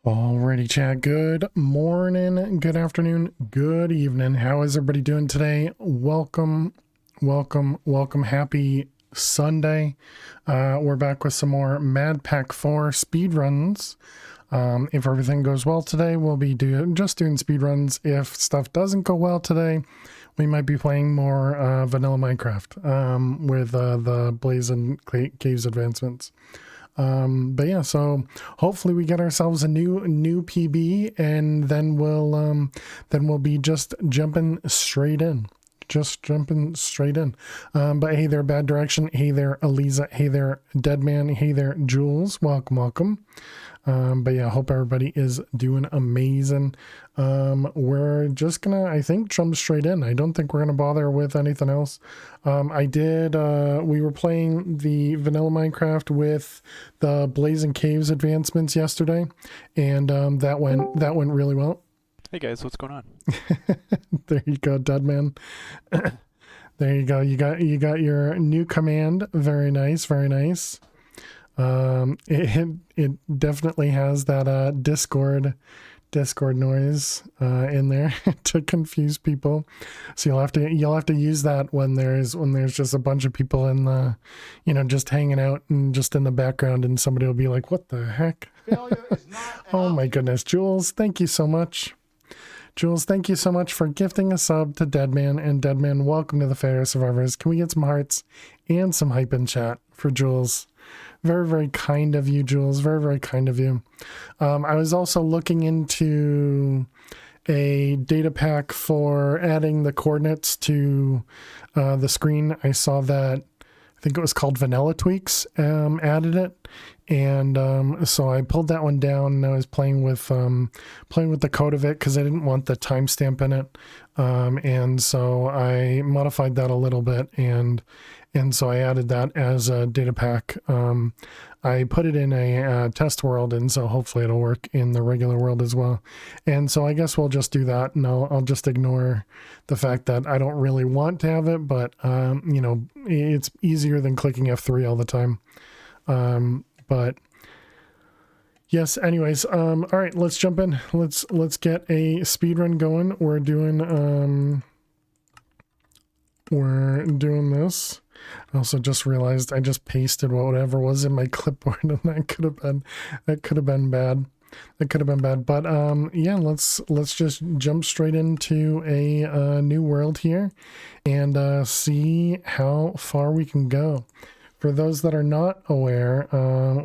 Alrighty, chat. Good morning, good afternoon, good evening. How is everybody doing today? Welcome, welcome. Happy Sunday. We're back with some more MadPack 4 speedruns. If everything goes well today, we'll be just doing speedruns. If stuff doesn't go well today, we might be playing more vanilla Minecraft with the Blazing Caves advancements. But yeah, so hopefully we get ourselves a new PB, and then we'll be just jumping straight in. But hey there, Bad Direction. Hey there, Eliza. Hey there, Deadman. Hey there, Jules. Welcome. But yeah, hope everybody is doing amazing. We're just gonna, I think, jump straight in. I don't think we're gonna bother with anything else. We were playing the vanilla Minecraft with the Blazing Caves advancements yesterday, and that went really well. Hey guys, what's going on? There you go, Deadman. There you go. You got your new command. Very nice. It definitely has that Discord noise in there to confuse people. So you'll have to use that when there's just a bunch of people in the, just hanging out and just in the background, and somebody will be like, "What the heck?" Oh my goodness, Jules, thank you so much. Jules, thank you so much for gifting a sub to Deadman, and Deadman, welcome to the Fair Survivors. Can we get some hearts and some hype in chat for Jules? Very, very kind of you, Jules. Very, very kind of you. I was also looking into a data pack for adding the coordinates to the screen. I saw that, I think it was called Vanilla Tweaks, added it. And so I pulled that one down, and I was playing with the code of it because I didn't want the timestamp in it. And so I modified that a little bit, and so I added that as a data pack. I put it in a test world, and so hopefully it'll work in the regular world as well. And so I guess we'll just do that, and I'll just ignore the fact that I don't really want to have it, but it's easier than clicking F3 all the time. But yes, anyways, all right, let's jump in. Let's get a speed run going. We're doing this. I also just realized I just pasted whatever was in my clipboard, and that could have been bad. That could have been bad. But yeah, let's just jump straight into a new world here and see how far we can go. For those that are not aware,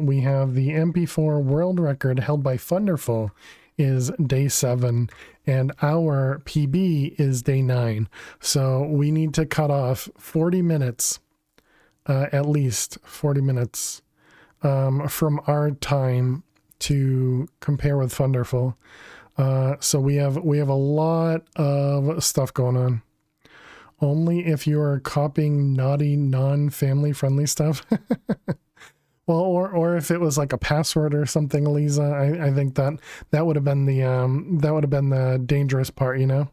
we have the MP4 world record held by Thunderful is day 7, and our PB is day 9. So we need to cut off 40 minutes, at least 40 minutes from our time to compare with Thunderful. So we have a lot of stuff going on. Only if you are copying naughty, non-family friendly stuff. Well, or if it was like a password or something, Lisa, I think that would have been the dangerous part, you know.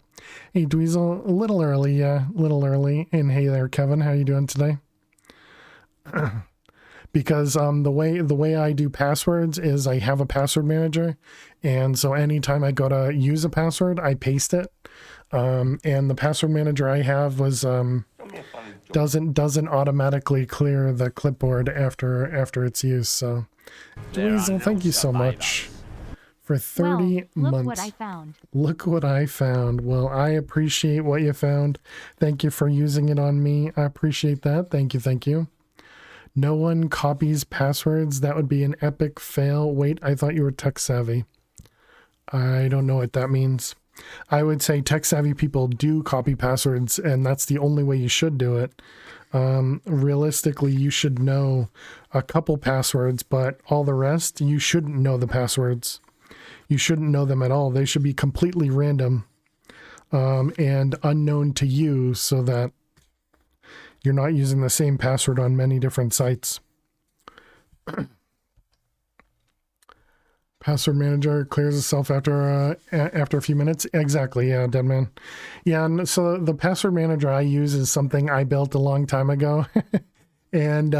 Hey, Dweezil, a little early, yeah, a little early. And hey there, Kevin, how you doing today? Because the way I do passwords is I have a password manager, and so anytime I go to use a password, I paste it. And the password manager I have was doesn't automatically clear the clipboard after its use. So, Dweezil, thank you so much for 30 months. Look what I found. Look what I found. Well, I appreciate what you found. Thank you for using it on me. I appreciate that. Thank you. No one copies passwords. That would be an epic fail. Wait, I thought you were tech savvy. I don't know what that means. I would say tech savvy people do copy passwords, and that's the only way you should do it. Realistically, you should know a couple passwords, but all the rest, you shouldn't know the passwords. You shouldn't know them at all. They should be completely random and unknown to you, so that you're not using the same password on many different sites. Password manager clears itself after a few minutes. Exactly, yeah, Deadman. Yeah, and so the password manager I use is something I built a long time ago, and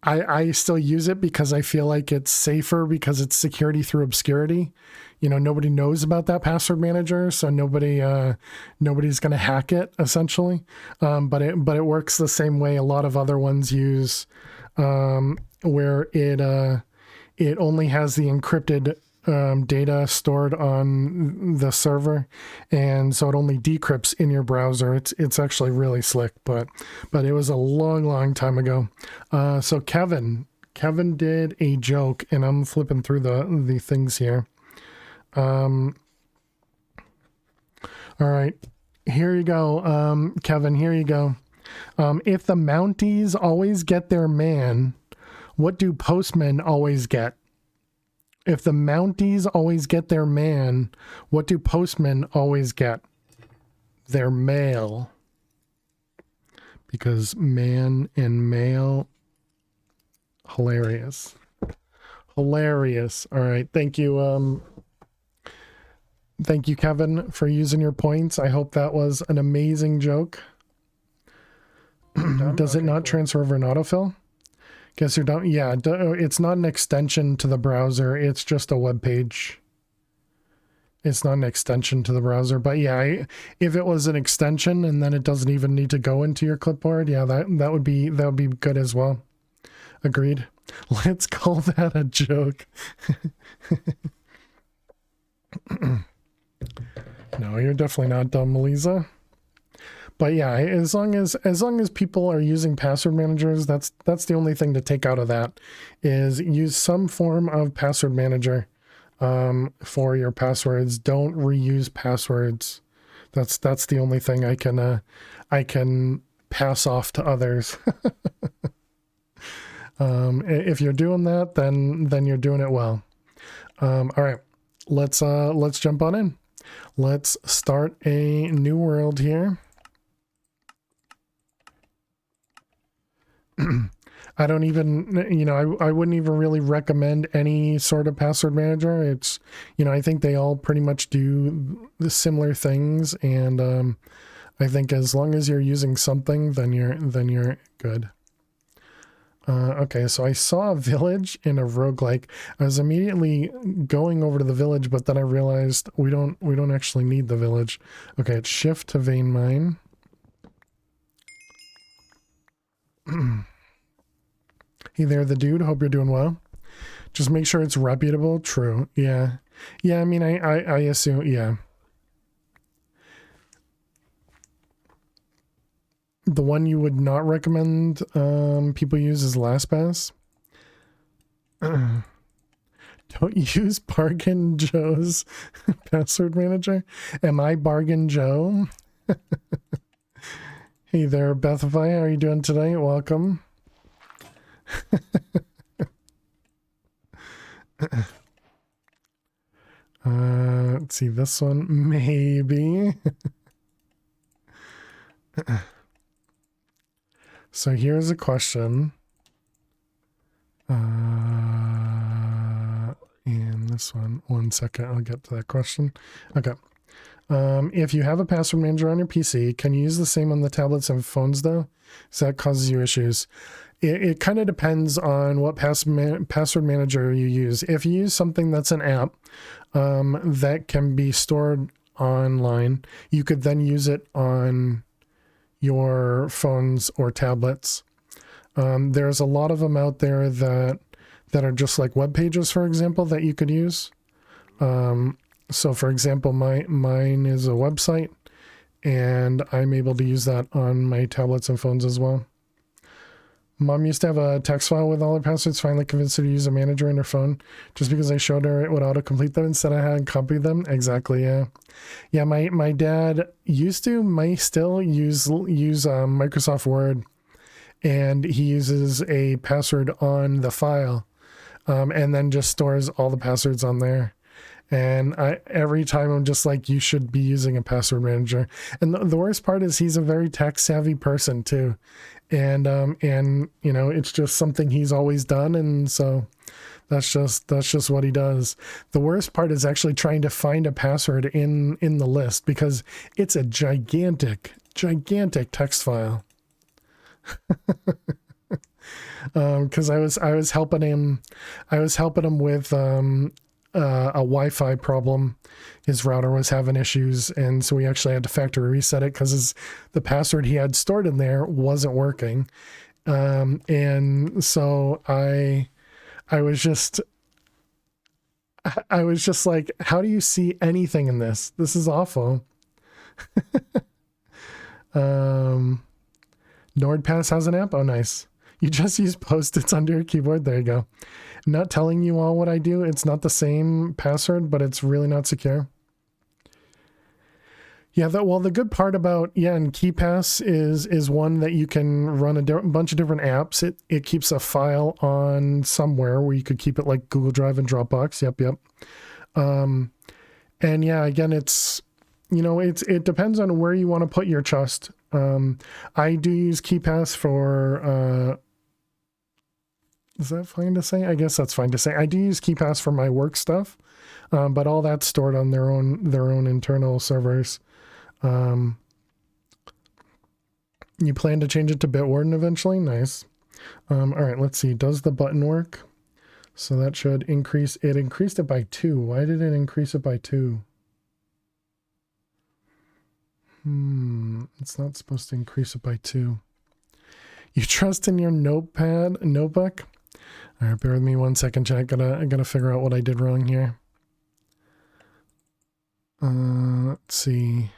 I still use it because I feel like it's safer because it's security through obscurity. You know, nobody knows about that password manager, so nobody's going to hack it essentially. But it works the same way a lot of other ones use, where it only has the encrypted data stored on the server, and so it only decrypts in your browser. It's actually really slick, but it was a long time ago. So Kevin did a joke, and I'm flipping through the things here. All right, here you go, Kevin. Here you go. If the Mounties always get their man, what do postmen always get? If the Mounties always get their man, what do postmen always get? Their mail. Because man and mail, hilarious. Hilarious. All right, thank you. Thank you, Kevin, for using your points. I hope that was an amazing joke. Does it not transfer over an autofill? Guess you're done. Yeah, it's not an extension to the browser. It's just a web page. It's not an extension to the browser. But yeah, if it was an extension and then it doesn't even need to go into your clipboard, yeah, that would be good as well. Agreed. Let's call that a joke. No, you're definitely not dumb, Melissa. But yeah, as long as people are using password managers, that's the only thing to take out of that, is use some form of password manager for your passwords. Don't reuse passwords. That's the only thing I can pass off to others. If you're doing that, then you're doing it well. All right, let's jump on in. Let's start a new world here. I don't even, you know, I wouldn't even really recommend any sort of password manager. It's, you know, I think they all pretty much do the similar things, and I think as long as you're using something, then you're good. Okay, so I saw a village in a roguelike. I was immediately going over to the village, but then I realized we don't actually need the village. Okay, it's shift to vein mine. Hey there, the dude. Hope you're doing well. Just make sure it's reputable. True. Yeah. Yeah, I mean, I assume, yeah. The one you would not recommend people use is LastPass. Don't use Bargain Joe's password manager. Am I Bargain Joe? Hey there, Bethify. How are you doing today? Welcome. Let's see, this one, maybe. So here's a question. And this one second, I'll get to that question. Okay. If you have a password manager on your PC, can you use the same on the tablets and phones though? So that causes you issues. It kind of depends on what password manager you use. If you use something that's an app that can be stored online, you could then use it on your phones or tablets. There's a lot of them out there that are just like web pages, for example, that you could use. So for example, mine is a website, and I'm able to use that on my tablets and phones as well. Mom used to have a text file with all her passwords, finally convinced her to use a manager in her phone just because I showed her it would autocomplete them instead I hadn't copied them. Exactly, yeah. Yeah, my dad might still use Microsoft Word, and he uses a password on the file, and then just stores all the passwords on there. And every time I'm just like, you should be using a password manager. And the worst part is he's a very tech savvy person too. And you know, it's just something he's always done. And so that's just what he does. The worst part is actually trying to find a password in the list, because it's a gigantic text file. Because I was helping him with a Wi-Fi problem. His router was having issues, and so we actually had to factory reset it because the password he had stored in there wasn't working. And so I was just like, how do you see anything in this? This is awful. NordPass has an app. Oh, nice. You just use post-its under your keyboard. There you go. I'm not telling you all what I do. It's not the same password, but it's really not secure. Yeah, well, the good part about, and KeyPass is one that you can run a bunch of different apps. It keeps a file on somewhere where you could keep it, like Google Drive and Dropbox. Yep. And yeah, again, it's, it depends on where you want to put your trust. I do use KeyPass for, is that fine to say? I guess that's fine to say. I do use KeyPass for my work stuff, but all that's stored on their own internal servers. You plan to change it to Bitwarden eventually? Nice. All right, let's see. Does the button work? So that should increase. It increased it by 2. Why did it increase it by 2? It's not supposed to increase it by 2. You trust in your notebook? All right, bear with me 1 second, chat. I gotta figure out what I did wrong here. Let's see.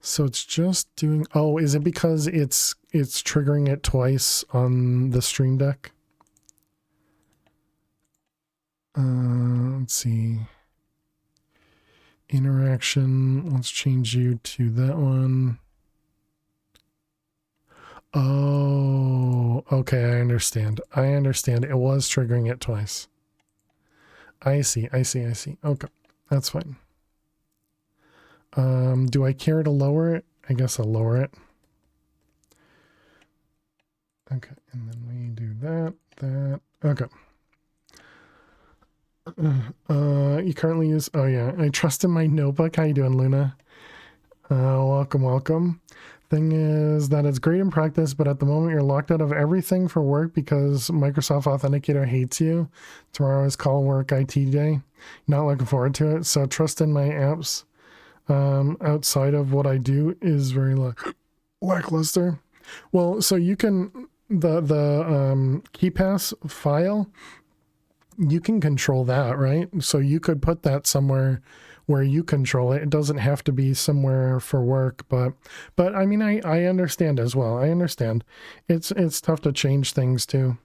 So it's just doing, oh, is it because it's triggering it twice on the Stream Deck? Let's see. Interaction, let's change you to that one. Oh, okay, I understand. It was triggering it twice. I see. Okay, that's fine. Do I care to lower it? I guess I'll lower it. Okay, and then we do that. Okay. You currently use, oh yeah, I trust in my notebook. How you doing, Luna? Welcome. Thing is that it's great in practice, but at the moment you're locked out of everything for work because Microsoft Authenticator hates you. Tomorrow is call work IT day. Not looking forward to it. So trust in my apps outside of what I do is very lackluster. Well, so you can, the KeyPass file, you can control that, right? So you could put that somewhere where you control it. It doesn't have to be somewhere for work, but I mean, I understand as well. I understand. It's tough to change things too.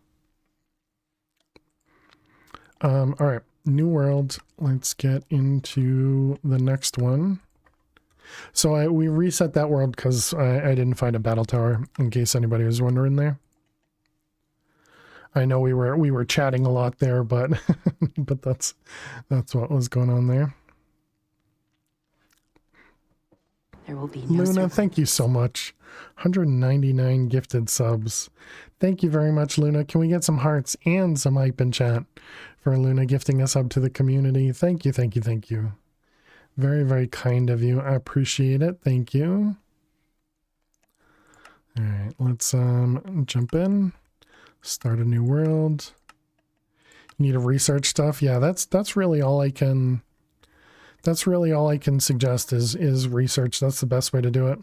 All right, new world. Let's get into the next one. So we reset that world because I didn't find a battle tower, in case anybody was wondering there. I know we were chatting a lot there, but but that's what was going on there. There will be no Luna, survivors. thank you so much. 199 gifted subs. Thank you very much, Luna. Can we get some hearts and some hype in chat for Luna gifting us up to the community? Thank you. Very, very kind of you. I appreciate it. Thank you. All right, let's jump in. Start a new world. You need to research stuff. Yeah, that's really all I can. That's really all I can suggest is research. That's the best way to do it.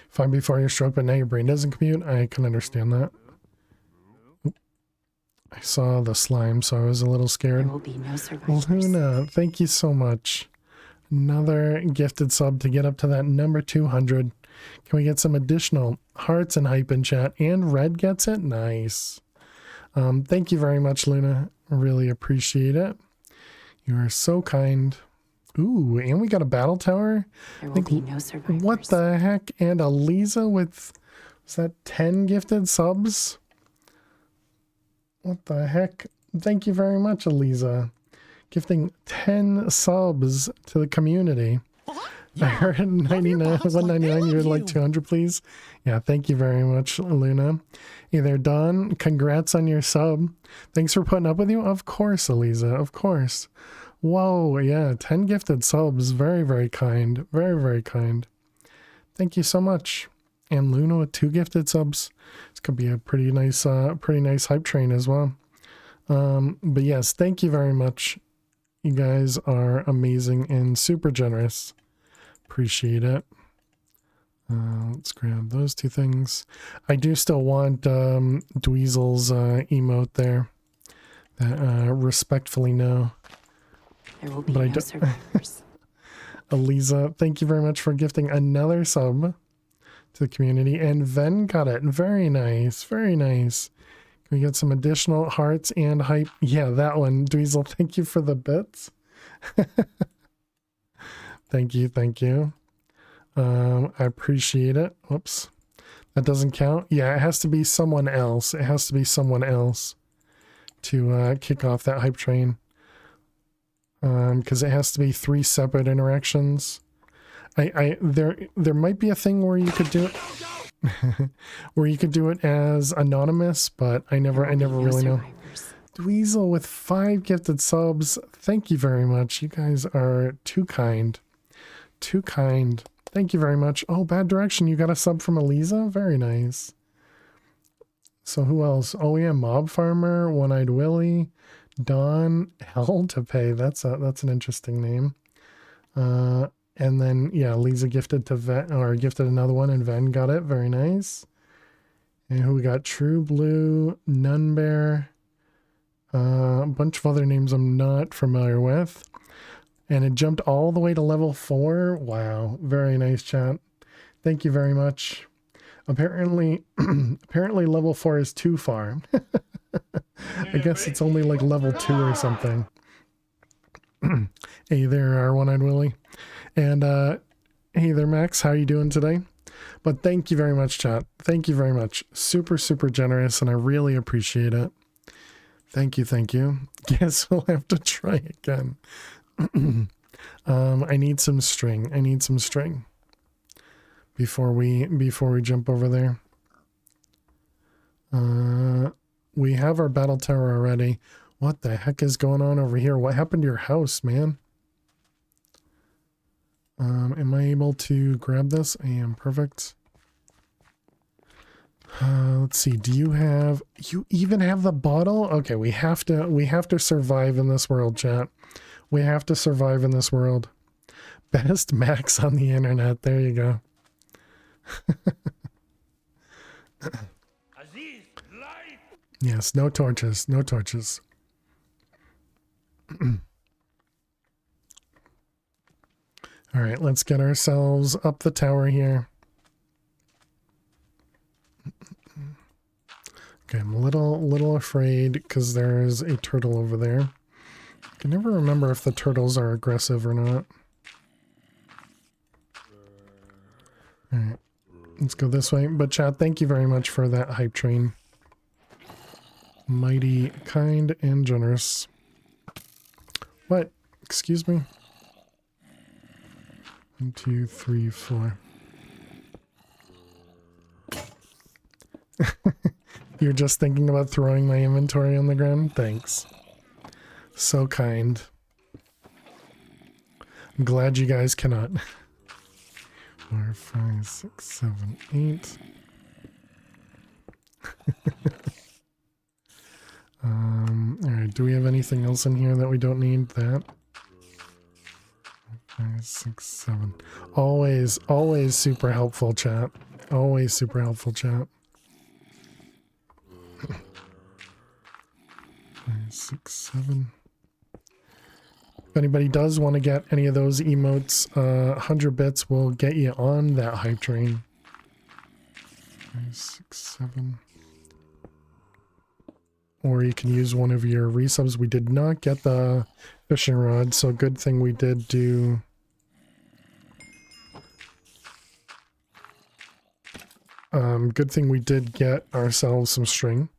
Fine before your stroke, but now your brain doesn't compute. I can understand that. Oop. I saw the slime, so I was a little scared. There will be no survivors. Luna, thank you so much. Another gifted sub to get up to that number 200. Can we get some additional hearts and hype in chat? And Red gets it? Nice. Thank you very much, Luna. Really appreciate it. You are so kind. Ooh, and we got a battle tower. There will be no survivors. What the heck? And a Lisa with, was that 10 gifted subs? What the heck? Thank you very much, Eliza. Gifting 10 subs to the community. I heard 99, 199, you would like 200, please. Yeah, thank you very much, Luna. Either Dawn, congrats on your sub. Thanks for putting up with you. Of course, Eliza, of course. Whoa, yeah, 10 gifted subs. Very, very kind. Very, very kind. Thank you so much. And Luna with 2 gifted subs. It's gonna be a pretty nice hype train as well. But yes, thank you very much. You guys are amazing and super generous. Appreciate it. Let's grab those 2 things. I do still want Dweezil's emote there. That respectfully no. There will be no survivors. Eliza, thank you very much for gifting another sub to the community. And Ven got it. Very nice. Very nice. Can we get some additional hearts and hype? Yeah, that one. Dweezil, thank you for the bits. Thank you. Thank you. I appreciate it. Whoops. That doesn't count. Yeah, it has to be someone else. It has to be someone else to kick off that hype train. Because it has to be 3 separate interactions. There might be a thing where you could do it where you could do it as anonymous, but I never really know. Dweezil with 5 gifted subs. Thank you very much. You guys are too kind. Too kind. Thank you very much. Oh, Bad Direction. You got a sub from Eliza? Very nice. So who else? Oh yeah, Mob Farmer, One-Eyed Willie, Don, Hell to Pay. That's an interesting name. And then yeah, Lisa gifted to Ven, or gifted another one, and Ven got it. Very nice. And who we got? True Blue, Nunbear, a bunch of other names I'm not familiar with. And it jumped all the way to level 4. Wow, very nice, chat. Thank you very much. Apparently level 4 is too far. I guess it's only like level 2 or something. Hey there, One-Eyed Willie. And hey there, Max. How are you doing today? But thank you very much, chat. Thank you very much. Super, super generous, and I really appreciate it. Thank you, thank you. Guess we'll have to try again. I need some string. I need some string before we jump over there. We have our battle tower already. What the heck is going on over here? What happened to your house, man? Am I able to grab this? I am. Perfect. Let's see. Do you even have the bottle? Okay, we have to survive in this world, chat. We have to survive in this world. Best Max on the internet. There you go. Yes, no torches. No torches. All right, let's get ourselves up the tower here. Okay, I'm a little afraid because there's a turtle over there. I can never remember if the turtles are aggressive or not. All right, let's go this way. But chat, thank you very much for that hype train. Mighty kind and generous. What? Excuse me? 1, 2, 3, 4. You're just thinking about throwing my inventory on the ground? Thanks. So kind. I'm glad you guys cannot. 4, 5, 6, 7, 8. Alright, do we have anything else in here that we don't need? That. 5, 6, 7. Always super helpful, chat. Always super helpful, chat. 5, 6, 7. If anybody does want to get any of those emotes, 100 bits will get you on that hype train. 5, 6, 7. Or you can use one of your resubs. We did not get the fishing rod, so good thing we did do... good thing we did get ourselves some string.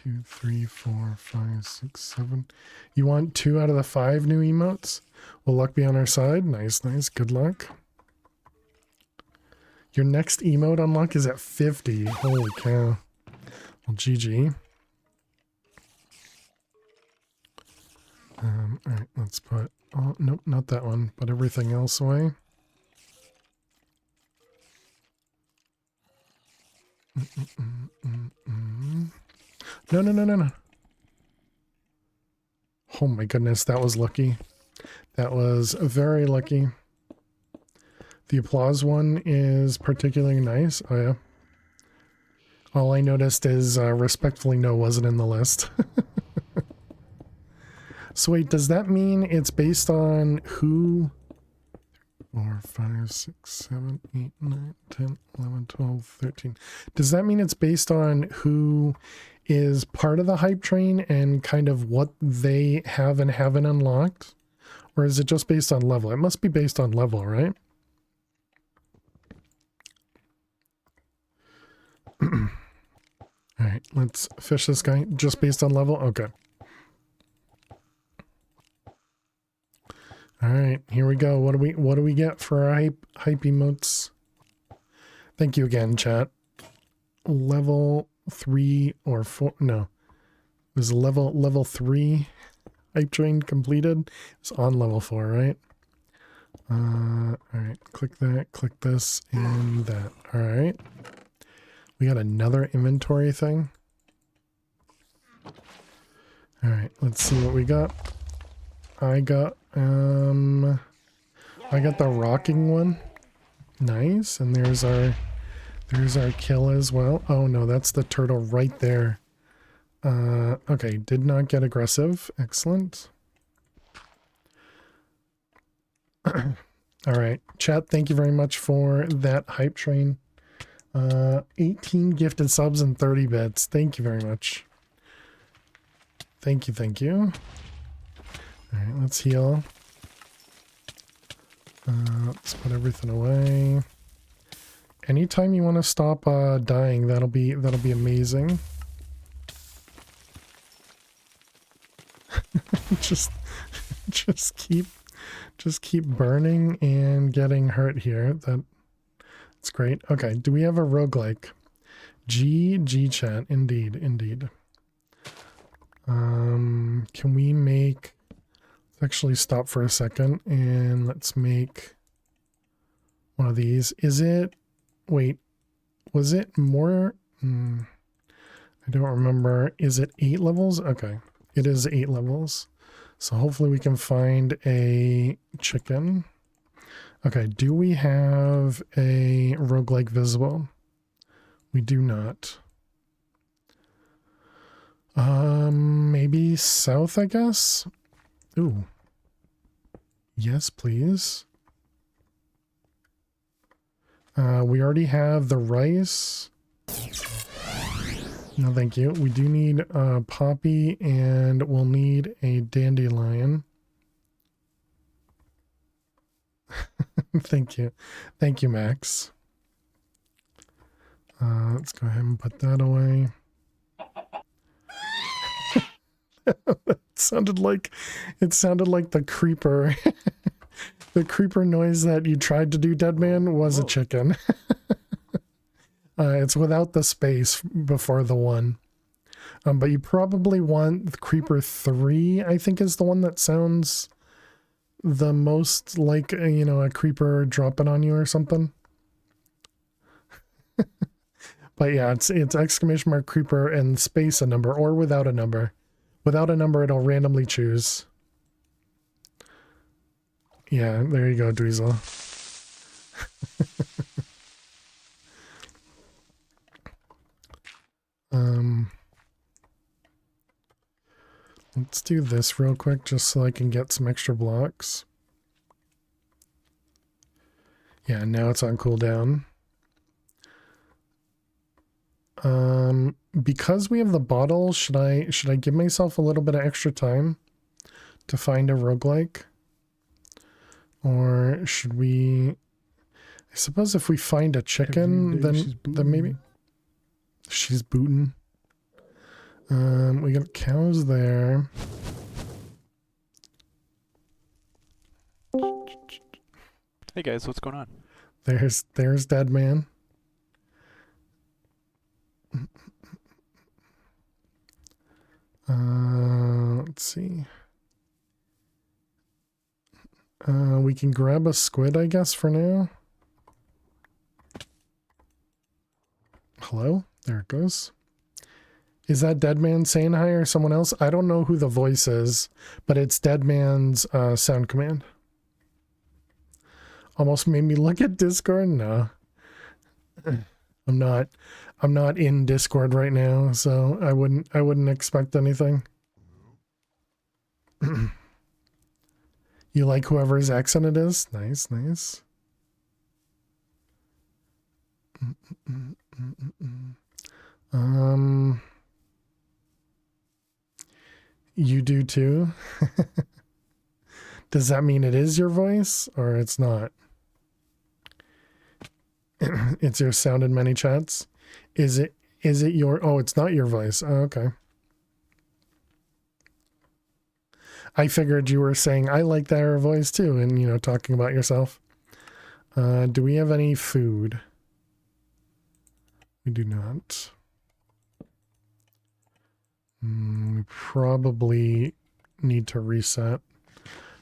2, 3, 4, 5, 6, 7. You want 2 out of the 5 new emotes? Will luck be on our side? Nice, nice. Good luck. Your next emote unlock is at 50. Holy cow. Well, GG. Alright, let's put Oh, nope, not that one, but everything else away. No, no, no, no, no. Oh my goodness, that was lucky. That was very lucky. The applause one is particularly nice. Oh yeah. All I noticed is respectfully no wasn't in the list. So wait, does that mean it's based on who? 4, 5, 6, 7, 8, 9, 10, 11, 12, 13. Does that mean it's based on who is part of the hype train and kind of what they have and haven't unlocked? Or is it just based on level? It must be based on level, right? All right, let's fish this guy just based on level. Okay. All right, here we go. What do we get for our hype emotes? Thank you again, chat. Level 3 or 4? No, it was level 3 hype train completed. It's on level 4, right? All right, click that, click this, and that. All right. We got another inventory thing. All right, let's see what we got. I got the rocking one. Nice, and there's our kill as well. Oh no, that's the turtle right there. Okay, did not get aggressive. Excellent. All right, chat, thank you very much for that hype train. 18 gifted subs and 30 bits. Thank you very much. Thank you, thank you. All right, let's heal. Let's put everything away. Anytime you want to stop dying, that'll be amazing. just keep burning and getting hurt here. That's great. Okay, do we have a roguelike? G chat, indeed. Can we make, let's actually stop for a second and let's make one of these. Is it, wait, was it more? I don't remember. Is it 8 levels? Okay, it is 8 levels. So hopefully we can find a chicken. Okay, do we have a roguelike visible? We do not. Maybe south, I guess? Ooh. Yes, please. We already have the rice. No, thank you. We do need poppy, and we'll need a dandelion. Thank you. Thank you, Max. Let's go ahead and put that away. It sounded like the creeper. The creeper noise that you tried to do, Deadman, was a chicken. It's without the space before the 1. But you probably want the creeper 3, I think, is the one that sounds the most like, a creeper dropping on you or something. But yeah, it's exclamation mark creeper and space a number, or without a number. Without a number, it'll randomly choose. Yeah, there you go, Dweezil. Let's do this real quick just so I can get some extra blocks. Yeah, now it's on cooldown. Because we have the bottle, should I give myself a little bit of extra time to find a roguelike? Or should we, I suppose if we find a chicken, then maybe she's booting. We got cows there. Hey guys, what's going on? There's Dead Man. Let's see. We can grab a squid, I guess, for now. Hello? There it goes. Is that Deadman saying hi or someone else? I don't know who the voice is, but it's Deadman's sound command. Almost made me look at Discord. No. I'm not in Discord right now, so I wouldn't expect anything. You like whoever's accent it is? Nice, nice. You do too? Does that mean it is your voice or it's not? It's your sound in many chats. Is it your, oh, it's not your voice. Oh, okay. I figured you were saying I like their voice too, and you know, talking about yourself. Do we have any food? We do not. We probably need to reset,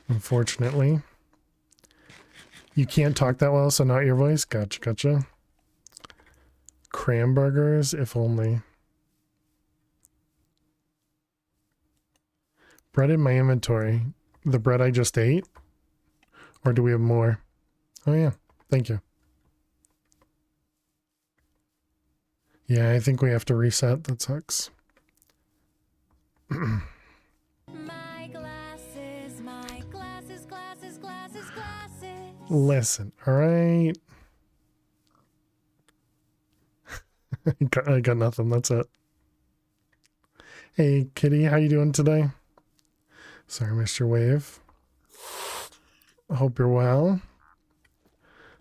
unfortunately. You can't talk that well, so not your voice? Gotcha, gotcha. Cranburgers, if only. Bread in my inventory. The bread I just ate? Or do we have more? Oh yeah, thank you. Yeah, I think we have to reset. That sucks. My glasses, glasses, glasses, glasses. Listen, all right. I got nothing. That's it. Hey, Kitty, how you doing today? Sorry, Mr. Wave. Hope you're well.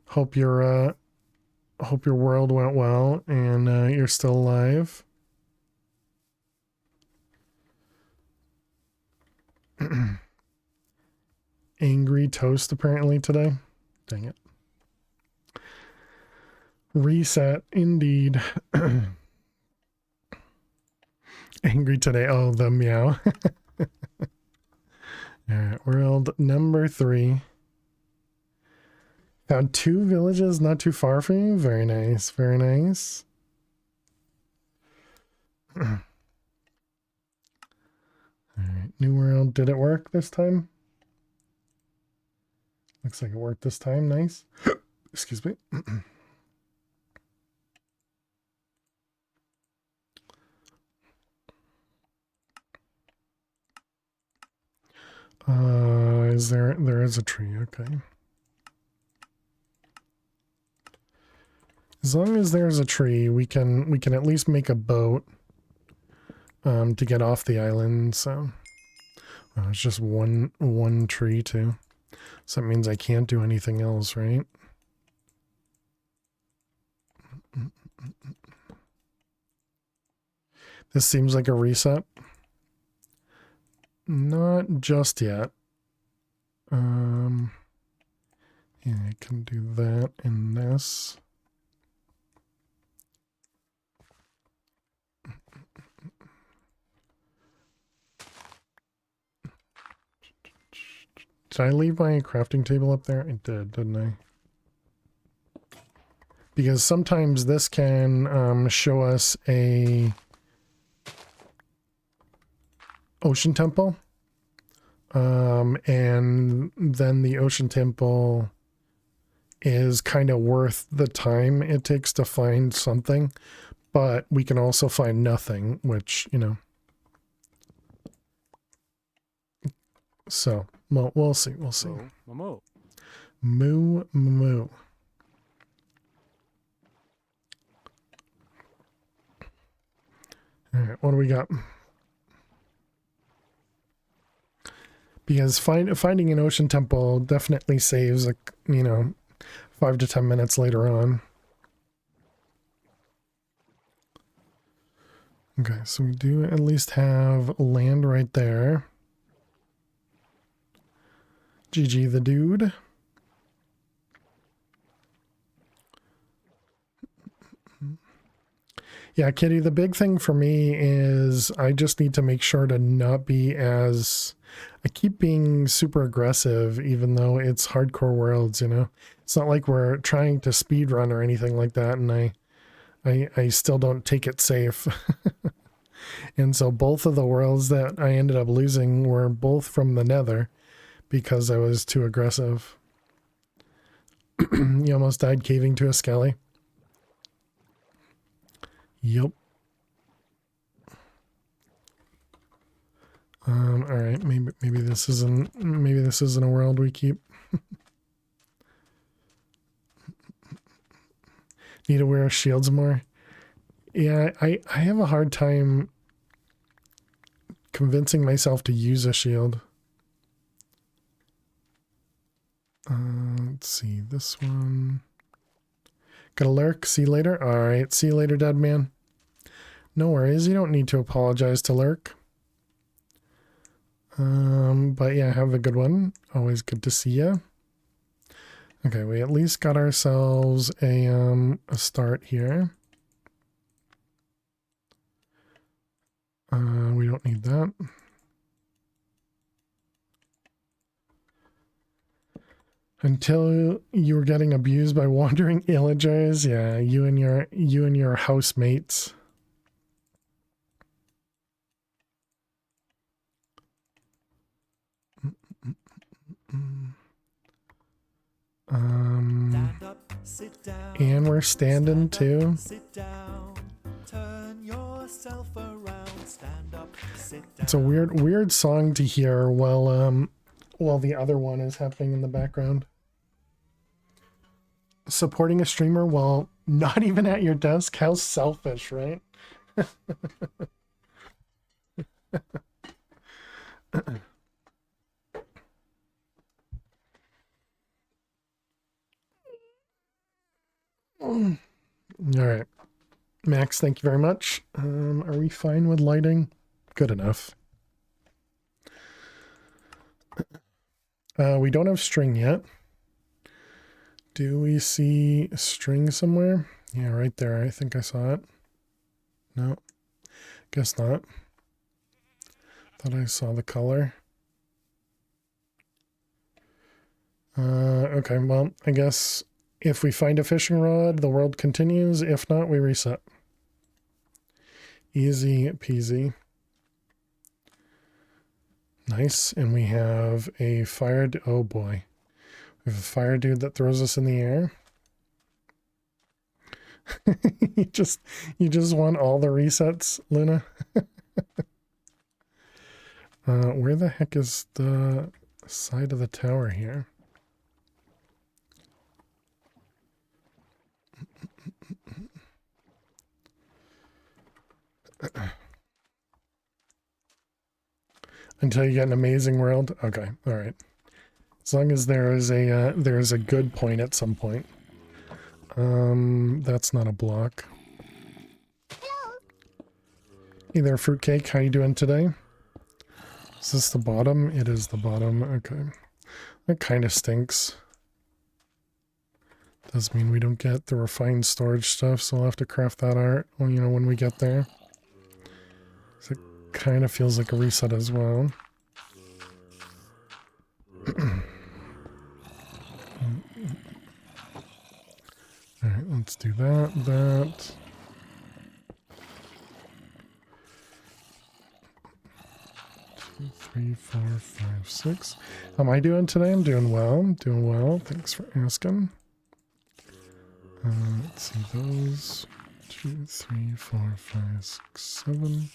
Hope your world went well and you're still alive. Angry toast apparently today. Dang it. Reset indeed. Angry today. Oh, the meow. Alright, world number 3. Found 2 villages not too far from you. Very nice, very nice. Alright, new world. Did it work this time? Looks like it worked this time. Nice. Excuse me. There is a tree, okay. As long as there's a tree, we can at least make a boat to get off the island, so it's just one tree too. So that means I can't do anything else, right? This seems like a reset. Not just yet. Yeah, I can do that and this. Did I leave my crafting table up there? I did, didn't I? Because sometimes this can show us a ocean temple. And then the ocean temple is kind of worth the time it takes to find something. But we can also find nothing, which, you know. So, well, we'll see, we'll see. Moo. Moo, moo. All right, what do we got? Because finding an ocean temple definitely saves, you know, 5 to 10 minutes later on. Okay, so we do at least have land right there. GG the dude. Yeah, Kitty, the big thing for me is I just need to make sure to not be as... I keep being super aggressive, even though it's hardcore worlds, you know? It's not like we're trying to speed run or anything like that, and I still don't take it safe. And so both of the worlds that I ended up losing were both from the Nether because I was too aggressive. You almost died caving to a skelly. Yep. All right, maybe this isn't a world we keep. Need to wear shields more. Yeah, I have a hard time convincing myself to use a shield. Let's see, this one. Gonna lurk, see you later? Alright, see you later, dead man. No worries, you don't need to apologize to lurk. But yeah, have a good one. Always good to see you. Okay, we at least got ourselves a start here. We don't need that. Until you were getting abused by wandering illagers, yeah, you and your housemates. And we're standing too. It's a weird song to hear while the other one is happening in the background. Supporting a streamer while not even at your desk? How selfish, right? All right, Max, thank you very much. Are we fine with lighting? Good enough. We don't have string yet. Do we see string somewhere? Yeah, right there. I think I saw it. No, guess not. Thought I saw the color. Okay, well, I guess if we find a fishing rod, the world continues. If not, we reset. Easy peasy. Nice, and we have a fire... Oh boy. We have a fire dude that throws us in the air. you just want all the resets, Luna. Where the heck is the side of the tower here? Until you get an amazing world? Okay, alright. As long as there is a good point at some point. That's not a block. Hey there, fruitcake. How you doing today? Is this the bottom? It is the bottom. Okay. That kind of stinks. Does mean we don't get the refined storage stuff, so we'll have to craft that art, well, you know, when we get there. So it kind of feels like a reset as well. Alright, let's do that. 2, 3, 4, 5, 6. How am I doing today? I'm doing well. Thanks for asking. Let's see those. 2, 3, 4, 5, 6, 7.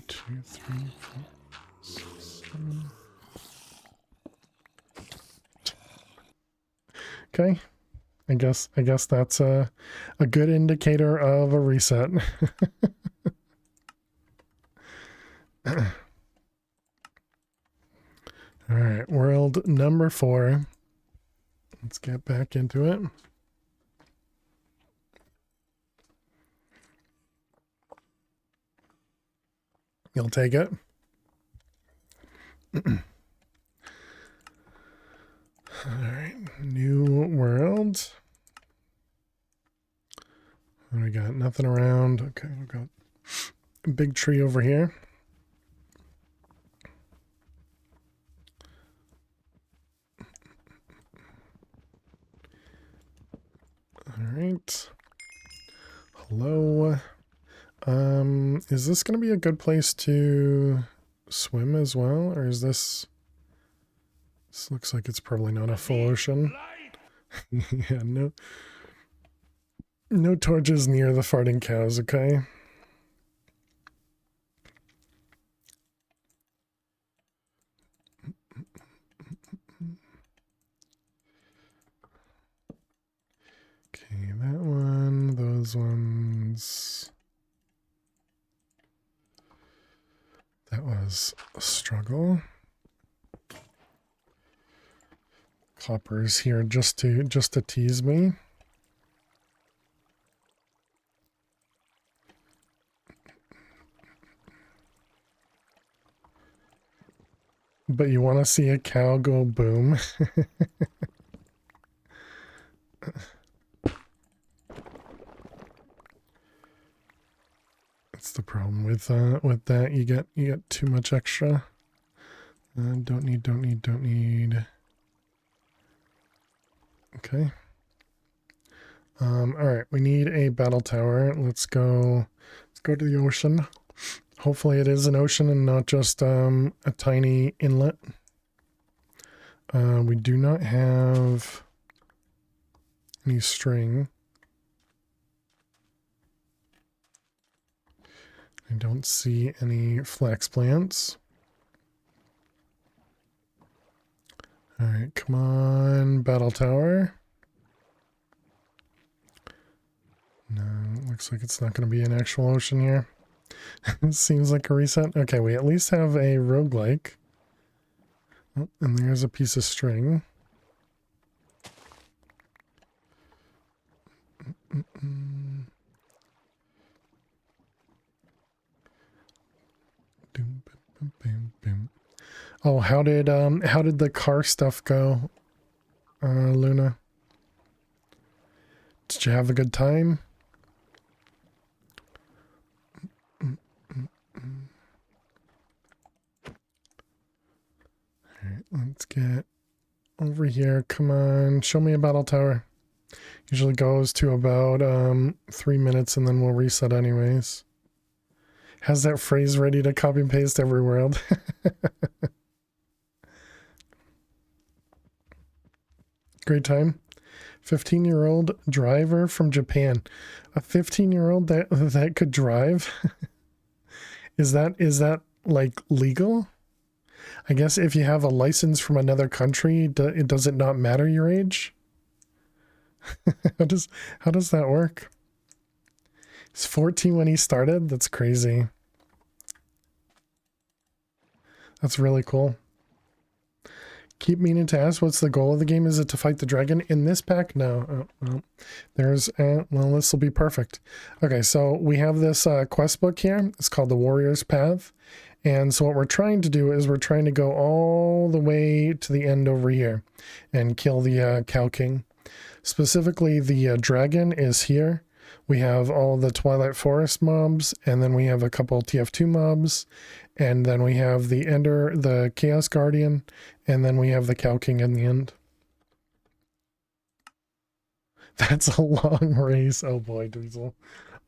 Two, 3, 4, 6, 7. Okay. I guess that's a good indicator of a reset. All right, world number 4. Let's get back into it. You'll take it. All right, new world. What do we got? Nothing around. Okay, we've got a big tree over here. All right. Hello. Is this going to be a good place to swim as well, or is this? This looks like it's probably not a full ocean. Yeah, no torches near the farting cows, okay? Okay, that one, those ones. That was a struggle. Copper's here just to tease me. But you want to see a cow go boom? That's the problem with that. You get too much extra. Don't need. Okay. All right, we need a battle tower. Let's go to the ocean. Hopefully it is an ocean and not just a tiny inlet. We do not have any string. I don't see any flax plants. All right, come on, battle tower. No, looks like it's not going to be an actual ocean here. Seems like a reset. Okay, we at least have a roguelike. Oh, and there's a piece of string. Oh, how did the car stuff go, Luna? Did you have a good time? Alright, let's get over here. Come on, show me a battle tower. Usually goes to about 3 minutes and then we'll reset anyways. Has that phrase ready to copy and paste every world. Great time. 15-year-old driver from Japan. A 15-year-old that could drive? Is that like legal? I guess if you have a license from another country, does it not matter your age? How does that work? He's 14 when he started? That's crazy. That's really cool. Keep meaning to ask, what's the goal of the game? Is it to fight the dragon? In this pack? No. Well, there's, well, this will be perfect. Okay, so we have this quest book here. It's called The Warrior's Path. And so what we're trying to do is we're trying to go all the way to the end over here and kill the Cow King. Specifically, the dragon is here. We have all the Twilight Forest mobs, and then we have a couple TF2 mobs, and then we have the Ender, the Chaos Guardian, and then we have the Cow King in the end. That's a long race. Oh boy, Diesel.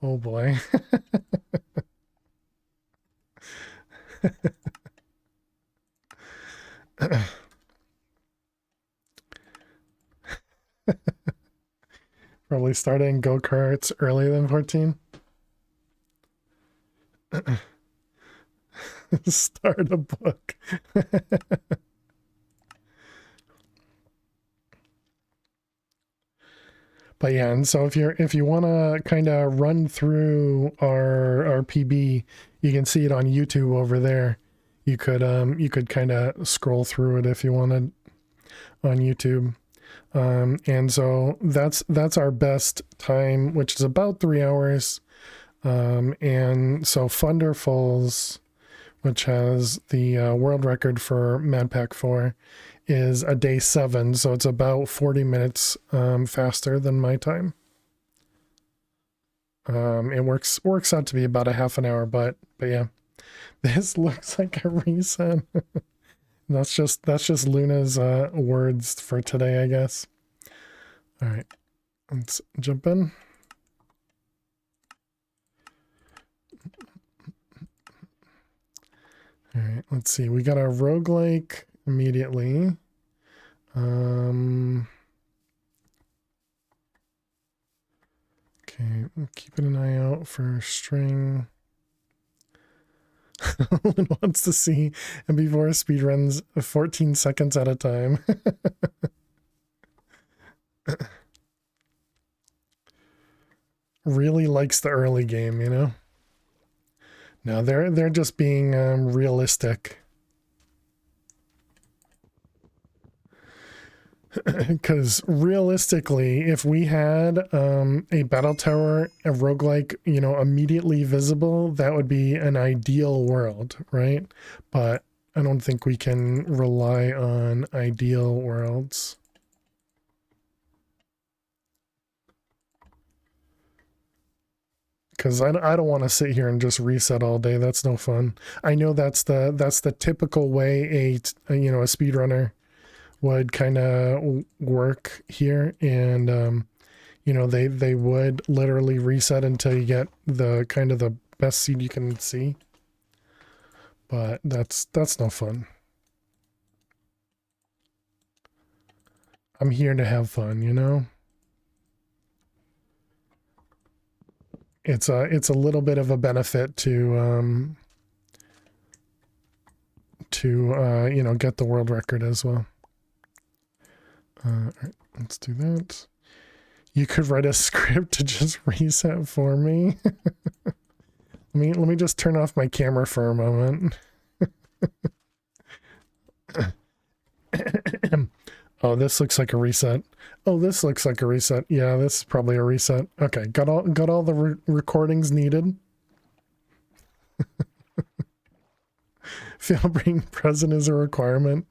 Oh boy. Probably starting go-karts earlier than 14. Start a book. But yeah, and so if you want to kind of run through our PB, you can see it on YouTube over there. You could kind of scroll through it if you wanted on YouTube. And so that's our best time, which is about 3 hours. And so Thunderfalls which has the world record for MadPack 4, is a day 7, so it's about 40 minutes faster than my time. It works out to be about a half an hour, but yeah, this looks like a reset. That's just Luna's words for today, I guess. All right, let's jump in. All right, let's see. We got our roguelike immediately. Okay, I'm keeping an eye out for string. Lynn wants to see MB4 speedruns 14 seconds at a time. Really likes the early game, you know? No, they're just being realistic. Because realistically, if we had a battle tower, a roguelike, you know, immediately visible, that would be an ideal world, right? But I don't think we can rely on ideal worlds. Because I don't want to sit here and just reset all day. That's no fun. I know that's the typical way a speedrunner would kind of work here, and you know, they would literally reset until you get the kind of the best seed you can see, but that's no fun. I'm here to have fun, you know. It's a little bit of a benefit to you know, get the world record as well. All right, let's do that. You could write a script to just reset for me. Let me just turn off my camera for a moment. Oh, this looks like a reset. Oh, this looks like a reset. Yeah, this is probably a reset. Okay, got all the recordings needed. Feel being present is a requirement.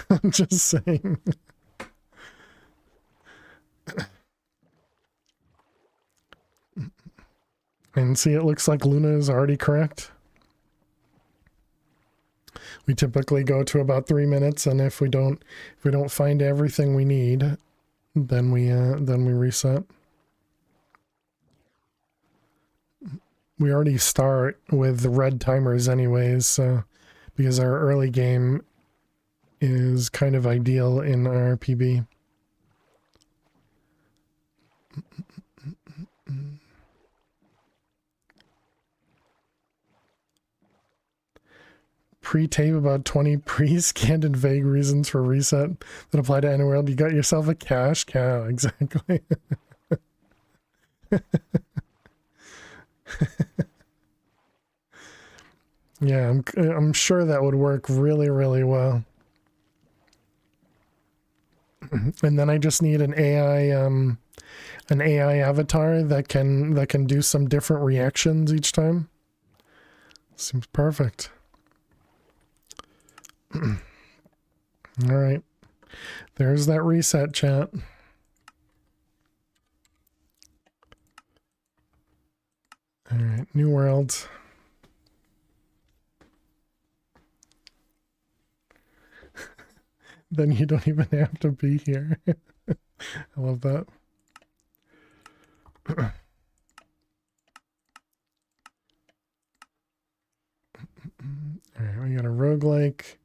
I'm just saying. And see, it looks like Luna is already correct. We typically go to about 3 minutes, and if we don't find everything we need, then we reset. We already start with the red timers anyways, so because our early game is kind of ideal in our PB. Pre-tape about 20 pre-scanned and vague reasons for reset that apply to any world. You got yourself a cash cow, exactly. Yeah, I'm sure that would work really, really well. And then I just need an AI avatar that can do some different reactions each time. Seems perfect. All right, there's that reset, chat. All right, new world. Then you don't even have to be here. I love that. All right, we got a roguelike.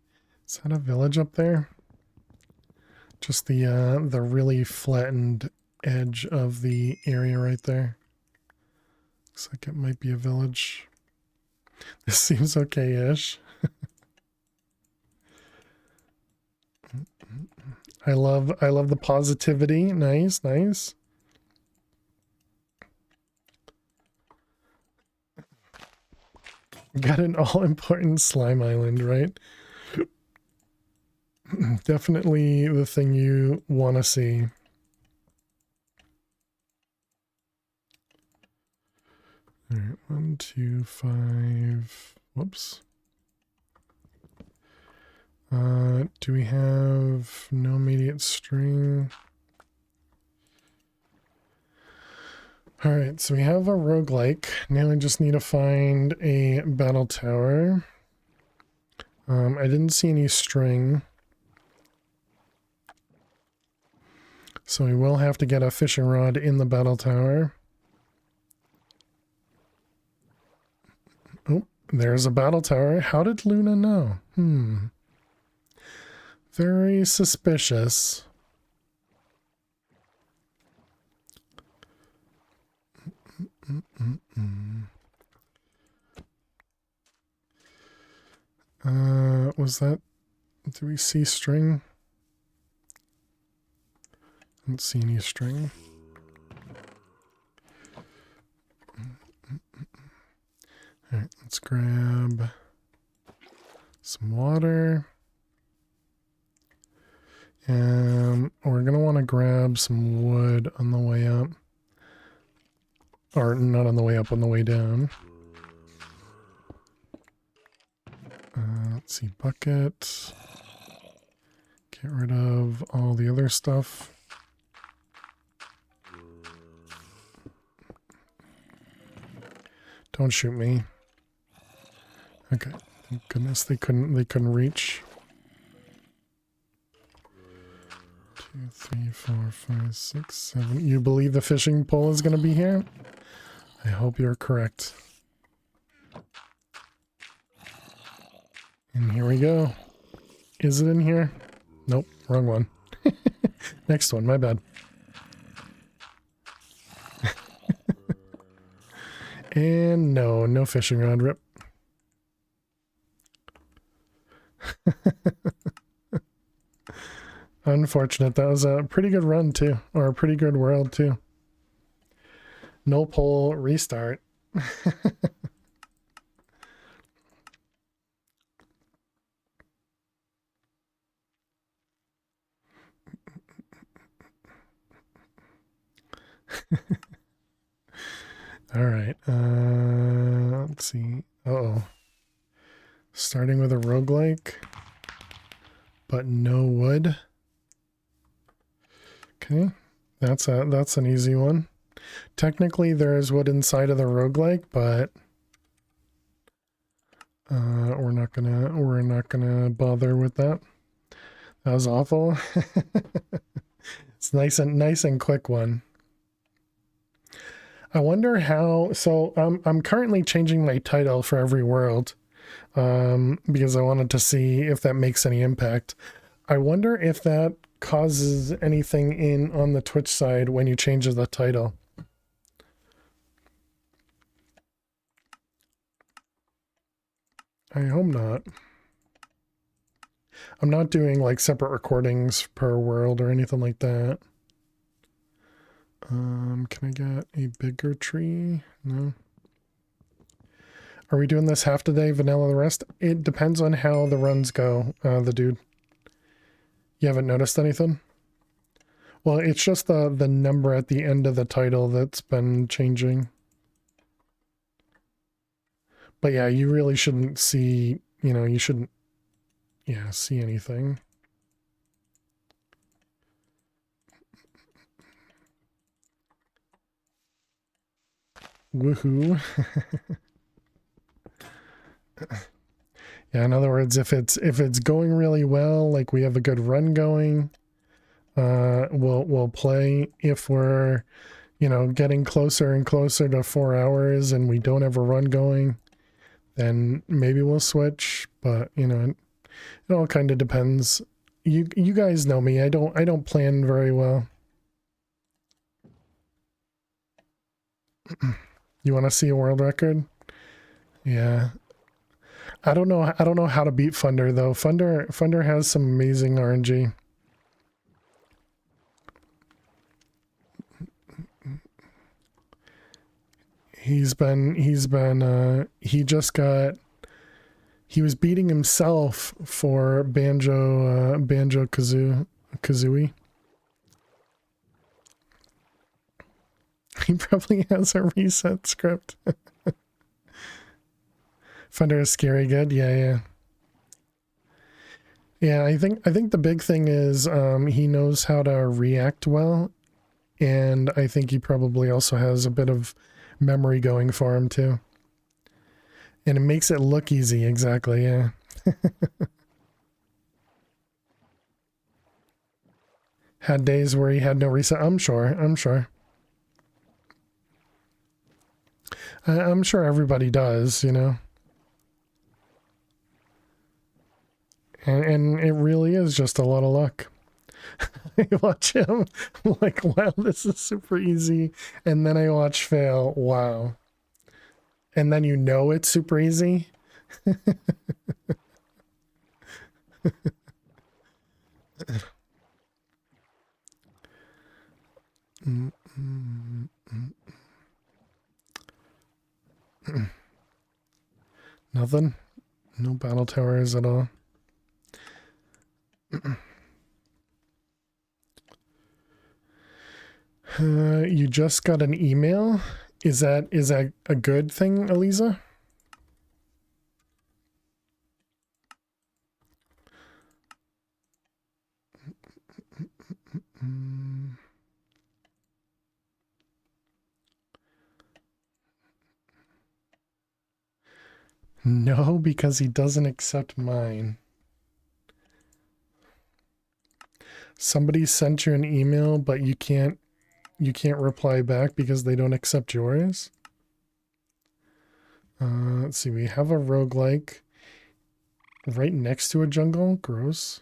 Is that a village up there? Just the really flattened edge of the area right there. Looks like it might be a village. This seems okay-ish. I love the positivity. Nice, nice. Got an all-important slime island, right? Definitely the thing you want to see. All right, 1, 2, 5. Whoops. Do we have no immediate string? Alright, so we have a roguelike. Now I just need to find a battle tower. I didn't see any string. So we will have to get a fishing rod in the battle tower. Oh, there's a battle tower. How did Luna know? Very suspicious. Was that... Do we see string? I don't see any string. Alright, let's grab some water. And we're going to want to grab some wood on the way up. Or not on the way up, on the way down. Let's see, bucket. Get rid of all the other stuff. Don't shoot me. Okay. Thank goodness they couldn't reach. 2, 3, 4, 5, 6, 7. You believe the fishing pole is gonna be here? I hope you're correct. And here we go. Is it in here? Nope, wrong one. Next one, my bad. And no fishing rod, rip. Unfortunate. That was a pretty good run too, or a pretty good world too. No pole, restart. All right. Let's see. Uh-oh. Starting with a roguelike, but no wood. Okay. That's an easy one. Technically there is wood inside of the roguelike, but we're not gonna bother with that. That was awful. It's nice and quick one. I wonder how. So I'm currently changing my title for every world because I wanted to see if that makes any impact. I wonder if that causes anything on the Twitch side when you change the title. I hope not. I'm not doing like separate recordings per world or anything like that. Can I get a bigger tree? No. Are we doing this half today, vanilla the rest? It depends on how the runs go, the dude. You haven't noticed anything? Well, it's just the number at the end of the title that's been changing. But yeah, you really shouldn't see, you shouldn't, see anything. Woohoo. Yeah, in other words, if it's going really well, like we have a good run going, we'll play. If we're, getting closer and closer to 4 hours and we don't have a run going, then maybe we'll switch. But it all kind of depends. You guys know me. I don't plan very well. You want to see a world record? Yeah. I don't know how to beat Funder though. Funder has some amazing RNG. He was beating himself for Banjo-Kazooie. He probably has a reset script. Thunder is scary good. Yeah. Yeah, I think the big thing is he knows how to react well, and I think he probably also has a bit of memory going for him too. And it makes it look easy, exactly, yeah. Had days where he had no reset. I'm sure. I'm sure everybody does, you know. And it really is just a lot of luck. I watch him, I'm like, wow, this is super easy. And then I watch fail, wow. And then you know it's super easy. Nothing? No battle towers at all. You just got an email? Is that a good thing, Eliza? No, because he doesn't accept mine. Somebody sent you an email, but you can't reply back because they don't accept yours. Let's see, we have a roguelike right next to a jungle. Gross.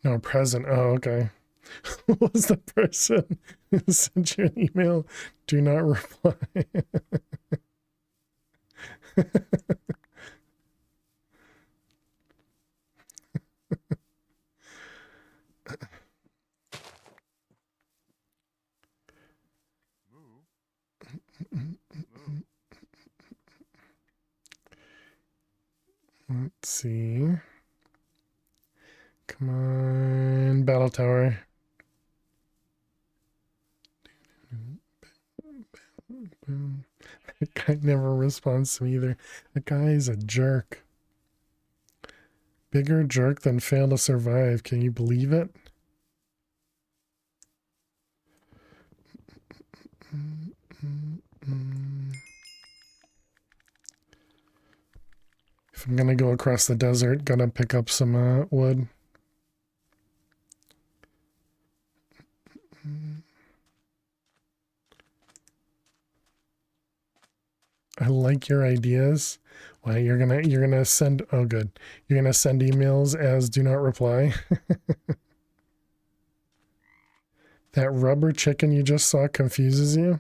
No, present. Oh, okay. Who was the person who sent you an email? Do not reply. Let's see. Come on, battle tower. That guy never responds to me either. That guy is a jerk. Bigger jerk than fail to survive. Can you believe it? If I'm gonna go across the desert, gotta pick up some wood. I like your ideas. Why you're gonna send, oh good. You're gonna send emails as do not reply. That rubber chicken you just saw confuses you?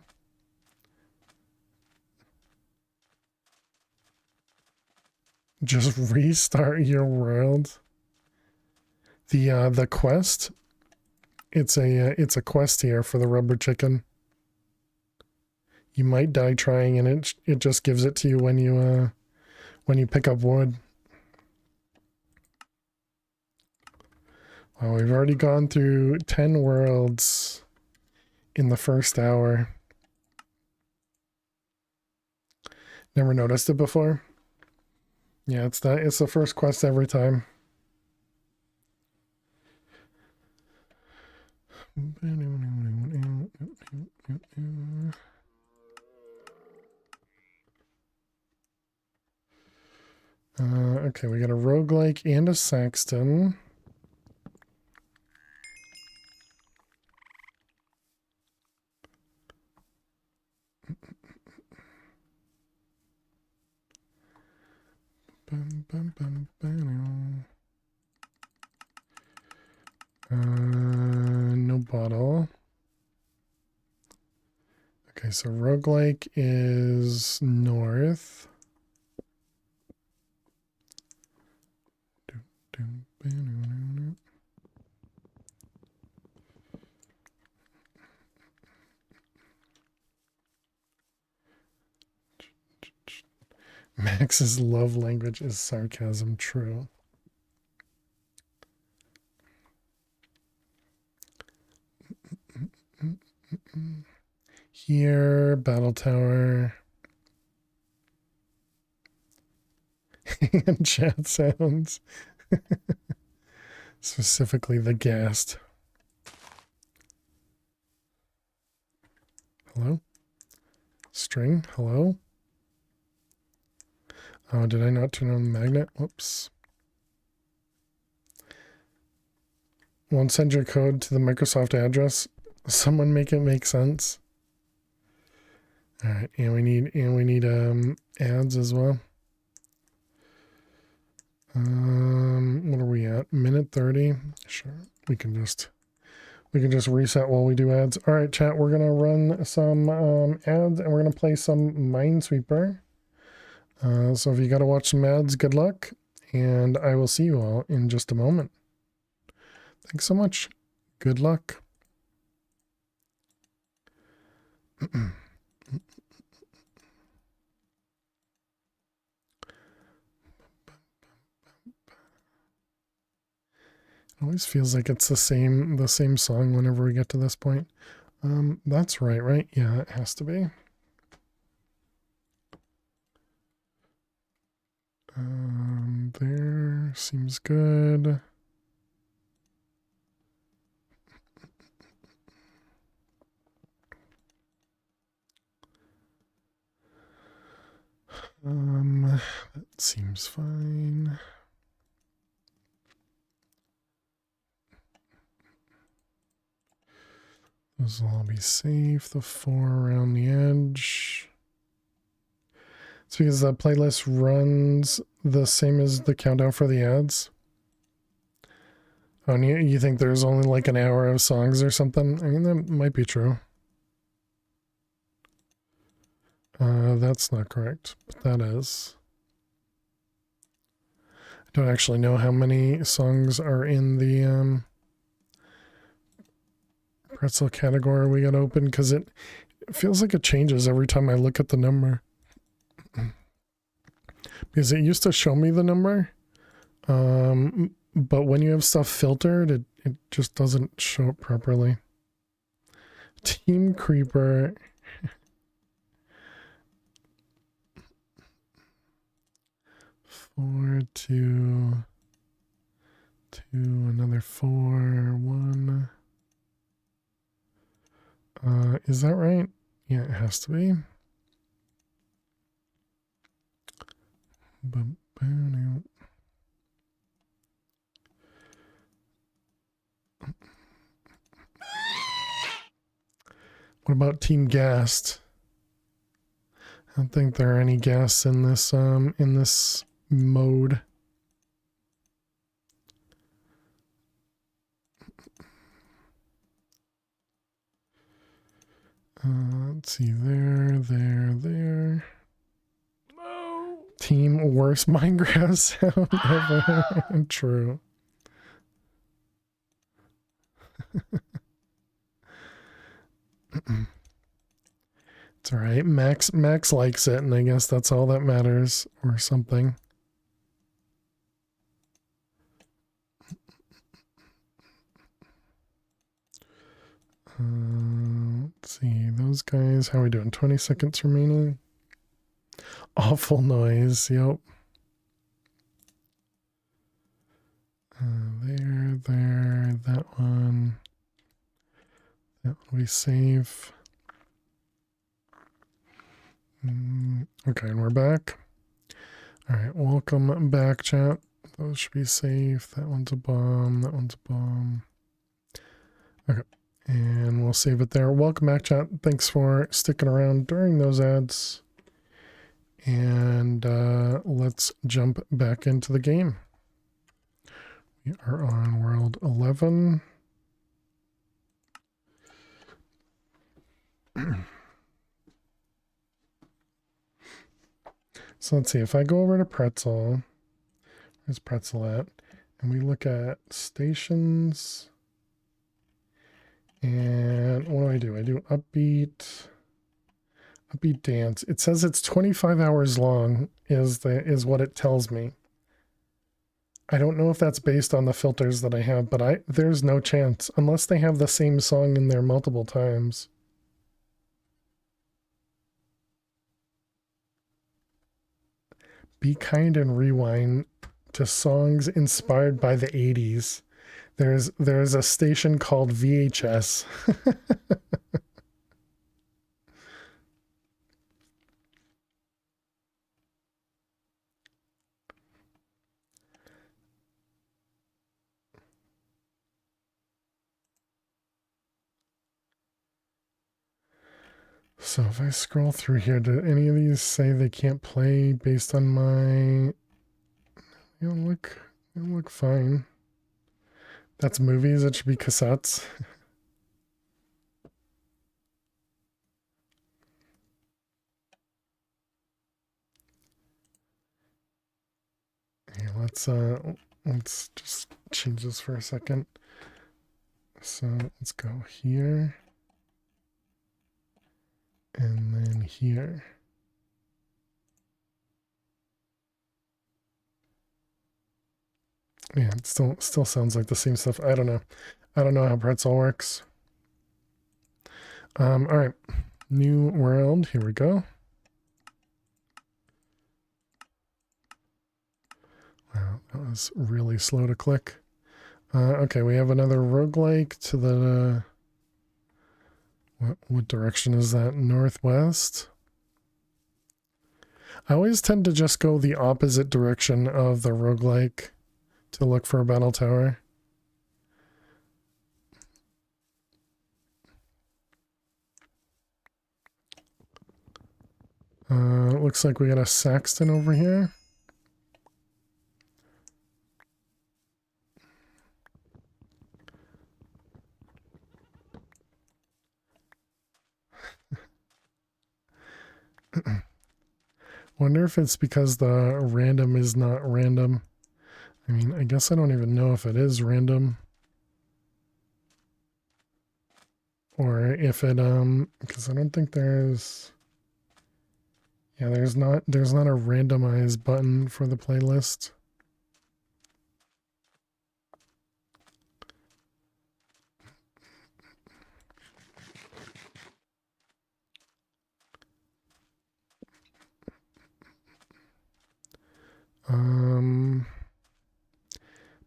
Just restart your world. The quest, it's a quest here for the rubber chicken. You might die trying, and it just gives it to you when you pick up wood. Well, we've already gone through 10 worlds in the first hour. Never noticed it before. Yeah, it's the first quest every time. Okay, we got a roguelike and a Saxton. No bottle. Okay, so roguelike is north. Max's love language is sarcasm, true. Here, battle tower. And chat sounds. Specifically the ghast. Hello? String, hello? Oh, did I not turn on the magnet? Whoops. Won't send your code to the Microsoft address. Someone make it make sense. All right, and we need ads as well. What are we at? Minute 30. Sure, we can just reset while we do ads. All right, chat. We're gonna run some ads, and we're gonna play some Minesweeper. So if you gotta watch some ads, good luck, and I will see you all in just a moment. Thanks so much. Good luck. Always feels like it's the same song whenever we get to this point. That's right? Yeah, it has to be. There seems good. That seems fine. Those will all be safe. The 4 around the edge. It's because the playlist runs the same as the countdown for the ads. Oh, and you think there's only like an hour of songs or something? I mean, that might be true. That's not correct, but that is. I don't actually know how many songs are in the pretzel category we got open, because it feels like it changes every time I look at the number. Because it used to show me the number, but when you have stuff filtered, it just doesn't show it properly. Team Creeper. Four, two, another 4, 1. Is that right? Yeah, it has to be. What about Team Ghast? I don't think there are any ghasts in this mode. Let's see, there. No. Team worst Minecraft sound ever. True. It's all right. Max likes it, and I guess that's all that matters, or something. Let's see, those guys, how are we doing? 20 seconds remaining. Awful noise, yep. There, that one. That one we save. Okay, and we're back. All right, welcome back, chat. Those should be safe. That one's a bomb. That one's a bomb. Okay. And we'll save it there. Welcome back, chat. Thanks for sticking around during those ads. And let's jump back into the game. We are on world 11. So let's see. If I go over to Pretzel, where's Pretzel at? And we look at stations. And what do? I do upbeat dance. It says it's 25 hours long is what it tells me. I don't know if that's based on the filters that I have, but there's no chance unless they have the same song in there multiple times. Be kind and rewind to songs inspired by the 80s. There's a station called VHS. So if I scroll through here, do any of these say they can't play based on my... They don't look fine. That's movies, it should be cassettes. Here, let's just change this for a second. So let's go here. And then here. Yeah, it still sounds like the same stuff. I don't know. I don't know how Pretzel works. All right. New world. Here we go. Wow, that was really slow to click. Okay, we have another roguelike to the... What direction is that? Northwest? I always tend to just go the opposite direction of the roguelike to look for a battle tower. It looks like we got a Saxton over here. Wonder if it's because the random is not random. I mean, I guess I don't even know if it is random. Or if it, because I don't think there's... Yeah, there's not a randomize button for the playlist.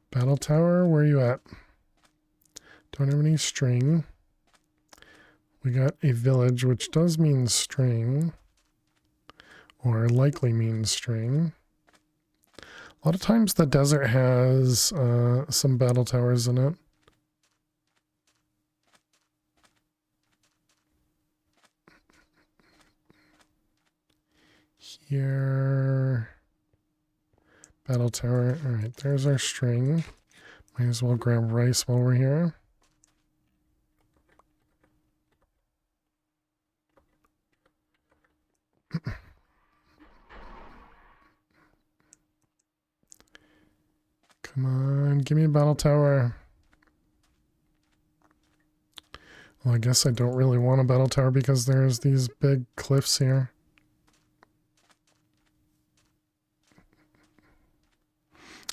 Battle tower, where are you at? Don't have any string. We got a village, which does mean string. Or likely means string. A lot of times the desert has some battle towers in it. Here... Battle tower. All right, there's our string. Might as well grab rice while we're here. Come on, give me a battle tower. Well, I guess I don't really want a battle tower because there's these big cliffs here.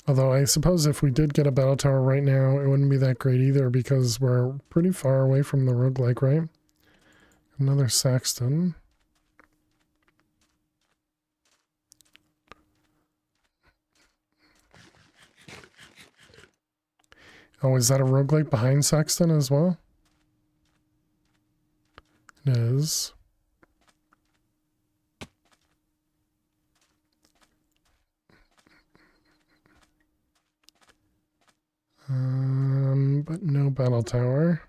Although I suppose if we did get a battle tower right now, it wouldn't be that great either because we're pretty far away from the roguelike, right? Another Saxton. Oh, is that a roguelike behind Saxton as well? It is. But no battle tower.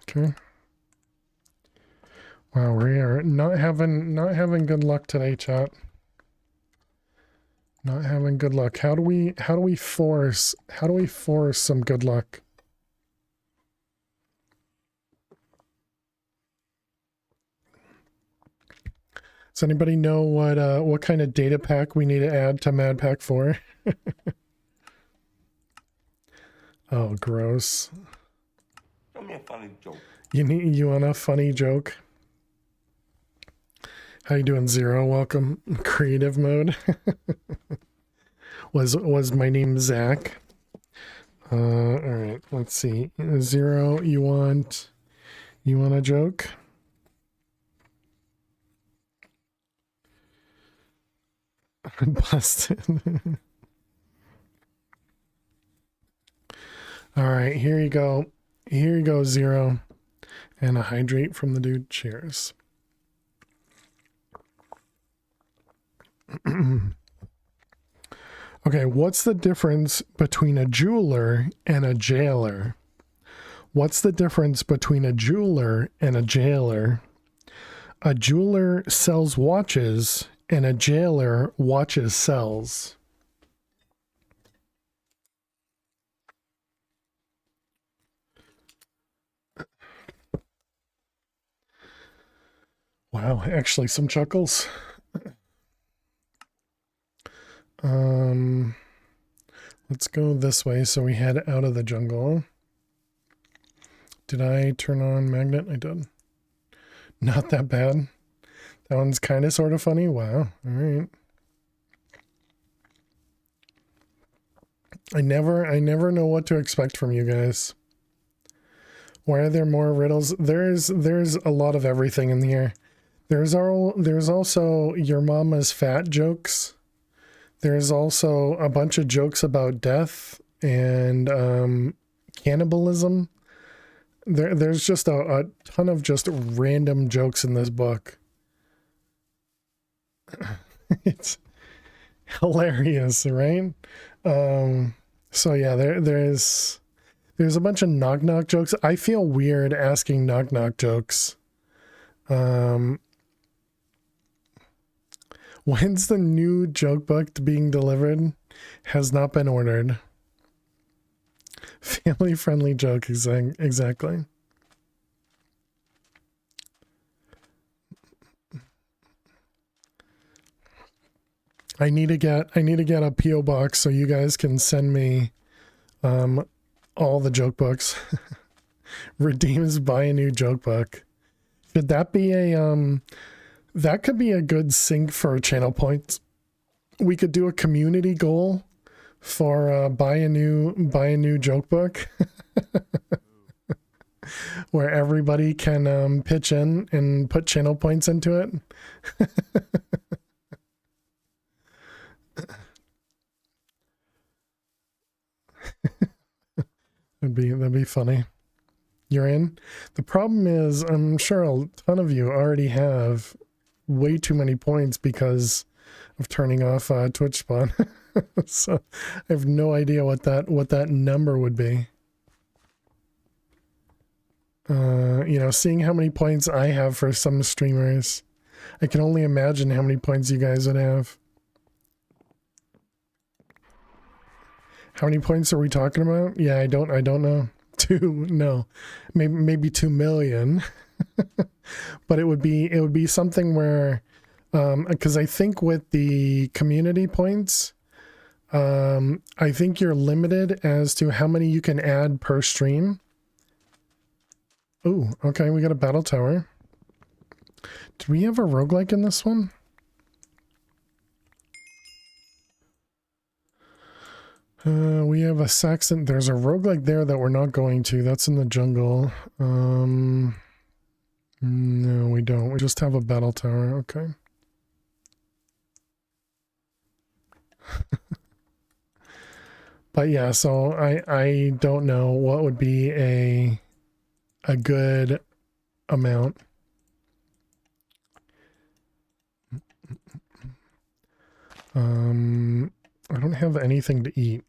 Okay. Wow, we are not having good luck today, chat. Not having good luck. How do we force some good luck? Does anybody know what kind of data pack we need to add to MadPack 4? Oh, gross. me a funny joke. You want a funny joke? How you doing, Zero? Welcome. Creative mode. was my name Zach? All right. Let's see. Zero. You want a joke? Busted. All right. Here you go. Here you go, Zero. And a hydrate from the dude. Cheers. Okay, what's the difference between a jeweler and a jailer? What's the difference between a jeweler and a jailer? A jeweler sells watches and a jailer watches sells. Wow, actually some chuckles. Let's go this way so we head out of the jungle. Did I turn on magnet? I did. Not that bad. That one's kind of sort of funny. Wow. All right. I never know what to expect from you guys. Why are there more riddles? There's a lot of everything in here. There's also your mama's fat jokes. There's also a bunch of jokes about death and cannibalism. There's just a ton of just random jokes in this book. It's hilarious, right? So yeah, there's a bunch of knock knock jokes. I feel weird asking knock knock jokes. When's the new joke book being delivered? Has not been ordered. Family friendly joke, exactly. I need to get a PO box so you guys can send me all the joke books. Redeems buy a new joke book. Should that be a that could be a good sync for channel points. We could do a community goal for buy a new joke book. Where everybody can pitch in and put channel points into it. That'd be funny. You're in? The problem is I'm sure a ton of you already have way too many points because of turning off Twitch spawn. So I have no idea what that number would be. You know, seeing how many points I have for some streamers, I can only imagine how many points you guys would have. How many points are we talking about? Yeah, I don't know. No, maybe 2 million. But it would be something where, because I think with the community points, I think you're limited as to how many you can add per stream. Oh, okay, we got a battle tower. Do we have a roguelike in this one? We have a Saxon. There's a roguelike there that we're not going to. That's in the jungle. No, we don't. We just have a battle tower. Okay. But yeah, so I don't know what would be a good amount. I don't have anything to eat.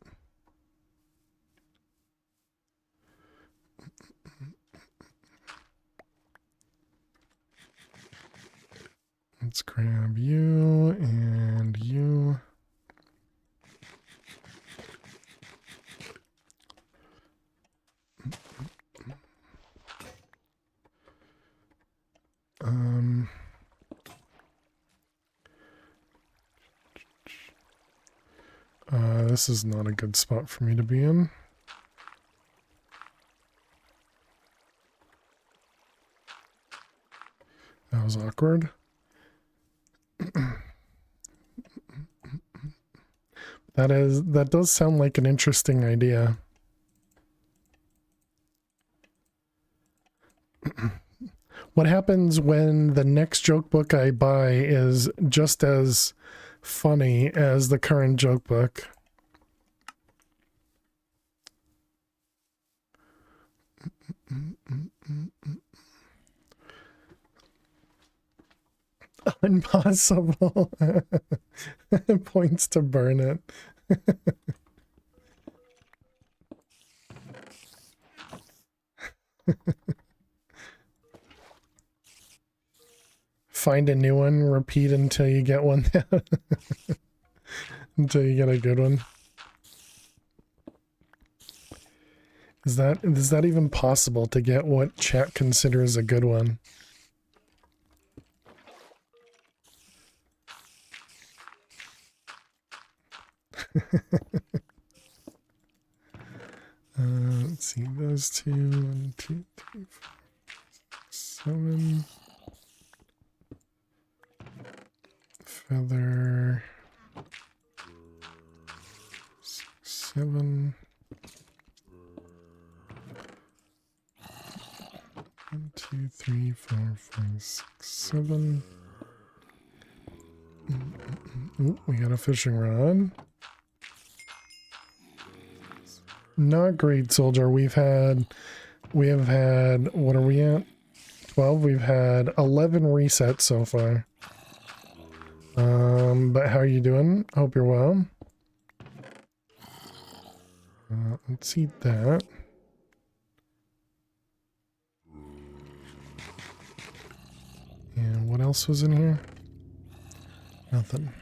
Let's grab you and you. This is not a good spot for me to be in. That was awkward. That does sound like an interesting idea. What happens when the next joke book I buy is just as funny as the current joke book? Impossible. Points to burn it. Find a new one, repeat until you get one. Until you get a good one. Is that even possible to get what chat considers a good one? Let's see, those two, 1, 2, 3, 4, 7. Feather 6, 7. 1, 2, 3, 4, 5, 6, 7. Ooh, we got a fishing rod. Not great, soldier. We have had, what are we at? 12. We've had 11 resets so far. But how are you doing? Hope you're well. Let's eat that. And what else was in here? Nothing.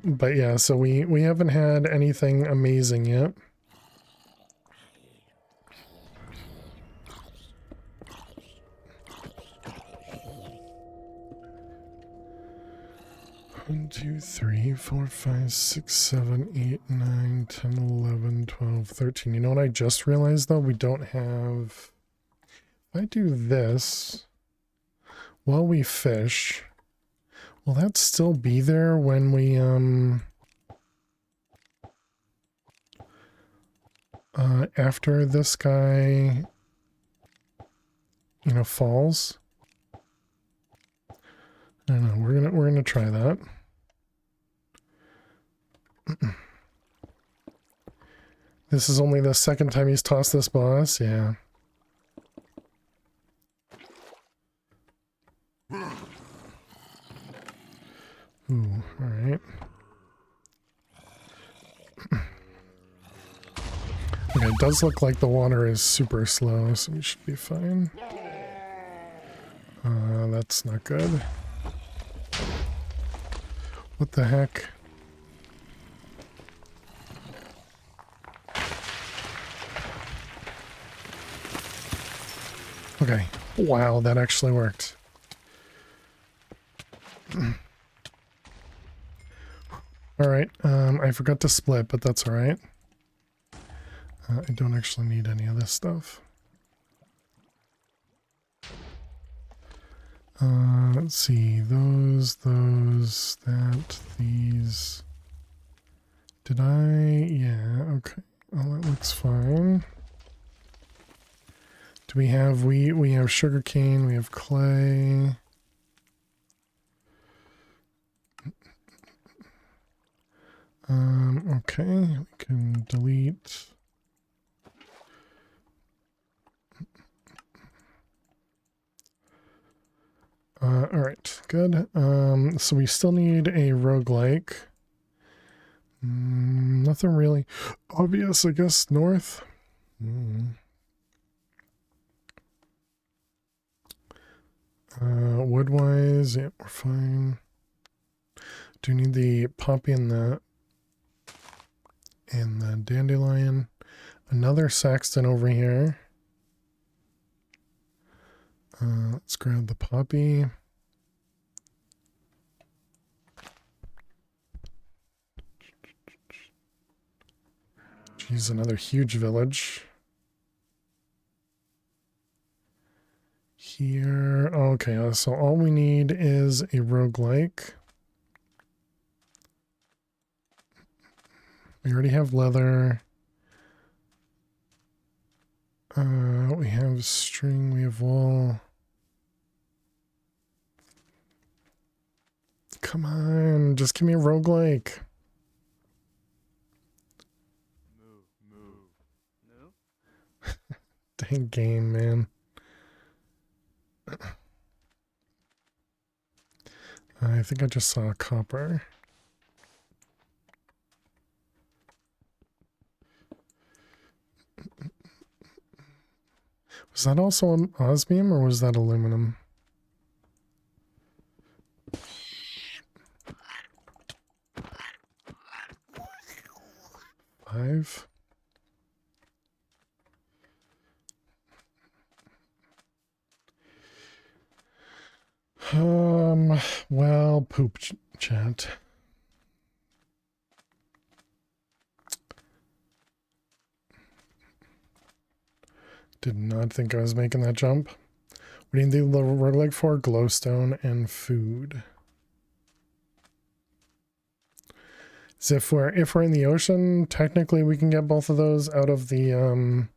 But yeah, so we haven't had anything amazing yet. One, 2, 3, 4, 5, 6, 7, 8, 9, 10, 11, 12, 13. You know what I just realized though? We don't have... If I do this while we fish, will that still be there when we, after this guy, you know, falls? I don't know. We're gonna try that. This is only the second time he's tossed this boss. Yeah. Ooh, all right. Okay, it does look like the water is super slow, so we should be fine. That's not good. What the heck? Okay. Wow, that actually worked. Alright, I forgot to split, but that's alright. I don't actually need any of this stuff. Let's see, those, that, these. Did I? Yeah, okay. Well, that looks fine. Do we have, we have sugarcane, we have clay. Okay, we can delete. Alright, good. So we still need a roguelike. Nothing really obvious, I guess, north. Wood-wise, yeah, we're fine. Do you need the poppy and the dandelion? Another Saxton over here. Let's grab the poppy. He's another huge village. Here, okay, so all we need is a roguelike. We already have leather. We have string, we have wool. Come on, just give me a roguelike. Dang game, man. I think I just saw a copper. Was that also an osmium or was that aluminum? Five. Well, poop chat. Did not think I was making that jump. We need the roguelike for glowstone and food. So if we're in the ocean, technically we can get both of those out of the and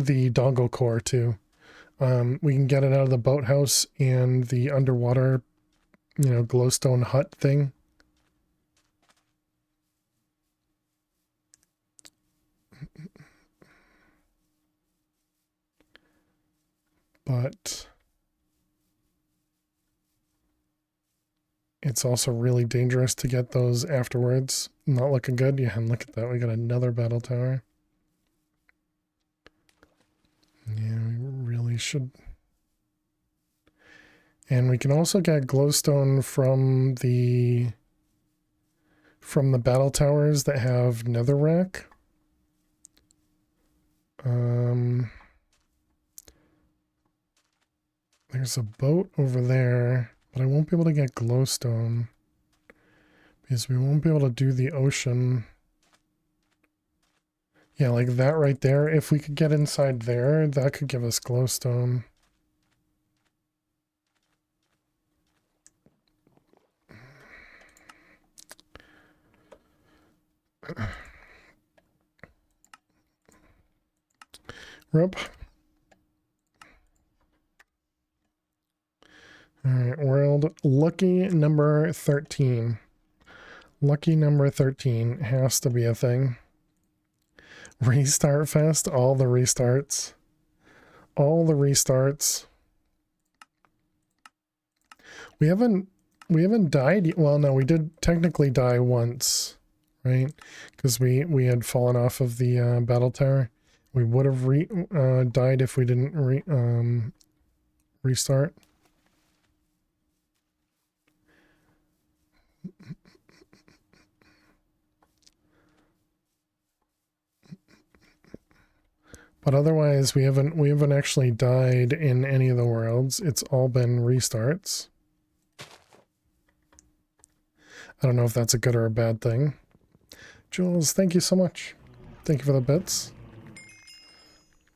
the doggo core too. We can get it out of the boathouse and the underwater, glowstone hut thing. But it's also really dangerous to get those afterwards. Not looking good. Yeah, and look at that. We got another battle tower. Yeah, we really should. And we can also get glowstone from the battle towers that have netherrack. There's a boat over there, but I won't be able to get glowstone because we won't be able to do the ocean. Yeah, like that right there. If we could get inside there, that could give us glowstone. Rip. Alright, world lucky number 13. Lucky number 13 has to be a thing. Restart fest, all the restarts. All the restarts. We haven't died yet. Well, no, we did technically die once, right? Because we had fallen off of the battle tower. We would have died if we didn't restart. But otherwise, we haven't actually died in any of the worlds. It's all been restarts. I don't know if that's a good or a bad thing. Jules, thank you so much. Thank you for the bits.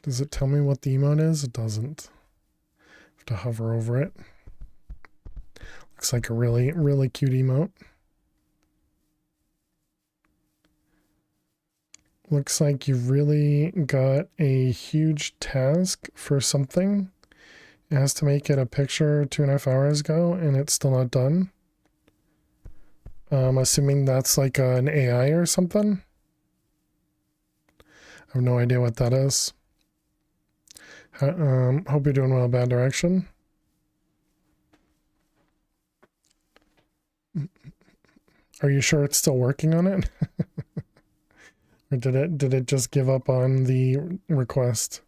Does it tell me what the emote is? It doesn't. I have to hover over it. Looks like a really, really cute emote. Looks like you really got a huge task for something. It has to make it a picture 2.5 hours ago, and it's still not done. I'm assuming that's like an AI or something. I have no idea what that is. Hope you're doing well, Bad Direction. Are you sure it's still working on it? Or did it just give up on the request?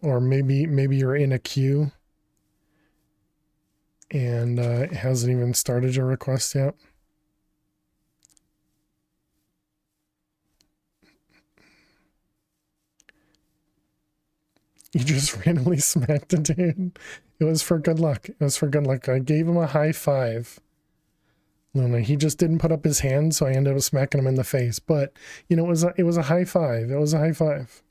Or maybe you're in a queue and it hasn't even started your request yet. You just randomly smacked a dude. It was for good luck. It was for good luck. I gave him a high five. Luna, he just didn't put up his hand, so I ended up smacking him in the face. But, you know, it was a high five. It was a high five.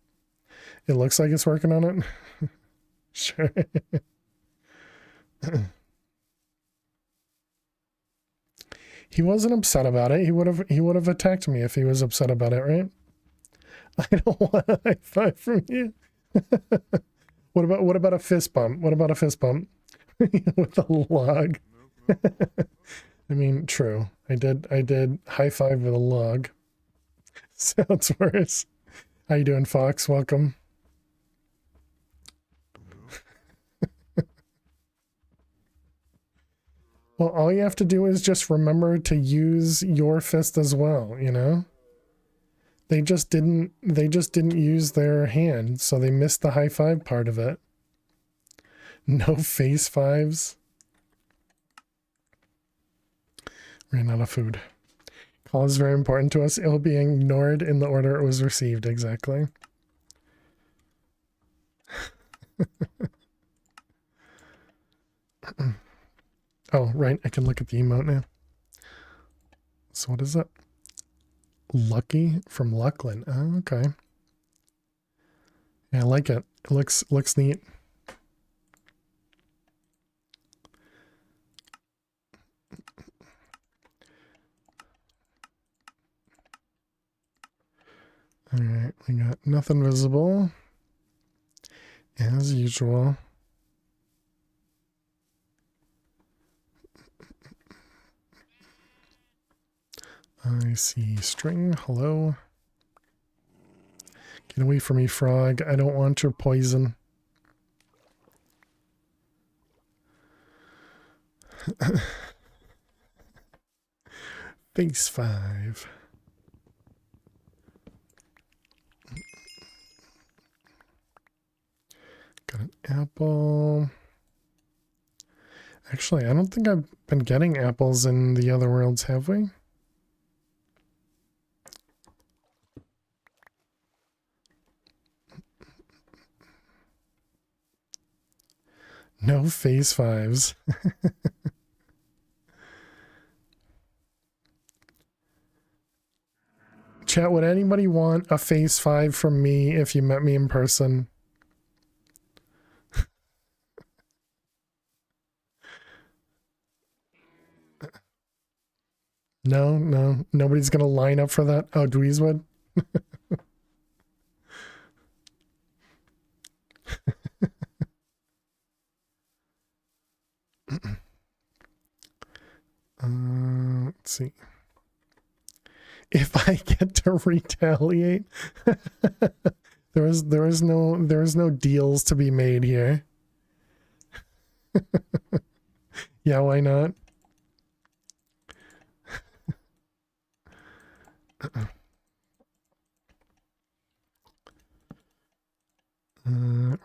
It looks like it's working on it. Sure. He wasn't upset about it. He would have attacked me if he was upset about it, right? I don't want a high five from you. What about a fist bump? What about a fist bump with a log? I mean, true. I did high five with a log. Sounds worse. How you doing, Fox? Welcome. Well, all you have to do is just remember to use your fist as well, you know? They just didn't use their hand, so they missed the high five part of it. No face fives. Ran out of food. Call is very important to us. It will be ignored in the order it was received, exactly. Oh, right, I can look at the emote now. So what is it? Lucky from Luckland. Oh, okay. Yeah, I like it. It looks neat. All right, we got nothing visible as usual. I see string. Hello. Get away from me, frog. I don't want your poison. Face 5. Got an apple. Actually, I don't think I've been getting apples in the other worlds, have we? No phase 5s. Chat, would anybody want a phase 5 from me if you met me in person? No, nobody's gonna line up for that. Oh, Dweez would? Let's see. If I get to retaliate, there is no deals to be made here. Yeah, why not?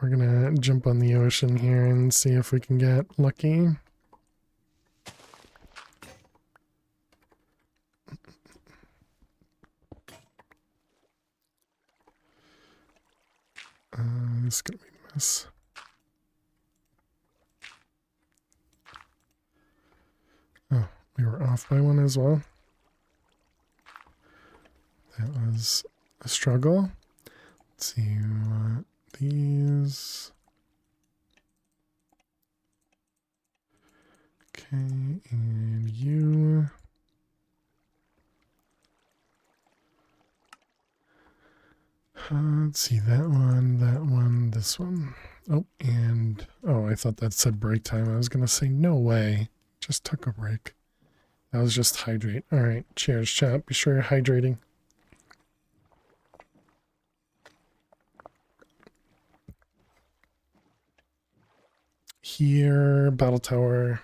We're gonna jump on the ocean here and see if we can get lucky. This is gonna be a mess. Oh, we were off by one as well. That was a struggle. Let's see what these. Okay, and you. Let's see, that one, this one. Oh, and, oh, I thought that said break time. I was going to say, no way. Just took a break. That was just hydrate. All right, cheers, chat. Be sure you're hydrating. Here, battle tower.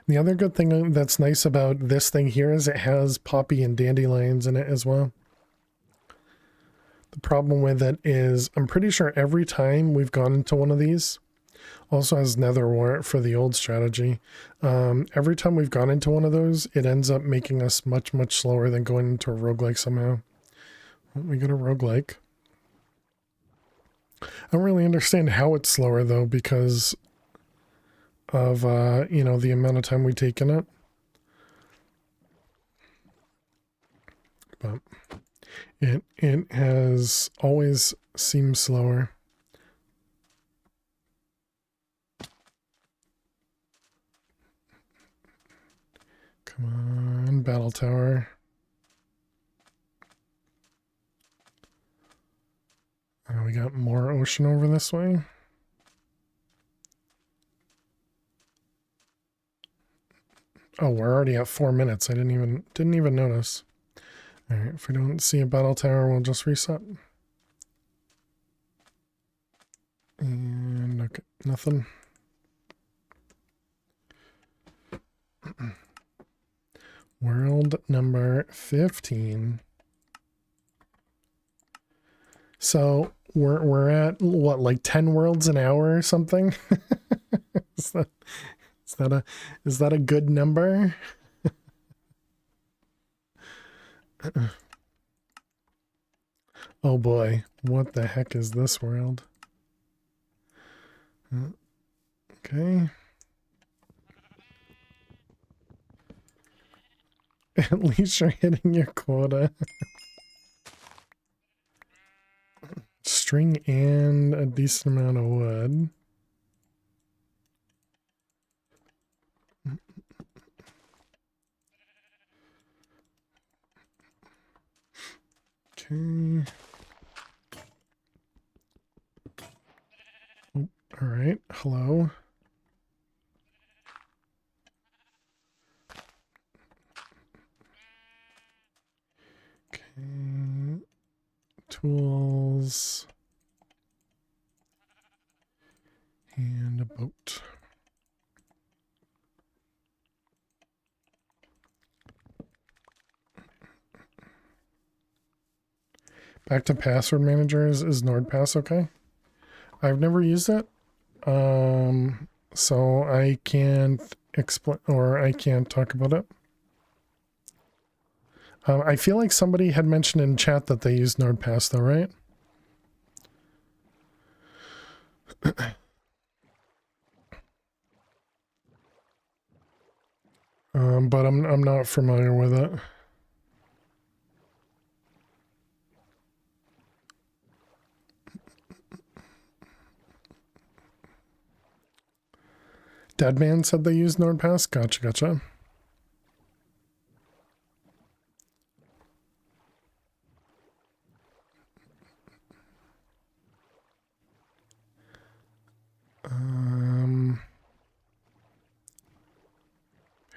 The other good thing that's nice about this thing here is it has poppy and dandelions in it as well. The problem with it is I'm pretty sure every time we've gone into one of these, also has nether wart for the old strategy. Every time we've gone into one of those, it ends up making us much slower than going into a roguelike somehow. We got a roguelike. I don't really understand how it's slower though, because of you know, the amount of time we take in it. But it has always seemed slower. Come on, battle tower. We got more ocean over this way. Oh, we're already at 4 minutes. I didn't even notice. All right, if we don't see a battle tower, we'll just reset. And okay, nothing. World number 15. So we're at what, like 10 worlds an hour or something? is that a good number? Oh boy, what the heck is this world? Okay. At least you're hitting your quota. String and a decent amount of wood. Okay. Oh, all right. Hello. Okay. Tools. And a boat. Back to password managers. Is NordPass okay? I've never used it. So I can't explain, or I can't talk about it. I feel like somebody had mentioned in chat that they use NordPass though, right? But I'm not familiar with it. Deadman said they use NordPass. Gotcha.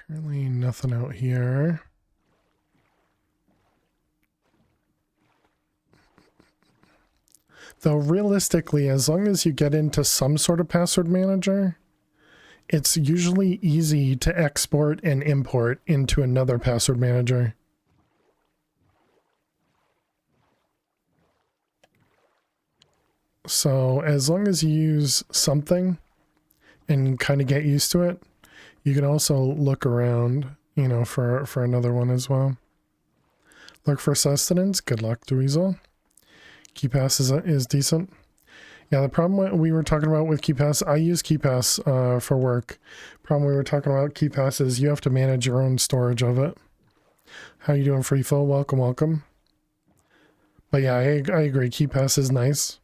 Apparently nothing out here. Though realistically, as long as you get into some sort of password manager, it's usually easy to export and import into another password manager. So as long as you use something and kind of get used to it, you can also look around, you know, for another one as well. Look for sustenance. Good luck, Dweezil. KeyPass is decent. Yeah, the problem we were talking about with KeyPass, I use KeyPass for work. Problem we were talking about KeyPass is you have to manage your own storage of it. How you doing, Freeflow? Welcome. But yeah, I agree. KeyPass is nice.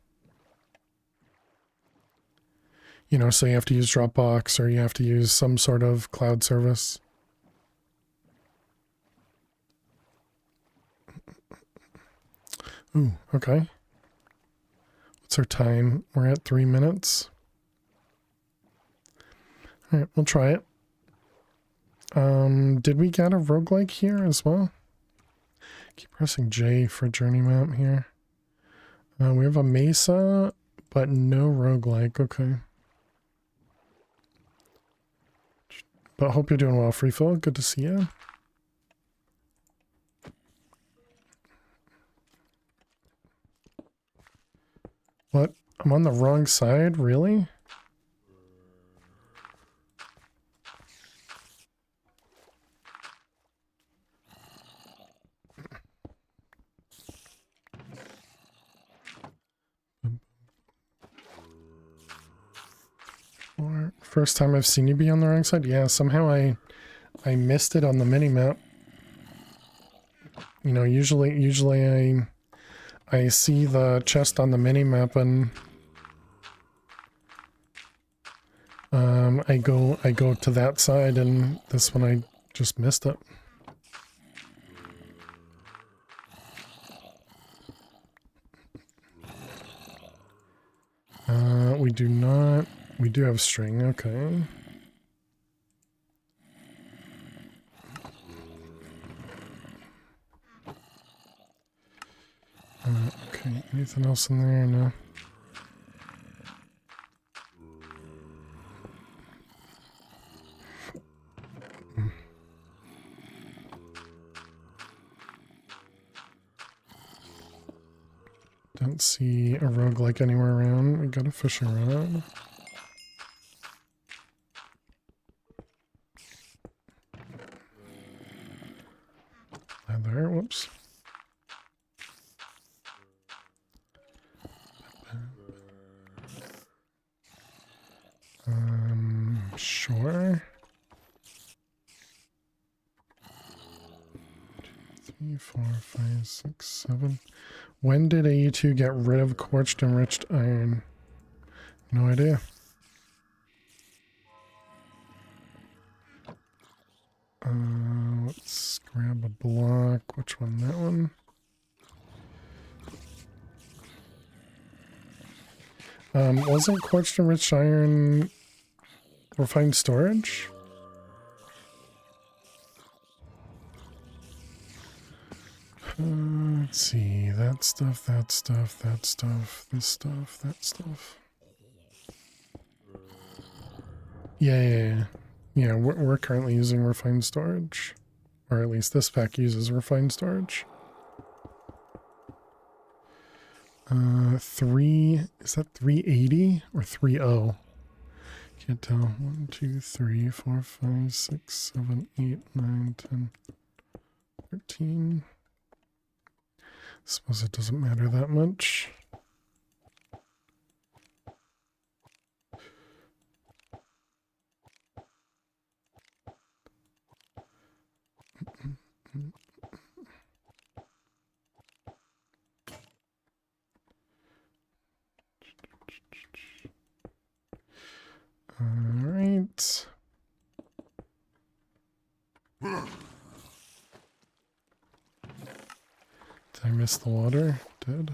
You know, so you have to use Dropbox or you have to use some sort of cloud service. Ooh, okay. What's our time? We're at 3 minutes. All right, we'll try it. Did we get a roguelike here as well? Keep pressing J for journey map here. We have a mesa, but no roguelike. Okay. But hope you're doing well, Freefill. Good to see you. What? I'm on the wrong side? Really? First time I've seen you be on the wrong side. Yeah, somehow I missed it on the mini map. You know, usually I see the chest on the mini map and I go to that side, and this one I just missed it. We do not. We do have string. Okay. Okay. Anything else in there? No. Don't see a roguelike anywhere around. We got a fishing rod. There, whoops. Sure. 3, 4, 5, 6, 7. When did AE2 get rid of quartz enriched iron? No idea. Let's grab a block. Which one? That one? Wasn't quartz enriched iron refined storage? Let's see. That stuff, that stuff, that stuff, this stuff, that stuff. Yeah. Yeah, we're currently using refined storage. Or at least this pack uses refined storage. 3, is that 380 or 30? Can't tell. 1, 2, 3, 4, 5, 6, 7, 8, 9, 10, 13. Suppose it doesn't matter that much. All right. Did I miss the water? Did.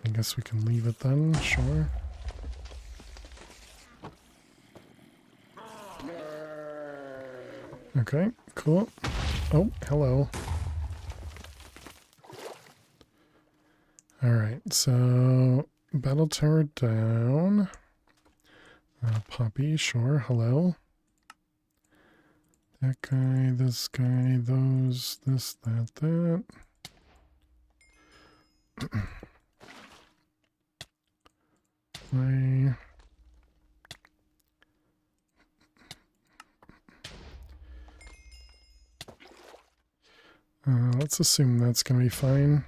I guess we can leave it then, sure. Okay, cool. Oh, hello. Alright, so battle tower down. Poppy, sure, hello. That guy, this guy, those, this, that. Let's assume that's gonna be fine.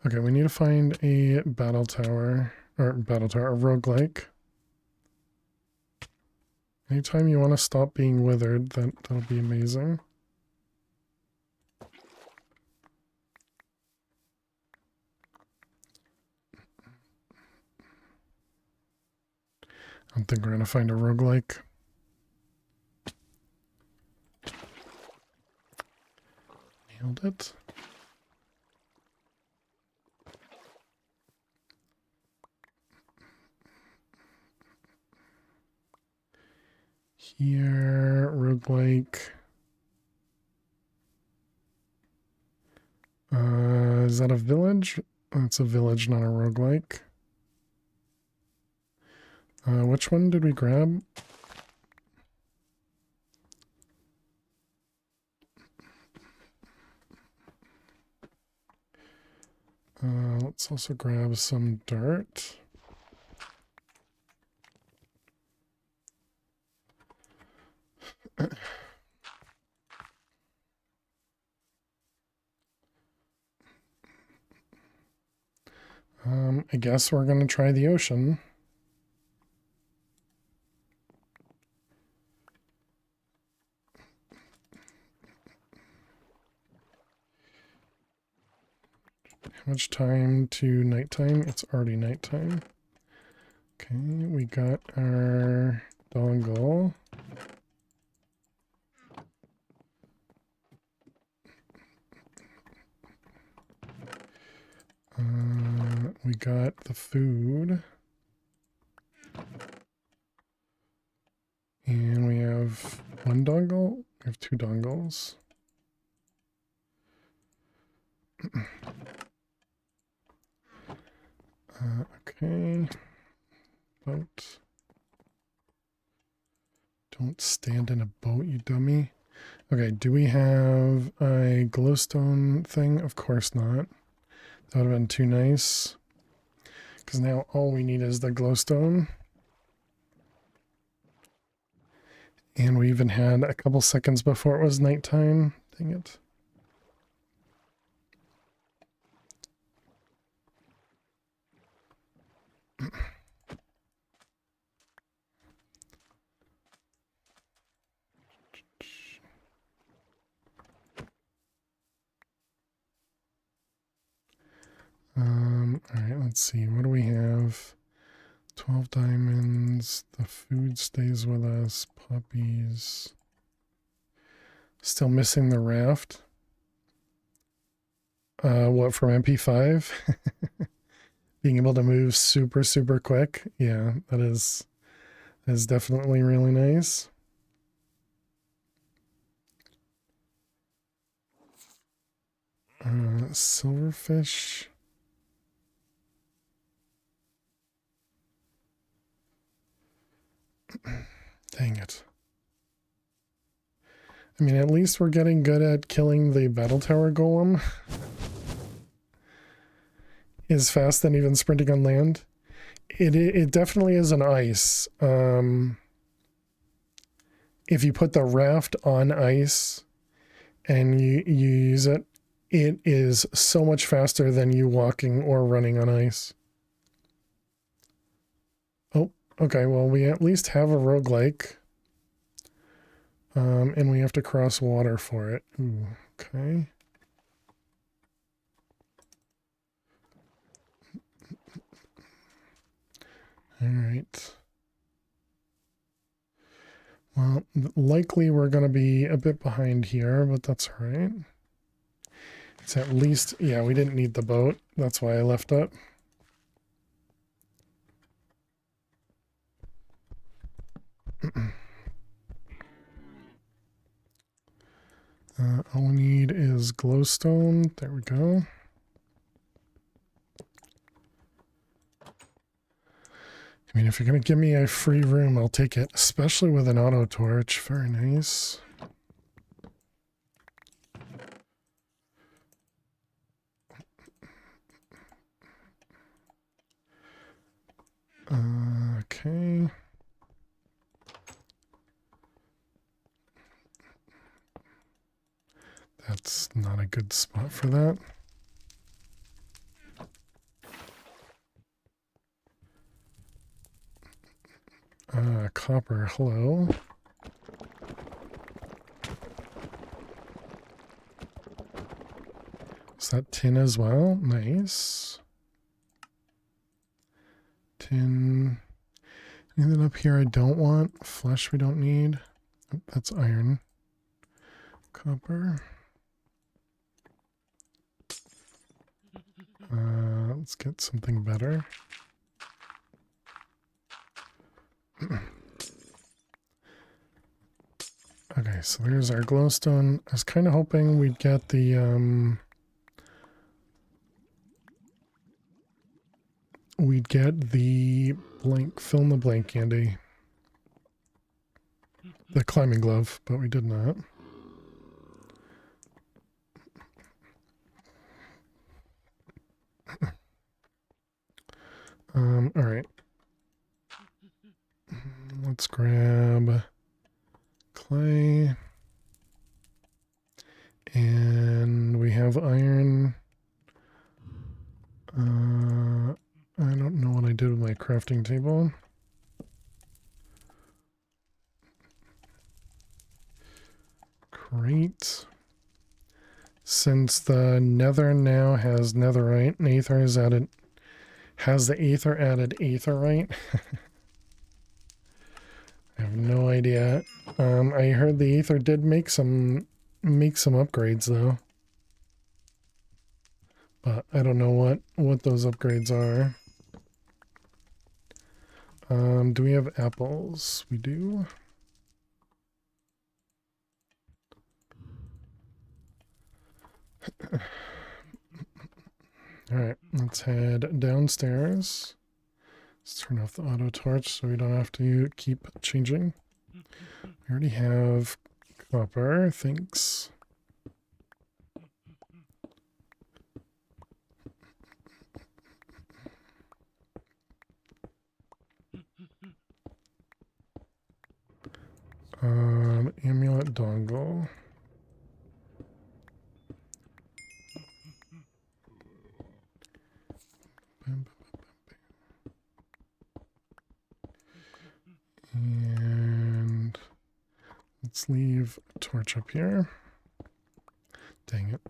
Okay, we need to find a battle tower, a roguelike. Anytime you want to stop being withered, that'll be amazing. I don't think we're gonna find a roguelike. Nailed it. Here, roguelike. Is that a village? That's a village, not a roguelike. Which one did we grab? Let's also grab some dirt. I guess we're going to try the ocean. how much time to nighttime? It's already nighttime. Okay, we got our dongle. We got the food. And we have one dongle. We have two dongles. Okay. Boat. Don't stand in a boat, you dummy. Okay, do we have a glowstone thing? Of course not. That would have been too nice. Because now all we need is the glowstone. And we even had a couple seconds before it was nighttime. Dang it. All right, let's see. What do we have? 12 diamonds. The food stays with us. Puppies. Still missing the raft. What, from MP5? Being able to move super, super quick. Yeah, that is definitely really nice. Silverfish. Dang it. I mean, at least we're getting good at killing the battle tower golem. Is fast than even sprinting on land. It definitely is an ice. If you put the raft on ice and you use it, it is so much faster than you walking or running on ice. Oh, okay. Well, we at least have a roguelike. And we have to cross water for it. Ooh, okay. All right. Well, likely we're going to be a bit behind here, but that's all right. It's at least, yeah, we didn't need the boat. That's why I left it. All we need is glowstone. There we go. I mean, if you're going to give me a free room, I'll take it, especially with an auto torch. Very nice. Okay. That's not a good spot for that. Copper, hello. Is that tin as well? Nice. Tin. Anything up here I don't want? Flesh we don't need. Oh, that's iron. Copper. Let's get something better. Okay, so there's our glowstone. I was kind of hoping we'd get the blank, fill in the blank candy. The climbing glove, but we did not. All right. Let's grab clay. And we have iron. I don't know what I did with my crafting table. Great. Since the nether now has netherite and aether is added, has the aether added aetherite? I have no idea. I heard the aether did make some upgrades though. But I don't know what those upgrades are. Do we have apples? We do. Alright, let's head downstairs. Let's turn off the auto torch so we don't have to keep changing. We already have copper, thanks. Amulet dongle. And let's leave a torch up here. Dang it.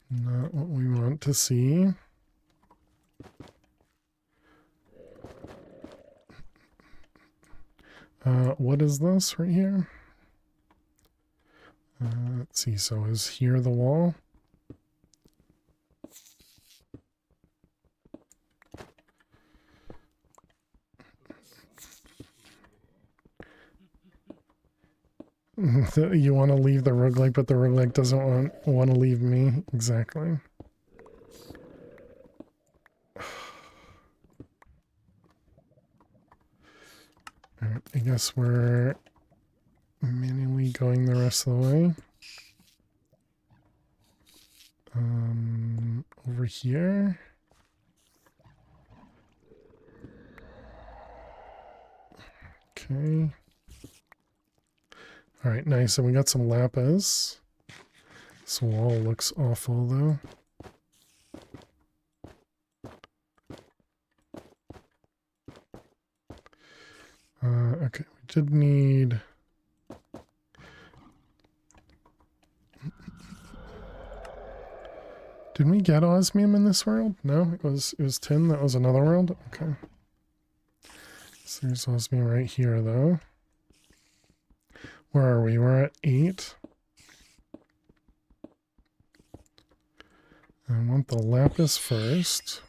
Not what we want to see. What is this right here? Let's see, so is here the wall? You want to leave the roguelike, but the roguelike doesn't want to leave me. Exactly. Alright, I guess we're manually going the rest of the way. Over here. Okay. Alright, nice. And we got some lapis. This wall looks awful, though. Okay, we did need... Did we get osmium in this world? No, it was tin. That was another world? Okay. So there's osmium right here, though. Where are we? We're at 8. I want the lapis first.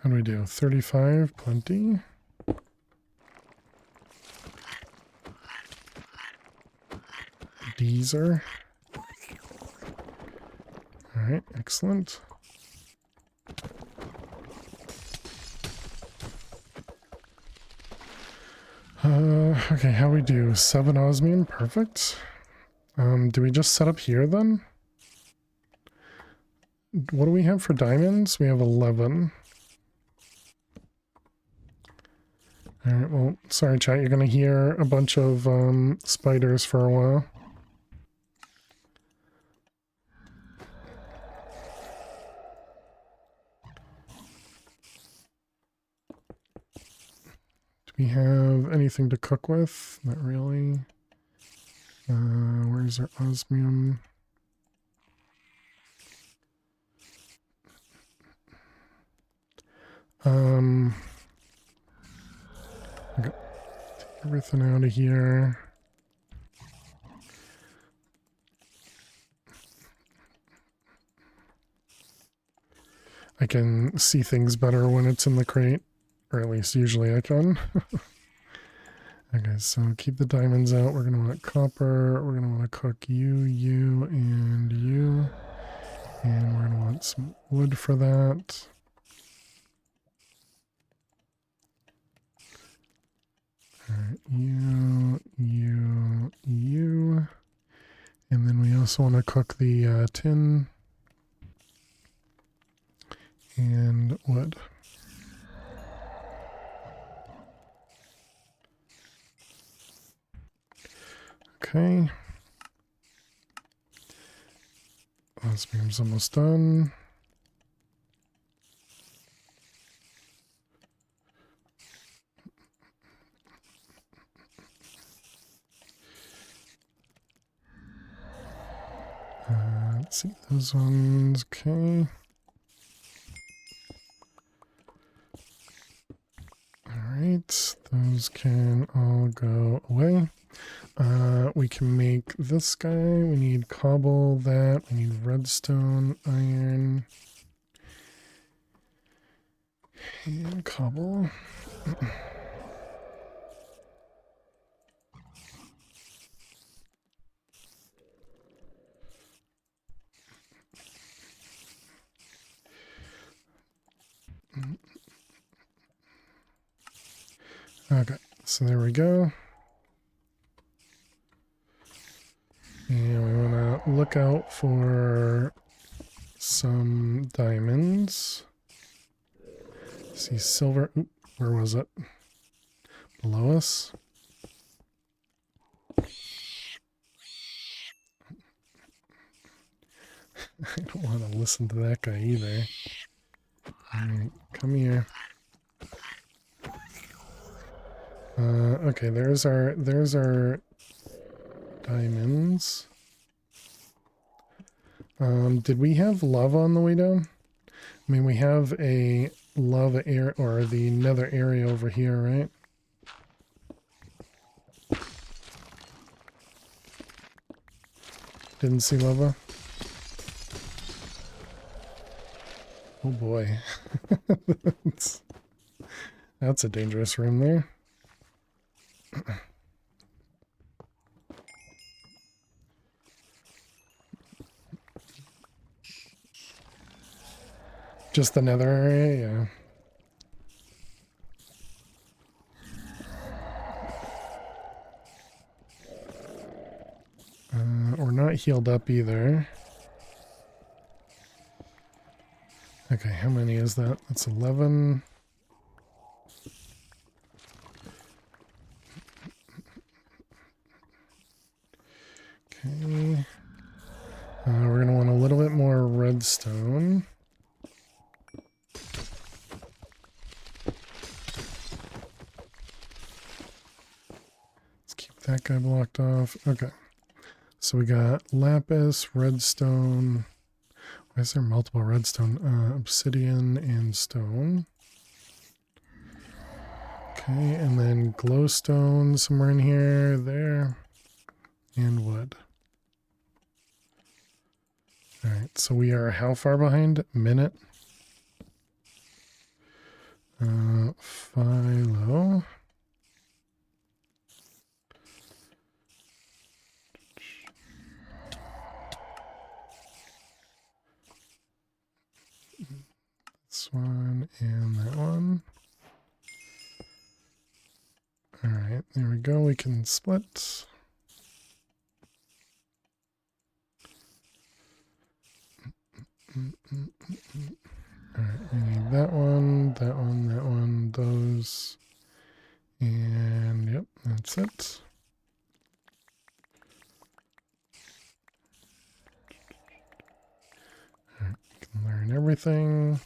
How do we do? 35, plenty. Deezer. Alright, excellent. Okay, how we do? 7 osmium, perfect. Do we just set up here then? What do we have for diamonds? We have 11. Alright, well, sorry chat, you're gonna hear a bunch of spiders for a while. Do we have anything to cook with? Not really. Where's our osmium? Okay. Take everything out of here. I can see things better when it's in the crate, or at least usually I can. Okay, so keep the diamonds out. We're gonna want copper. We're gonna want to cook you, and you. And we're gonna want some wood for that. Alright, you. And then we also want to cook the tin and wood. Okay. Osmium's almost done. Let's see, those ones, okay. Alright, those can all go away. We can make this guy, we need cobble, that, we need redstone, iron, and cobble. Okay, so there we go. And we want to look out for some diamonds. See silver. Oop, where was it? Below us. I don't want to listen to that guy either. Alright, come here. Okay, there's our diamonds. Did we have lava on the way down? I mean, we have a lava area, or the nether area over here, right? Didn't see lava? Oh boy. That's a dangerous room there. Just the nether area, yeah. We're not healed up either. Okay, how many is that? That's 11. Okay. We're going to want a little bit more redstone. Let's keep that guy blocked off. Okay. So we got lapis, redstone. Why is there multiple redstone? Obsidian and stone. Okay, and then glowstone somewhere in here, there, and wood. Alright, so we are how far behind? Minute. Philo. This one and that one. Alright, there we go. We can split. Alright, we need that one, that one, that one, those. And yep, that's it. Alright, we can learn everything.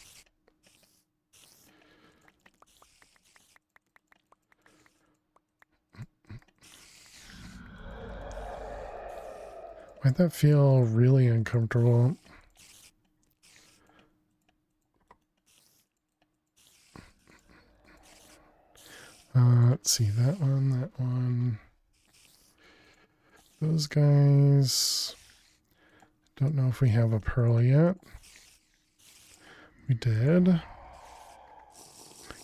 Why'd that feel really uncomfortable? Let's see, that one. Those guys. Don't know if we have a pearl yet. We did.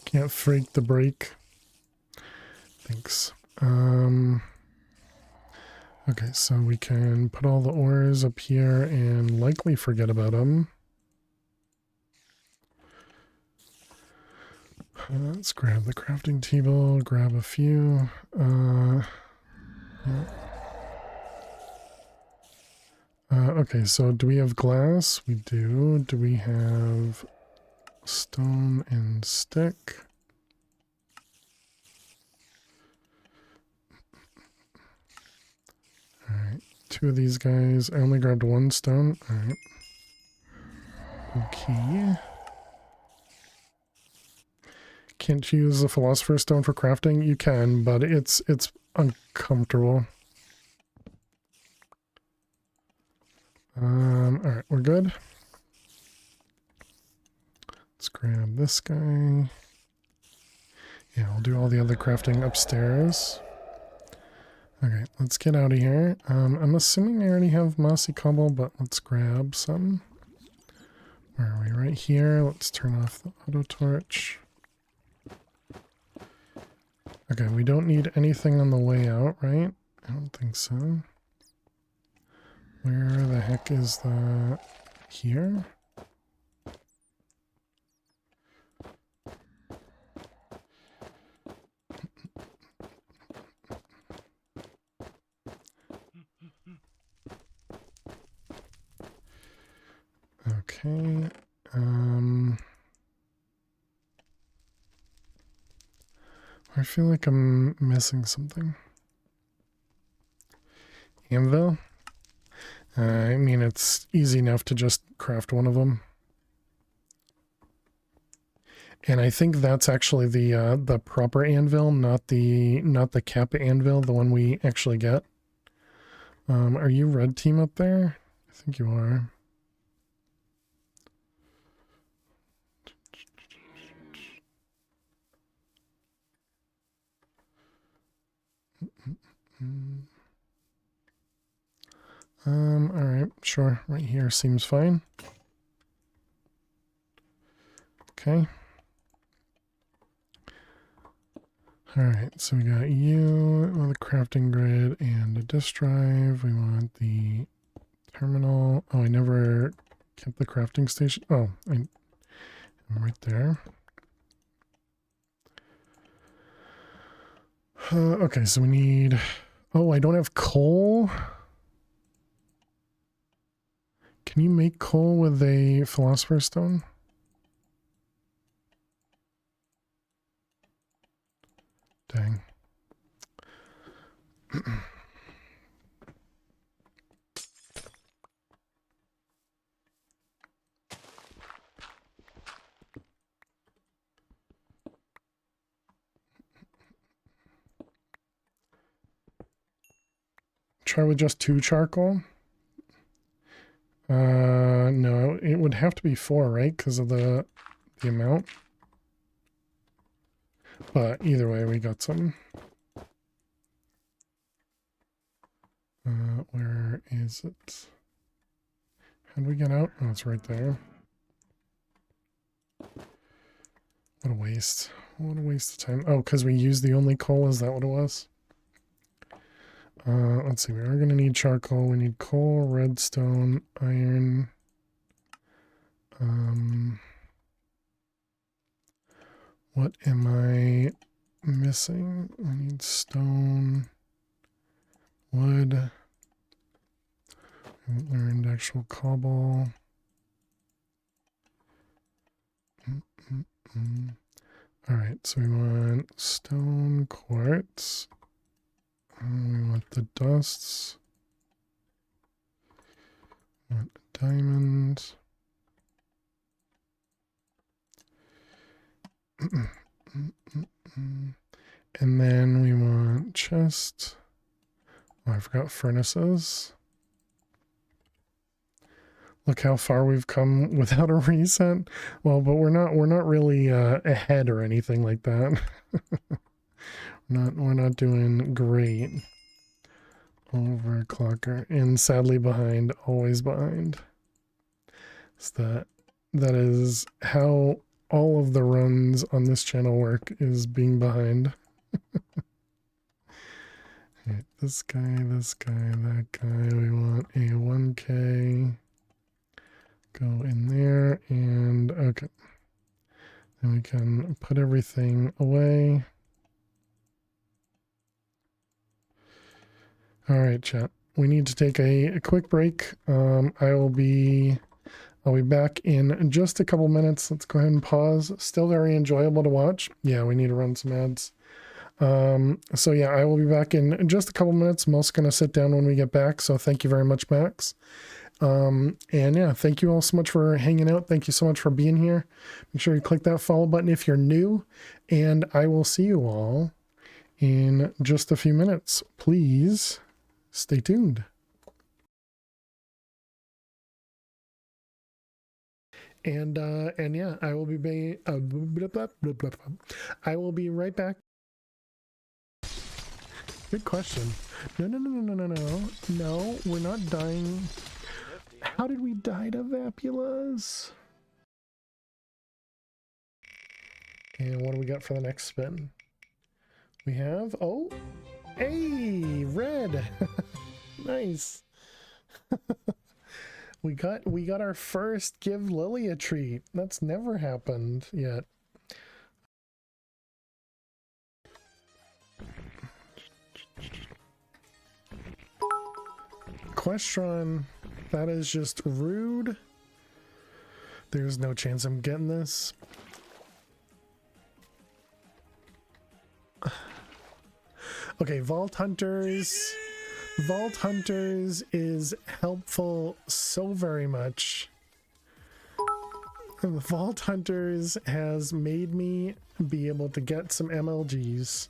Can't freak the break. Thanks. Okay, so we can put all the ores up here and likely forget about them. Let's grab the crafting table, grab a few. Yeah. Okay, so do we have glass? We do. Do we have stone and stick? Alright, two of these guys. I only grabbed one stone. Alright. Okay. Can't you use the Philosopher's Stone for crafting? You can, but it's uncomfortable. All right, we're good. Let's grab this guy. Yeah, we'll do all the other crafting upstairs. Okay, let's get out of here. I'm assuming I already have mossy cobble, but let's grab some. Where are we? Right here. Let's turn off the auto torch. Okay, we don't need anything on the way out, right? I don't think so. Where the heck is the... Here? Okay. I feel like I'm missing something. Anvil? I mean, it's easy enough to just craft one of them. And I think that's actually the proper anvil, not the cap anvil, the one we actually get. Are you red team up there? I think you are. All right, sure. Right here seems fine. Okay. All right, so we got you with a crafting grid and a disk drive. We want the terminal. Oh, I never kept the crafting station. Oh, I'm right there. Okay, so we need... Oh, I don't have coal. Can you make coal with a philosopher's stone? Dang. Try with just 2 charcoal. No, it would have to be 4, right? Because of the amount. But either way, we got some. Where is it? How do we get out? Oh, it's right there. What a waste. What a waste of time. Oh, because we used the only coal? Is that what it was? Let's see. We are going to need charcoal. We need coal, redstone, iron. What am I missing? I need stone, wood. I haven't learned actual cobble. Alright, so we want stone, quartz. We want the dusts. We want a diamond. And then we want chest. Oh, I forgot furnaces. Look how far we've come without a reset. Well, but we're not really ahead or anything like that. We're not doing great. Overclocker and sadly behind, always behind. So that is how all of the runs on this channel work, is being behind. Right, this guy, that guy. We want a 1K. Go in there and okay. Then we can put everything away. All right, chat. We need to take a quick break. I'll be back in just a couple minutes. Let's go ahead and pause. Still very enjoyable to watch. Yeah, we need to run some ads. So yeah, I will be back in just a couple minutes. I'm also going to sit down when we get back. So thank you very much, Max. And yeah, thank you all so much for hanging out. Thank you so much for being here. Make sure you click that follow button if you're new, and I will see you all in just a few minutes. Please stay tuned. And yeah, I will be I will be right back. Good question. No, we're not dying. How did we die to vapulas? And what do we got for the next spin? We have, oh, hey, red. Nice. we got our first give Lily a treat. That's never happened yet. Question, that is just rude. There's no chance I'm getting this. Okay, Vault Hunters. Vault Hunters is helpful so very much. And Vault Hunters has made me be able to get some MLGs.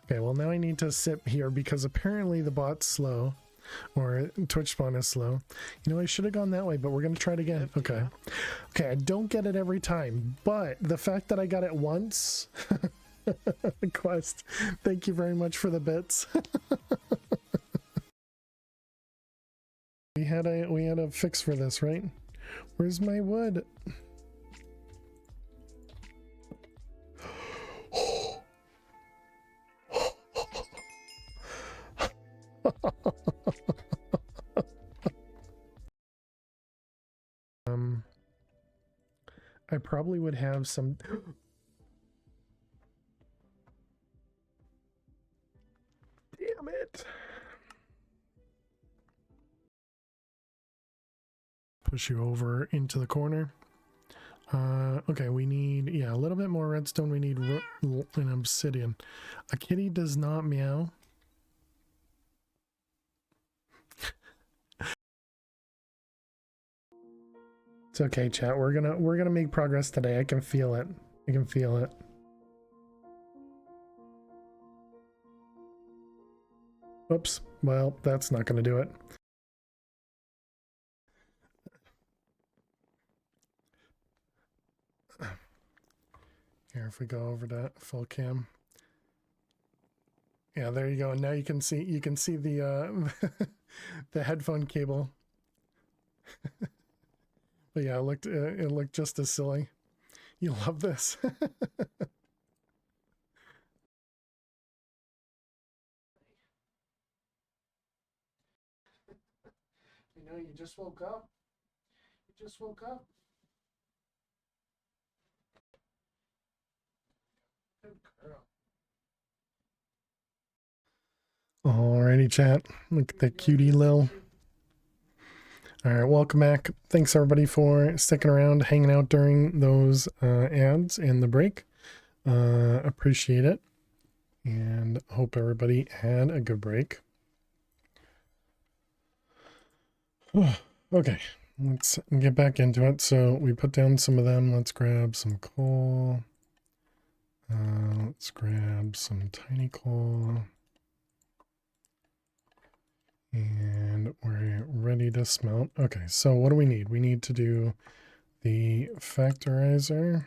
Okay, well now I need to sit here because apparently the bot's slow. Or Twitch spawn is slow. You know, I should have gone that way, but we're going to try it again. Okay. Okay, I don't get it every time, but the fact that I got it once... Quest, thank you very much for the bits. we had a fix for this, right? Where's my wood? I probably would have some. Damn it. Push you over into the corner. Okay, we need, yeah, a little bit more redstone. We need an obsidian. A kitty does not meow. It's okay, chat. We're gonna make progress today. I can feel it. I can feel it. Oops. Well, that's not gonna do it. Here, if we go over to full cam. Yeah, there you go. And now you can see the the headphone cable. But yeah, it looked just as silly. You love this. You know, you just woke up. You just woke up. Good girl. Alrighty, chat. Look at that cutie Lil. All right, welcome back. Thanks everybody for sticking around, hanging out during those ads and the break. Appreciate it, and hope everybody had a good break. Okay, let's get back into it. So we put down some of them. Let's grab some coal. Let's grab some tiny coal. And we're ready to smelt. Okay, so what do we need? We need to do the factorizer.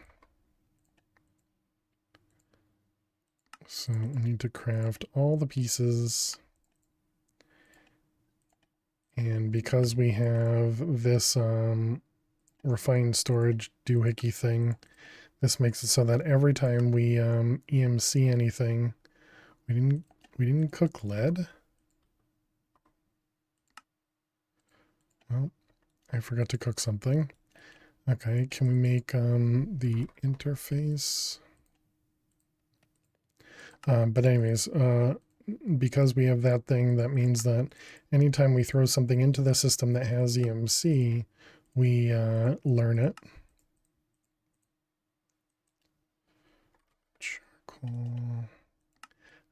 So we need to craft all the pieces. And because we have this refined storage doohickey thing, this makes it so that every time we EMC anything, we didn't cook lead. Well, I forgot to cook something. Okay, can we make the interface? But anyways, because we have that thing, that means that anytime we throw something into the system that has EMC, we learn it. Charcoal.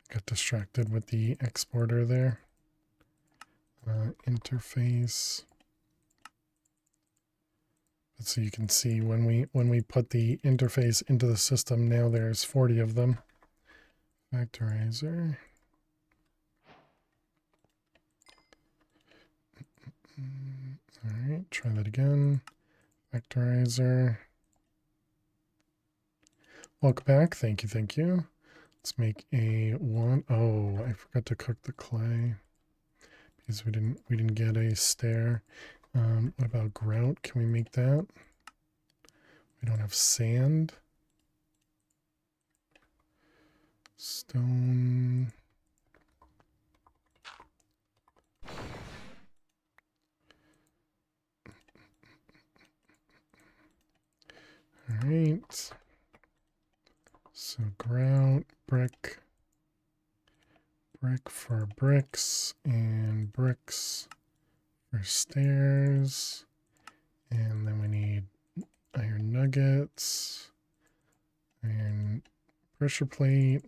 Got distracted with the exporter there. Interface. So you can see when we put the interface into the system, now there's 40 of them. Factorizer. All right, try that again. Vectorizer. Welcome back. Thank you, thank you. Let's make a one. Oh, I forgot to cook the clay because we didn't get a stair. What about grout? Can we make that? We don't have sand. Stone. All right. So grout, brick for bricks, and bricks for stairs. And then we need iron nuggets, iron pressure plate.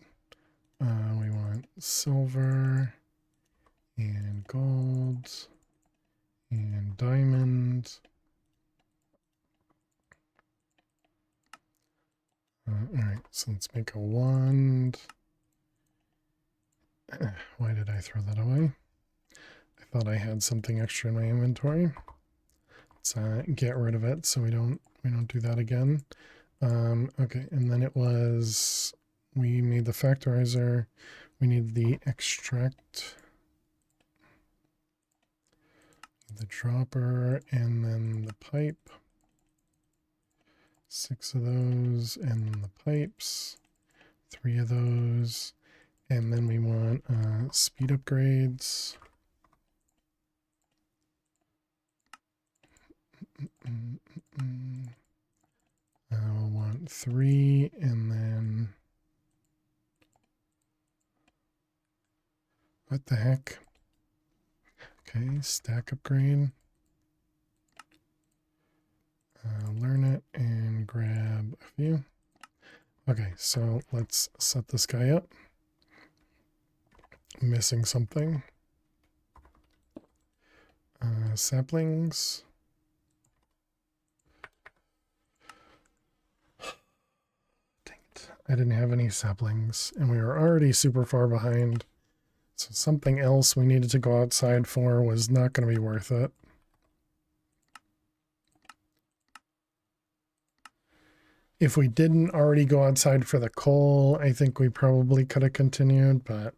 We want silver and gold and diamond. All right, so let's make a wand. Why did I throw that away? I thought I had something extra in my inventory. Let's get rid of it so we don't do that again. Okay, and then it was we made the factorizer. We need the extract, the dropper, and then the pipe. 6 of those, and then the pipes. 3 of those, and then we want speed upgrades. We'll want 3, and then what the heck? Okay, stack upgrade. Learn it and grab a few. Okay, so let's set this guy up. Missing something. Saplings. Dang it. I didn't have any saplings, and we were already super far behind. So something else we needed to go outside for was not going to be worth it. If we didn't already go outside for the coal, I think we probably could have continued, but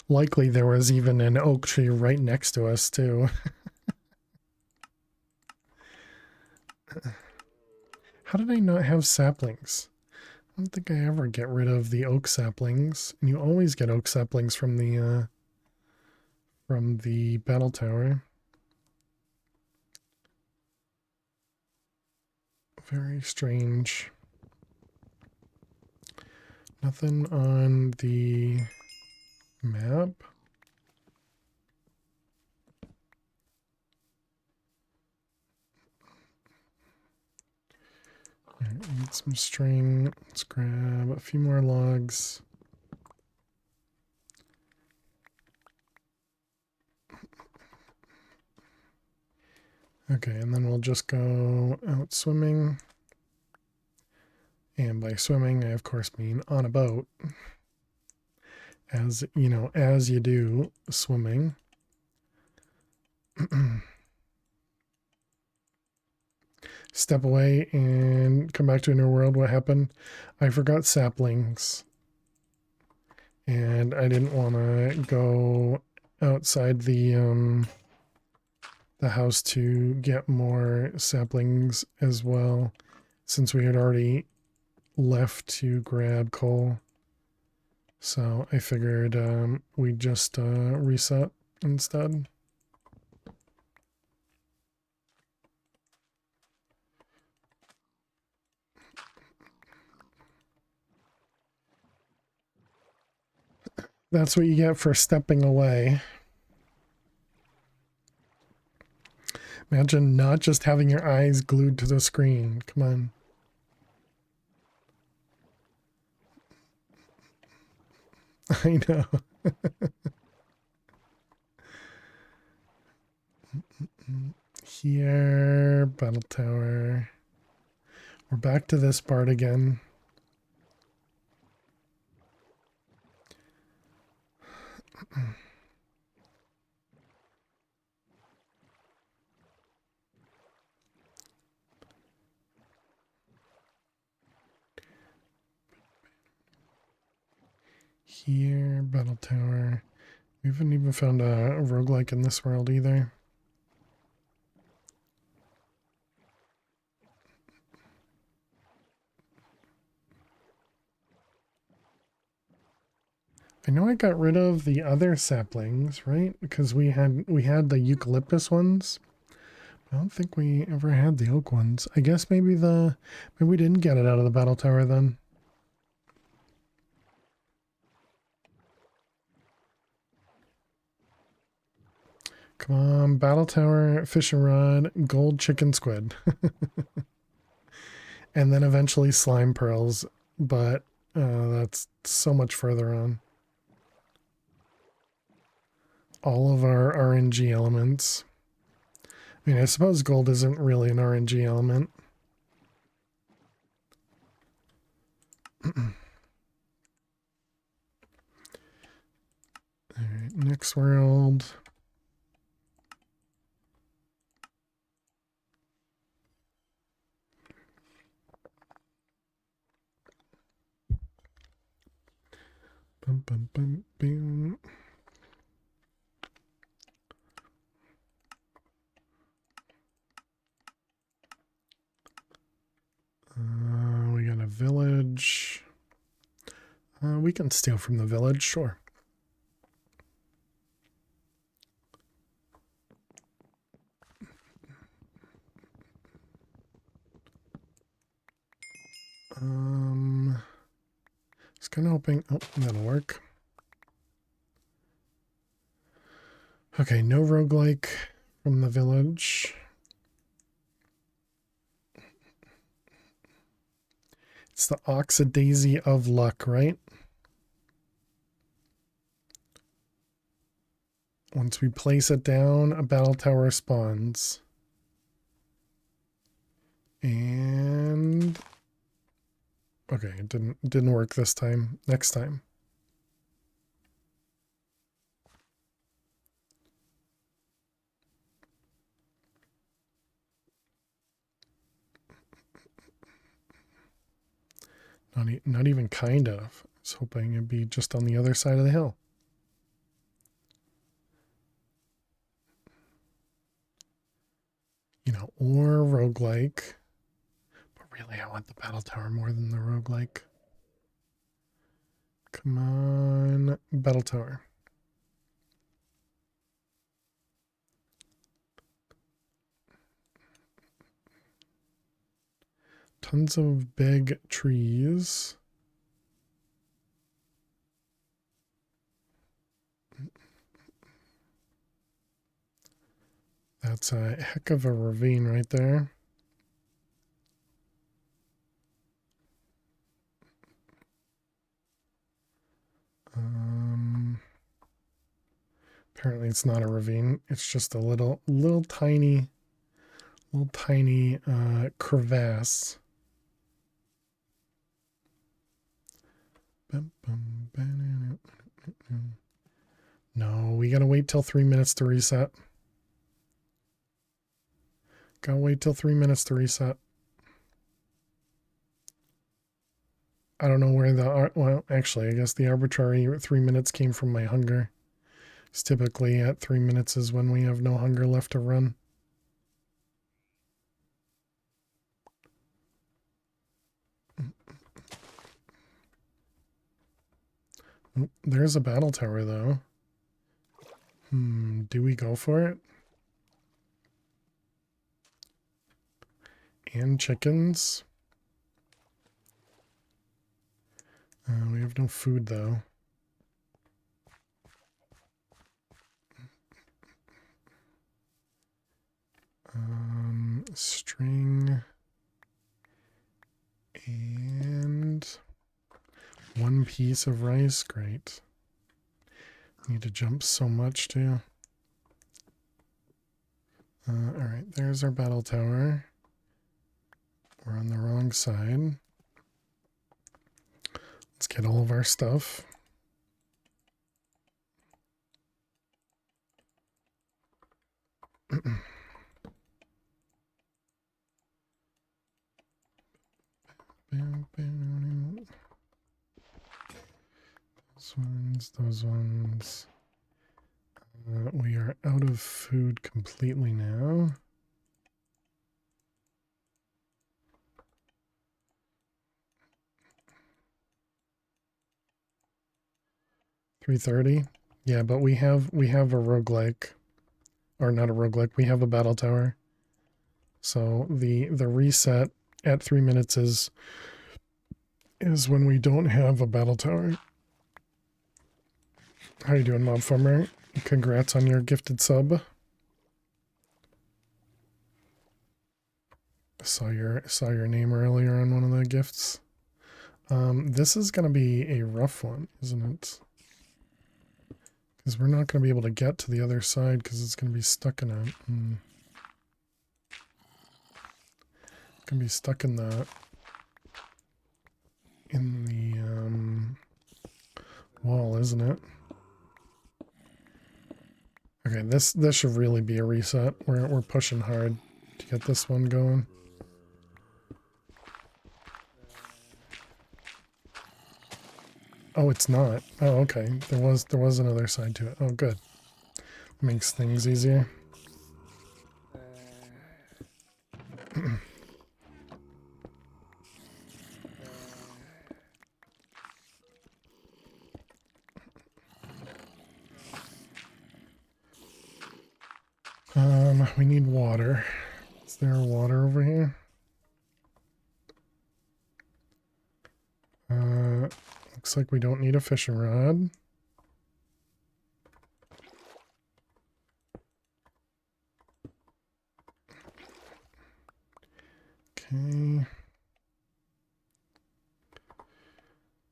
likely there was even an oak tree right next to us too. How did I not have saplings? I don't think I ever get rid of the oak saplings, and you always get oak saplings from the battle tower. Very strange. Nothing on the map. Alright, need some string. Let's grab a few more logs. Okay, and then we'll just go out swimming. And by swimming, I of course mean on a boat. As you know, as you do swimming. Step away and come back to a new world. What happened? I forgot saplings. And I didn't want to go outside the house to get more saplings as well, since we had already left to grab coal. So I figured we'd just reset instead. That's what you get for stepping away. Imagine not just having your eyes glued to the screen. Come on. I know. Here, battle tower. We're back to this part again. here, battle tower. We haven't even found a roguelike in this world either. I know I got rid of the other saplings, right? Because we had the eucalyptus ones. I don't think we ever had the oak ones. I guess maybe we didn't get it out of the battle tower then. Come on, battle tower, fishing rod, gold chicken squid. And then eventually slime pearls, but that's so much further on. All of our RNG elements. I mean, I suppose gold isn't really an RNG element. Alright, next world. Bum, bum, bum, bum. We got a village. We can steal from the village, sure. Just kind of hoping. Oh, that'll work. Okay, no roguelike from the village. It's the Oxadaisy of Luck, right? Once we place it down, a battle tower spawns. And okay, it didn't work this time. Next time. Not even kind of. I was hoping it'd be just on the other side of the hill. You know, or roguelike. But really, I want the battle tower more than the roguelike. Come on, battle tower. Tons of big trees. That's a heck of a ravine right there. Apparently it's not a ravine. It's just a little tiny crevasse. No, we gotta wait till 3 minutes to reset. Gotta wait till 3 minutes to reset. I don't know where well, actually, I guess the arbitrary 3 minutes came from my hunger. It's typically at 3 minutes is when we have no hunger left to run. Oh, there's a battle tower, though. Do we go for it? And chickens. We have no food, though. String. And 1 piece of rice. Great. Need to jump so much, too. Alright, there's our battle tower. We're on the wrong side. Let's get all of our stuff. Those ones. We are out of food completely now. $330. Yeah, but we have a roguelike. Or not a roguelike, we have a battle tower. So the reset at 3 minutes is when we don't have a battle tower. How you doing, Mob Farmer? Congrats on your gifted sub. Saw your name earlier on one of the gifts. This is gonna be a rough one, isn't it? Because we're not gonna be able to get to the other side because it's gonna be stuck in it. Gonna be stuck in the wall, isn't it? Okay, this should really be a reset. We're pushing hard to get this one going. Oh, it's not. Oh, okay. There was another side to it. Oh, good. Makes things easier. We need water. Is there water over here? Looks like we don't need a fishing rod. Okay.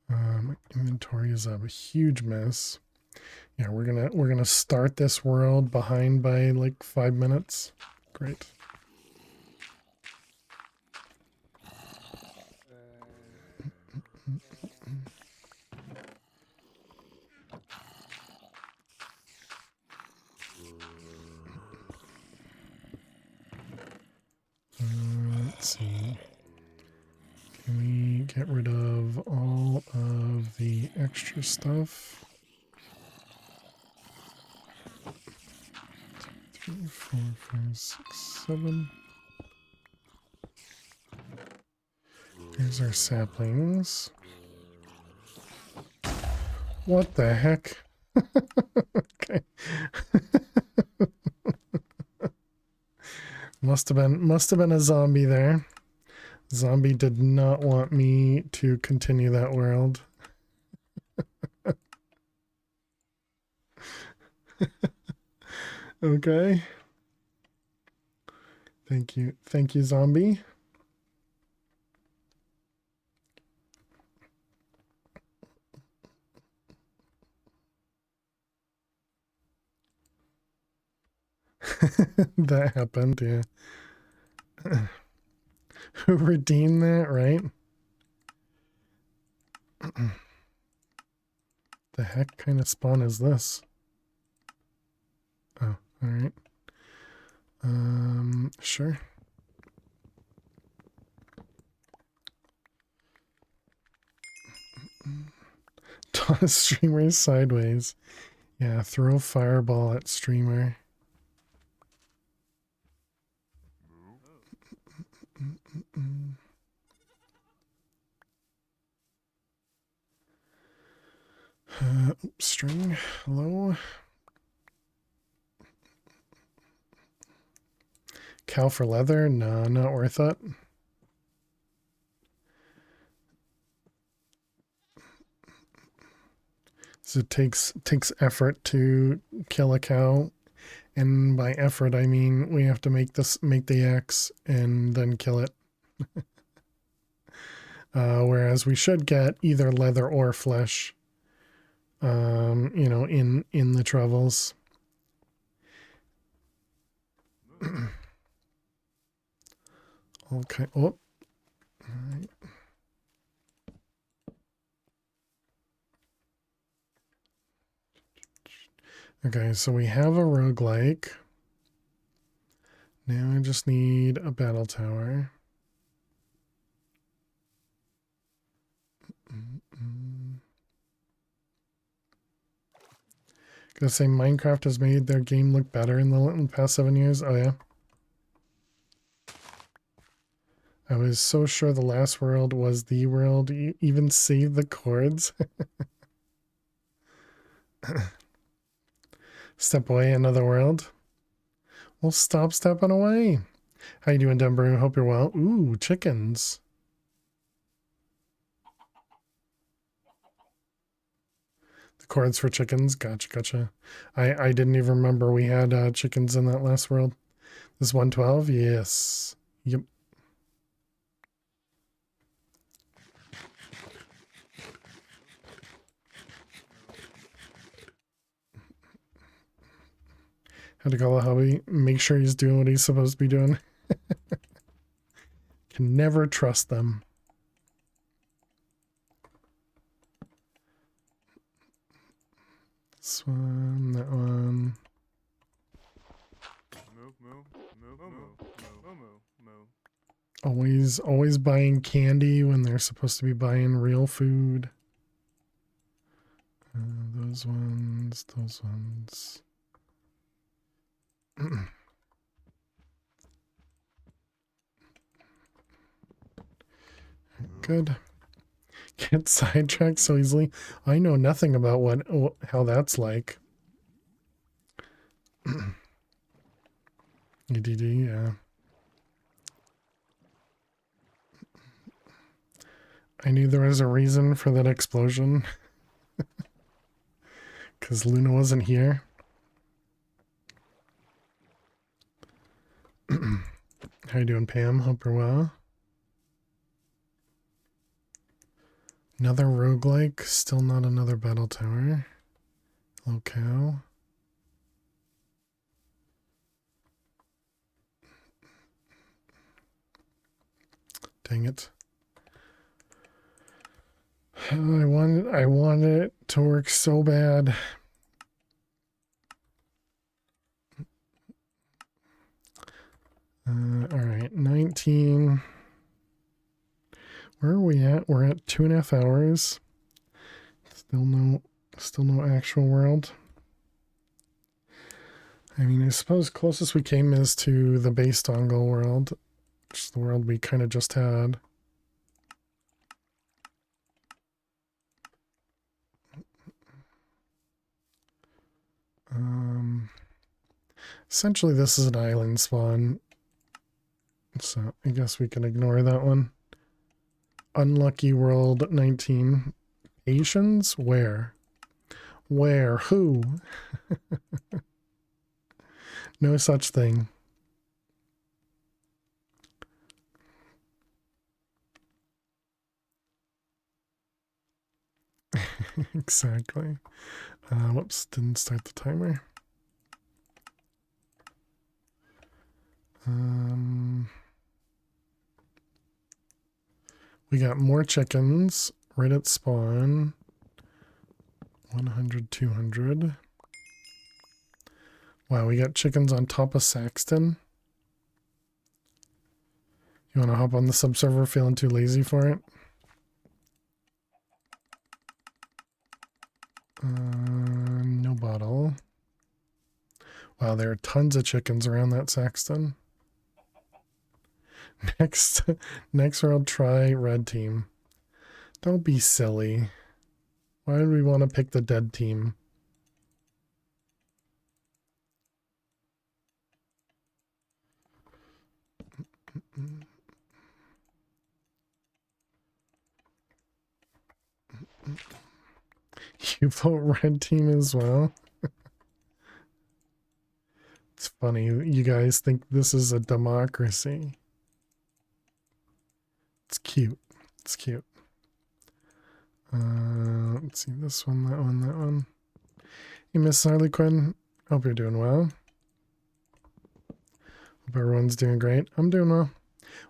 My inventory is a huge mess. Yeah, we're gonna start this world behind by like 5 minutes. Great. Let's see. Can we get rid of all of the extra stuff? 3, 4, 5, 6, 7. Here's our saplings. What the heck? Okay. Must have been a zombie there. Zombie did not want me to continue that world. Okay. Thank you, zombie. That happened, yeah. Who redeemed that, right? The heck kind of spawn is this? Oh, alright. Sure. Toss streamer sideways. Yeah, throw fireball at streamer. String, hello? Cow for leather? No, not worth it. So it takes effort to kill a cow, and by effort I mean we have to make the axe and then kill it. Whereas we should get either leather or flesh, you know, in the travels. Okay. Oh. All right. Okay, so we have a roguelike. Now I just need a battle tower. Gonna say Minecraft has made their game look better in the past 7 years. Oh yeah. I was so sure the last world was the world. You even saved the chords. Step away, another world. Well, stop stepping away. How you doing, Denver? Hope you're well. Ooh, chickens. The chords for chickens. Gotcha, gotcha. I didn't even remember we had chickens in that last world. This 112? Yes. Yep. Had to call a hubby. Make sure he's doing what he's supposed to be doing. Can never trust them. This one, that one. Always buying candy when they're supposed to be buying real food. Those ones, those ones. Good. Get sidetracked so easily. I know nothing about how that's like. EDD, yeah. I knew there was a reason for that explosion. Because Luna wasn't here. How you doing, Pam? Hope you're well. Another roguelike. Still not another battle tower. Hello, cow. Dang it. I wanted it to work so bad. All right, 19. Where are we at? We're at 2.5 hours. Still no actual world. I mean, I suppose closest we came is to the base dongle world, which is the world we kind of just had. Essentially, this is an island spawn, so I guess we can ignore that one. Unlucky world 19. Asians? Where? Where? Who? No such thing. Exactly. Whoops, didn't start the timer. We got more chickens right at spawn. 100, 200. Wow, we got chickens on top of Saxton. You want to hop on the subserver feeling too lazy for it? No bottle. Wow, there are tons of chickens around that Saxton. Next world, try red team. Don't be silly. Why would we want to pick the dead team? You vote red team as well? It's funny, you guys think this is a democracy. It's cute. It's cute. Let's see, this one, that one, that one. Hey, Miss Harley Quinn. Hope you're doing well. Hope everyone's doing great. I'm doing well.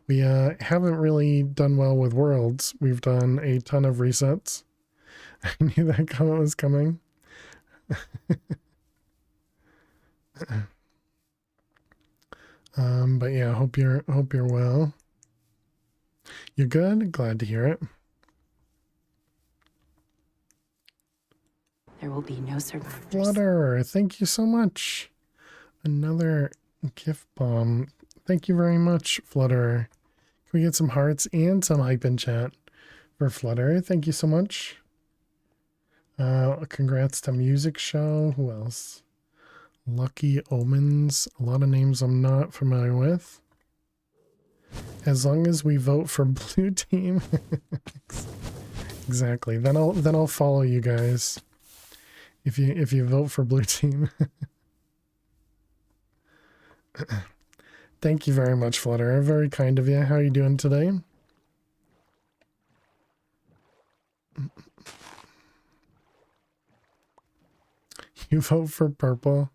We haven't really done well with worlds. We've done a ton of resets. I knew that comment was coming. But yeah, hope you're well. You're good? Glad to hear it. There will be no survivors. Flutter, thank you so much. Another gift bomb. Thank you very much, Flutter. Can we get some hearts and some hype in chat for Flutter? Thank you so much. Congrats to Music Show. Who else? Lucky Omens. A lot of names I'm not familiar with. As long as we vote for blue team. Exactly. Then I'll follow you guys. If you vote for blue team. Thank you very much, Flutter. Very kind of you. How are you doing today? You vote for purple.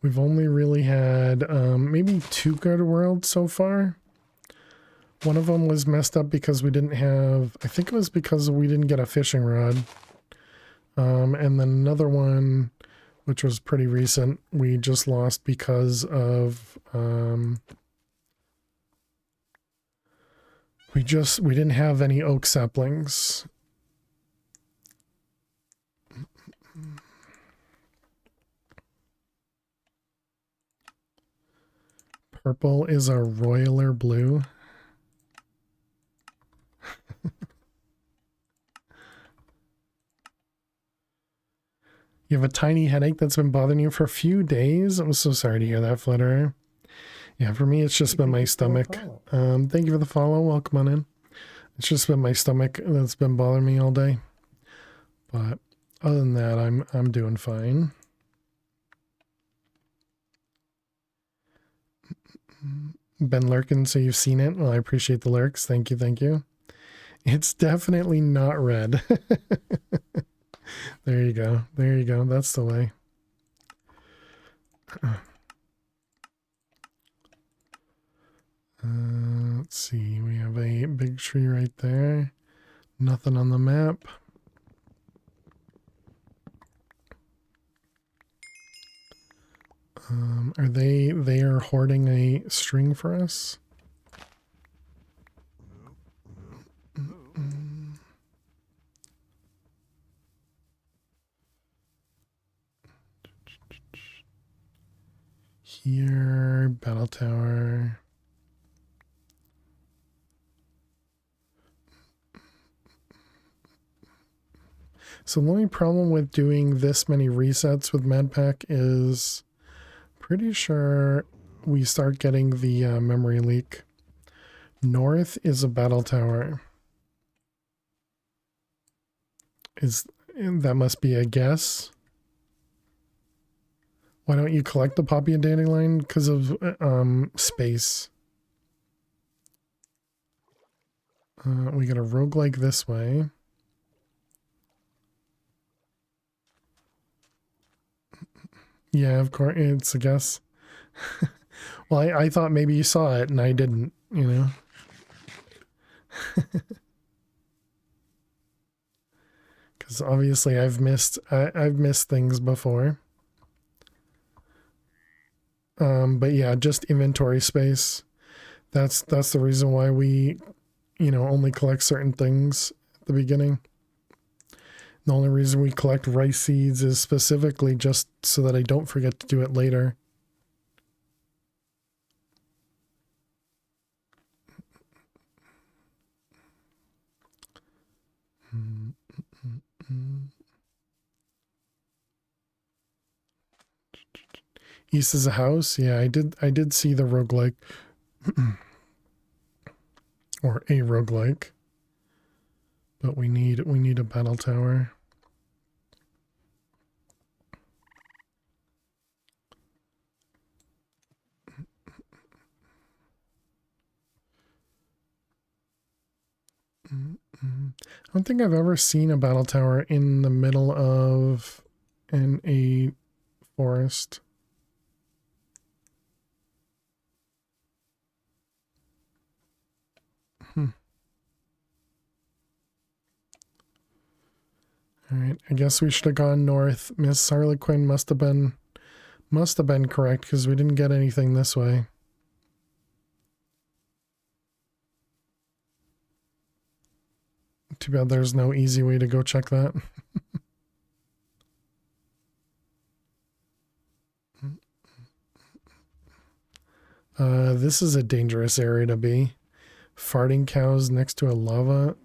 We've only really had maybe 2 good worlds so far. One of them was messed up because we didn't have, I think it was because we didn't get a fishing rod. And then another one, which was pretty recent, we just lost because of, we didn't have any oak saplings. Purple is a royaler blue. You have a tiny headache that's been bothering you for a few days. I'm so sorry to hear that, Flutter. Yeah, for me, it's just been my stomach. Thank you for the follow. Welcome on in. It's just been my stomach that's been bothering me all day. But other than that, I'm doing fine. Been lurking, so you've seen it. Well, I appreciate the lurks. Thank you, thank you. It's definitely not red. There you go. There you go. That's the way. Let's see. We have a big tree right there. Nothing on the map. Are they are hoarding a string for us? Here, battle tower. So the only problem with doing this many resets with MadPack is pretty sure we start getting the memory leak. North is a battle tower. That must be a guess. Why don't you collect the poppy and dandelion? Because of space. We got a roguelike this way. Yeah, of course, it's a guess. Well, I thought maybe you saw it and I didn't, you know. Because obviously I've missed things before. But yeah, just inventory space. That's the reason why we, you know, only collect certain things at the beginning. The only reason we collect rice seeds is specifically just so that I don't forget to do it later. East is a house. Yeah, I did see the roguelike. Or a roguelike. But we need a battle tower. I don't think I've ever seen a battle tower in the middle of a forest. All right, I guess we should have gone north. Miss Harlequin must have been Must have been correct because we didn't get anything this way. Too bad there's no easy way to go check that. This is a dangerous area to be. Farting cows next to a lava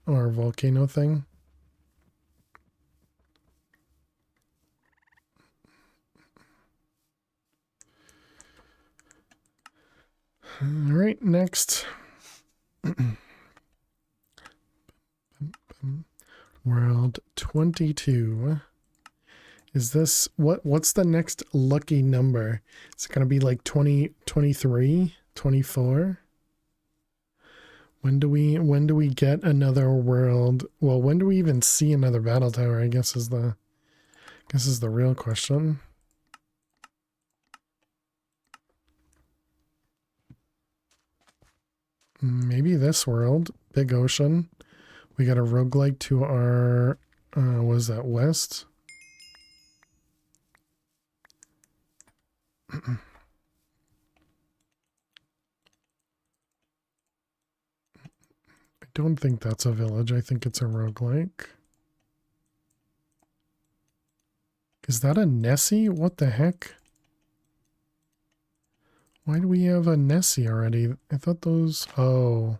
or volcano thing. All right, next. World 22. Is this what's the next lucky number? Is it going to be like 20, 23, 24? When do we get another world? Well, when do we even see another battle tower? I guess is the real question. Maybe this world, big ocean. We got a roguelike to our was that west? I don't think that's a village. I think it's a roguelike. Is that a Nessie? What the heck? Why do we have a Nessie already? I thought those... Oh.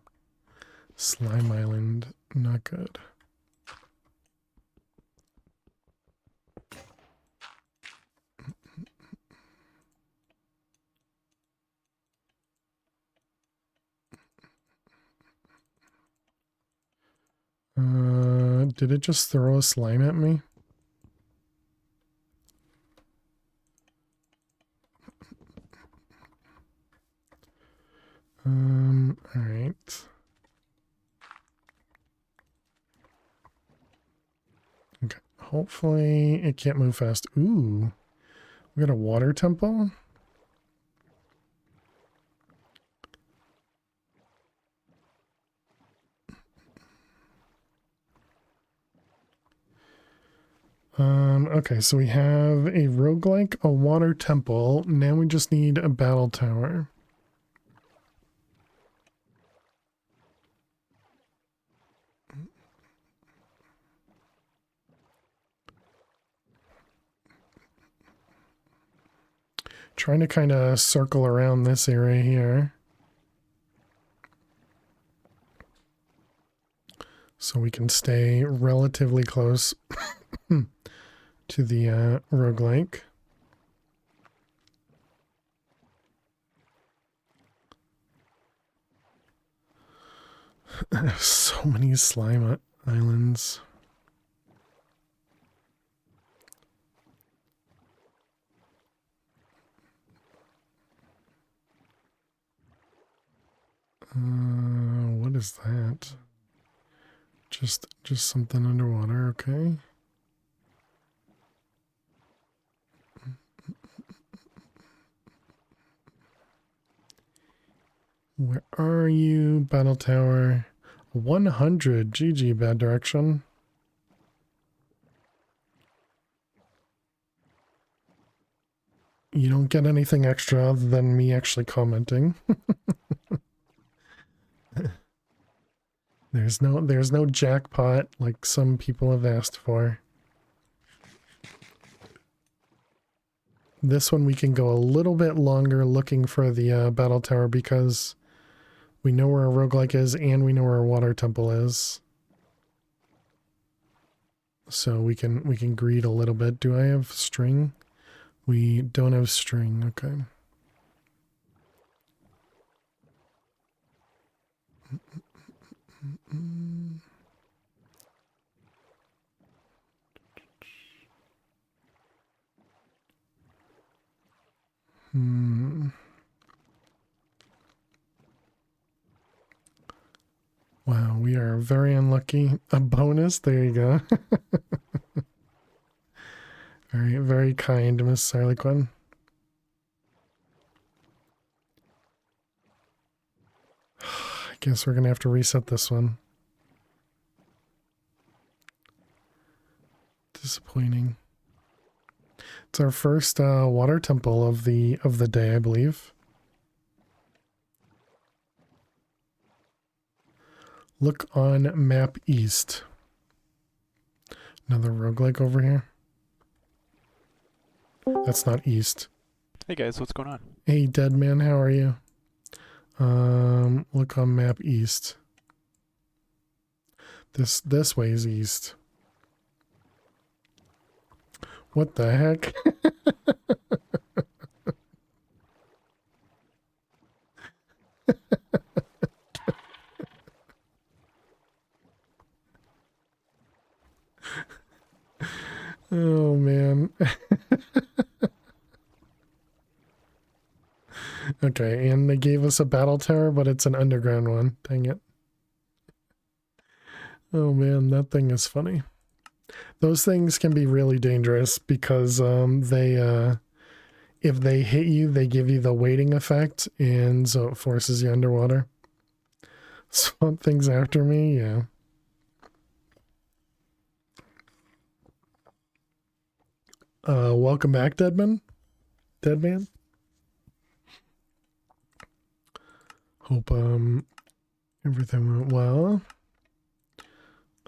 Slime Island. Not good. Did it just throw a slime at me? All right. Okay, hopefully it can't move fast. Ooh, we got a water temple. Okay, so we have a roguelike, a water temple. Now we just need a battle tower. Trying to kind of circle around this area here. So we can stay relatively close to the roguelike. So many slime islands. What is that? Just something underwater, okay. Where are you, battle tower? 100, GG, bad direction. You don't get anything extra other than me actually commenting. There's no jackpot like some people have asked for. This one we can go a little bit longer looking for the battle tower because we know where a roguelike is and we know where a water temple is. So we can greed a little bit. Do I have string? We don't have string, okay. Wow, we are very unlucky. A bonus? There you go. Very, very kind, Miss Harlequin. I guess we're gonna have to reset this one. Disappointing. It's our first water temple of the day, I believe. Look on map east. Another roguelike over here. That's not east. Hey guys, what's going on? Hey, dead man, how are you? Look on map east. This way is east. What the heck? Oh man. Okay, and they gave us a battle tower, but it's an underground one. Dang it. Oh man, that thing is funny. Those things can be really dangerous because they if they hit you, they give you the weighting effect, and so it forces you underwater. Swamp things after me, yeah. Welcome back, Deadman. Deadman. Hope everything went well.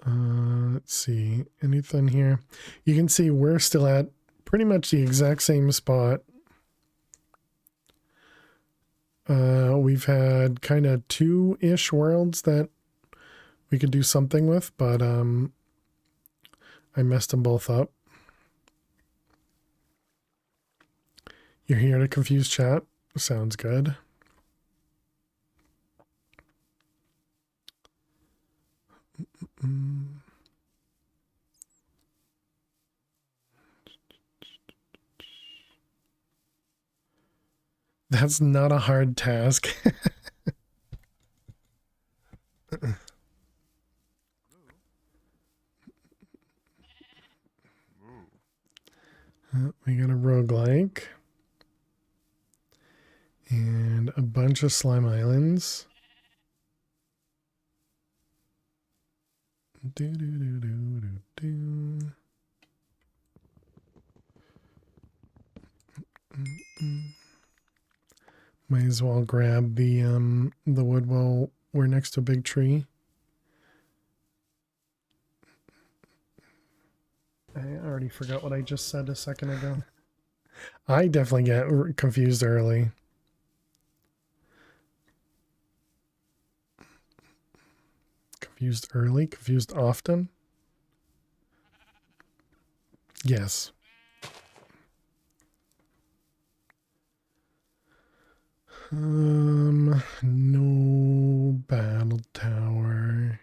Let's see, anything here? You can see we're still at pretty much the exact same spot. We've had kind of 2-ish worlds that we could do something with, but I messed them both up. You're here to confuse chat? Sounds good. That's not a hard task. We got a roguelike. And a bunch of slime islands. Do, do, do, do, do, do. Might as well grab the wood while we're next to a big tree. I already forgot what I just said a second ago. I definitely get confused early. Confused early? Confused often? Yes. No battle tower.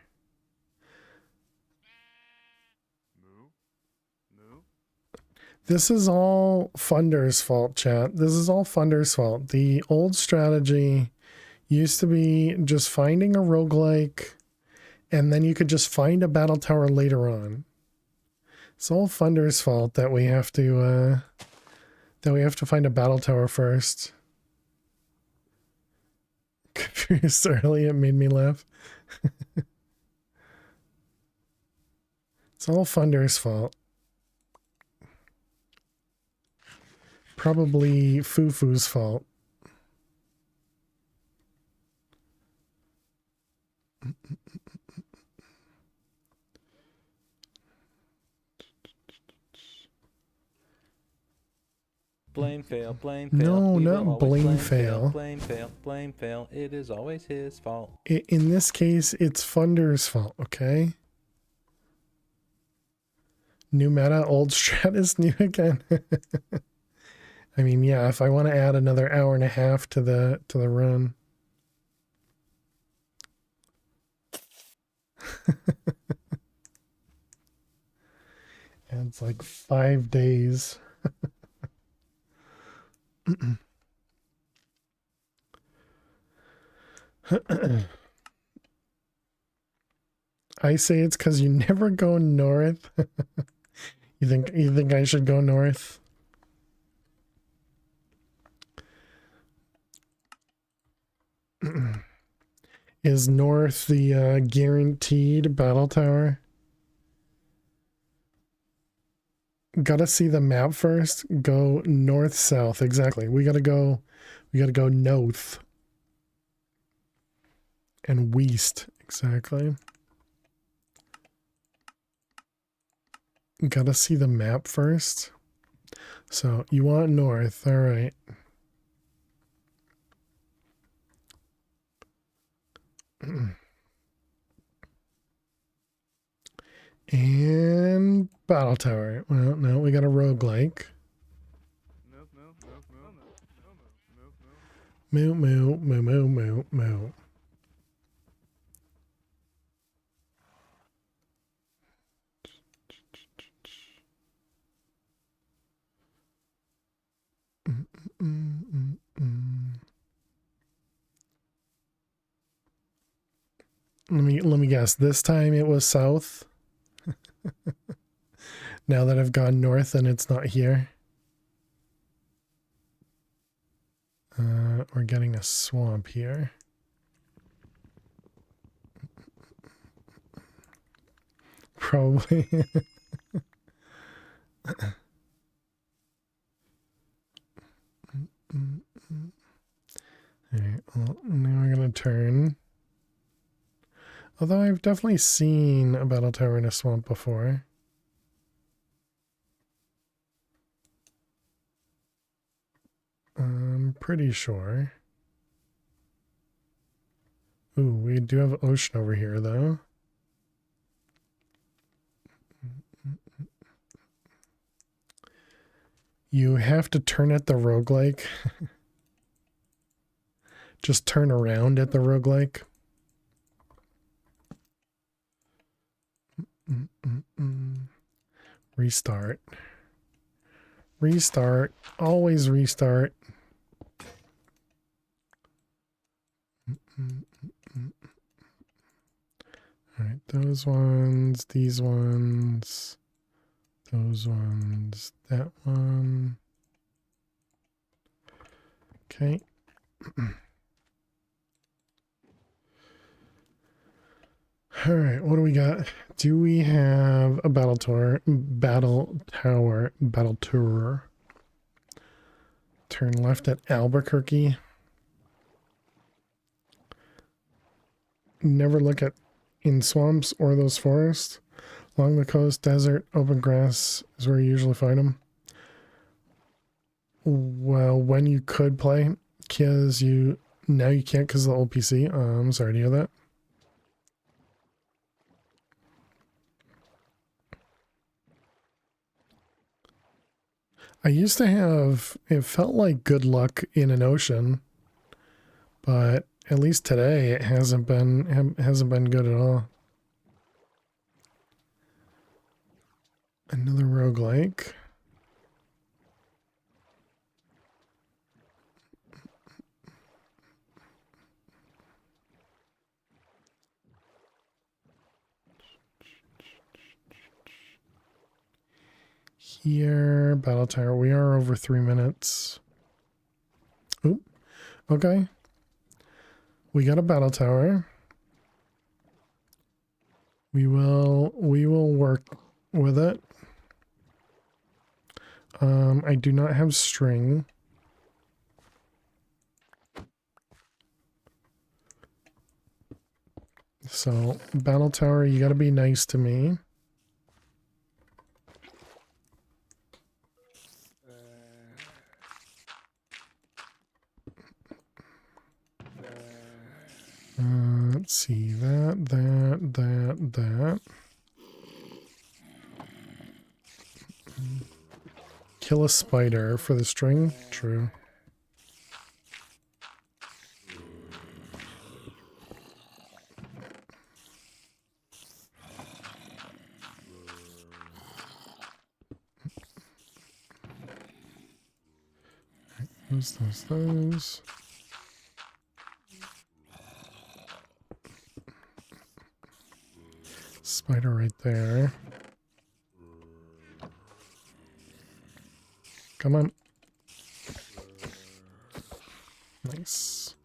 This is all Funder's fault, chat. This is all Funder's fault. The old strategy used to be just finding a roguelike, and then you could just find a battle tower later on. It's all Funder's fault that we have to find a battle tower first. Confused early, it made me laugh. It's all Funder's fault. Probably Fufu's fault. Blame fail, blame fail. No, We not will always blame fail. Blame fail, blame fail. It is always his fault. In this case, it's Funder's fault, okay? New meta, old strat is new again. I mean, yeah, if I want to add another hour and a half to the run. It's like 5 days. I say it's because you never go north. You think I should go north? Is north the guaranteed battle tower? gotta see the map first. Go north, south. Exactly. We gotta go north and west. Exactly. Gotta see the map first. So you want north. All right. And battle tower. Well, no, we got a roguelike. Moo, moo, moo, moo, moo, moo. Let me guess. This time it was south. Now that I've gone north and it's not here. We're getting a swamp here. Probably. Alright, well, now we're gonna turn. Although I've definitely seen a battle tower in a swamp before. I'm pretty sure. Ooh, we do have ocean over here, though. You have to turn at the roguelike. Just turn around at the roguelike. Restart. Restart. Always restart. Alright, those ones, these ones, those ones, that one. Okay. Alright, what do we got? Do we have a battle tower? Battle tour. Turn left at Albuquerque. Never look at in swamps or those forests. Along the coast, desert, open grass is where you usually find them. Well, when you could play, because now you can't because of the old PC. I'm sorry to hear that. I used to have, it felt like good luck in an ocean, but at least today it hasn't been good at all. Another roguelike. Here, battle tower. We are over 3 minutes. Oop. Okay. We got a battle tower. We will work with it. I do not have string. So, battle tower, you gotta be nice to me. Let's see, that. Kill a spider for the string? True. Those. Spider right there. Come on. Nice.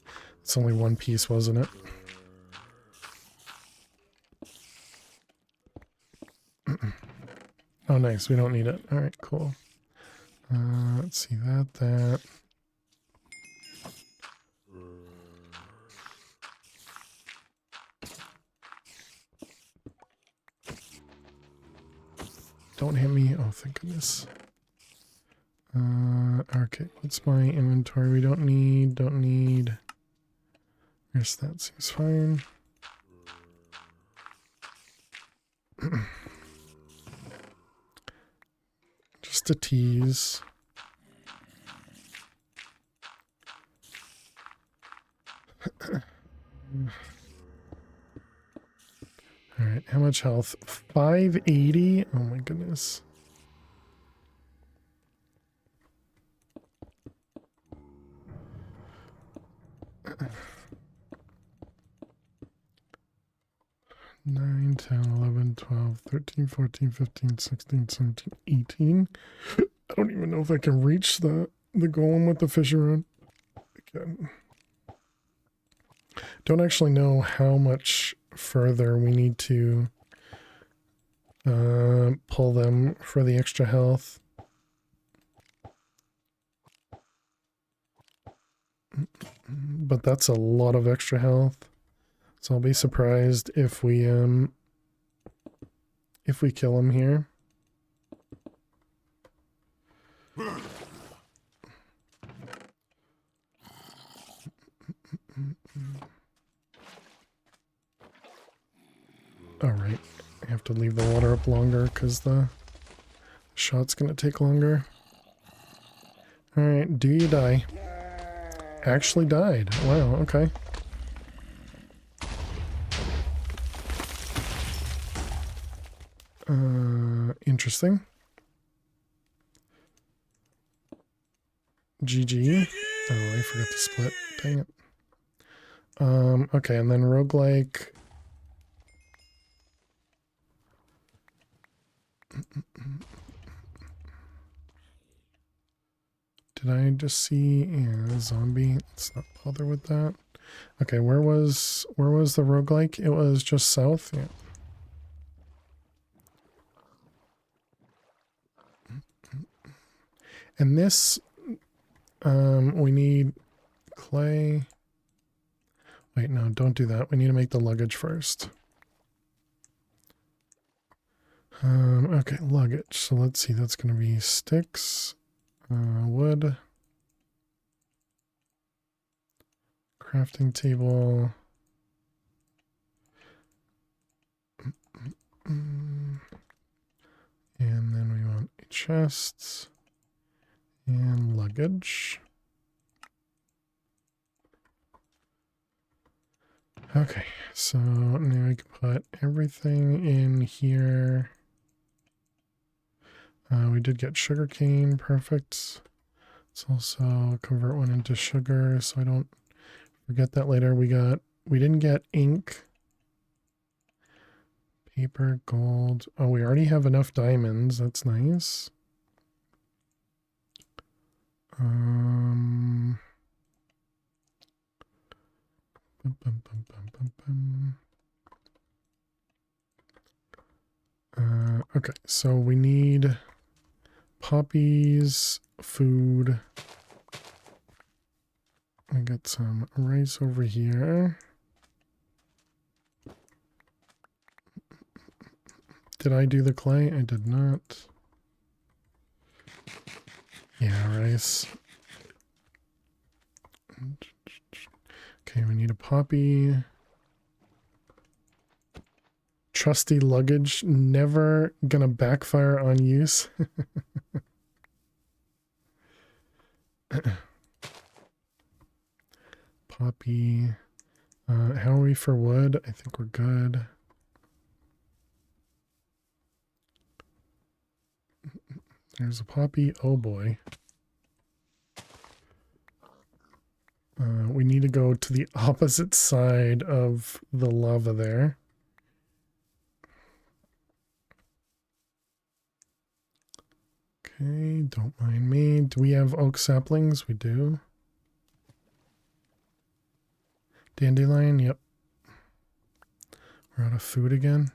It's only one piece, wasn't it? Oh nice. We don't need it. All right, cool. Let's see that. Don't hit me. Oh, thank goodness. Okay, what's my inventory? We don't need. Yes, that seems fine. Just a tease. Alright, how much health? 580? Oh my goodness. Nine, 10, 11, 12, 13, 14, 15, 16, 17, 18. I don't even know if I can reach the golem with the fish around. Again. Don't actually know how much further we need to pull them for the extra health. But that's a lot of extra health. So I'll be surprised if we kill him here. Alright, I have to leave the water up longer because the shot's gonna take longer. Alright, do you die? Actually died. Wow, okay. Interesting. GG. Oh, I forgot to split. Dang it. Okay, and then roguelike. Did I just see a zombie? Let's not bother with that. Okay, where was the roguelike? It was just south, yeah. And this we need clay. Wait, no, don't do that. We need to make the luggage first. Okay, luggage. So let's see, that's gonna be sticks. Wood, crafting table, and then we want a chest and luggage. Okay, so now we can put everything in here. We did get sugarcane, perfect. Let's also convert one into sugar so I don't forget that later. We didn't get ink, paper, gold. Oh, we already have enough diamonds. That's nice. Okay, so we need poppies, food. I got some rice over here. Did I do the clay? I did not. Yeah, rice. Okay, we need a poppy. Trusty luggage, never gonna backfire on use. Poppy. How are we for wood? I think we're good. There's a poppy. Oh boy. We need to go to the opposite side of the lava there. Okay, don't mind me. Do we have oak saplings? We do. Dandelion, yep. We're out of food again.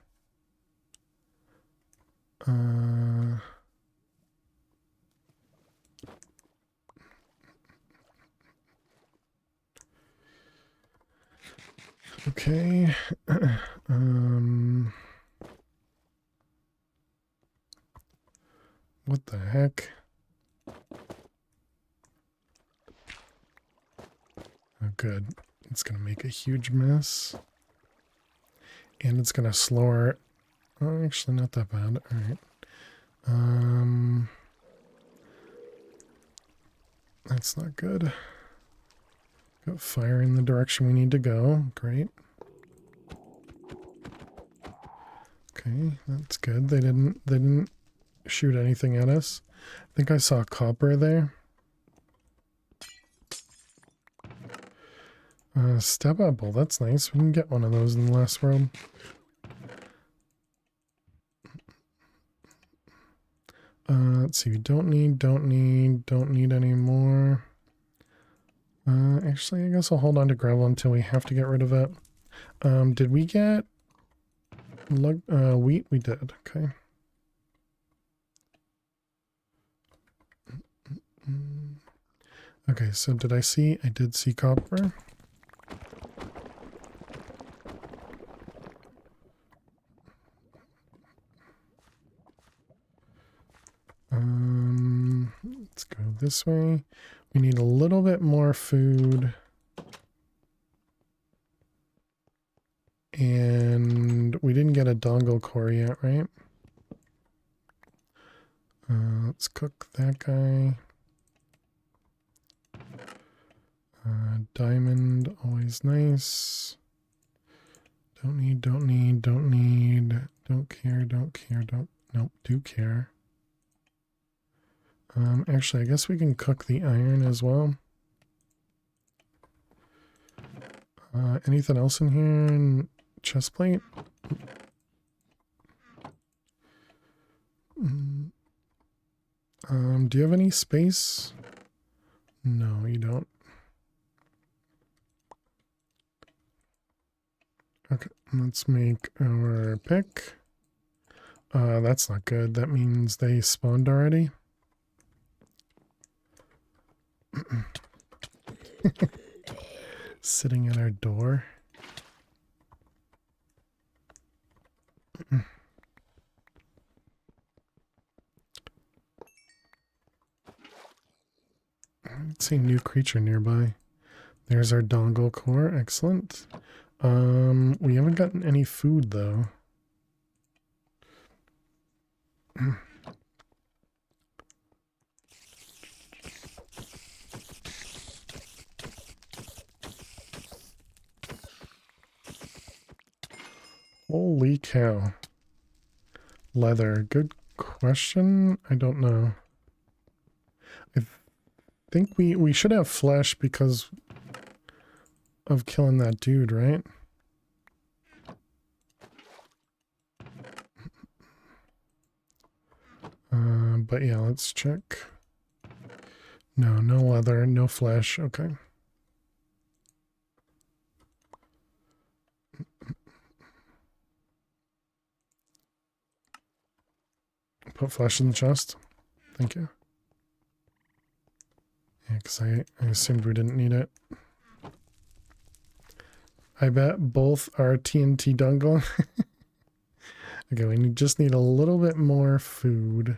Okay. What the heck? Oh, good. It's gonna make a huge mess. And it's gonna slow our... Oh, actually not that bad. Alright. That's not good. Got fire in the direction we need to go. Great. Okay, that's good. They didn't shoot anything at us. I think I saw copper there. Step apple, that's nice. We can get one of those in the last world. Let's see, we don't need any more. Actually, I guess I'll hold on to gravel until we have to get rid of it. Did we get wheat? We did, okay. Okay, so I did see copper. Let's go this way. We need a little bit more food. And we didn't get a dongle core yet, right? Let's cook that guy. Diamond, always nice. Don't need. Don't care. Nope, do care. Actually, I guess we can cook the iron as well. Anything else in here? Chest plate? Do you have any space? No, you don't. Okay, let's make our pick. That's not good. That means they spawned already. Sitting at our door. Let's see, new creature nearby. There's our dongle core. Excellent. We haven't gotten any food though. Holy cow. Leather. Good question. I don't know. I think we should have flesh because of killing that dude, right? But yeah, let's check. No leather, no flesh. Okay. Put flesh in the chest. Thank you. Yeah, because I assumed we didn't need it. I bet both are TNT dongle. Okay, we just need a little bit more food.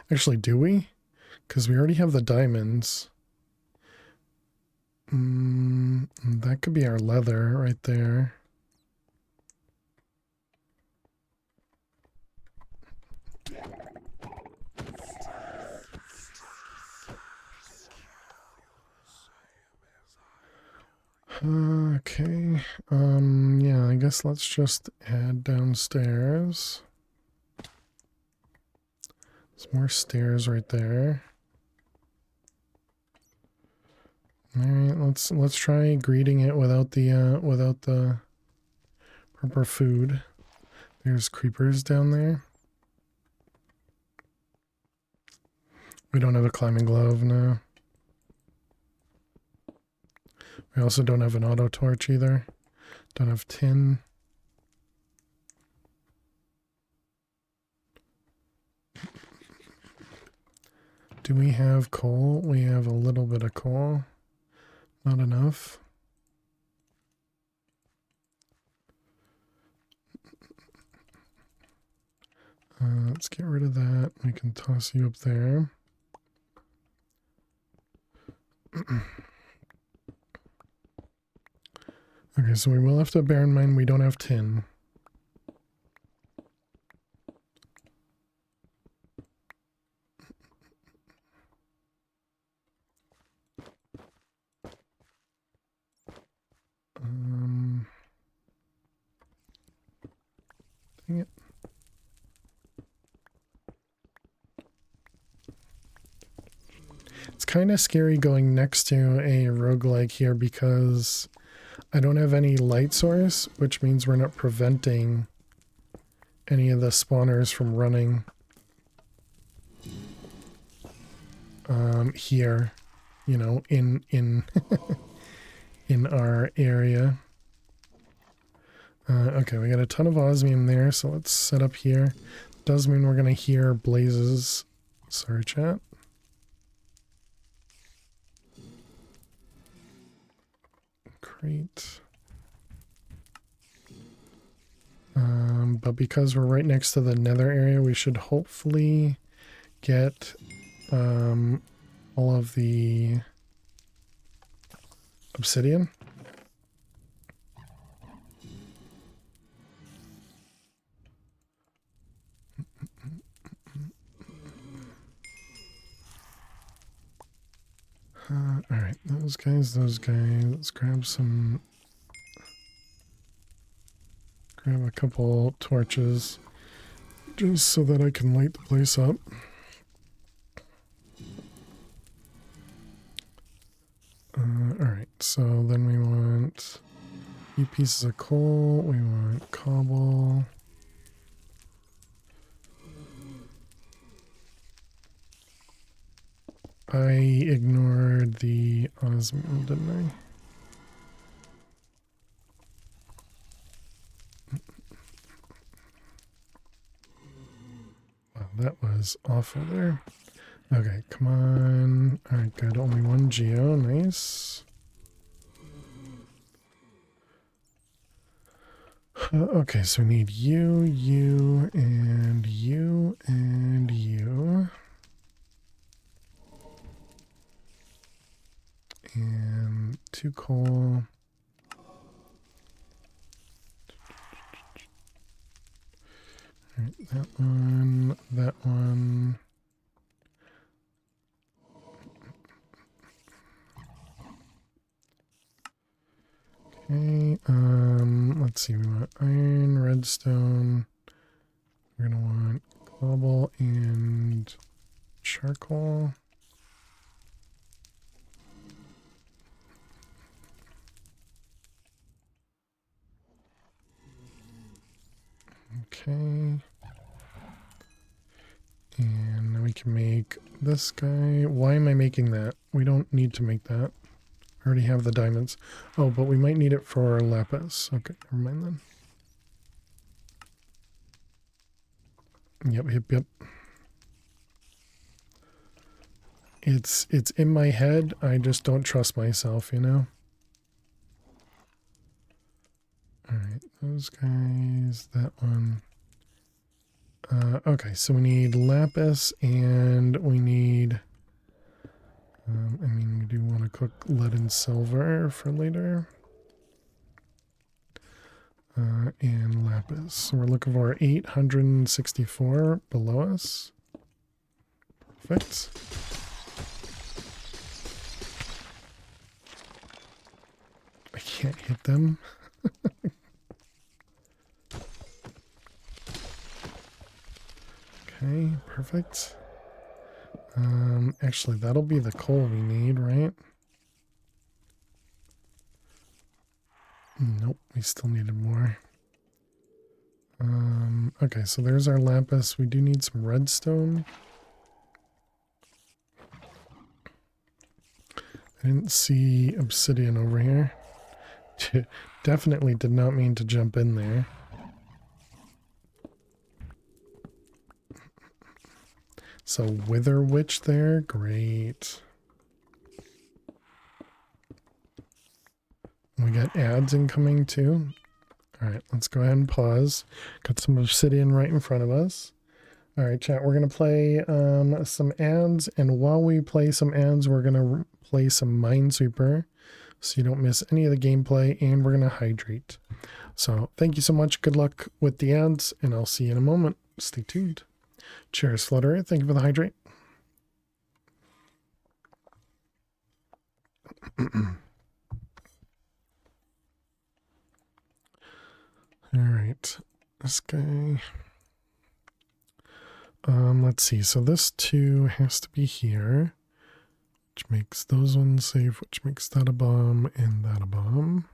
Actually, do we? Because we already have the diamonds. That could be our leather right there. Okay. Yeah, I guess let's just head downstairs. There's more stairs right there. All right, let's try greeting it without the proper food. There's creepers down there. We don't have a climbing glove, no. We also don't have an auto torch either. Don't have tin. Do we have coal? We have a little bit of coal. Not enough. Let's get rid of that. We can toss you up there. Okay, so we will have to bear in mind we don't have tin. Dang it. It's kind of scary going next to a roguelike here because I don't have any light source, which means we're not preventing any of the spawners from running here, you know, in in our area. Okay, we got a ton of osmium there, so let's set up here. Does mean we're gonna hear blazes. Sorry, chat. Great. But because we're right next to the nether area, we should hopefully get all of the obsidian. Alright, those guys. Let's grab some... Grab a couple torches just so that I can light the place up. Alright, so then we want a few pieces of coal, we want cobble. I ignored the osmium, didn't I? Wow, that was awful there. Okay, come on. Alright, good. Only one geo. Nice. Okay, so we need you, you, and you, and you. And 2 coal. Alright, that one, that one. Okay, let's see, we want iron, redstone. We're gonna want cobble and charcoal. Okay. And now we can make this guy. Why am I making that? We don't need to make that. I already have the diamonds. Oh, but we might need it for lapis. Okay, never mind then. Yep. It's in my head. I just don't trust myself, you know? Alright, those guys, that one. Okay, so we need lapis and we need... I mean, we do want to cook lead and silver for later. And lapis. So we're looking for 864 below us. Perfect. I can't hit them. Okay, perfect. Actually, that'll be the coal we need, right? Nope, we still needed more. Okay, so there's our lapis. We do need some redstone. I didn't see obsidian over here. Definitely did not mean to jump in there. So Wither Witch there, great. We got ads incoming too. All right, let's go ahead and pause. Got some obsidian right in front of us. All right, chat, we're going to play some ads, and while we play some ads, we're going to play some Minesweeper so you don't miss any of the gameplay, and we're going to hydrate. So thank you so much. Good luck with the ads, and I'll see you in a moment. Stay tuned. Cheers, Flutterer. Thank you for the hydrate. All right, this guy. Let's see. So this 2 has to be here, which makes those ones safe, which makes that a bomb and that a bomb.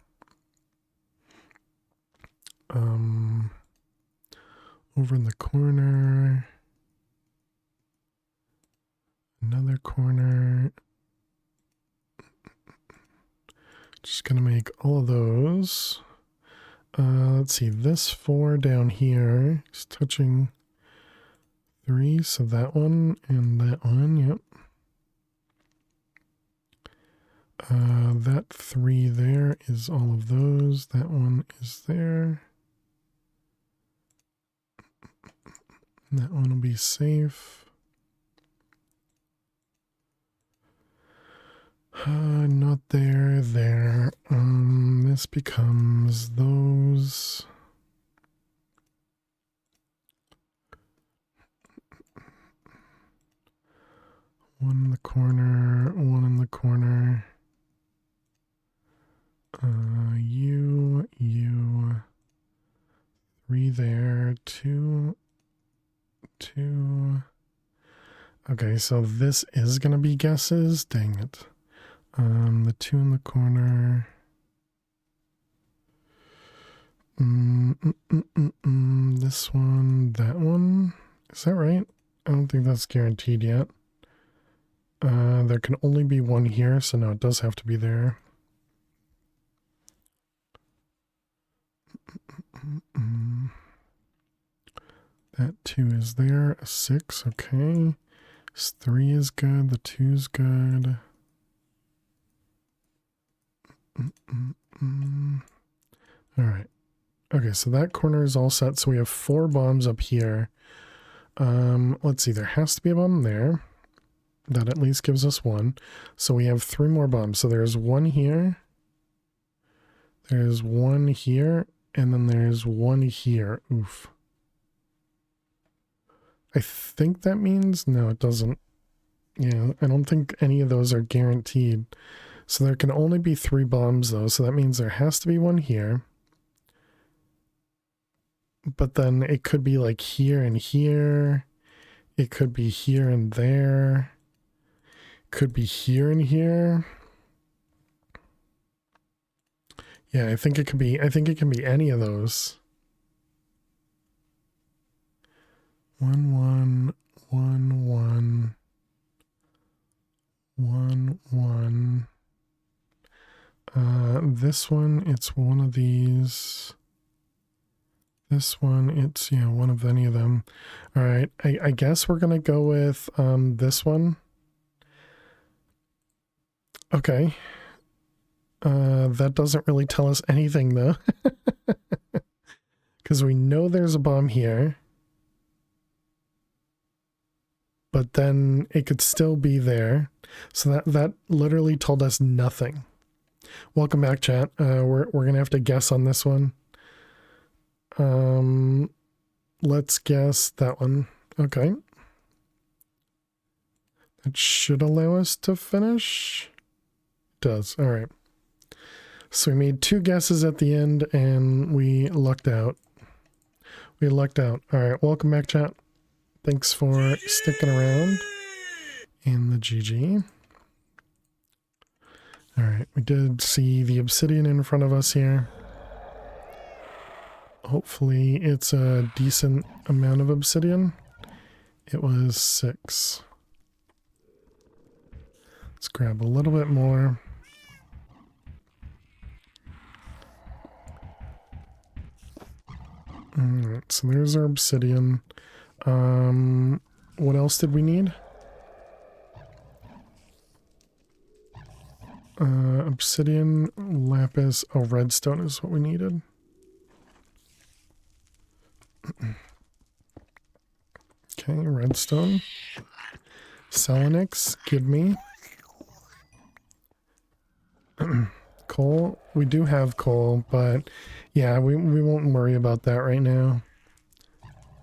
Over in the corner, another corner. Just gonna make all of those. Let's see. This 4 down here is touching 3, so that one and that one, yep. That 3 there is all of those. That one is there. That one will be safe. Not there, there. This becomes those. One in the corner, one in the corner. You. 3 there, 2. Okay, so this is gonna be guesses. Dang it. The 2 in the corner. This one, that one. Is that right? I don't think that's guaranteed yet. There can only be one here, so no, it does have to be there. That 2 is there. A 6, okay. This 3 is good. The 2 is good. Alright. Okay, so that corner is all set. So we have 4 bombs up here. Let's see. There has to be a bomb there. That at least gives us 1. So we have 3 more bombs. So there's 1 here. There's 1 here. And then there's 1 here. Oof. I think that means... No, it doesn't. Yeah, I don't think any of those are guaranteed. So there can only be 3 bombs, though. So that means there has to be 1 here. But then it could be like here and here. It could be here and there. Could be here and here. Yeah, I think it can be any of those. 1 1 1 1 1 1. This one, it's one of these. This one, it's, yeah, one of any of them. All right, I guess we're gonna go with this one. Okay. That doesn't really tell us anything though. Because we know there's a bomb here. But then it could still be there. So that literally told us nothing. Welcome back, chat. We're gonna have to guess on this one. Let's guess that one. Okay. That should allow us to finish. It does. All right. So we made 2 guesses at the end and we lucked out. We lucked out. All right. Welcome back, chat. Thanks for sticking around. And the GG. All right. We did see the obsidian in front of us here. Hopefully it's a decent amount of obsidian. It was 6. Let's grab a little bit more. Alright, so there's our obsidian. what else did we need? Obsidian, lapis, oh, redstone is what we needed. Okay, redstone. Selenix, give me. Coal, we do have coal, but yeah, we won't worry about that right now.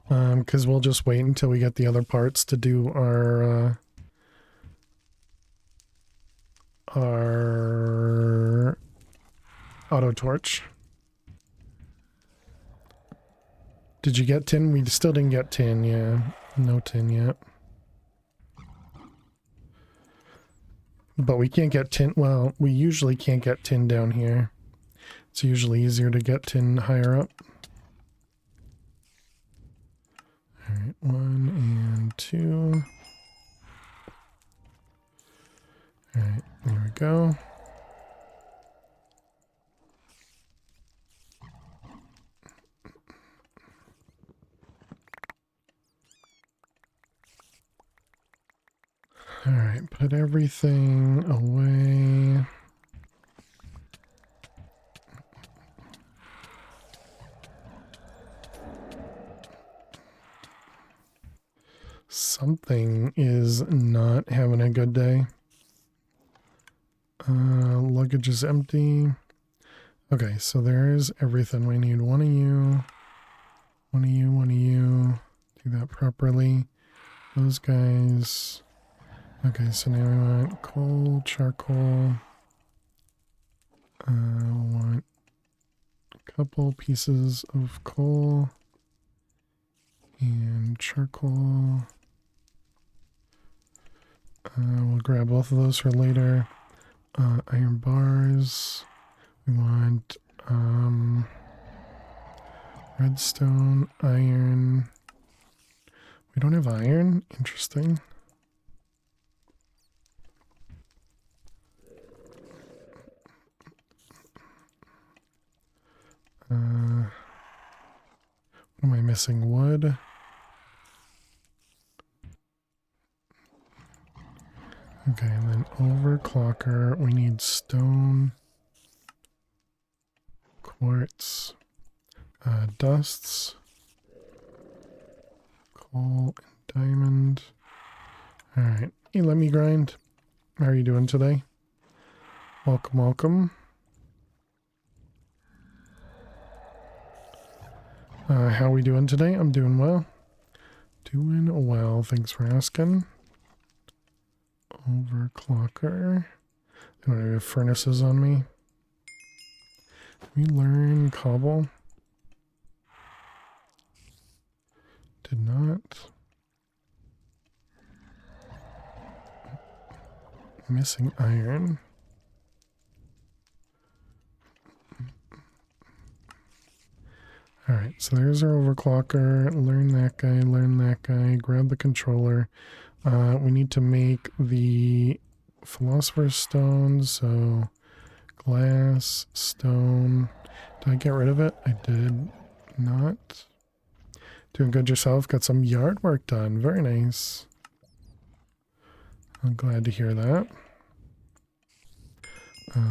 Because we'll just wait until we get the other parts to do our auto torch. Did you get tin? We still didn't get tin, yeah. No tin yet. But we can't get tin. Well, we usually can't get tin down here. It's usually easier to get tin higher up. Alright, 1 and 2. Alright, there we go. Alright, put everything away. Something is not having a good day. Luggage is empty. Okay, so there's everything we need. One of you. One of you, one of you. Do that properly. Those guys. Okay, so now we want coal, charcoal. Want a couple pieces of coal and charcoal. We'll grab both of those for later. Iron bars. We want redstone, iron. We don't have iron. Interesting. What am I missing? Wood. Okay, and then overclocker, we need stone, quartz, dusts, coal, and diamond. Alright, hey, let me grind. How are you doing today? Welcome, welcome. How are we doing today? I'm doing well. Doing well, thanks for asking. Overclocker. I don't have furnaces on me. Did we learn cobble? Did not. Missing iron. Alright, so there's our overclocker. Learn that guy, grab the controller. We need to make the philosopher's stone, so glass, stone. Did I get rid of it? I did not. Doing good yourself? Got some yard work done. Very nice. I'm glad to hear that.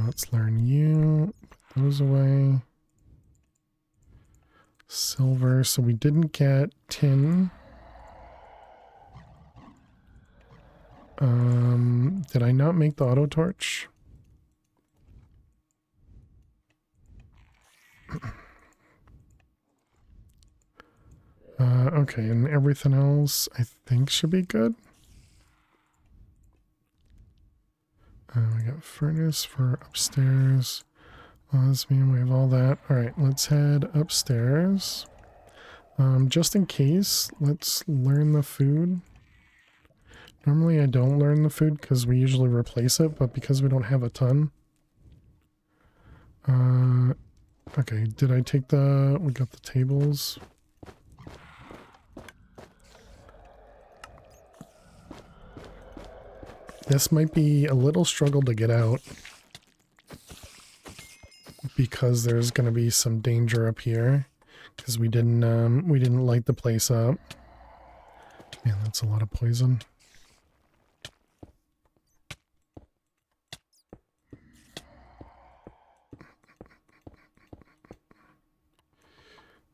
Let's learn you. Put those away. Silver, so we didn't get tin. Did I not make the auto torch? Okay, and everything else I think should be good. We got furnace for upstairs. This means we have all that. Alright, let's head upstairs. Just in case, let's learn the food. Normally I don't learn the food because we usually replace it, but because we don't have a ton. Okay, did I take we got the tables. This might be a little struggle to get out because there's going to be some danger up here because we didn't light the place up. Man, that's a lot of poison.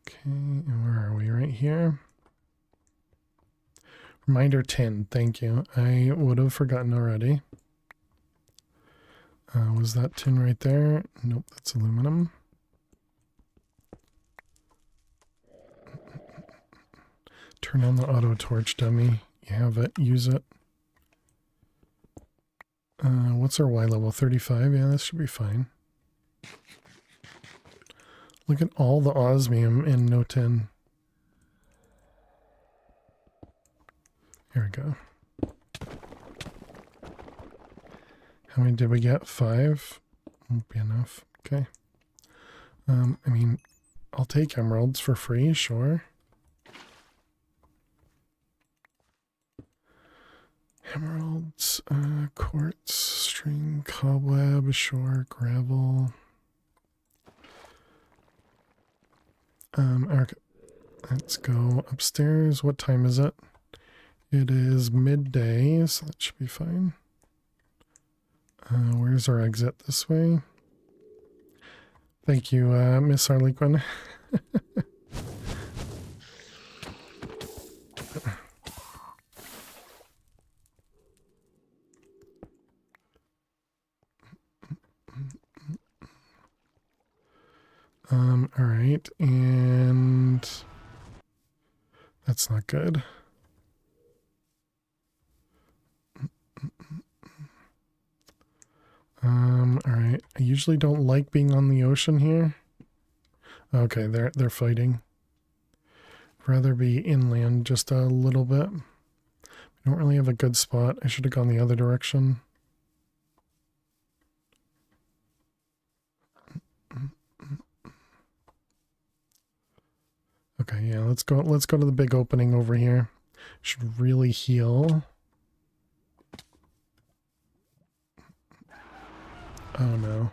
Okay, and where are we? Right here. Reminder 10, thank you. I would have forgotten already. Was that tin right there? Nope, that's aluminum. Turn on the auto torch, dummy. You have it, use it. What's our Y level? 35? Yeah, this should be fine. Look at all the osmium in no tin. Here we go. How many did we get? 5? Won't be enough. Okay. I mean, I'll take emeralds for free, sure. Emeralds, quartz, string, cobweb, sure, gravel. Okay. Let's go upstairs. What time is it? It is midday, so that should be fine. Where's our exit? This way. Thank you, Miss Harlequin. All right, and that's not good. All right. I usually don't like being on the ocean here. Okay, they're fighting. Rather be inland just a little bit. I don't really have a good spot. I should have gone the other direction. Okay, yeah, let's go to the big opening over here. Should really heal. Oh no.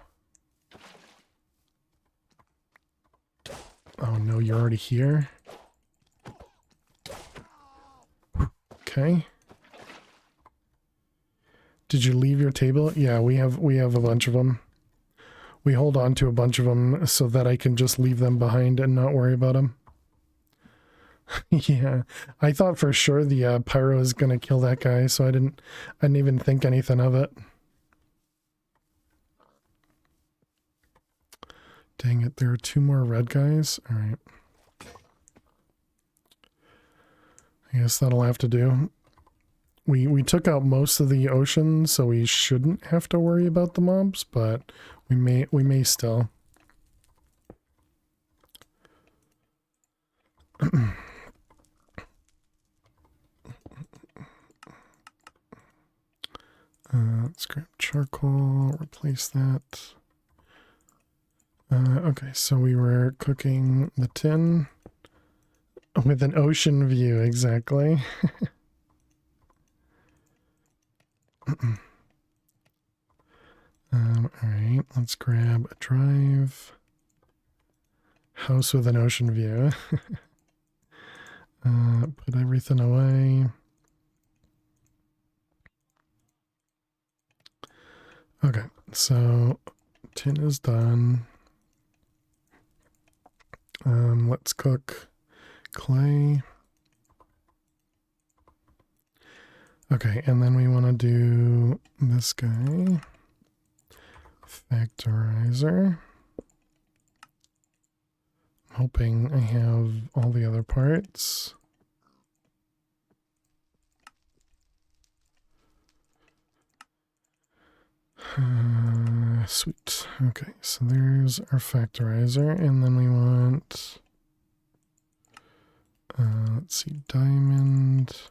Oh no, you're already here? Okay. Did you leave your table? Yeah, we have a bunch of them. We hold on to a bunch of them so that I can just leave them behind and not worry about them. Yeah, I thought for sure the pyro was gonna kill that guy, so I didn't even think anything of it. Dang it, there are 2 more red guys. All right. I guess that'll have to do. We took out most of the ocean, so we shouldn't have to worry about the mobs, but we may still. Let's grab charcoal, replace that. Okay, so we were cooking the tin with an ocean view, exactly. Alright, let's grab a drive. House with an ocean view. Put everything away. Okay, so tin is done. Let's cook clay. Okay, and then we want to do this guy. Factorizer. I'm hoping I have all the other parts. Sweet. Okay, so there's our factorizer, and then we want, let's see, diamond,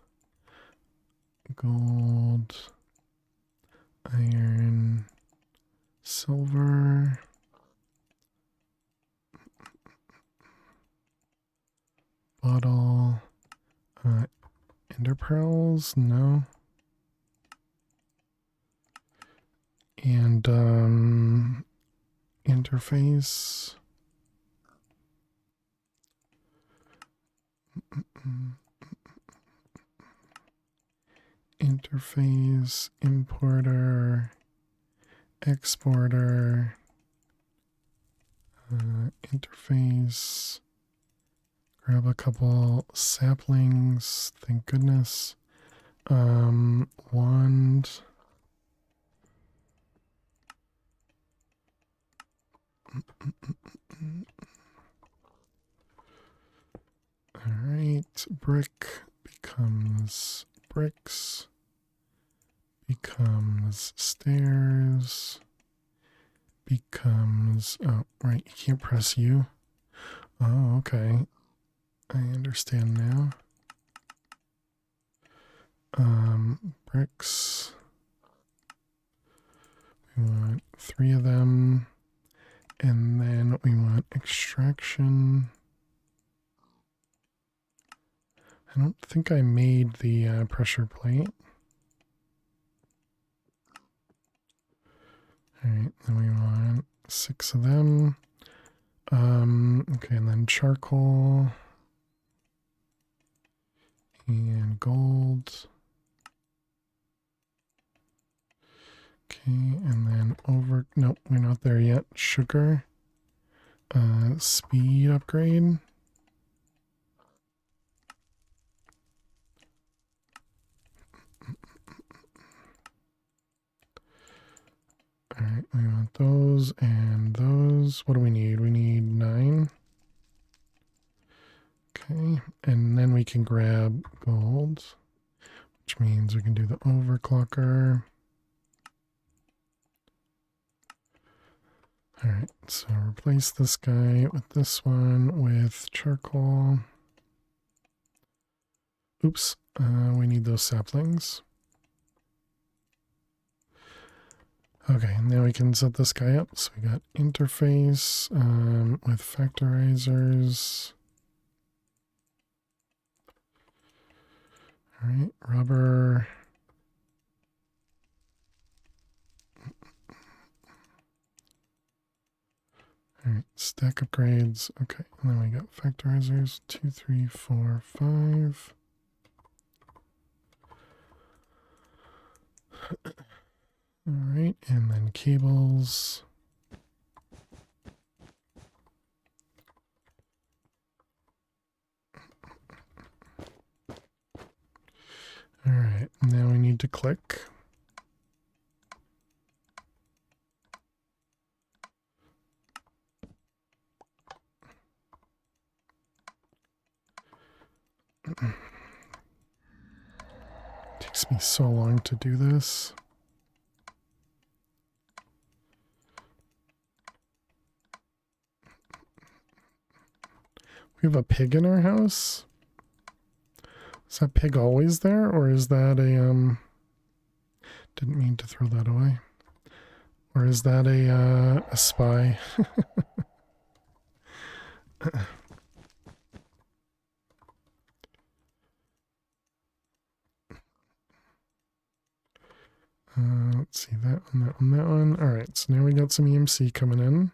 gold, iron, silver, bottle, ender pearls, no. And interface. interface, importer, exporter, interface, grab a couple saplings, thank goodness, wand, all right, brick becomes bricks, becomes stairs, becomes, oh, right, you can't press U. Oh, okay. I understand now. Bricks. We want 3 of them. And then we want extraction. I don't think I made the pressure plate. Alright, then we want 6 of them. Okay, and then charcoal. And gold. Okay, and then nope, we're not there yet. Sugar. Speed upgrade. Alright, we want those and those. What do we need? We need 9. Okay, and then we can grab gold, which means we can do the overclocker. Alright, so replace this guy with this one with charcoal. Oops, we need those saplings. Okay, now we can set this guy up. So we got interface with factorizers. All right, rubber. All right, stack upgrades. Okay, and then we got factorizers 2, 3, 4, 5. All right, and then cables. All right, now we need to click. Takes me so long to do this. We have a pig in our house. Is that pig always there, or is that a didn't mean to throw that away. Or is that a spy? Let's see, that one, that one, that one. Alright, so now we got some EMC coming in.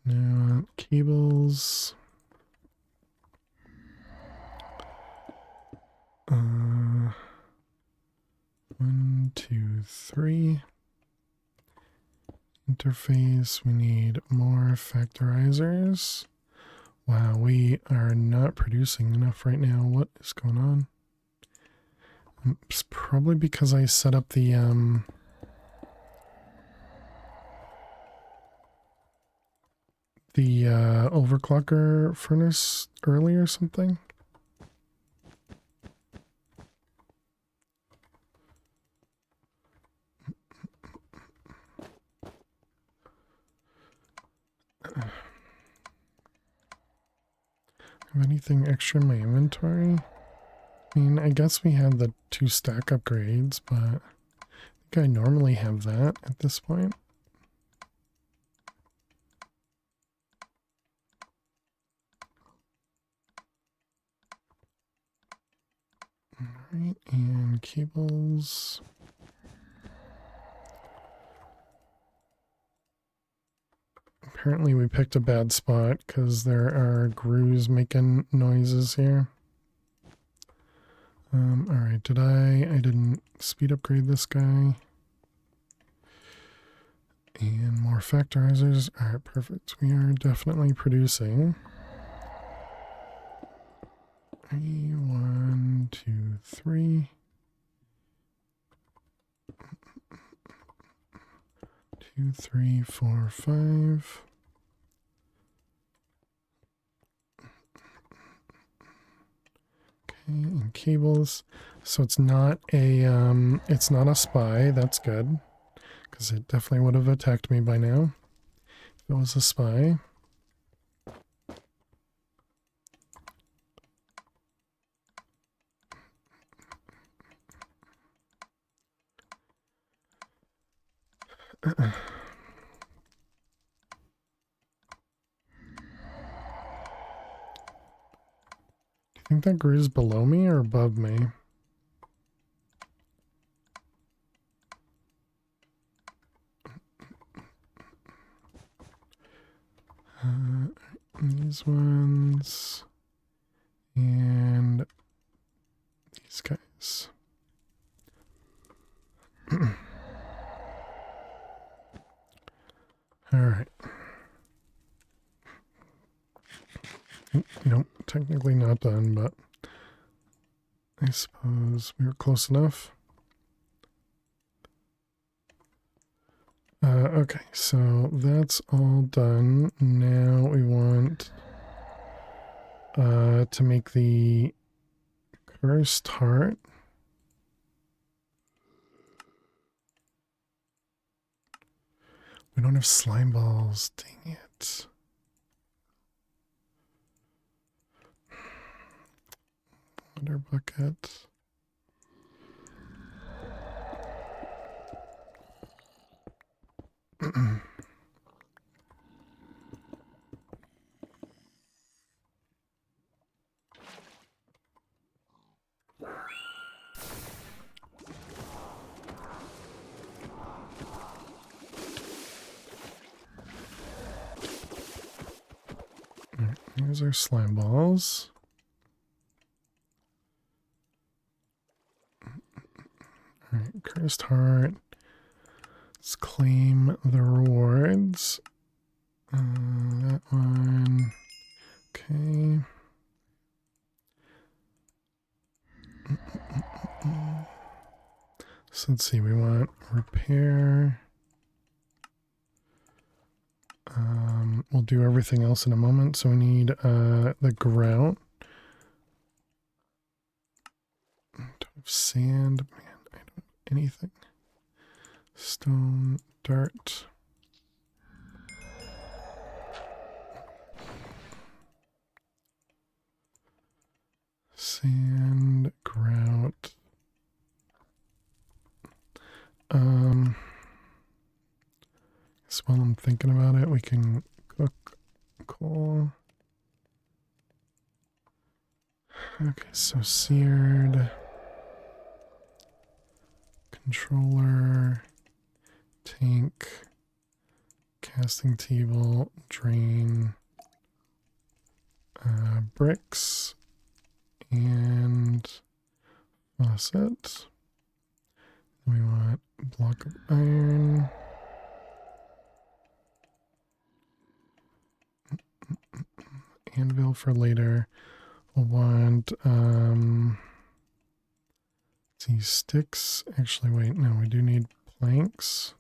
Now, cables. 1, 2, 3. Interface, we need more factorizers. Wow, we are not producing enough right now. What is going on? It's probably because I set up the overclocker furnace early or something. Have anything extra in my inventory? I mean, I guess we have the 2 stack upgrades, but I think I normally have that at this point. Alright, and cables. Apparently we picked a bad spot because there are grooves making noises here. Alright, I didn't speed upgrade this guy. And more factorizers. Alright, perfect. We are definitely producing. 1, 2, 3. 2, 3, 4, 5. Okay, and cables. So it's not a spy. That's good. Because it definitely would have attacked me by now if it was a spy. Do you think that groove's below me or above me? These ones and these guys. All right. Nope, technically not done, but I suppose we were close enough. Okay, so that's all done. Now we want to make the cursed heart. We don't have slime balls. Dang it. Water bucket. Here's our slime balls. Alright, cursed heart. Let's claim the rewards. That one. Okay. So let's see, we want repair. We'll do everything else in a moment. So we need the grout. Don't have sand. Man, I don't have anything. Stone, dirt. Sand, grout. Guess while I'm thinking about it, we can cook coal. Okay, so seared. Controller. Tank. Casting table. Drain. Bricks. And faucet. We want a block of iron. Anvil for later. We'll want these sticks. Actually, wait, no, we do need planks.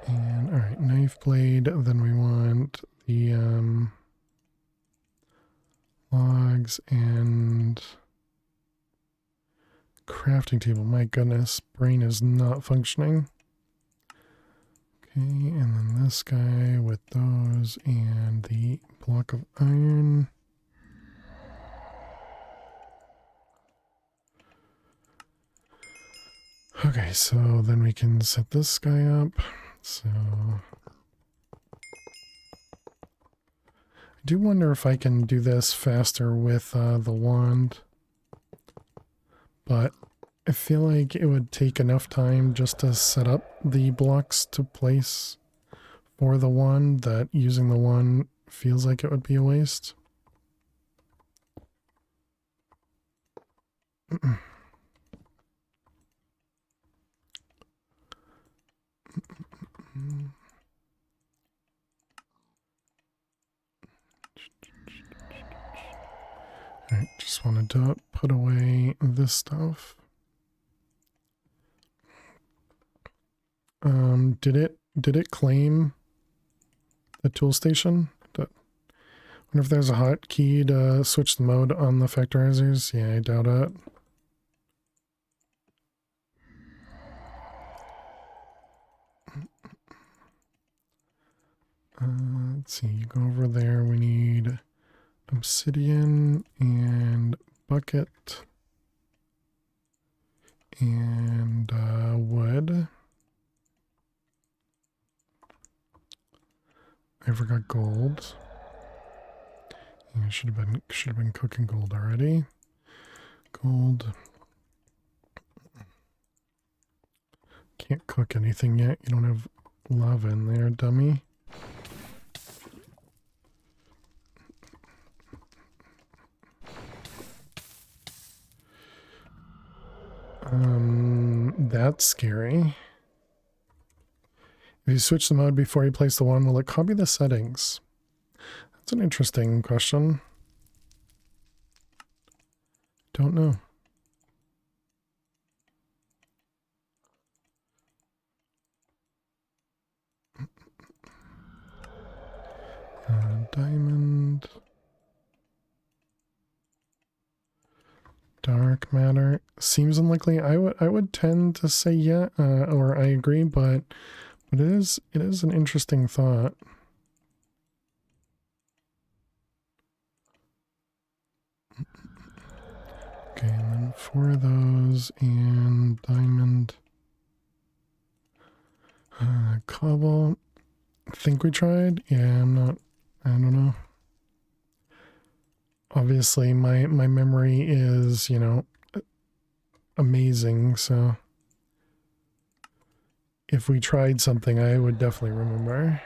And all right, knife blade. Then we want the logs and crafting table. My goodness, brain is not functioning. Okay, and then this guy with those and the block of iron. Okay, so then we can set this guy up. So I do wonder if I can do this faster with the wand, but I feel like it would take enough time just to set up the blocks to place for the one that using the one feels like it would be a waste. Alright, just wanted to put away this stuff. Did it claim the tool station? Wonder if there's a hotkey to switch the mode on the factorizers. Yeah, I doubt it. Let's see, you go over there, we need obsidian and bucket and wood. I forgot gold. Yeah, should have been cooking gold already. Gold. Can't cook anything yet. You don't have lava in there, dummy. That's scary. If you switch the mode before you place the one, will it copy the settings? That's an interesting question. Don't know. Diamond. Dark matter seems unlikely. I would tend to say yeah, or I agree, but it is an interesting thought. Okay, and then 4 of those and diamond, cobble. I think we tried. Yeah, I don't know. Obviously, my memory is, you know, amazing, so if we tried something, I would definitely remember.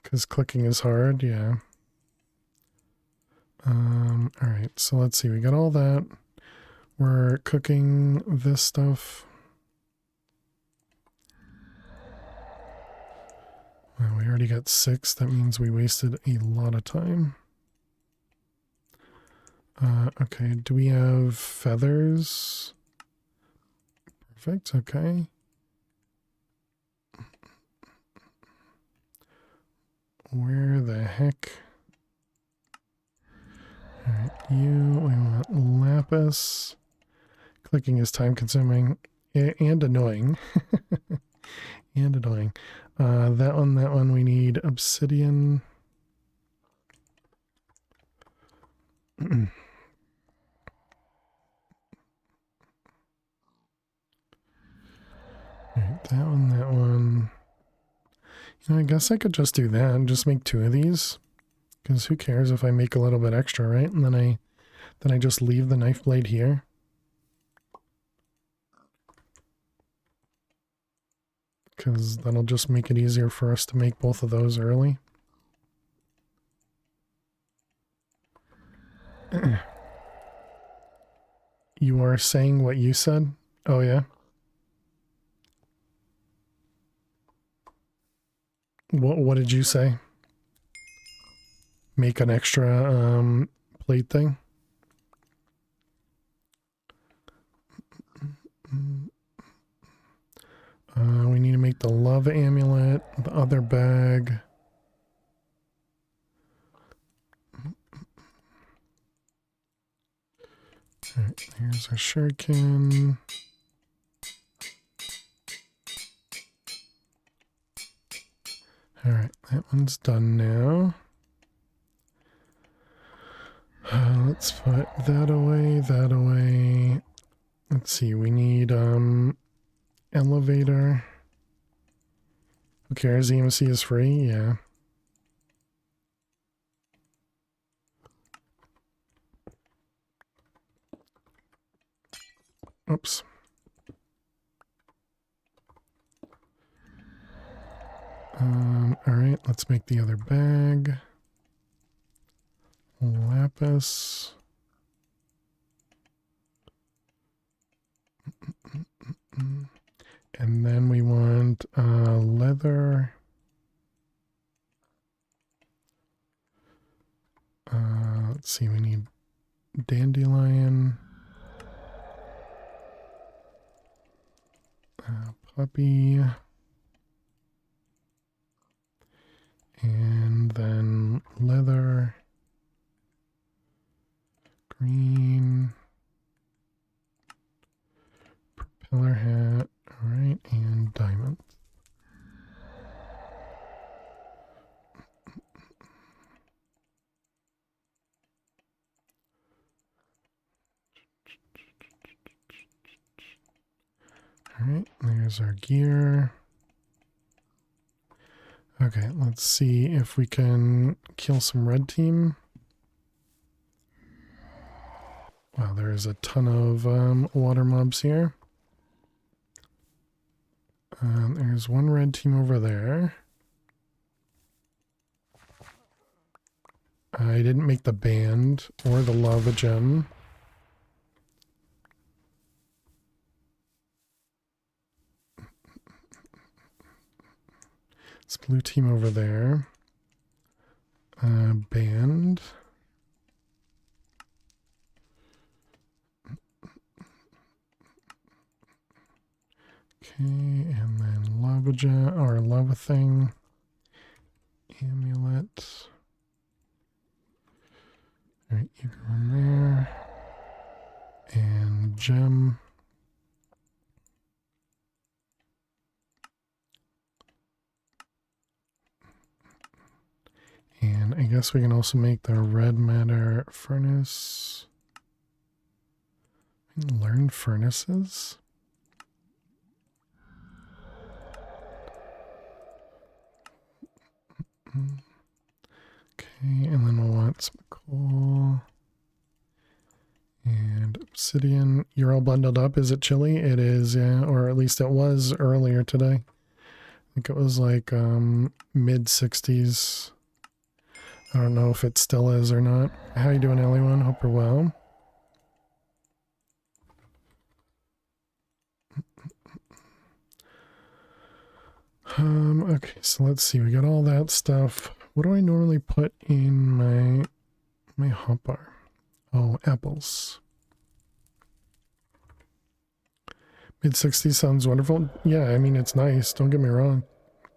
Because clicking is hard, yeah. Alright, so let's see, we got all that. We're cooking this stuff. Well, we already got 6. That means we wasted a lot of time. Okay, do we have feathers? Perfect, okay. Where the heck? Alright, we want lapis. Clicking is time consuming and annoying. And annoying. That one we need obsidian. Right, that one. You know, I guess I could just do that and just make 2 of these. Because who cares if I make a little bit extra, right? And then I just leave the knife blade here. Because that'll just make it easier for us to make both of those early. You are saying what you said? Oh, yeah? What did you say? Make an extra plate thing? We need to make the love amulet, the other bag. Alright, here's our shuriken. Alright, that one's done now. Let's put that away, that away. Let's see, we need elevator. Who cares? EMC is free, yeah. Alright, let's make the other bag. Lapis. And then we want leather. Let's see, we need dandelion. Puppy. And then leather. Green. Propeller hat. Alright, and diamond. Alright, there's our gear. Okay, let's see if we can kill some red team. Wow, there's a ton of water mobs here. There's one red team over there. I didn't make the band or the lava gem. It's blue team over there. Band. Okay, and then lava gem or lava thing. Amulet. Alright, you go in there. And gem. And I guess we can also make the red matter furnace. We can learn furnaces. Okay, and then we'll want some coal. And obsidian. You're all bundled up. Is it chilly? It is, yeah. Or at least it was earlier today. I think it was like mid 60s. I don't know if it still is or not. How you doing, Ellie1? Hope you're well. Okay, so let's see. We got all that stuff. What do I normally put in my hotbar? Oh, apples. Mid 60s sounds wonderful. Yeah, I mean, it's nice. Don't get me wrong.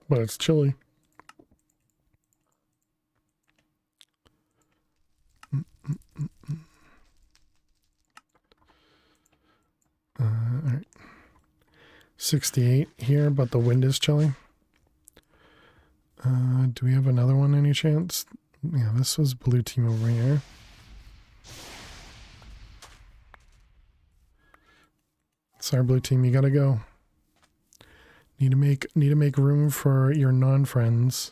But it's chilly. All right. 68 here, but the wind is chilly. Do we have another one any chance? Yeah, this was blue team over here. Sorry, blue team, you gotta go. Need to make room for your non-friends.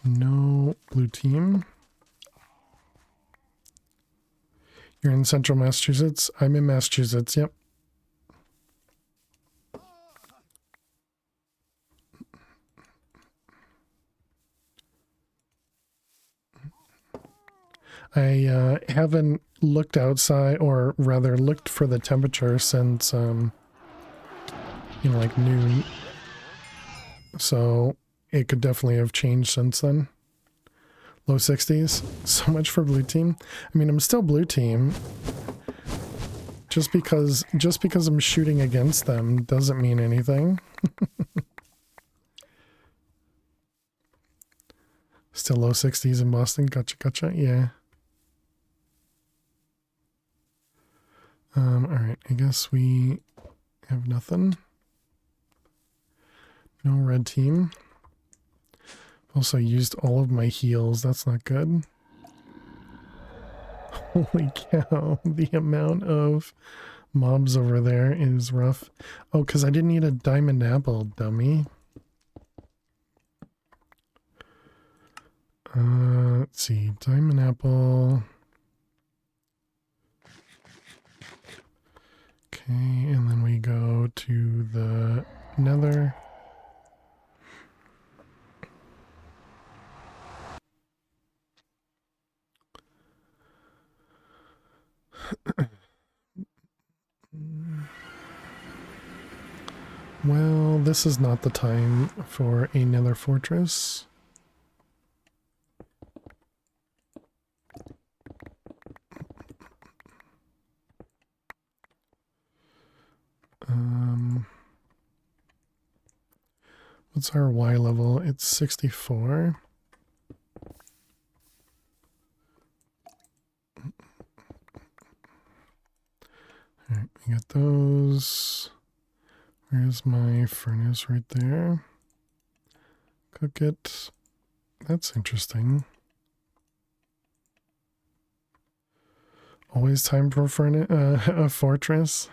No blue team. You're in central Massachusetts? I'm in Massachusetts, yep. I haven't looked outside, or rather looked for the temperature since, you know, like noon. So it could definitely have changed since then. Low 60s. So much for blue team. I mean, I'm still blue team. Just because I'm shooting against them doesn't mean anything. Still low 60s in Boston. Gotcha. Yeah. Alright, I guess we have nothing. No red team. Also used all of my heals. That's not good. Holy cow. The amount of mobs over there is rough. Oh, because I didn't need a diamond apple, dummy. Let's see. Diamond apple. Okay, and then we go to the nether. Well, this is not the time for a nether fortress. What's our Y level? It's 64. Alright, we got those. Where's my furnace? Right there. Cook it. That's interesting. Always time for a fortress.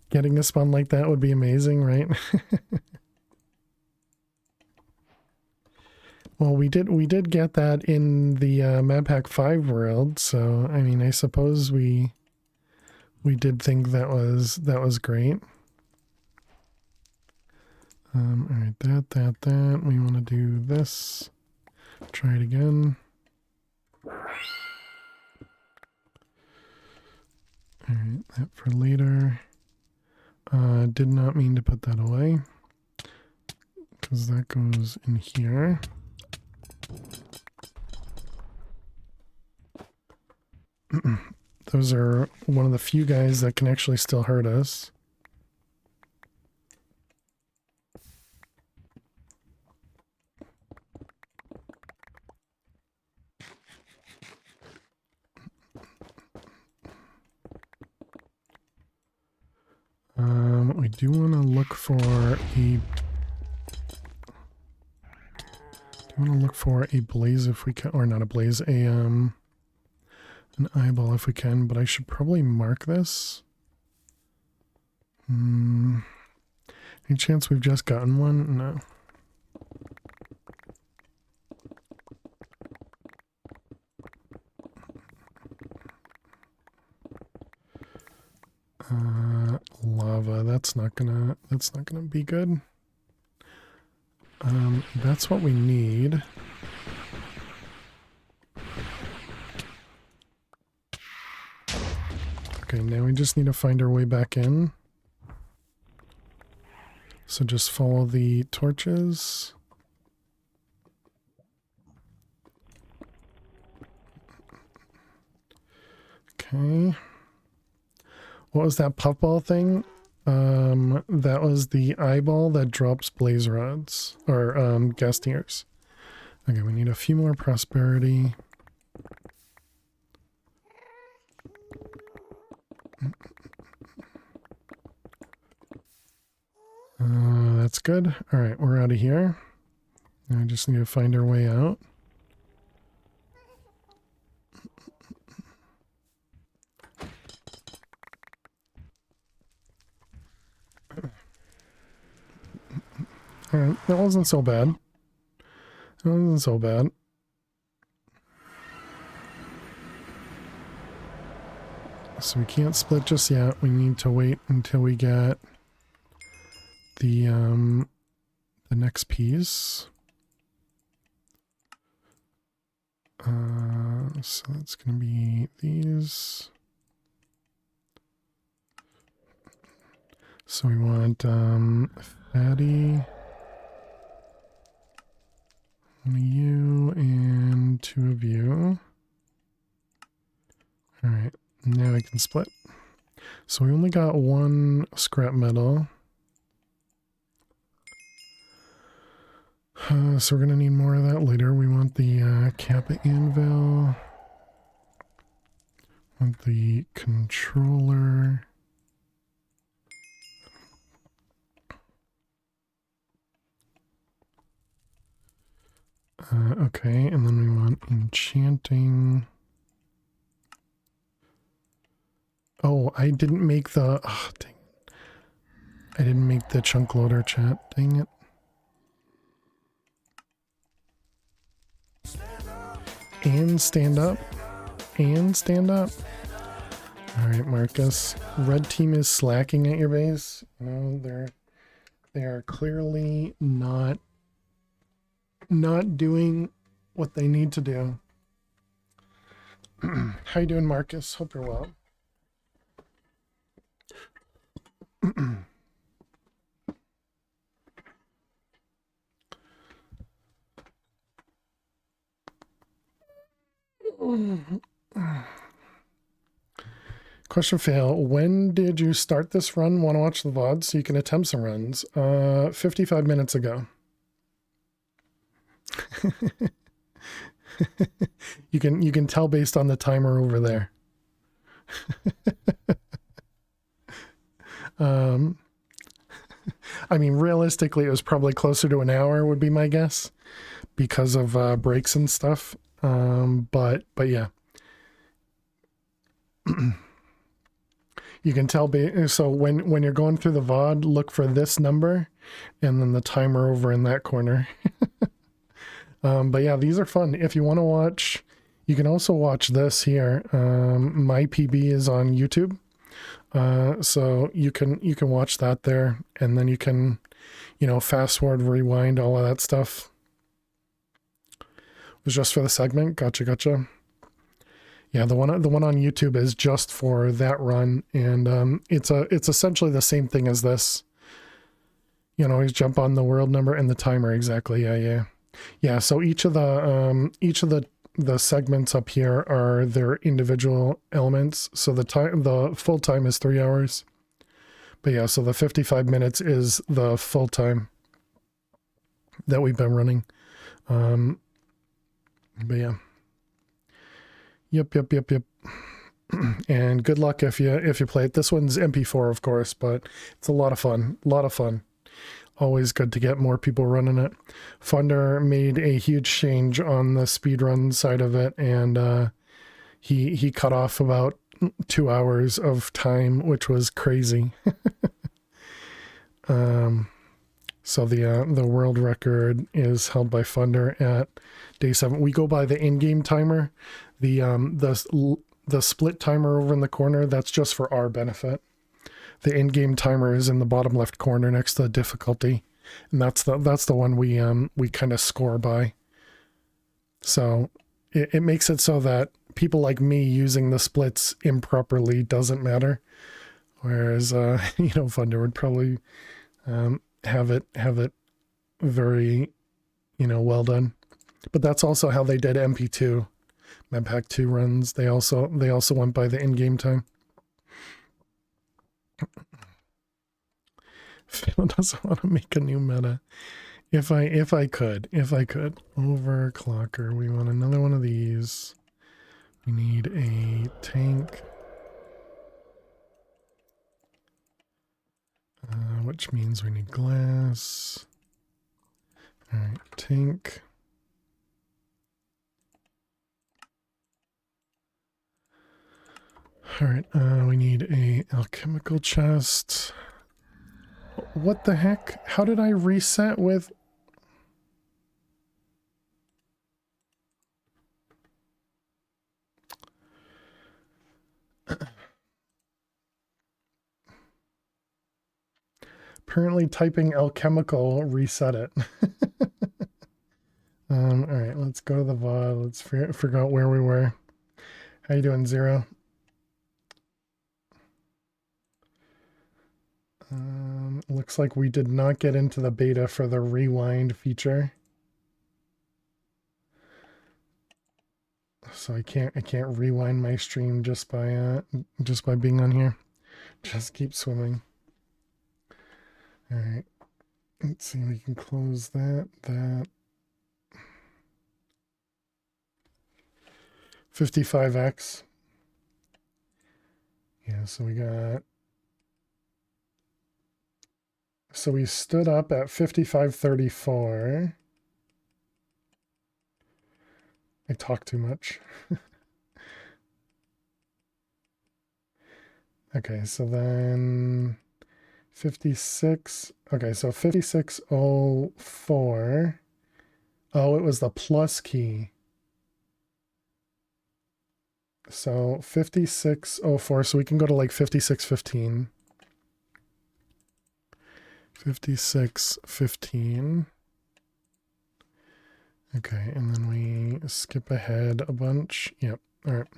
Getting a spawn like that would be amazing, right? Well, we did get that in the MadPack 5 world, so I mean, I suppose we did think that was great. All right, that. We want to do this. Try it again. All right, that for later. Did not mean to put that away, because that goes in here. Those are one of the few guys that can actually still hurt us. We do want to look for a blaze if we can, or not a blaze, an eyeball if we can, but I should probably mark this. Any chance we've just gotten one? No. Lava, that's not gonna be good. That's what we need. Okay, now we just need to find our way back in. So just follow the torches. Okay. What was that puffball thing? That was the eyeball that drops blaze rods, or gas tiers. Okay, we need a few more prosperity. That's good. All right, we're out of here. Now I just need to find our way out. Alright, that wasn't so bad. That wasn't so bad. So we can't split just yet. We need to wait until we get the next piece. So that's gonna be these. So we want fatty. One of you and two of you. Alright, now I can split. So we only got one scrap metal. So we're going to need more of that later. We want the Kappa anvil. Want the controller. Okay, and then we want enchanting. Oh, I didn't make the... Oh, dang it. I didn't make the chunk loader, chat. Dang it. And stand up. And stand up. All right, Marcus. Red team is slacking at your base. No, they are clearly not doing what they need to do. How you doing, Marcus? Hope you're well. Question fail. When did you start this run? Want to watch the VOD so you can attempt some runs? 55 minutes ago. you can tell based on the timer over there. I mean, realistically, it was probably closer to an hour would be my guess because of breaks and stuff. But yeah. You can tell, so when you're going through the VOD, look for this number and then the timer over in that corner. But yeah, these are fun. If you want to watch, you can also watch this here. My PB is on YouTube. So you can watch that there, and then you can, fast forward, rewind, all of that stuff. It was just for the segment. Gotcha. Yeah, the one on YouTube is just for that run, and it's essentially the same thing as this. Always jump on the world number and the timer exactly. Yeah. So each of the segments up here are their individual elements. So the full time is 3 hours, but yeah. So the 55 minutes is the full time that we've been running. But yeah. Yep. And good luck if you play it. This one's MP4, of course, but it's a lot of fun. Always good to get more people running it. Funder made a huge change on the speedrun side of it, and he cut off about 2 hours of time, which was crazy. So the world record is held by Funder at day 7. We go by the in-game timer. The split timer over in the corner, that's just for our benefit. The in-game timer is in the bottom left corner next to the difficulty, and that's the one we kind of score by. So it makes it so that people like me using the splits improperly doesn't matter, whereas Funder would probably have it very well done. But that's also how they did MP2. MadPack 2 runs, they also went by the in-game time. Phil doesn't want to make a new meta. If I could. Overclocker. We want another one of these. We need a tank. Which means we need glass. Alright, tank. Alright, we need a alchemical chest. What the heck? How did I reset with... Apparently typing alchemical reset it. Alright, let's go to the VOD. Let's figure out where we were. How you doing, Zero? Looks like we did not get into the beta for the rewind feature. So I can't rewind my stream just by being on here. Just keep swimming. All right. Let's see if we can close that. 55x. Yeah, so we stood up at 5534. I talk too much. Okay, so then 56. Okay, so 5604. Oh, it was the plus key. So 5604, so we can go to like 5615. 5615. Okay, and then we skip ahead a bunch. Yep, all right.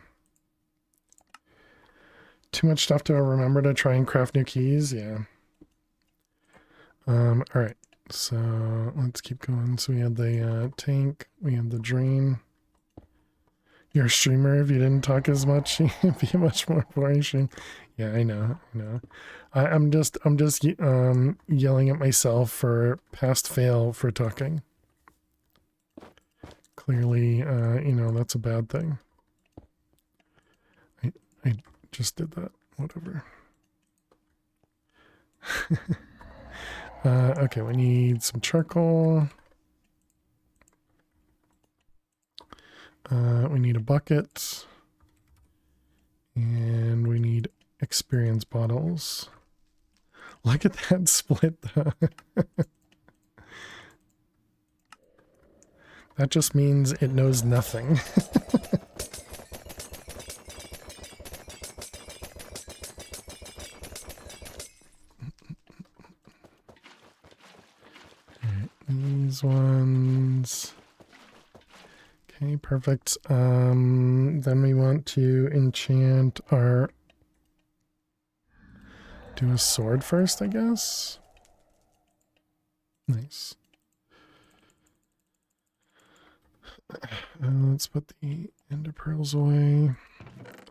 Too much stuff to remember to try and craft new keys, yeah. All right, so let's keep going. So we had the tank, we had the drain. You're a streamer. If you didn't talk as much, it'd be a much more boring stream. Yeah, I know. I'm just yelling at myself for past fail for talking. Clearly, that's a bad thing. I just did that. Whatever. Okay, we need some charcoal. We need a bucket. And we need experience bottles. Look at that split though. That just means it knows nothing. These ones. Okay, perfect. Then we want to enchant our... Do a sword first, I guess? Nice. Let's put the ender pearls away.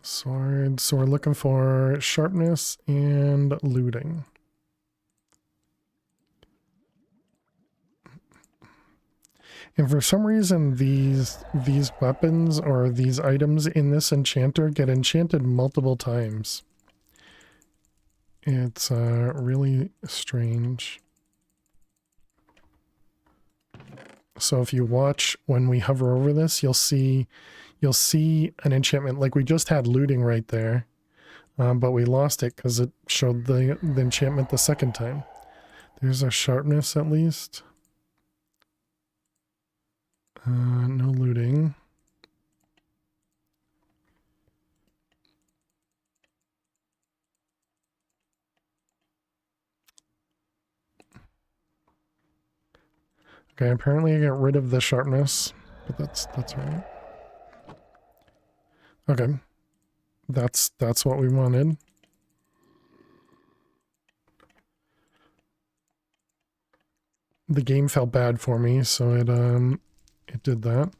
Sword. So we're looking for sharpness and looting. And for some reason, these weapons or these items in this enchanter get enchanted multiple times. It's really strange. So if you watch when we hover over this, you'll see an enchantment. Like we just had looting right there, but we lost it because it showed the enchantment the second time. There's our sharpness at least. No looting. Okay, apparently I got rid of the sharpness, but that's all right. Okay. That's what we wanted. The game felt bad for me, so it did that.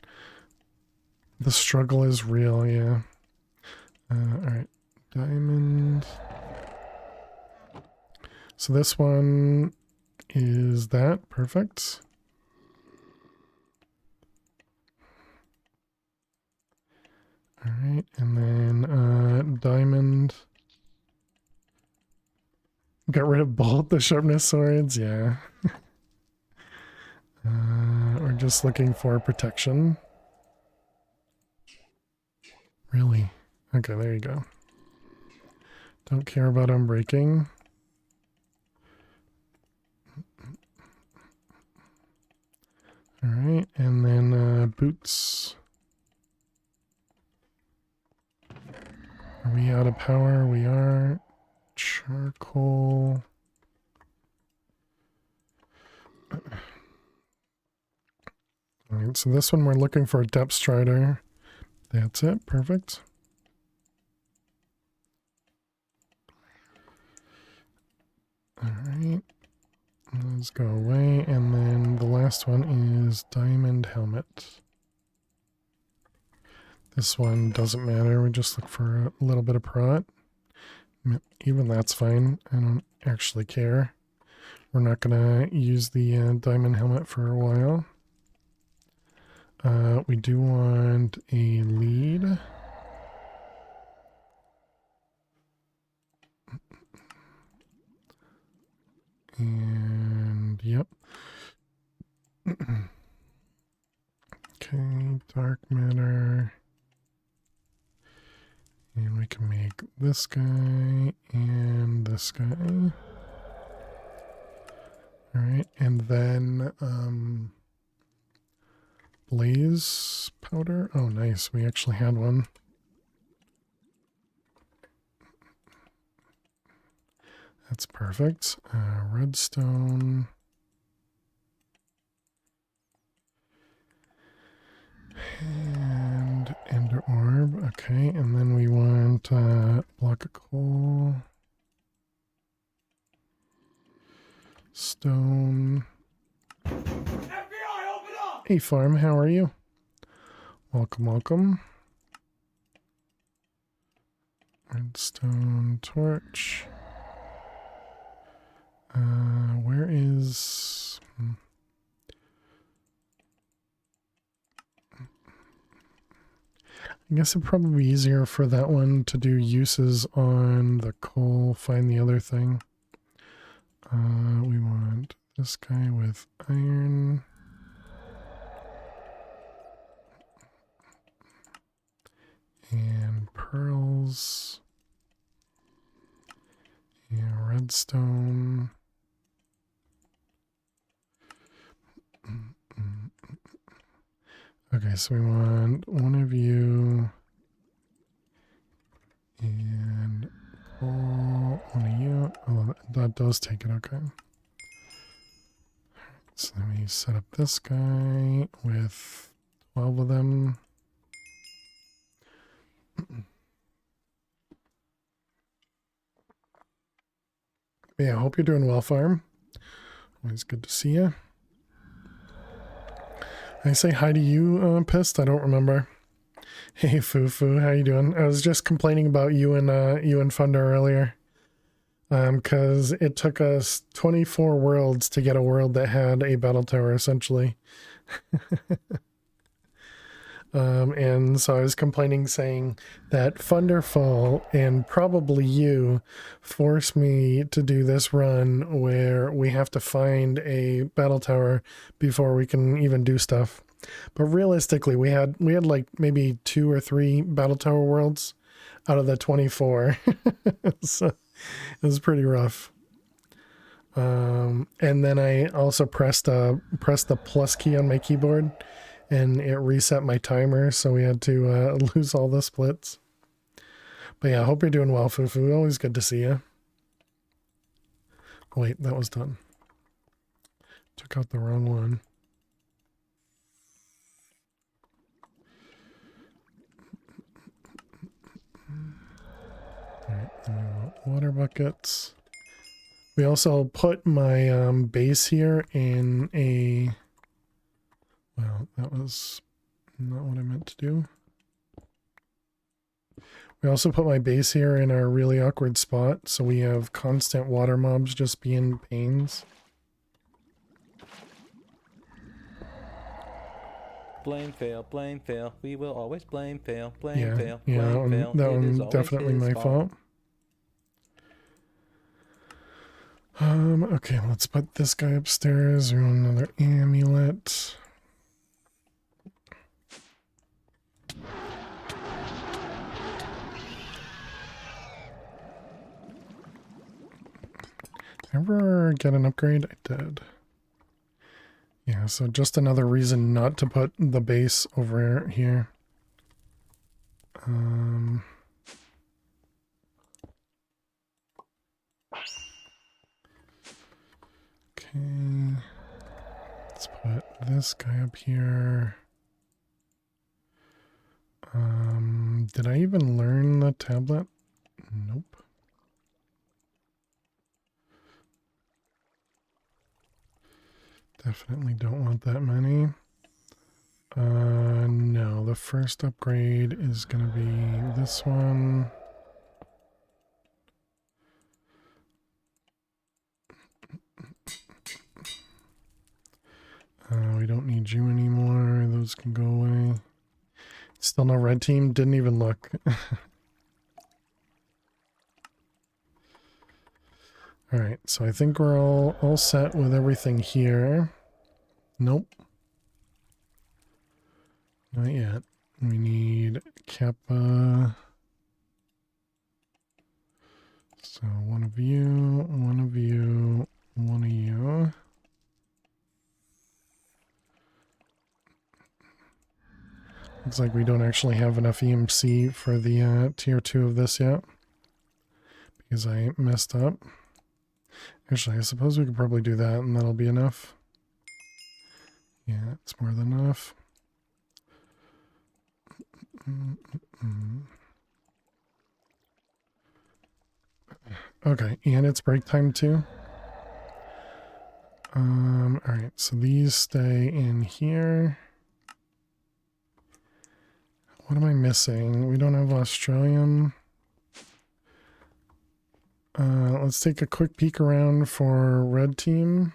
The struggle is real, yeah. Alright. Diamond. So this one is that. Perfect. Alright, and then diamond. Got rid of both the sharpness swords, yeah. We're just looking for protection. Really? Okay, there you go. Don't care about unbreaking. Alright, and then boots. Are we out of power? We are. Charcoal. Alright, so this one we're looking for a depth strider. That's it, perfect. Alright, let's go away, and then the last one is diamond helmet. This one doesn't matter, we just look for a little bit of prot. Even that's fine, I don't actually care. We're not gonna use the diamond helmet for a while. We do want a lead. And yep. Okay, dark matter. And we can make this guy and this guy. Alright, and then blaze powder. Oh nice, we actually had one. That's perfect. Redstone. And ender orb. Okay, and then we want a block of coal. Stone. FBI, open up! Hey farm, how are you? Welcome, welcome. Redstone torch. Where is... I guess it'd probably be easier for that one to do uses on the coal, find the other thing. We want this guy with iron. And pearls. And redstone. Okay, so we want one of you and one of you. Oh, that does take it, okay. So let me set up this guy with 12 of them. Yeah, I hope you're doing well, farm. Always good to see you. I say hi to you, Pissed? I don't remember. Hey, Fufu, how you doing? I was just complaining about you and Funder earlier. Because it took us 24 worlds to get a world that had a battle tower, essentially. And so I was complaining, saying that Thunderfall and probably you forced me to do this run where we have to find a battle tower before we can even do stuff. But realistically, we had like maybe 2 or 3 battle tower worlds out of the 24. So it was pretty rough. And then I also pressed the plus key on my keyboard, and it reset my timer, so we had to lose all the splits. But yeah, I hope you're doing well, Fufu. Always good to see you. Oh, wait, that was done. Took out the wrong one. Alright, then we want water buckets. We also put my base here in a... Well, that was not what I meant to do. We also put my base here in a really awkward spot, so we have constant water mobs just being pains. Blame fail, blame fail. We will always blame fail, blame Yeah, fail, yeah, blame fail. that It is one always definitely his my fault. Okay, let's put this guy upstairs. We want another amulet. Ever get an upgrade? I did. Yeah, so just another reason not to put the base over here. Okay. Let's put this guy up here. Did I even learn the tablet? Nope. Definitely don't want that many. No, the first upgrade is gonna be this one. We don't need you anymore. Those can go away. Still no red team. Didn't even look. Alright, so I think we're all set with everything here. Nope. Not yet. We need Kappa. So one of you, one of you, one of you. Looks like we don't actually have enough EMC for the tier 2 of this yet, because I messed up. Actually, I suppose we could probably do that and that'll be enough. Yeah, it's more than enough. Okay, and it's break time too. Alright, so these stay in here. What am I missing? We don't have Australian. Let's take a quick peek around for red team.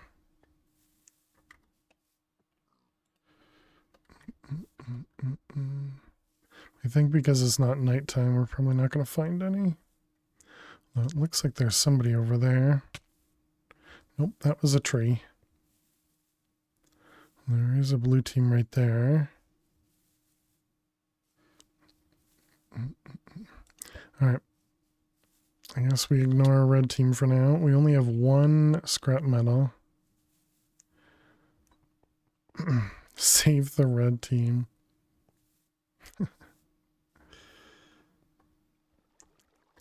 I think because it's not nighttime, we're probably not going to find any. Well, it looks like there's somebody over there. Nope, that was a tree. There is a blue team right there. Alright. I guess we ignore our red team for now. We only have one scrap metal. Save the red team.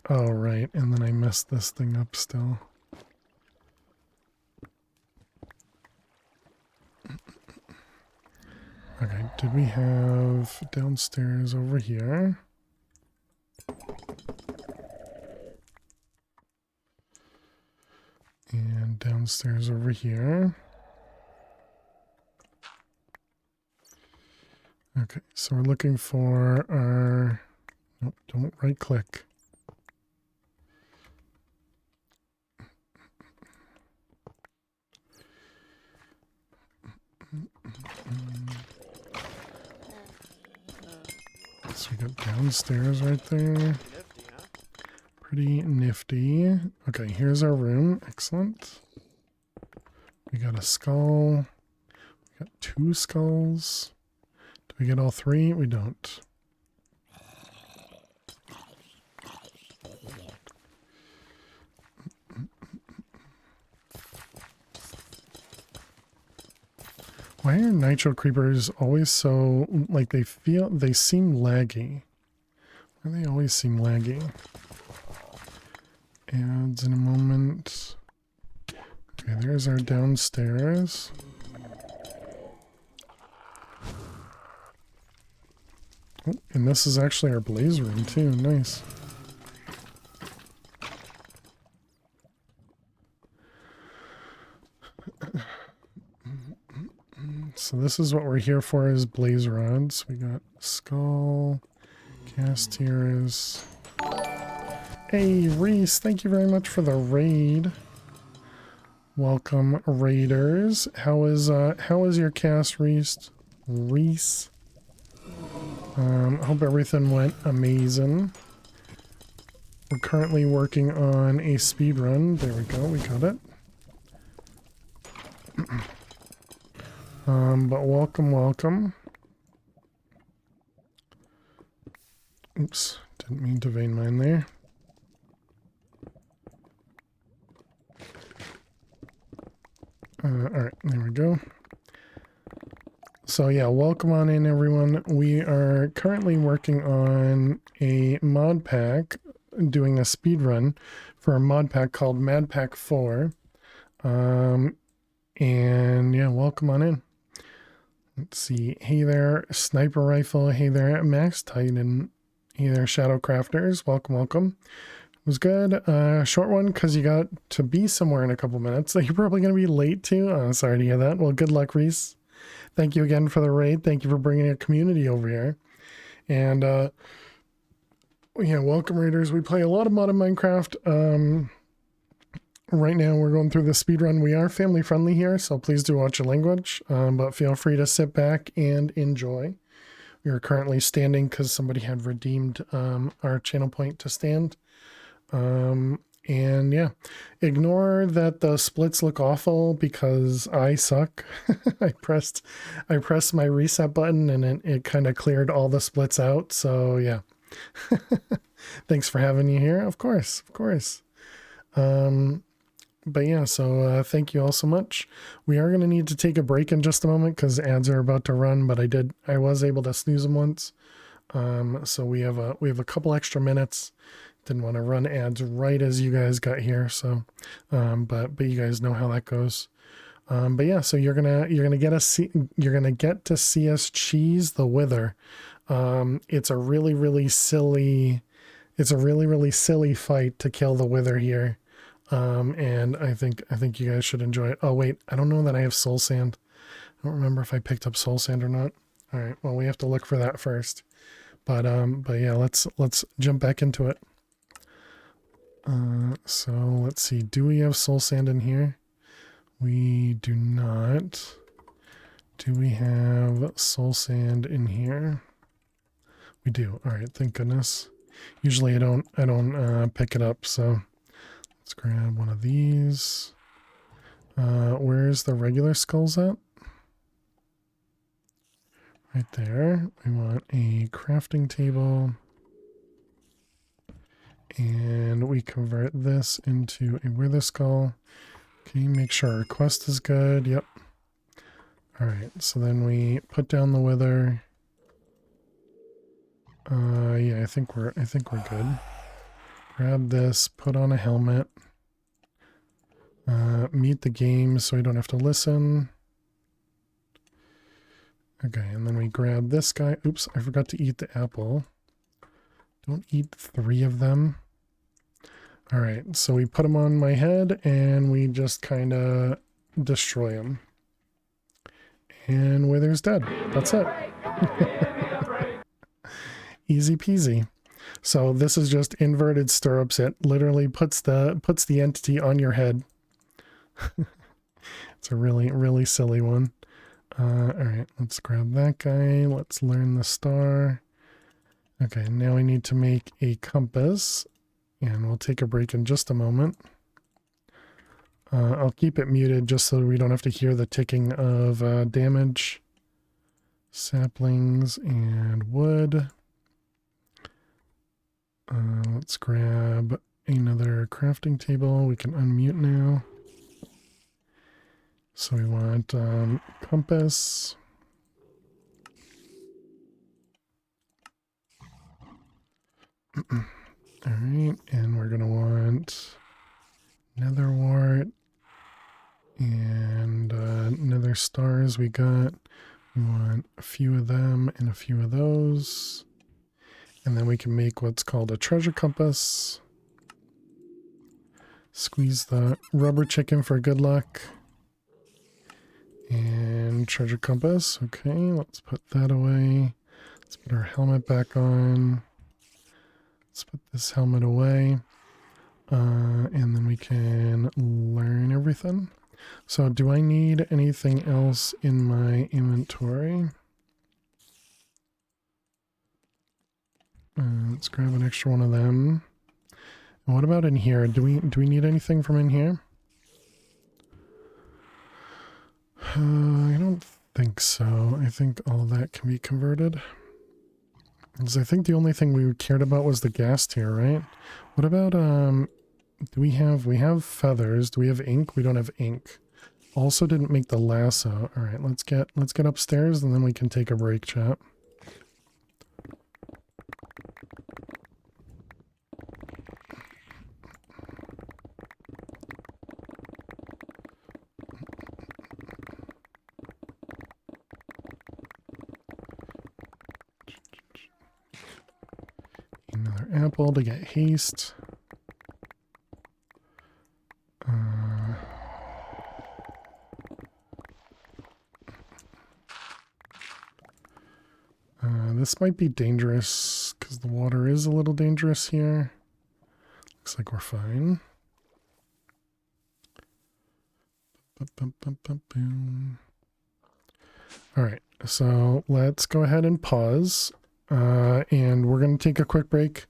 Oh, right. And then I messed this thing up still. Okay, did we have downstairs over here? And downstairs over here. Okay, so we're looking for our... Nope, don't right click. So we got downstairs right there. Pretty nifty. Okay, here's our room. Excellent. We got a skull. We got 2 skulls. Do we get all 3? We don't. Why are nitro creepers always so, like, they seem laggy? Why do they always seem laggy? Ads in a moment. Okay, there's our downstairs. Oh, and this is actually our blaze room too. Nice. So this is what we're here for, is blaze rods. We got skull, cast tiers. Hey Reese, thank you very much for the raid. Welcome raiders. How is your cast, Reese? Reese. Hope everything went amazing. We're currently working on a speed run. There we go, we got it. But welcome. Oops, didn't mean to vein mine there. Alright, there we go. So yeah, welcome on in everyone. We are currently working on a mod pack, doing a speed run for a mod pack called MadPack 4. And yeah, welcome on in. Let's see. Hey there, Sniper Rifle. Hey there, Max Titan. Hey there, Shadow Crafters. Welcome. It was good. Short one because you got to be somewhere in a couple minutes that you're probably going to be late to. Sorry to hear that. Well, good luck, Reese. Thank you again for the raid. Thank you for bringing a community over here. And yeah, welcome raiders. We play a lot of modded Minecraft. Right now we're going through the speed run. We are family friendly here, so please do watch your language. But feel free to sit back and enjoy. We are currently standing because somebody had redeemed our channel point to stand. And yeah, ignore that the splits look awful because I suck. I pressed my reset button and it kind of cleared all the splits out. So yeah, thanks for having you here. Of course. But yeah, so thank you all so much. We are going to need to take a break in just a moment because ads are about to run, but I was able to snooze them once. So we have a couple extra minutes didn't want to run ads right as you guys got here. So, but you guys know how that goes. But yeah, so you're gonna get to see us cheese the Wither. It's a really silly fight to kill the Wither here. And I think you guys should enjoy it. Oh wait, I don't know that I have soul sand. I don't remember if I picked up soul sand or not. All right, well we have to look for that first. But yeah, let's jump back into it. So let's see. Do we have soul sand in here? We do not. Do we have soul sand in here? We do. All right, thank goodness. Usually I don't pick it up, so let's grab one of these. Where's the regular skulls at? Right there. We want a crafting table. And we convert this into a wither skull. Okay, make sure our quest is good. Yep. Alright, so then we put down the wither. Yeah, I think we're good. Grab this, put on a helmet. Mute the game so we don't have to listen. Okay, and then we grab this guy. Oops, I forgot to eat the apple. Don't eat 3 of them. Alright, so we put him on my head and we just kind of destroy him. And Wither's dead. That's it. Easy peasy. So this is just inverted stirrups. It literally puts the entity on your head. It's a really silly one. Alright, let's grab that guy. Let's learn the star. Okay, now we need to make a compass. And we'll take a break in just a moment. I'll keep it muted just so we don't have to hear the ticking of damage. Saplings and wood. Let's grab another crafting table. We can unmute now. So we want compass. Alright, and we're going to want nether wart and nether stars we got. We want a few of them and a few of those. And then we can make what's called a treasure compass. Squeeze the rubber chicken for good luck. And treasure compass. Okay, let's put that away. Let's put our helmet back on. Let's put this helmet away. And then we can learn everything. So do I need anything else in my inventory? Let's grab an extra one of them. And what about in here? Do we need anything from in here? I don't think so. I think all that can be converted. Because I think the only thing we cared about was the gas tier, right? What about do we have feathers? Do we have ink? We don't have ink. Also didn't make the lasso. All right, let's get upstairs and then we can take a break, chat. Another apple to get haste. This might be dangerous because the water is a little dangerous here. Looks like we're fine. All right, so let's go ahead and pause. And we're going to take a quick break.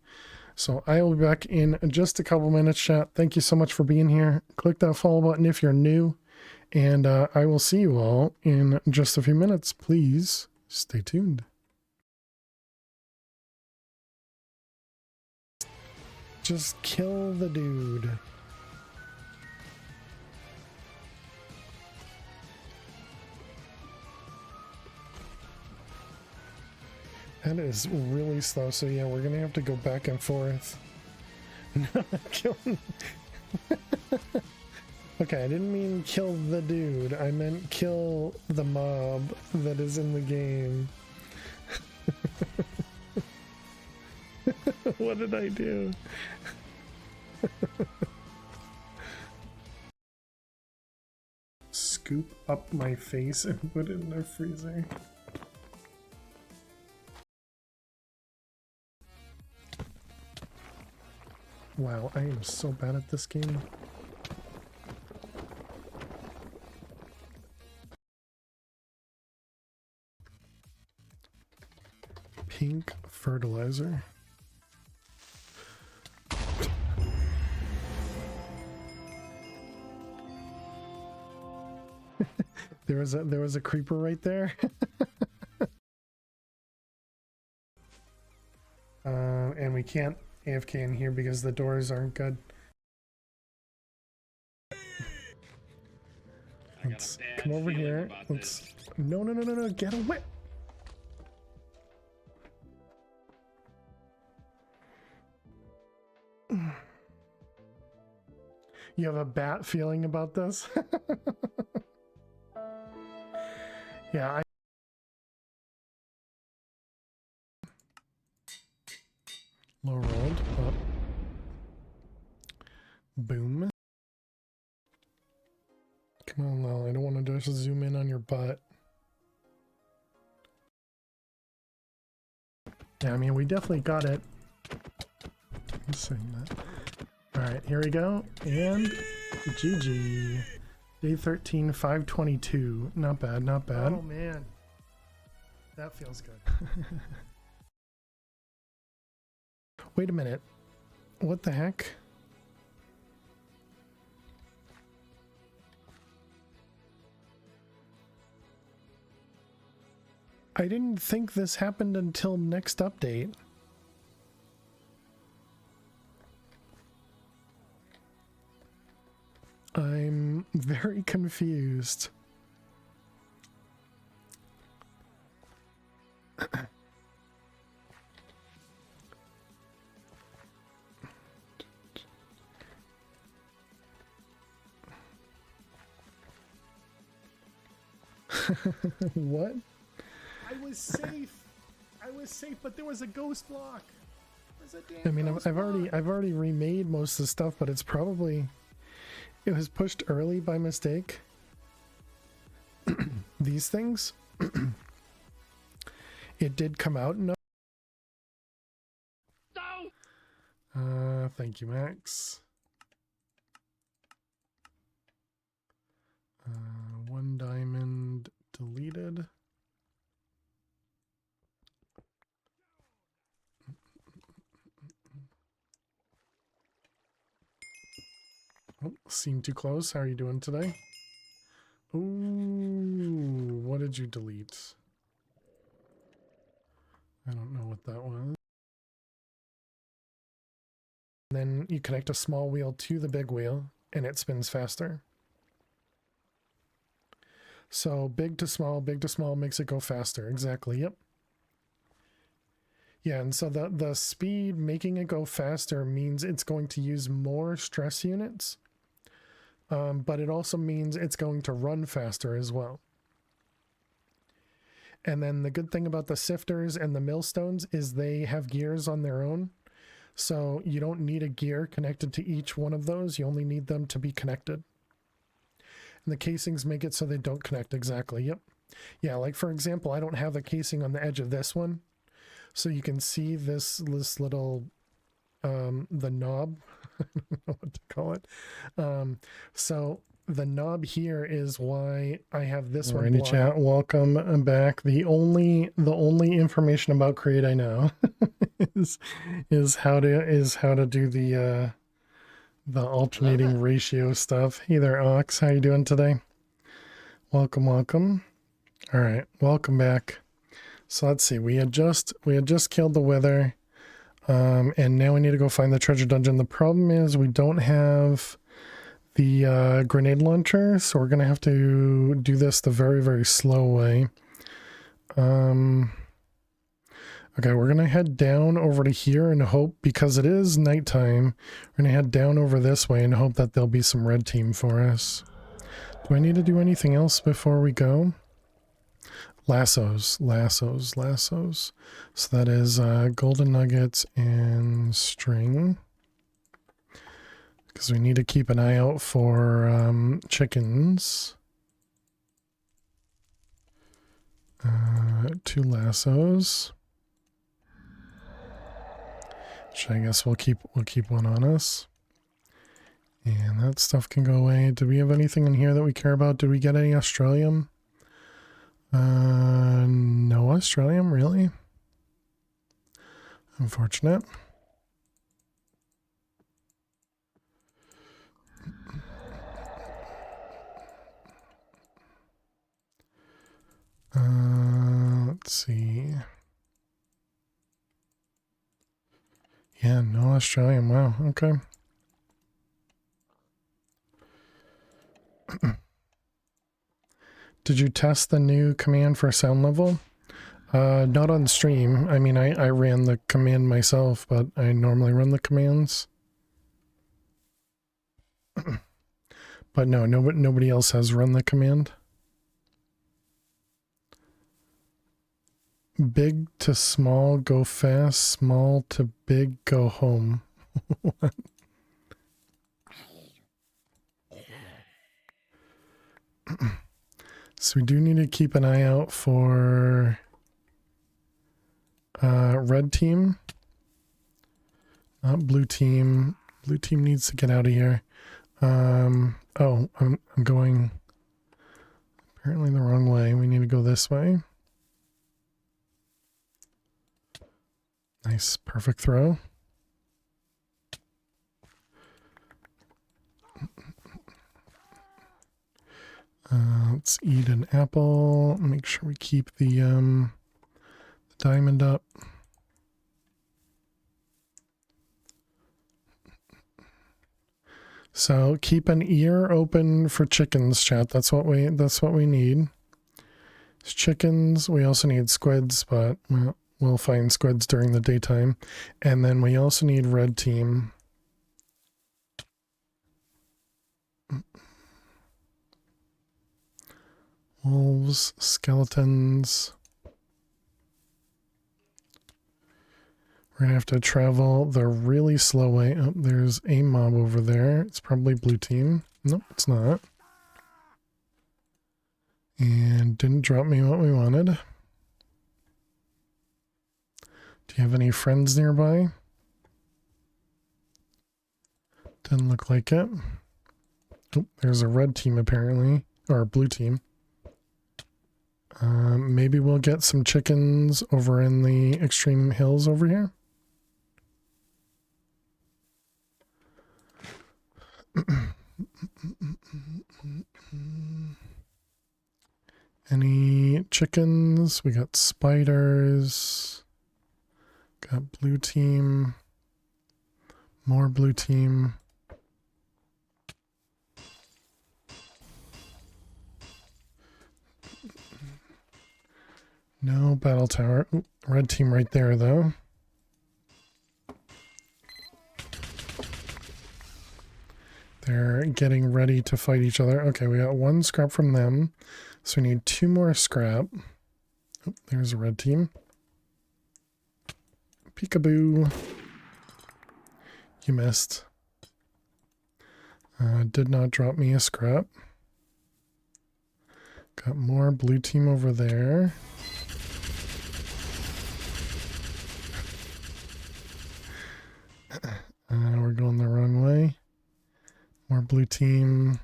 So I will be back in just a couple minutes, chat. Thank you so much for being here. Click that follow button if you're new. And I will see you all in just a few minutes. Please stay tuned. Just kill the dude. That is really slow, so yeah, we're gonna have to go back and forth. Kill. Okay, I didn't mean kill the dude. I meant kill the mob that is in the game. What did I do? Scoop up my face and put it in the freezer. Wow, I am so bad at this game. Pink fertilizer. there was a creeper right there. And we can't AFK in here because the doors aren't good. Let's come over here. Let's no, get away. You have a bat feeling about this? Yeah, low rolled up. Boom. Come on, Lil. I don't want to just zoom in on your butt. Yeah, I mean, we definitely got it. I'm saying that. Alright, here we go. And GG. Day 13, 522. Not bad, not bad. Oh, man. That feels good. Wait a minute. What the heck? I didn't think this happened until next update. I'm very confused. What? I was safe. I was safe, but there was a ghost block. I mean, I've already remade most of the stuff, but it's probably it was pushed early by mistake. These things, it did come out. No. Thank you, Max. One diamond deleted. Oh, seemed too close. How are you doing today? Ooh, what did you delete? I don't know what that was. And then you connect a small wheel to the big wheel and it spins faster. So big to small makes it go faster. Exactly. Yep. Yeah, and so the speed making it go faster means it's going to use more stress units. But it also means it's going to run faster as well. And then the good thing about the sifters and the millstones is they have gears on their own. So you don't need a gear connected to each one of those. You only need them to be connected. And the casings make it so they don't connect exactly. Yep. Yeah, like for example, I don't have the casing on the edge of this one. So you can see this little, the knob, I don't know what to call it. So the knob here is why I have this one. Alrighty, chat, welcome back. The only information about Create I know is how to do the alternating ratio stuff. Hey there, Ox. How you doing today? Welcome. All right, welcome back. So let's see. We had just killed the wither, and now we need to go find the treasure dungeon. The problem is we don't have the grenade launcher, so we're gonna have to do this the very, very slow way. Okay, we're gonna head down over to here and hope, because it is nighttime, we're gonna head down over this way and hope that there'll be some red team for us. Do I need to do anything else before we go? Lassos, lassos, lassos. So that is golden nuggets and string. Because we need to keep an eye out for chickens. 2 lassos. Which I guess we'll keep one on us. And that stuff can go away. Do we have anything in here that we care about? Did we get any Australium? No Australium, really? Unfortunate. Let's see. Yeah, no Australian. Wow, okay. Did you test the new command for sound level? Not on stream. I mean, I ran the command myself, but I normally run the commands. But no, nobody else has run the command. Big to small, go fast. Small to big, go home. What? So we do need to keep an eye out for red team. Not blue team. Blue team needs to get out of here. Oh, I'm going apparently the wrong way. We need to go this way. Nice, perfect throw. Let's eat an apple. Make sure we keep the diamond up. So keep an ear open for chickens, chat. That's what we need. It's chickens. We also need squids, but we'll find squids during the daytime. And then we also need red team. Wolves, skeletons. We're going to have to travel the really slow way. Oh, there's a mob over there. It's probably blue team. Nope, it's not. And didn't drop me what we wanted. Do you have any friends nearby? Didn't look like it. Oh, there's a red team apparently. Or a blue team. Maybe we'll get some chickens over in the extreme hills over here. Any chickens? We got spiders. Got blue team. More blue team. No battle tower. Ooh, red team right there, though. They're getting ready to fight each other. Okay, we got 1 scrap from them. So we need 2 more scrap. Oh, there's a red team. Peekaboo. You missed. Did not drop me a scrap. Got more blue team over there. We're going the wrong way. More blue team.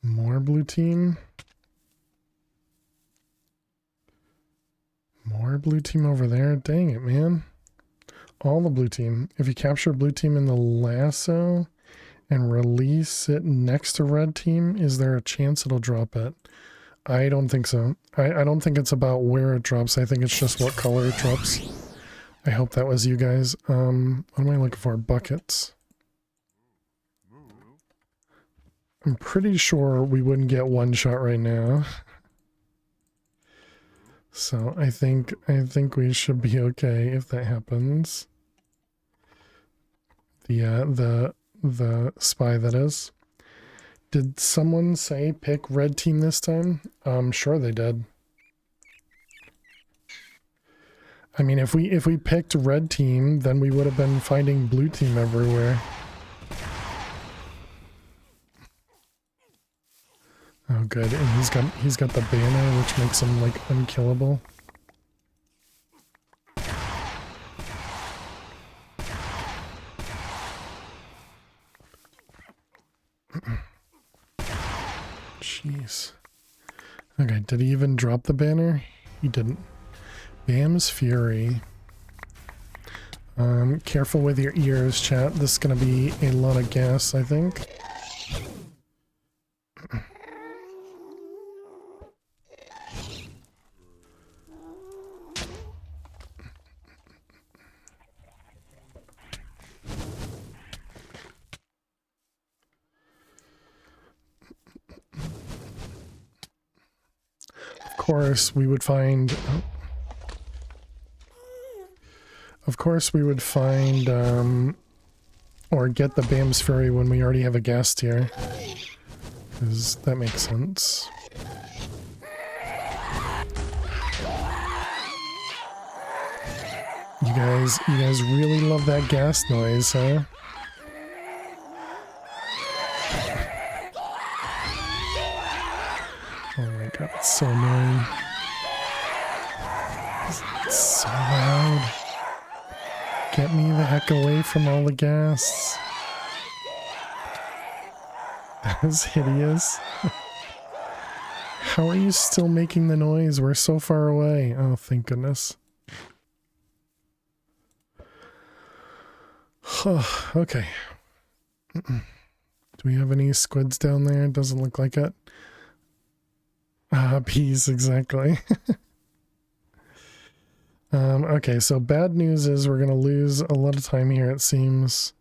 More blue team. More blue team over there. Dang it, man. All the blue team. If you capture blue team in the lasso and release it next to red team, is there a chance it'll drop it? I don't think so. I don't think it's about where it drops. I think it's just what color it drops. I hope that was you guys. What am I looking for? Buckets. I'm pretty sure we wouldn't get one shot right now. So I think we should be okay if that happens. The spy, that is. Did someone say pick red team this time? Sure they did. I mean, if we picked red team, then we would have been finding blue team everywhere. Oh, good. And he's got the banner, which makes him like unkillable. Jeez. Okay, did he even drop the banner? He didn't. Bam's Fury. Careful with your ears, chat. This is gonna be a lot of gas, I think. Of course, we would find... Of course, we would find, or get the Bam's Fury when we already have a guest here. Because that makes sense. You guys really love that gas noise, huh? Oh my god, it's so annoying. It's so loud. Get me the heck away from all the gas. That was hideous. How are you still making the noise? We're so far away. Oh, thank goodness. Okay. Do we have any squids down there? It doesn't look like it. Peas, exactly. Okay, so bad news is we're going to lose a lot of time here, it seems,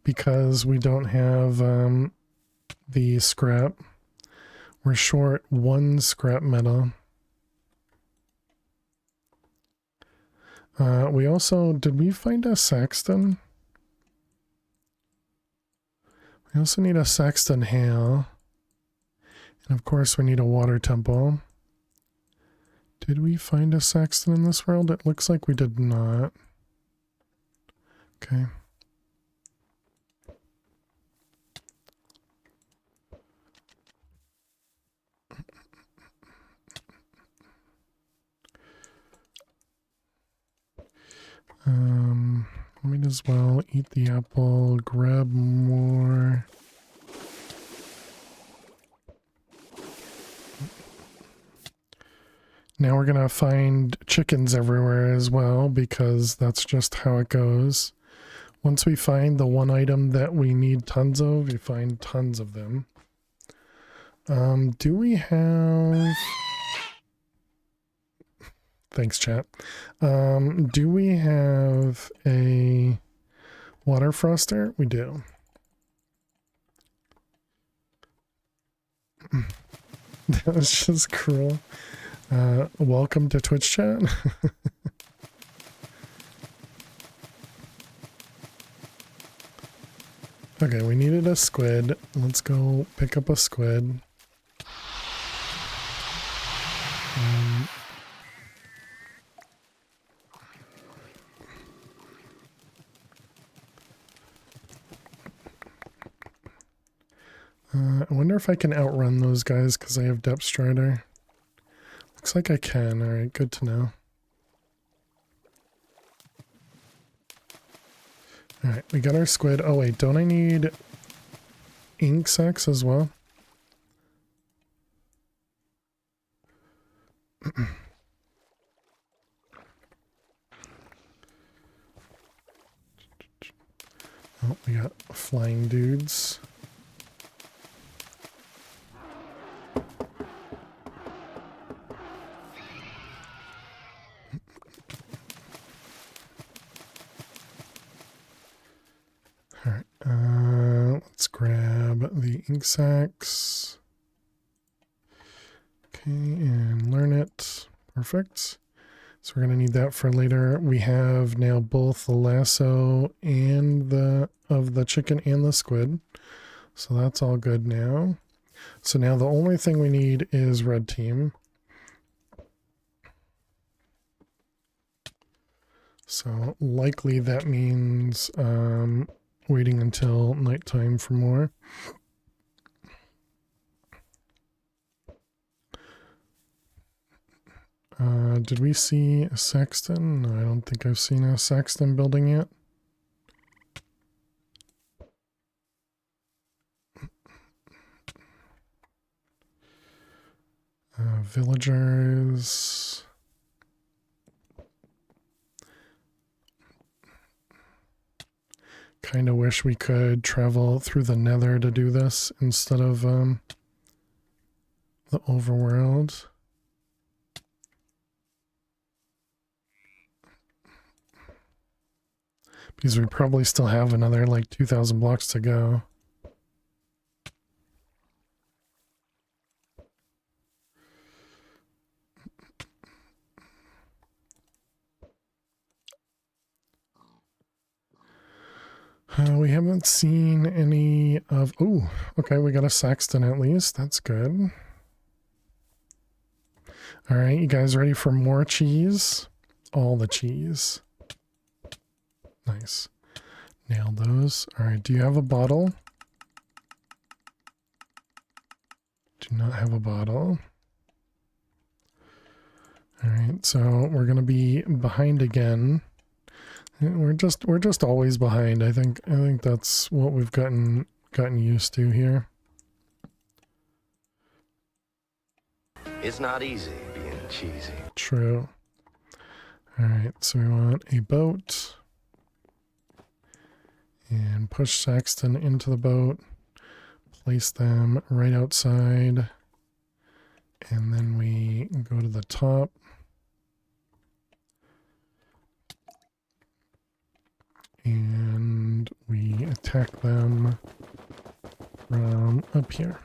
because we don't have the scrap. We're short 1 scrap metal. We also... Did we find a Saxton? We also need a Saxton Hale. And of course we need a water temple. Did we find a Saxton in this world? It looks like we did not. Okay. Might as well eat the apple, grab more. Now we're gonna find chickens everywhere as well, because that's just how it goes. Once we find the one item that we need tons of, we find tons of them. Do we have... Thanks, chat. Do we have a water froster? We do. That was just cruel. Welcome to Twitch chat. Okay, we needed a squid. Let's go pick up a squid. I wonder if I can outrun those guys because I have Depth Strider. Looks like I can. Alright, good to know. Alright, we got our squid. Oh wait, don't I need ink sacs as well? Oh, we got flying dudes. Alright, let's grab the ink sacs. Okay, and learn it. Perfect. So we're going to need that for later. We have now both the lasso and the chicken and the squid. So that's all good now. So now the only thing we need is red team. So likely that means waiting until nighttime for more. Did we see a sexton? No, I don't think I've seen a sexton building yet. Villagers. Kind of wish we could travel through the nether to do this instead of the overworld. Because we probably still have another like 2,000 blocks to go. We haven't seen any of... Oh, okay, we got a sexton at least. That's good. All right, you guys ready for more cheese? All the cheese. Nice. Nailed those. All right, do you have a bottle? Do not have a bottle. All right, so we're going to be behind again. We're just always behind. I think that's what we've gotten used to here. It's not easy being cheesy. True. All right, so we want a boat and push Saxton into the boat, place them right outside, and then we go to the top. And we attack them from up here.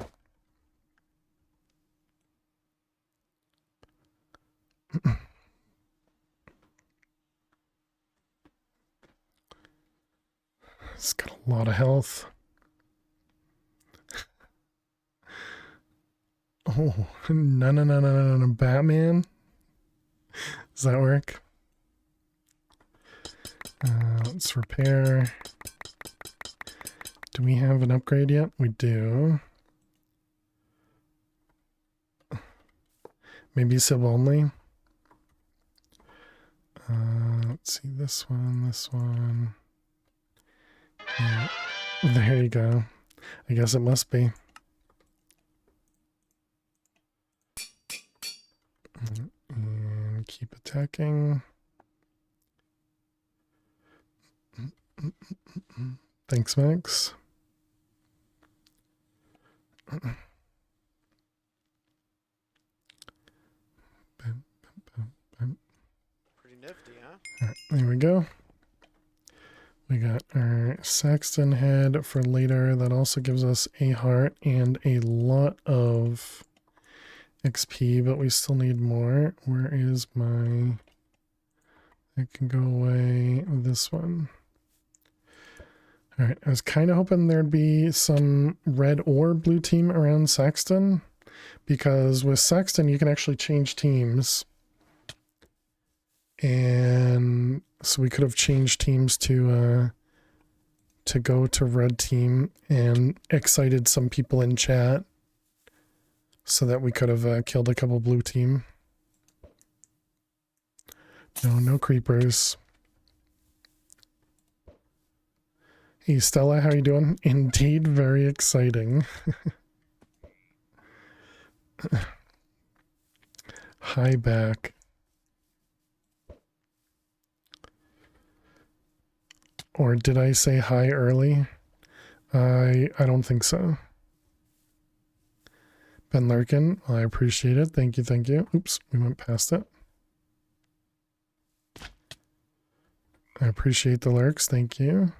It's got a lot of health. Oh, no, Batman? Does that work? Let's repair. Do we have an upgrade yet? We do. Maybe sub only. Let's see, this one. Yeah. There you go. I guess it must be. And keep attacking. Thanks, Max. Pretty nifty, huh? All right, there we go. We got our Saxton head for later. That also gives us a heart and a lot of XP, but we still need more. Where is my... I can go away. This one. All right, I was kind of hoping there'd be some red or blue team around Saxton, because with Saxton you can actually change teams. And so we could have changed teams to go to red team and excited some people in chat so that we could have killed a couple blue team. No creepers. Hey Stella, how you doing? Indeed, very exciting. Hi back. Or did I say hi early? I don't think so. Ben Larkin, I appreciate it. Thank you. Oops, we went past it. I appreciate the lurks. Thank you.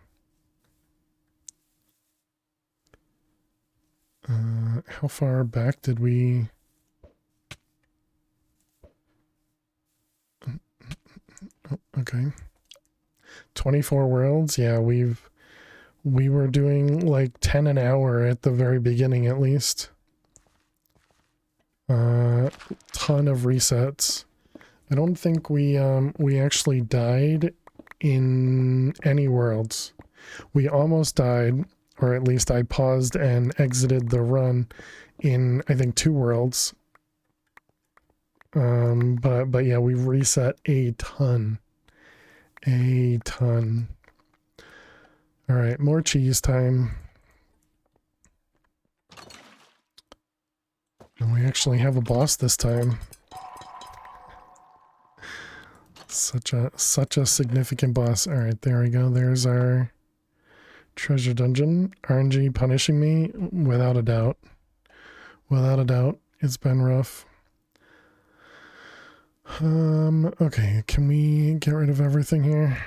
How far back did we... Oh, okay. 24 worlds? Yeah, we were doing like 10 an hour at the very beginning at least. Ton of resets. I don't think we actually died in any worlds. We almost died, or at least I paused and exited the run in I think 2 worlds. But yeah, we reset a ton. A ton. All right, more cheese time. And we actually have a boss this time. Such a significant boss. All right, there we go. There's our treasure dungeon. RNG punishing me without a doubt. Without a doubt, it's been rough. Okay, can we get rid of everything here?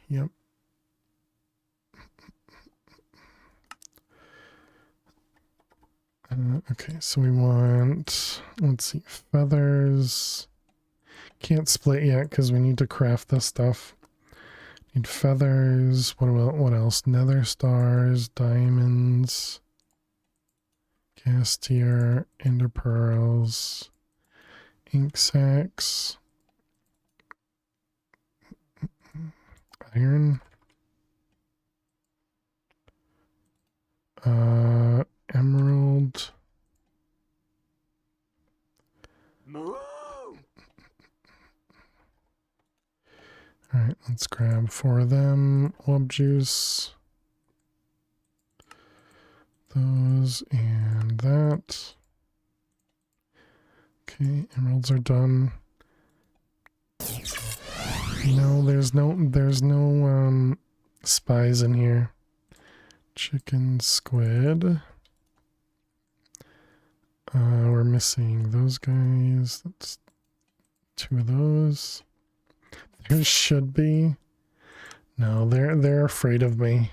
Yep. Okay, so we want, let's see, feathers. Can't split yet because we need to craft this stuff. Need feathers. What else? Nether stars, diamonds, gas tier, ender pearls, ink sacks, iron, emerald. Alright, let's grab 4 of them. Orb juice. Those and that. Okay, emeralds are done. No, there's no spies in here. Chicken, squid. We're missing those guys. That's 2 of those. There should be. No, they're afraid of me.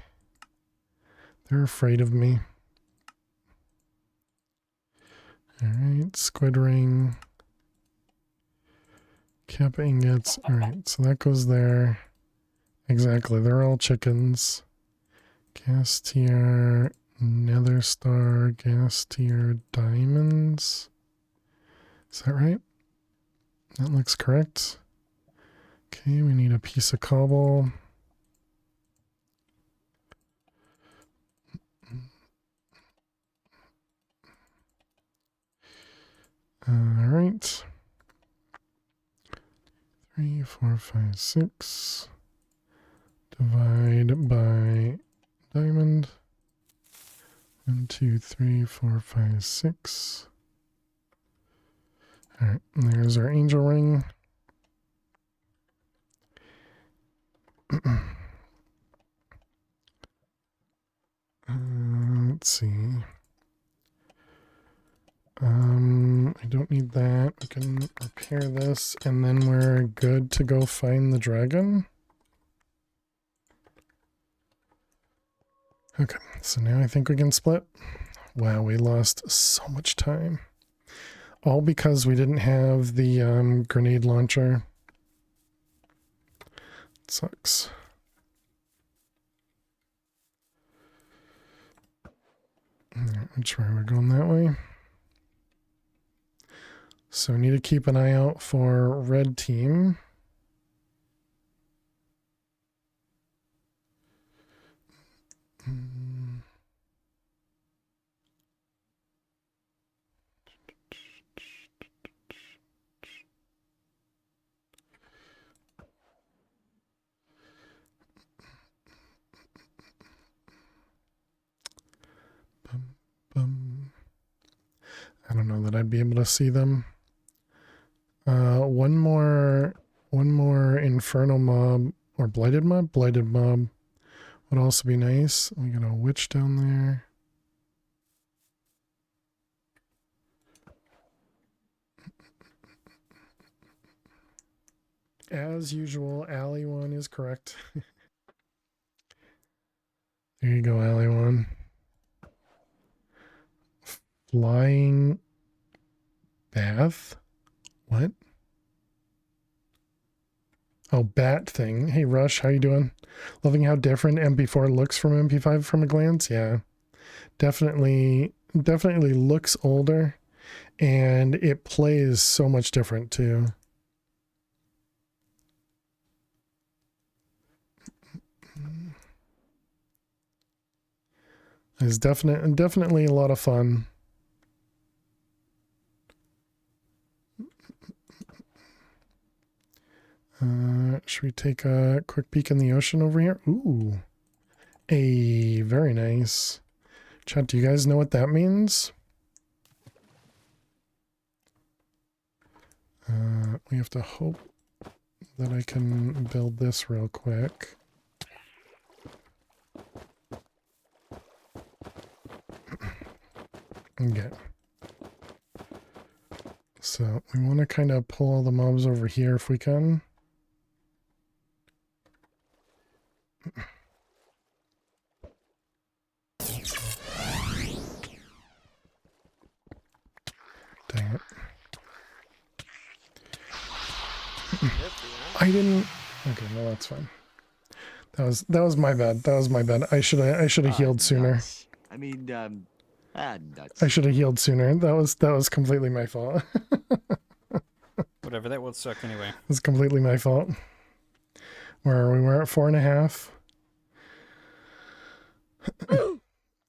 They're afraid of me. Alright, squid ring. Cap ingots. Alright, so that goes there. Exactly, they're all chickens. Gas tier, nether star, gas tier, diamonds. Is that right? That looks correct. Okay, we need a piece of cobble. Alright. 3, 4, 5, 6. Divide by diamond. 1, 2, 3, 4, 5, 6. Alright, there's our angel ring. Let's see. I don't need that. We can repair this, and then we're good to go find the dragon. Okay, so now I think we can split. Wow, we lost so much time. All because we didn't have the grenade launcher. It sucks. Which way we're going that way. So we need to keep an eye out for red team. I don't know that I'd be able to see them. One more infernal mob or blighted mob would also be nice. We got a witch down there. As usual, Alley one is correct. There you go, Alley one. Flying bath? What? Oh, bat thing. Hey, Rush, how you doing? Loving how different MP4 looks from MP5 from a glance? Yeah. Definitely looks older, and it plays so much different too. It's definitely a lot of fun. Should we take a quick peek in the ocean over here? Ooh, very nice. Chat, do you guys know what that means? We have to hope that I can build this real quick. Okay. So we want to kind of pull all the mobs over here if we can. Dang it. I didn't. Okay, no, that's fine. That was my bad. That was my bad. I should have healed sooner. I mean, nuts. I should have healed sooner. That was completely my fault. Whatever, that will suck anyway. It was completely my fault. Where are we? We're at 4.5.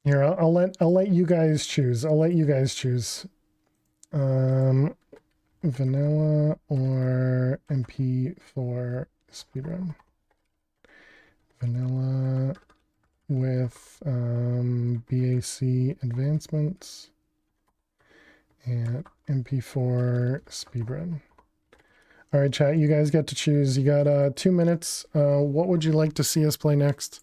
Here, I'll let you guys choose. I'll let you guys choose. Vanilla or MP4 speedrun. Vanilla with BAC advancements and MP4 speedrun. All right, chat, you guys get to choose. You got 2 minutes. What would you like to see us play next?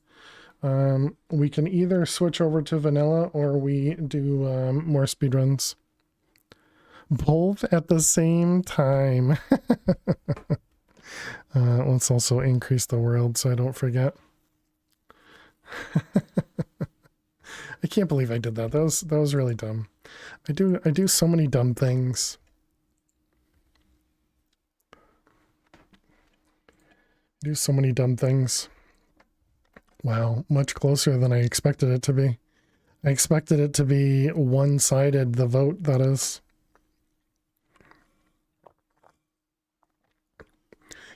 We can either switch over to vanilla or we do more speedruns. Both at the same time. Let's also increase the world so I don't forget. I can't believe I did that. That was really dumb. I do so many dumb things. I do so many dumb things. Wow, much closer than I expected it to be. I expected it to be one-sided, the vote, that is.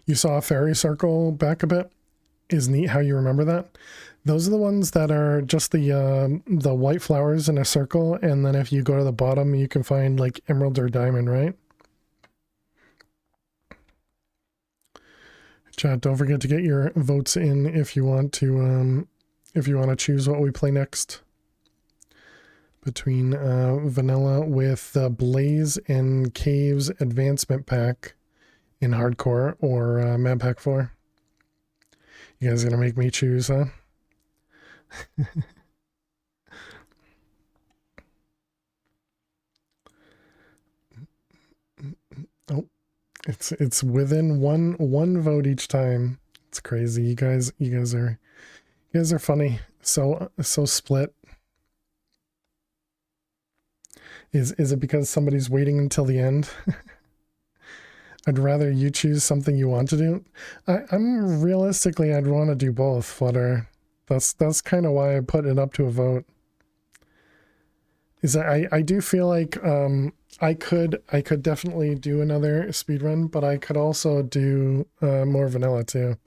You saw a fairy circle back a bit? Is neat how you remember that. Those are the ones that are just the white flowers in a circle, and then if you go to the bottom, you can find like emerald or diamond, right? Chat, don't forget to get your votes in if you want to choose what we play next. Between vanilla with the Blaze and Caves Advancement Pack in hardcore or MadPack 4. You guys gonna make me choose, huh? Oh, it's within one vote each time. It's crazy. You guys are funny. So split. Is it because somebody's waiting until the end? I'd rather you choose something you want to do. I'm realistically, I'd want to do both, Flutter. That's kind of why I put it up to a vote. Is that I do feel like I could definitely do another speedrun, but I could also do more vanilla too.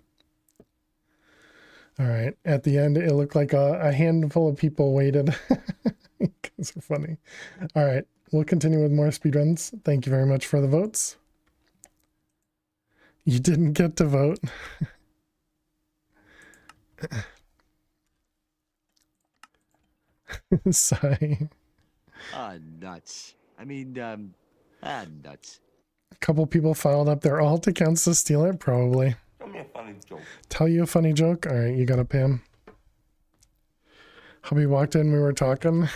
All right, at the end it looked like a handful of people waited. You guys are funny. All right, we'll continue with more speedruns. Thank you very much for the votes. You didn't get to vote. Sigh. Nuts. I mean, nuts. A couple people filed up their alt accounts to steal it, probably. Tell me a funny joke. Tell you a funny joke? All right, you got it, Pam. Hubby walked in, we were talking.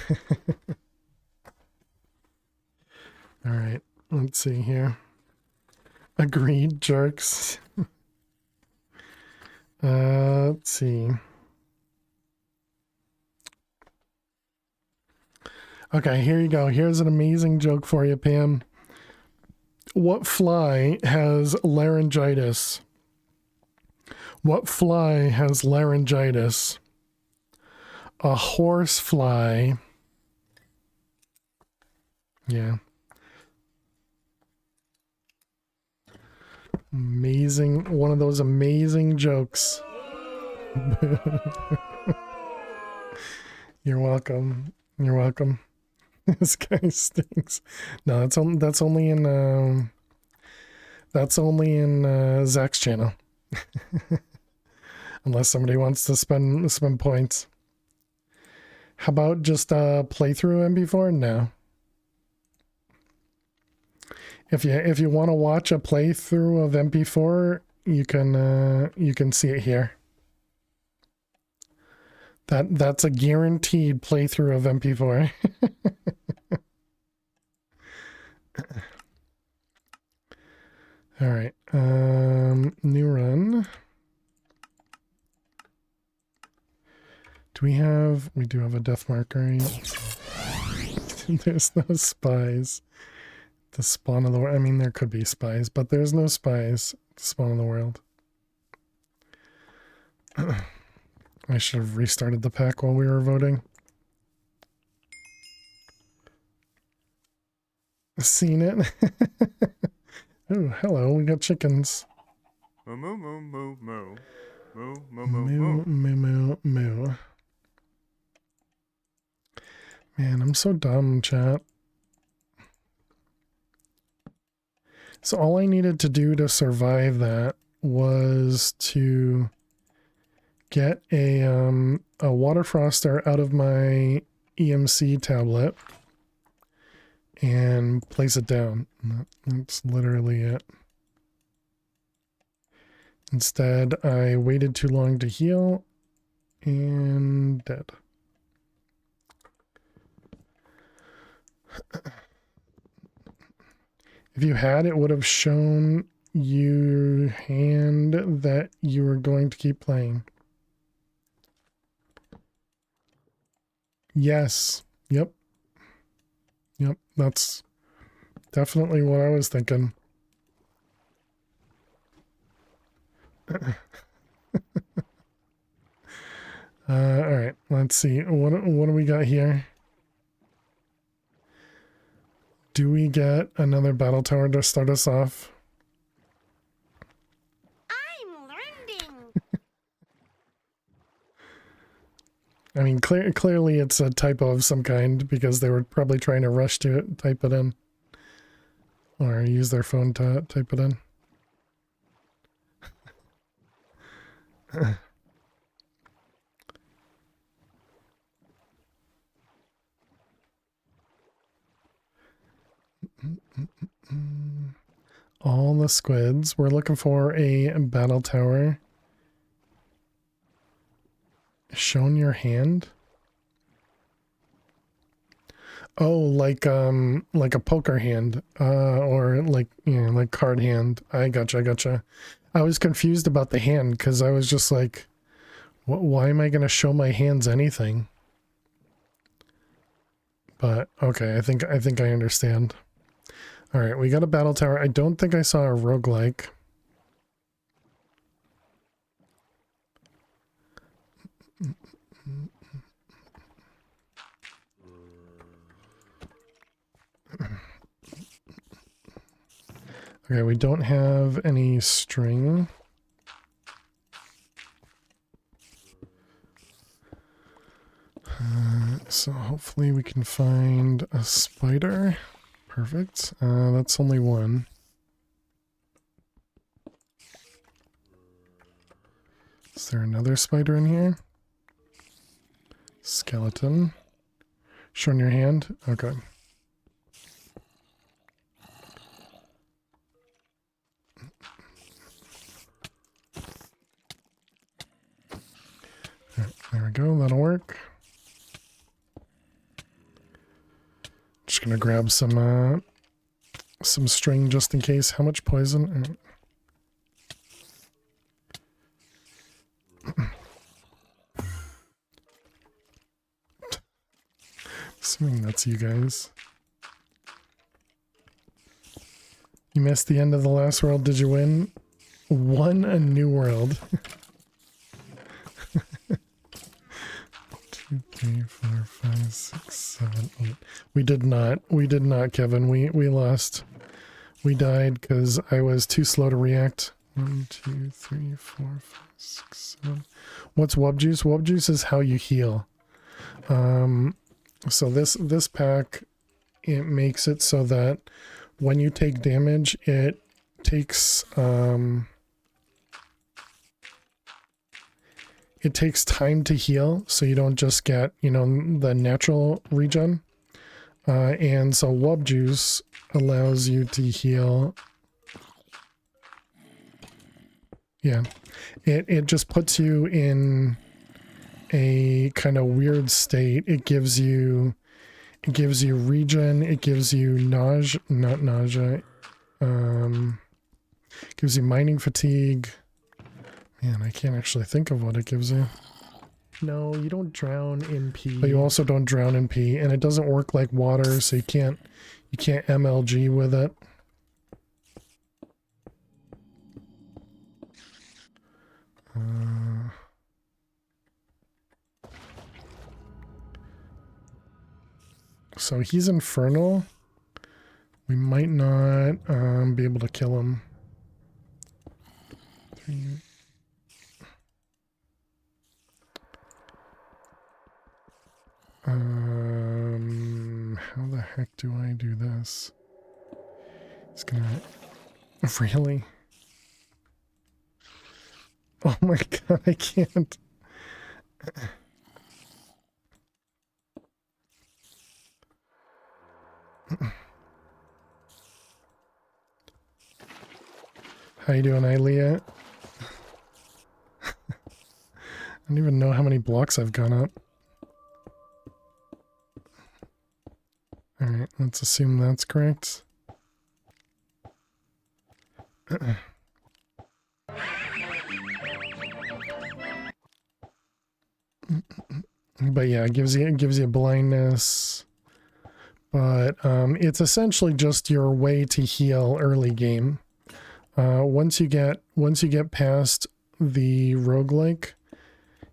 All right, let's see here. Agreed, jerks. Let's see. Okay, here you go. Here's an amazing joke for you, Pam. What fly has laryngitis? What fly has laryngitis? A horse fly. Yeah. Amazing. One of those amazing jokes. You're welcome. You're welcome. This guy stinks. No, that's only in Zach's channel. Unless somebody wants to spend points. How about just playthrough MP4? No. If you want to watch a playthrough of MP4, you can see it here. That's a guaranteed playthrough of MP4. All right. New run. We do have a death marker. There's no spies. The spawn of the world. I mean, there could be spies, but there's no spies. The spawn of the world. I should have restarted the pack while we were voting. Seen it? Oh, hello. We got chickens. Moo moo moo moo moo. Moo moo Moo moo moo moo. Man, I'm so dumb, chat. So all I needed to do to survive that was to get a water froster out of my EMC tablet and place it down. That's literally it. Instead, I waited too long to heal and dead. If you had, it would have shown you hand that you were going to keep playing. Yes. Yep. Yep. That's definitely what I was thinking. All right. Let's see. What do we got here? Do we get another battle tower to start us off? I'm learning. I mean, clearly it's a typo of some kind because they were probably trying to rush to type it in. Or use their phone to type it in. All the squids. We're looking for a battle tower. Shown your hand? Oh, like a poker hand. Or like, you know, like card hand. I gotcha. I was confused about the hand because I was just like, why am I going to show my hands anything? But okay, I think I understand. All right, we got a battle tower. I don't think I saw a roguelike. Okay, we don't have any string. So hopefully we can find a spider. Perfect. That's only one. Is there another spider in here? Skeleton. Showing your hand? Okay. There we go. That'll work. Just gonna grab some string just in case. How much poison? Assuming that's you guys. You missed the end of the last world. Did you win? Won a new world. 2, 3, 4, 5, 6, 7, 8. We did not. We did not, Kevin. We lost. We died because I was too slow to react. 1, 2, 3, 4, 5, 6, 7. What's wub juice? Wub juice is how you heal. So this pack, it makes it so that when you take damage, it takes time to heal, so you don't just get, you know, the natural regen. And so wub juice allows you to heal. Yeah, it just puts you in a kind of weird state. It gives you regen, it gives you nausea, not nausea, gives you mining fatigue. Man, I can't actually think of what it gives you. No, you don't drown in pee. But you also don't drown in pee, and it doesn't work like water, so you can't MLG with it. So he's infernal. We might not be able to kill him. 3. How the heck do I do this? It's gonna... Really? Oh my god, I can't. How you doing, Ilea? I don't even know how many blocks I've gone up. Alright, let's assume that's correct. But yeah, it gives you blindness. But it's essentially just your way to heal early game. Once you get past the roguelike,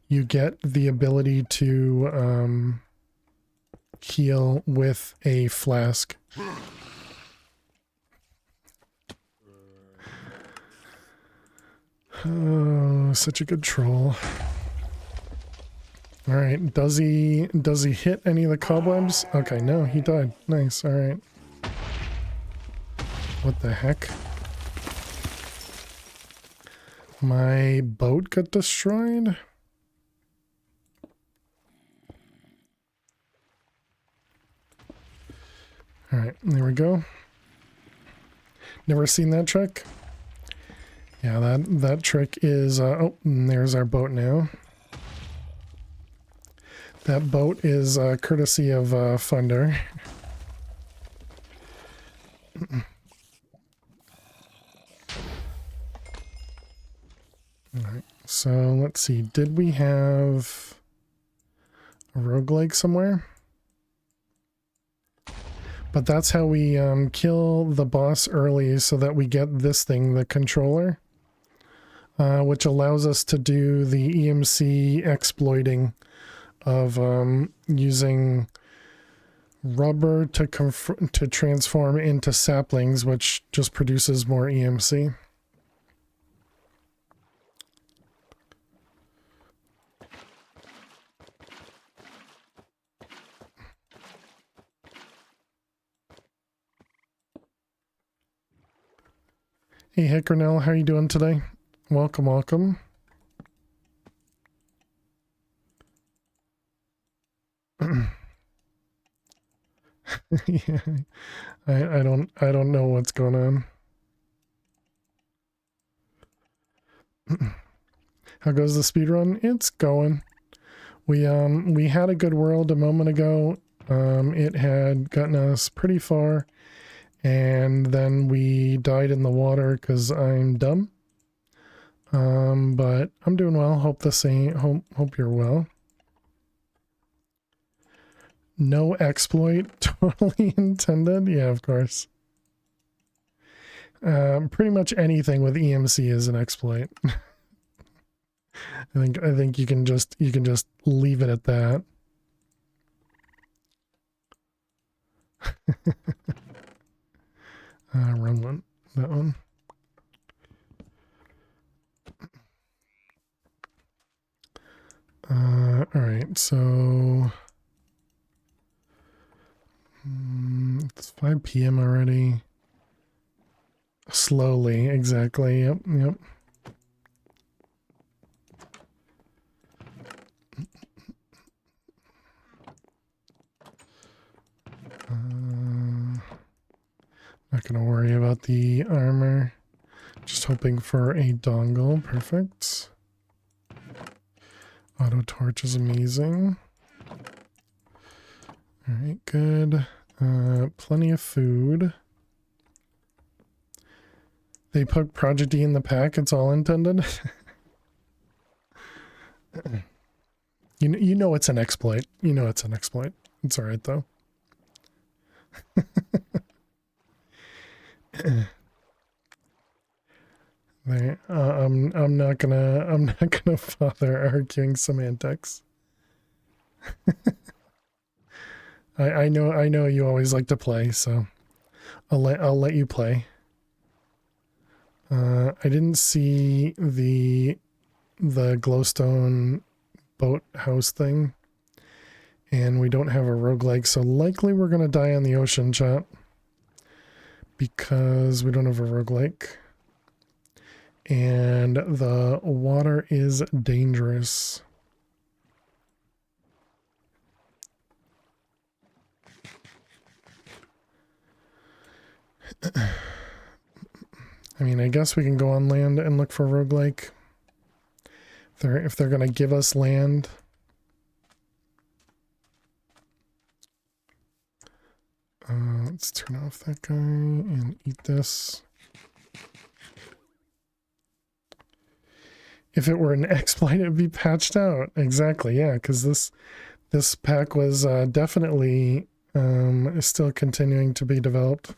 you get the ability to heal with a flask. Oh, such a good troll. All right, does he hit any of the cobwebs? Okay, no, he died. Nice. All right. What the heck? My boat got destroyed? All right, there we go. Never seen that trick? Yeah, that trick is oh, and there's our boat now. That boat is courtesy of Funder. Alright, so let's see. Did we have a roguelike somewhere? But that's how we kill the boss early so that we get this thing, the controller, which allows us to do the EMC exploiting of using rubber to transform into saplings, which just produces more EMC. Hey Hickernell, how are you doing today? Welcome, welcome. Yeah, I don't know what's going on. How goes the speedrun? It's going. We had a good world a moment ago. It had gotten us pretty far, and then we died in the water because I'm dumb. But I'm doing well. Hope the same. Hope you're well. No exploit, totally intended. Yeah, of course. Pretty much anything with EMC is an exploit. I think you can just leave it at that. Wrong one. That one. All right, so it's 5 p.m. already. Slowly, exactly. Yep, yep. Not gonna worry about the armor. Just hoping for a dongle. Perfect. Auto torch is amazing. Alright, good. Plenty of food. They put Project E in the pack, it's all intended. You know it's an exploit. You know it's an exploit. It's alright though. I'm not gonna bother arguing semantics. I know you always like to play, so I'll let you play. I didn't see the glowstone boat house thing, and we don't have a roguelike, so likely we're gonna die on the ocean, chat, because we don't have a roguelike. And the water is dangerous. I mean, I guess we can go on land and look for roguelike. If they're gonna give us land. Let's turn off that guy and eat this. If it were an exploit, it'd be patched out. Exactly, yeah, because this pack was definitely still continuing to be developed.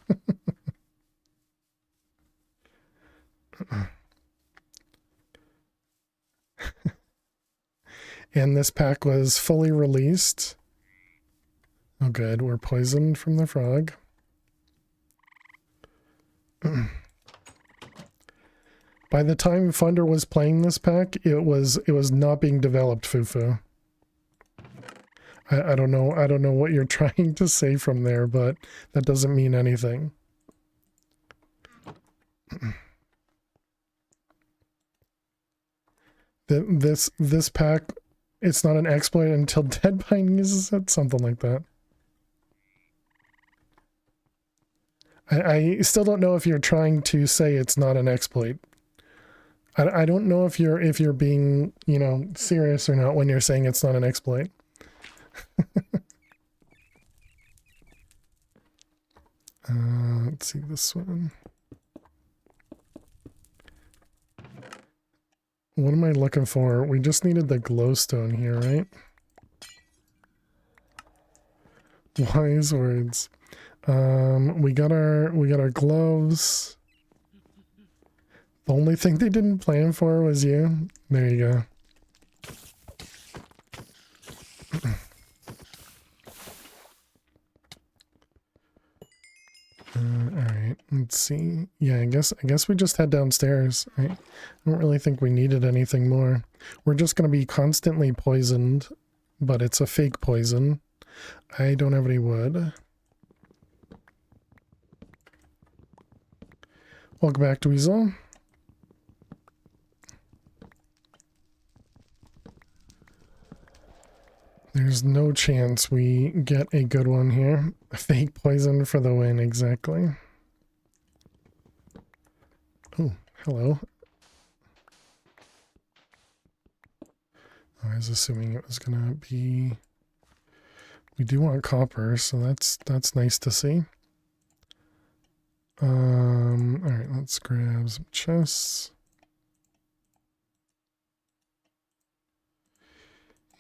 And this pack was fully released. Oh good, we're poisoned from the frog. By the time Funder was playing this pack, it was not being developed, Fufu. I don't know what you're trying to say from there, but that doesn't mean anything. This pack, it's not an exploit until Deadpine uses it, something like that. I still don't know if you're trying to say it's not an exploit. I don't know if you're being, you know, serious or not when you're saying it's not an exploit. Let's see this one. What am I looking for? We just needed the glowstone here, right? Wise words. We got our gloves. The only thing they didn't plan for was you. There you go. Alright, let's see. Yeah, I guess we just head downstairs. I don't really think we needed anything more. We're just gonna be constantly poisoned, but it's a fake poison. I don't have any wood. Welcome back to Weasel. There's no chance we get a good one here. Fake poison for the win, exactly. Oh, hello. I was assuming it was gonna be... We do want copper, so that's nice to see. Alright, let's grab some chests.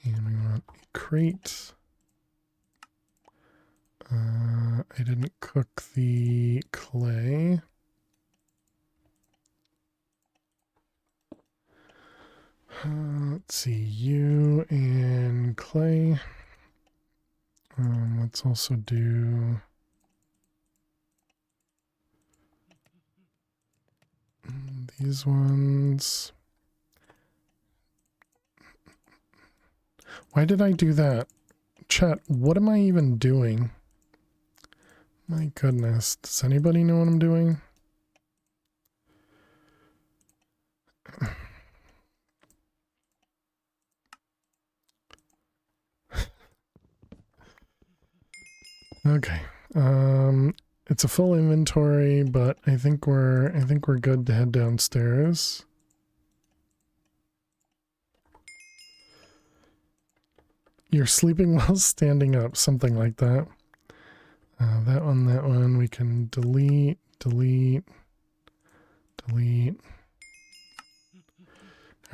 And we want a crate. I didn't cook the clay. Let's see, you and clay. Let's also do these ones. Why did I do that? Chat, what am I even doing? My goodness, does anybody know what I'm doing? Okay. It's a full inventory, but I think we're good to head downstairs. You're sleeping while standing up, something like that. That one we can delete.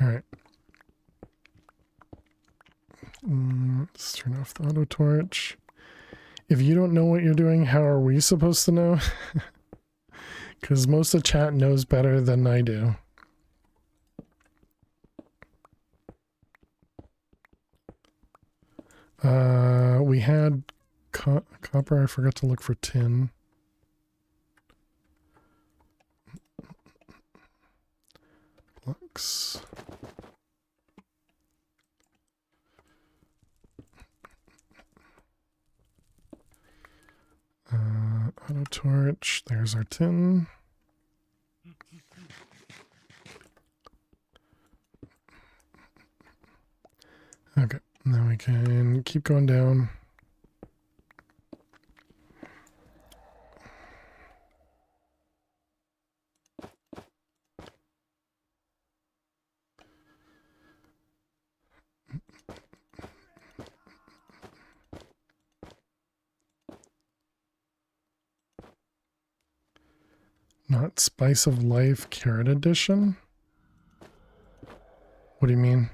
All right. Let's turn off the auto torch. If you don't know what you're doing, how are we supposed to know? Because most of chat knows better than I do. We had copper. I forgot to look for tin. Blocks. Auto torch. There's our tin. Okay, now we can keep going down. Not Spice of Life Carrot Edition? What do you mean?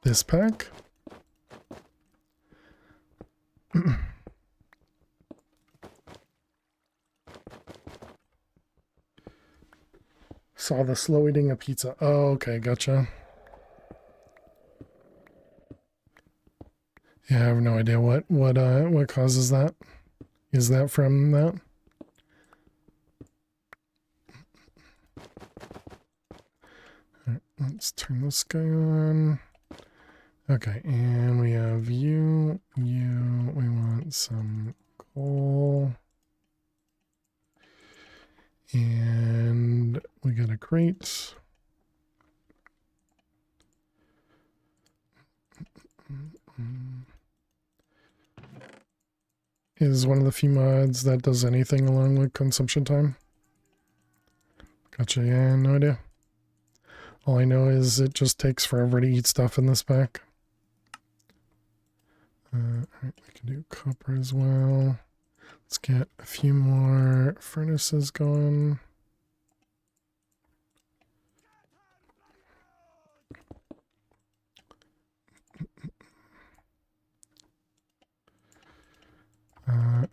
This pack? Saw the slow eating a pizza. Oh, okay, gotcha. Yeah, I have no idea what causes that. Is that from that? All right, let's turn this guy on. Okay, and we have you. We want some coal. And we got a crate. Is one of the few mods that does anything along with consumption time. Gotcha, yeah, no idea. All I know is it just takes forever to eat stuff in this pack. Alright, we can do copper as well. Let's get a few more furnaces going.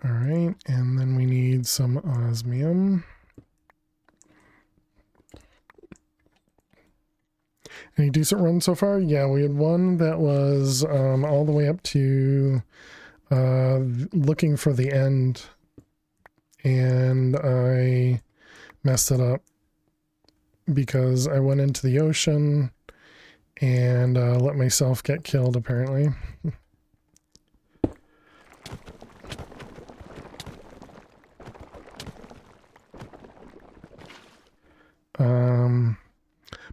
Alright, and then we need some osmium. Any decent runs so far? Yeah, we had one that was all the way up to looking for the end, and I messed it up because I went into the ocean and let myself get killed, apparently.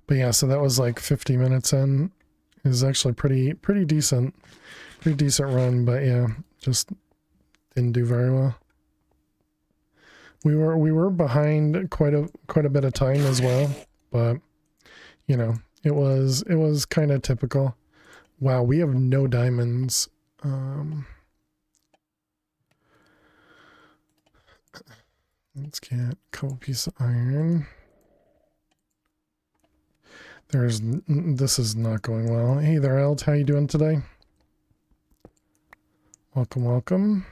But yeah, so that was like 50 minutes in. It was actually pretty decent run, but yeah, just didn't do very well. We were behind quite a bit of time as well, but you know, it was kind of typical. Wow, we have no diamonds. Let's get a couple pieces of iron. This is not going well. Hey there, Elt. How you doing today? Welcome, welcome.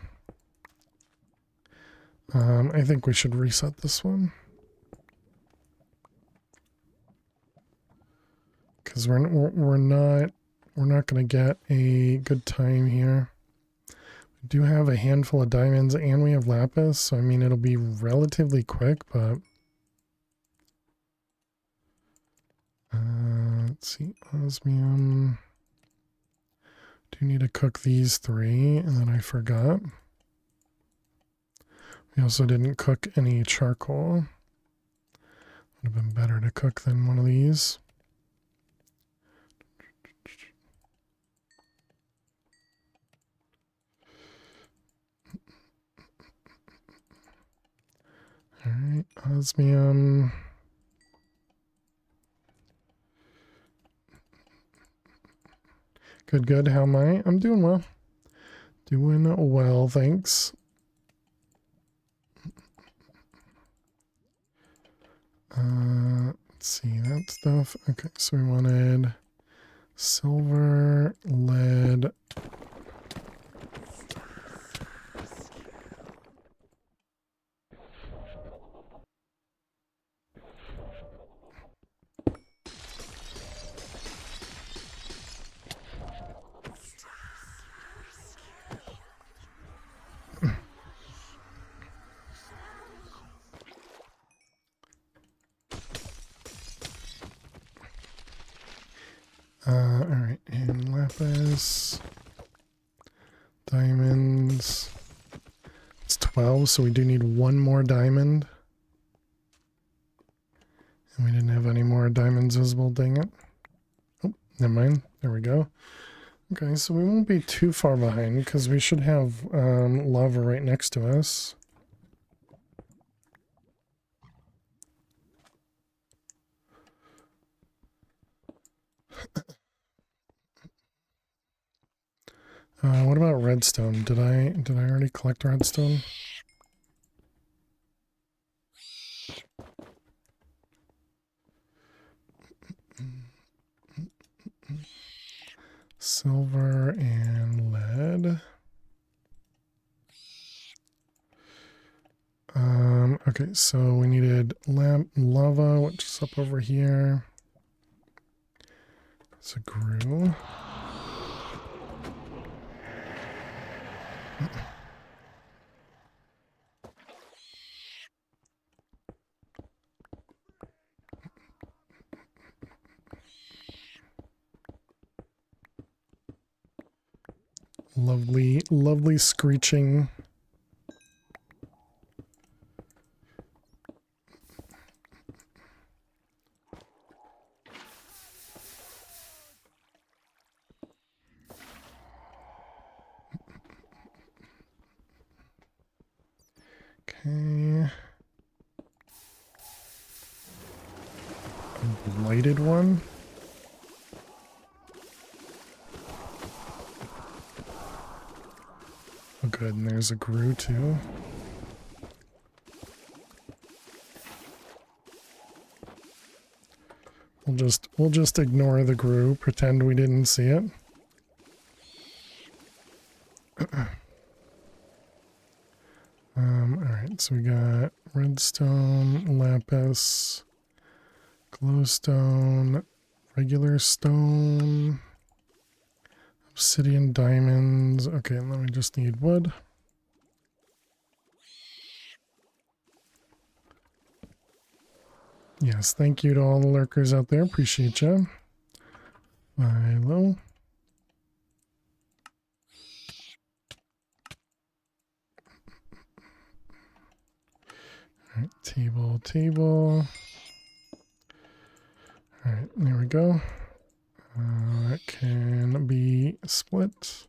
I think we should reset this one. Because we're not going to get a good time here. We do have a handful of diamonds and we have lapis, so I mean it'll be relatively quick, but let's see, osmium. Do need to cook these 3, and then I forgot. We also didn't cook any charcoal. Would have been better to cook than one of these. Alright, osmium. Good, good. How am I? I'm doing well. Doing well, thanks. Let's see, that stuff. Okay, so we wanted silver, lead. Alright, and lapis, diamonds. It's 12, so we do need one more diamond. And we didn't have any more diamonds visible, dang it. Oh, never mind. There we go. Okay, so we won't be too far behind because we should have lava right next to us. What about redstone? Did I already collect redstone? Silver and lead. Okay, so we needed lava, which is up over here. It's a grew. Lovely, lovely screeching. Okay. Lighted one. Oh, good. And there's a grew too. We'll just ignore the grew, pretend we didn't see it. Alright, so we got redstone, lapis, glowstone, regular stone, obsidian, diamonds. Okay, and then we just need wood. Yes, thank you to all the lurkers out there. Appreciate you. Hello. Alright, table. Alright, there we go. That can be split.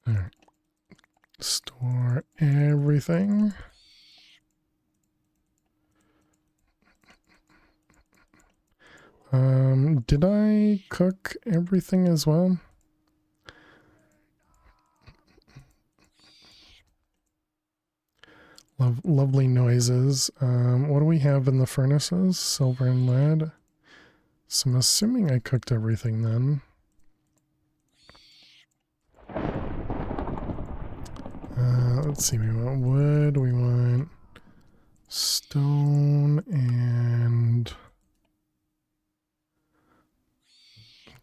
Alright. Store everything. Did I cook everything as well? Lovely noises. What do we have in the furnaces? Silver and lead. So I'm assuming I cooked everything then. Let's see, we want wood, we want stone, and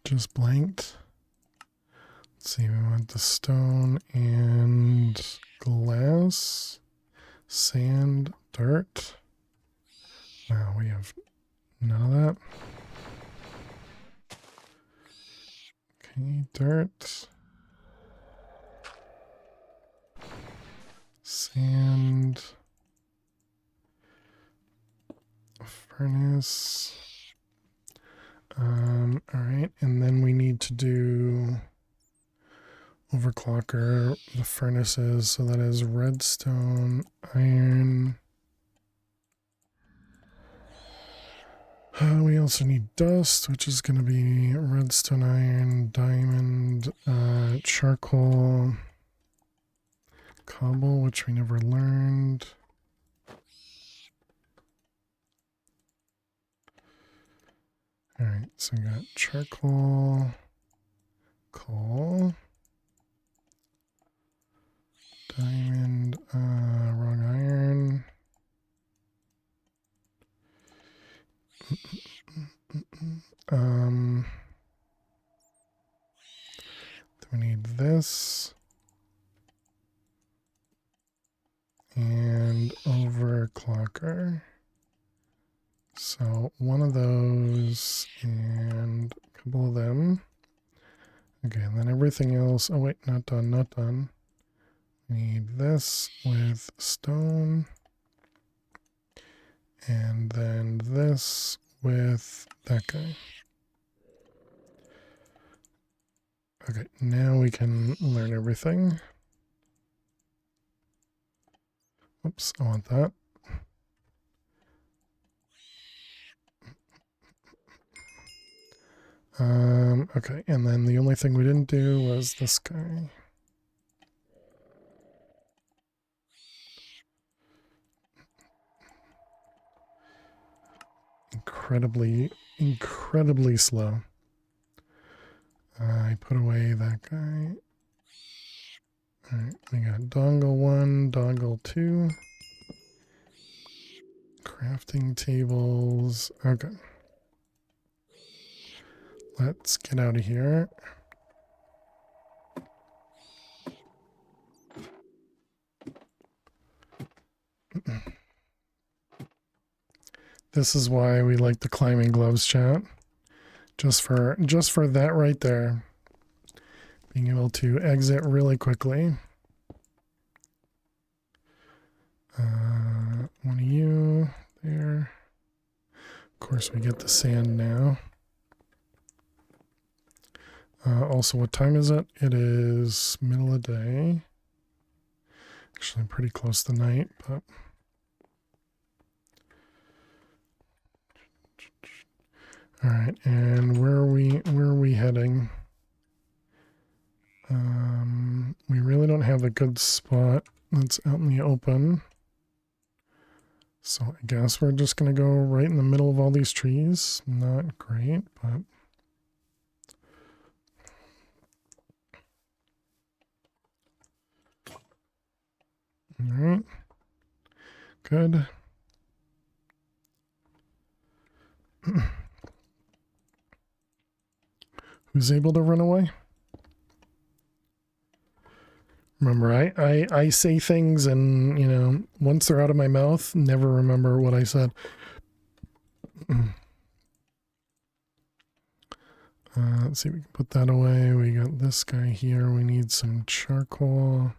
just blanked. Let's see, we want the stone and glass, sand, dirt. Wow, we have none of that. Okay, dirt. Sand. Furnace. Alright, and then we need to do overclocker the furnaces, so that is redstone, iron. We also need dust, which is going to be redstone, iron, diamond, charcoal, cobble, which we never learned. Alright, so we got charcoal, coal, diamond, wrong iron. Then we need this. And overclocker. So one of those and a couple of them. Okay, and then everything else. Oh wait, not done, not done. Need this with stone. And then this with that guy. Okay, now we can learn everything. Oops, I want that. Okay, and then the only thing we didn't do was this guy. Incredibly slow. I put away that guy. Alright, we got dongle 1, dongle 2. Crafting tables. Okay. Let's get out of here. This is why we like the climbing gloves, chat. Just for that right there. Being able to exit really quickly. One of you there. Of course, we get the sand now. Also, what time is it? It is middle of the day. Actually, pretty close to night, but. All right, and where are we heading? We really don't have a good spot that's out in the open. So I guess we're just gonna go right in the middle of all these trees. Not great, but all right, good. Who's able to run away? Remember, I say things and, you know, once they're out of my mouth, never remember what I said. Let's see, we can put that away. We got this guy here. We need some charcoal.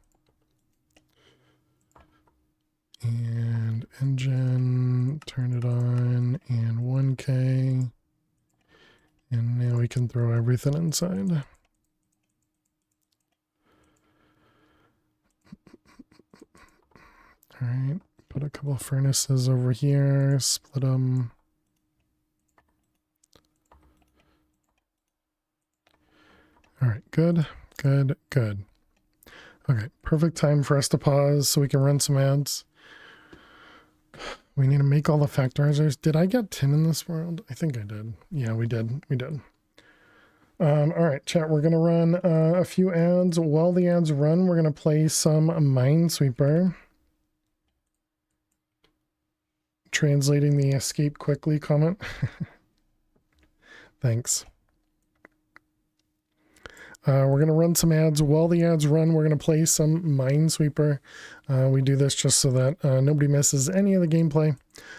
And engine, turn it on, and 1K. And now we can throw everything inside. All right, put a couple of furnaces over here, split them. All right, good. Okay, perfect time for us to pause so we can run some ads. We need to make all the factorizers. Did I get tin in this world? I think I did. Yeah, we did. We did. All right, chat, we're going to run a few ads. While the ads run, we're going to play some Minesweeper. Translating the escape quickly comment. Thanks. We're going to run some ads. While the ads run, we're going to play some Minesweeper. We do this just so that nobody misses any of the gameplay.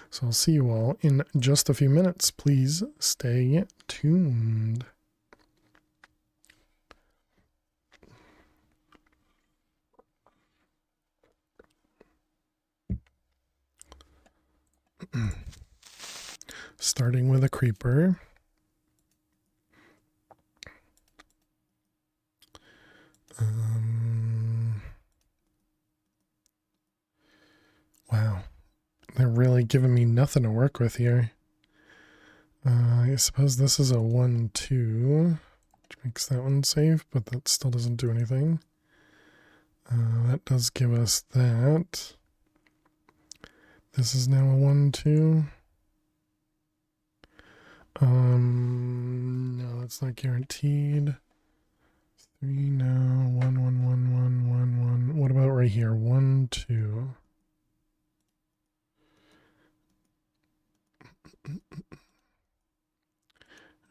So I'll see you all in just a few minutes. Please stay tuned. Starting with a creeper. Wow. They're really giving me nothing to work with here. I suppose this is a 1-2, which makes that one safe, but that still doesn't do anything. That does give us that. This is now a 1-2. No, that's not guaranteed. 3 now. 1, 1, 1, 1, 1, 1. What about right here? 1, 2.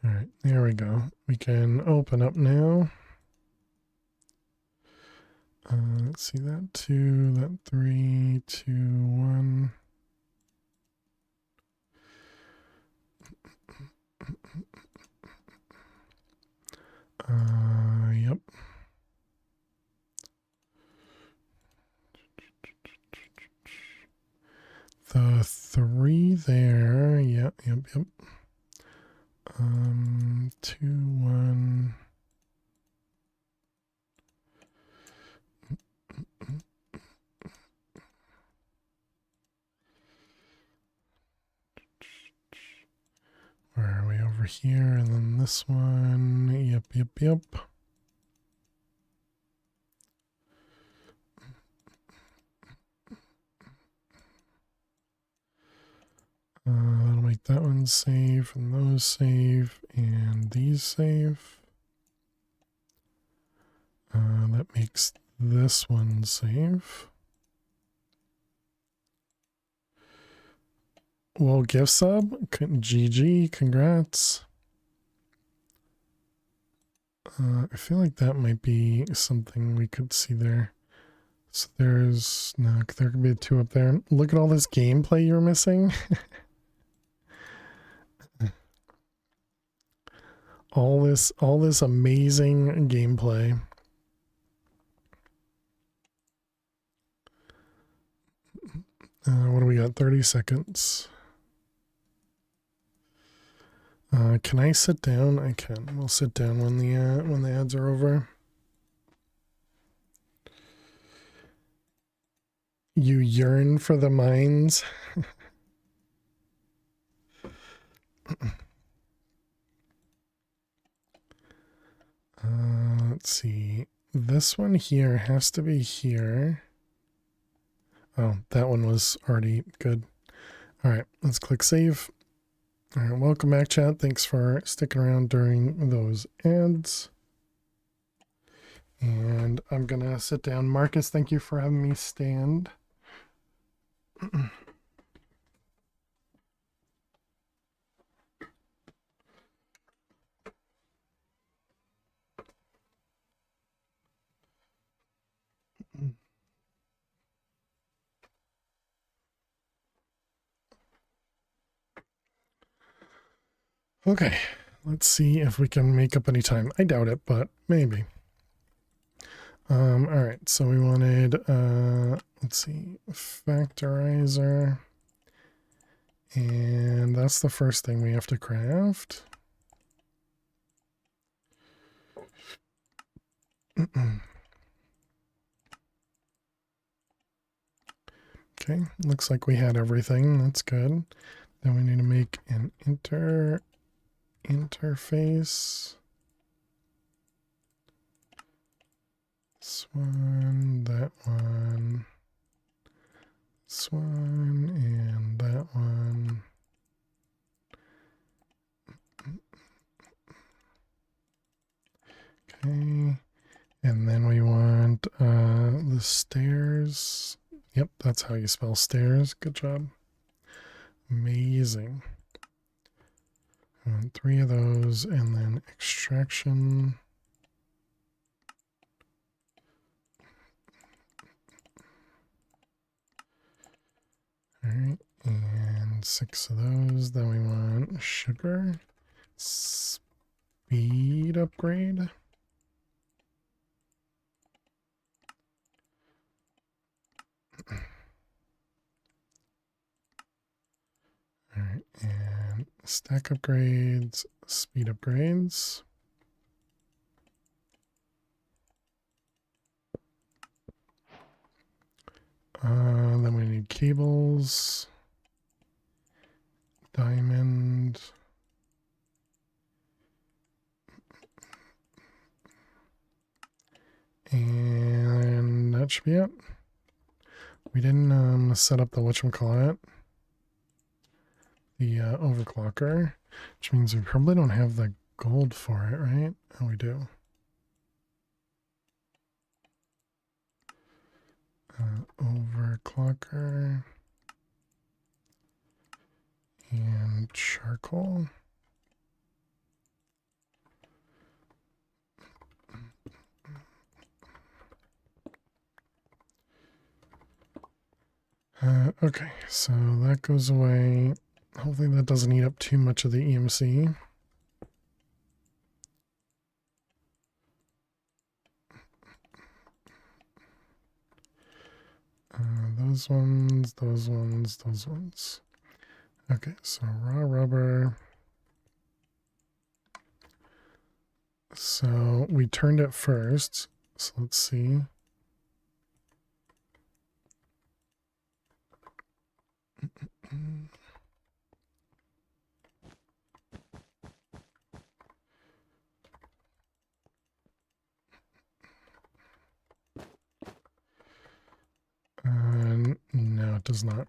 All right, there we go. We can open up now. Let's see, that 2, that 3, 2, 1. Yep. The 3 there. Yep. 2, 1. Where are we? Over here, and then this one. Yep. That'll make that one safe, and those safe, and these safe. That makes this one safe. Well, gift sub, GG, congrats. I feel like that might be something we could see there. So there's, no, there could be 2 up there. Look at all this gameplay you're missing. all this amazing gameplay. What do we got? 30 seconds. Can I sit down? I can. We'll sit down when the ads are over. You yearn for the mines. Let's see. This one here has to be here. Oh, that one was already good. All right, let's click save. All right, welcome back, chat. Thanks for sticking around during those ads. And I'm going to sit down. Marcus, thank you for having me stand. Okay, let's see if we can make up any time. I doubt it, but maybe. All right, so we wanted, let's see, factorizer. And that's the first thing we have to craft. Okay, looks like we had everything. That's good. Then we need to make an interface. This one, that one, This one and that one. Okay. And then we want the stairs. Yep, that's how you spell stairs. Good job. Amazing. I want 3 of those, and then extraction. Alright, and 6 of those. Then we want sugar. Speed upgrade. Alright, and stack upgrades, speed upgrades. Then we need cables, diamond, and that should be it. We didn't set up the whatchamacallit, the overclocker, which means we probably don't have the gold for it, right? Oh, we do. Overclocker and charcoal. Okay, so that goes away. Hopefully that doesn't eat up too much of the EMC. Those ones, those ones, those ones. Okay, so raw rubber. So we turned it first. So let's see. No, it does not.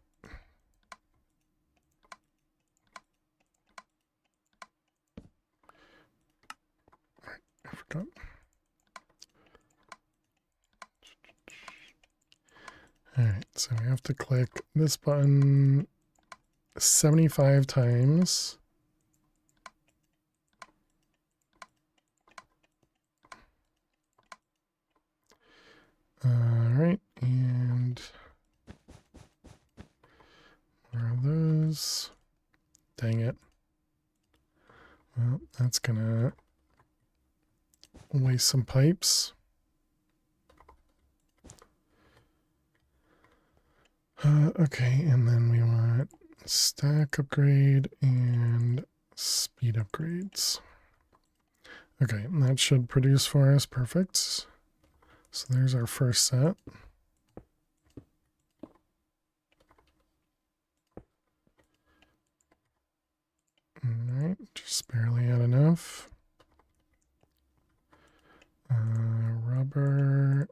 I forgot. Alright, so we have to click this button 75 times. Alright, and more of those. Dang it. Well, that's gonna waste some pipes. Okay, and then we want stack upgrade and speed upgrades. Okay, and that should produce for us. Perfect. So there's our first set. Alright, just barely had enough. Rubber,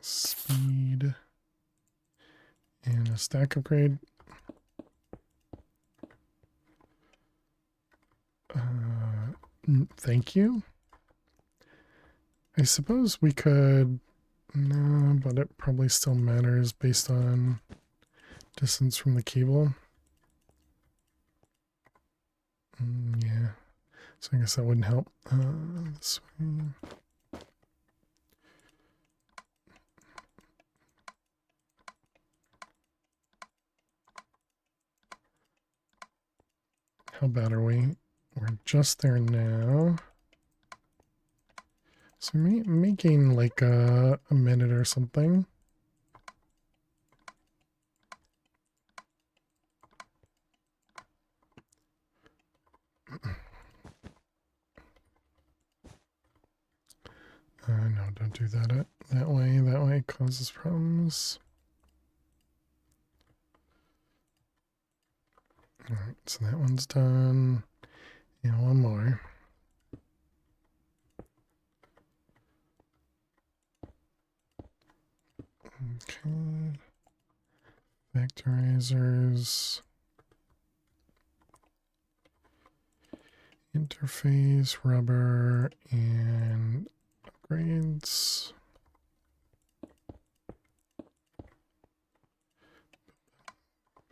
speed, and a stack upgrade. Thank you. I suppose we could, no, but it probably still matters based on distance from the cable. Yeah, so I guess that wouldn't help. This way. How bad are we? We're just there now. So we may gain like a minute or something. No, don't do that that way. That way causes problems. Alright, so that one's done. And one more. Okay. Vectorizers. Interface, rubber, and upgrades.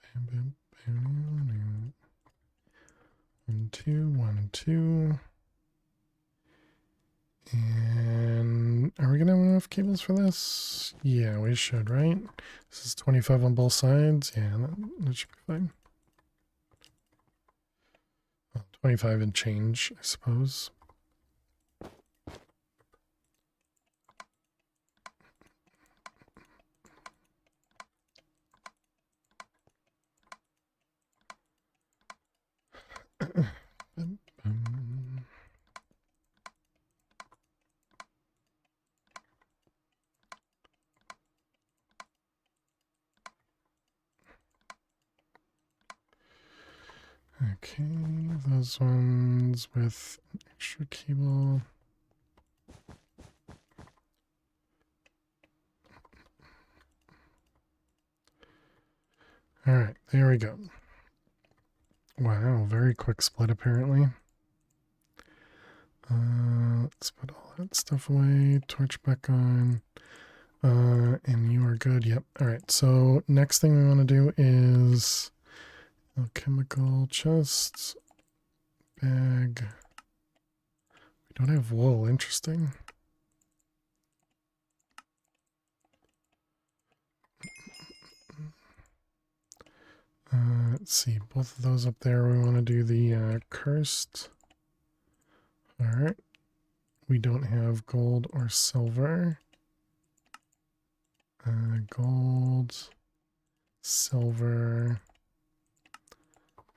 Bam, bam, bam, 1, 2, 1, 2. And are we gonna have enough cables for this? Yeah, we should, right? This is 25 on both sides. Yeah, that should be fine. Well, 25 and change, I suppose. Okay, those ones with an extra cable. All right, there we go. Wow, very quick split apparently. Let's put all that stuff away, torch back on. And you are good. Yep. All right. So next thing we want to do is chemical chest bag. We don't have wool. Interesting. Let's see. Both of those up there. We want to do the cursed. All right. We don't have gold or silver. Gold, silver,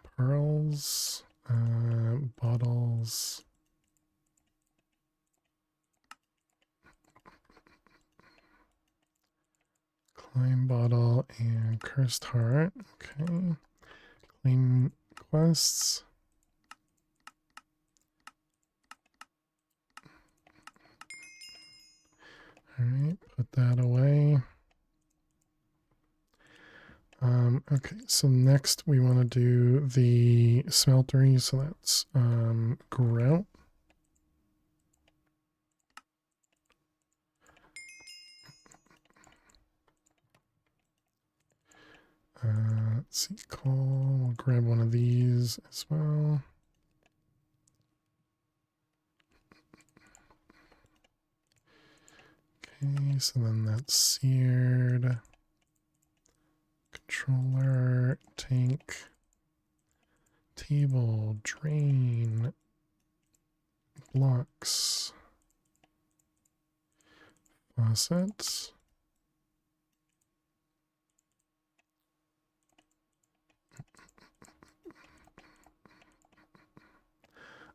pearls, bottles, climb bottle, and cursed heart. Okay. Clean quests. All right, put that away. Okay, so next we want to do the smeltery, so that's grout. Let's see, coal. We'll grab one of these as well. Okay, so then that's seared. Controller, tank, table, drain, blocks, faucets.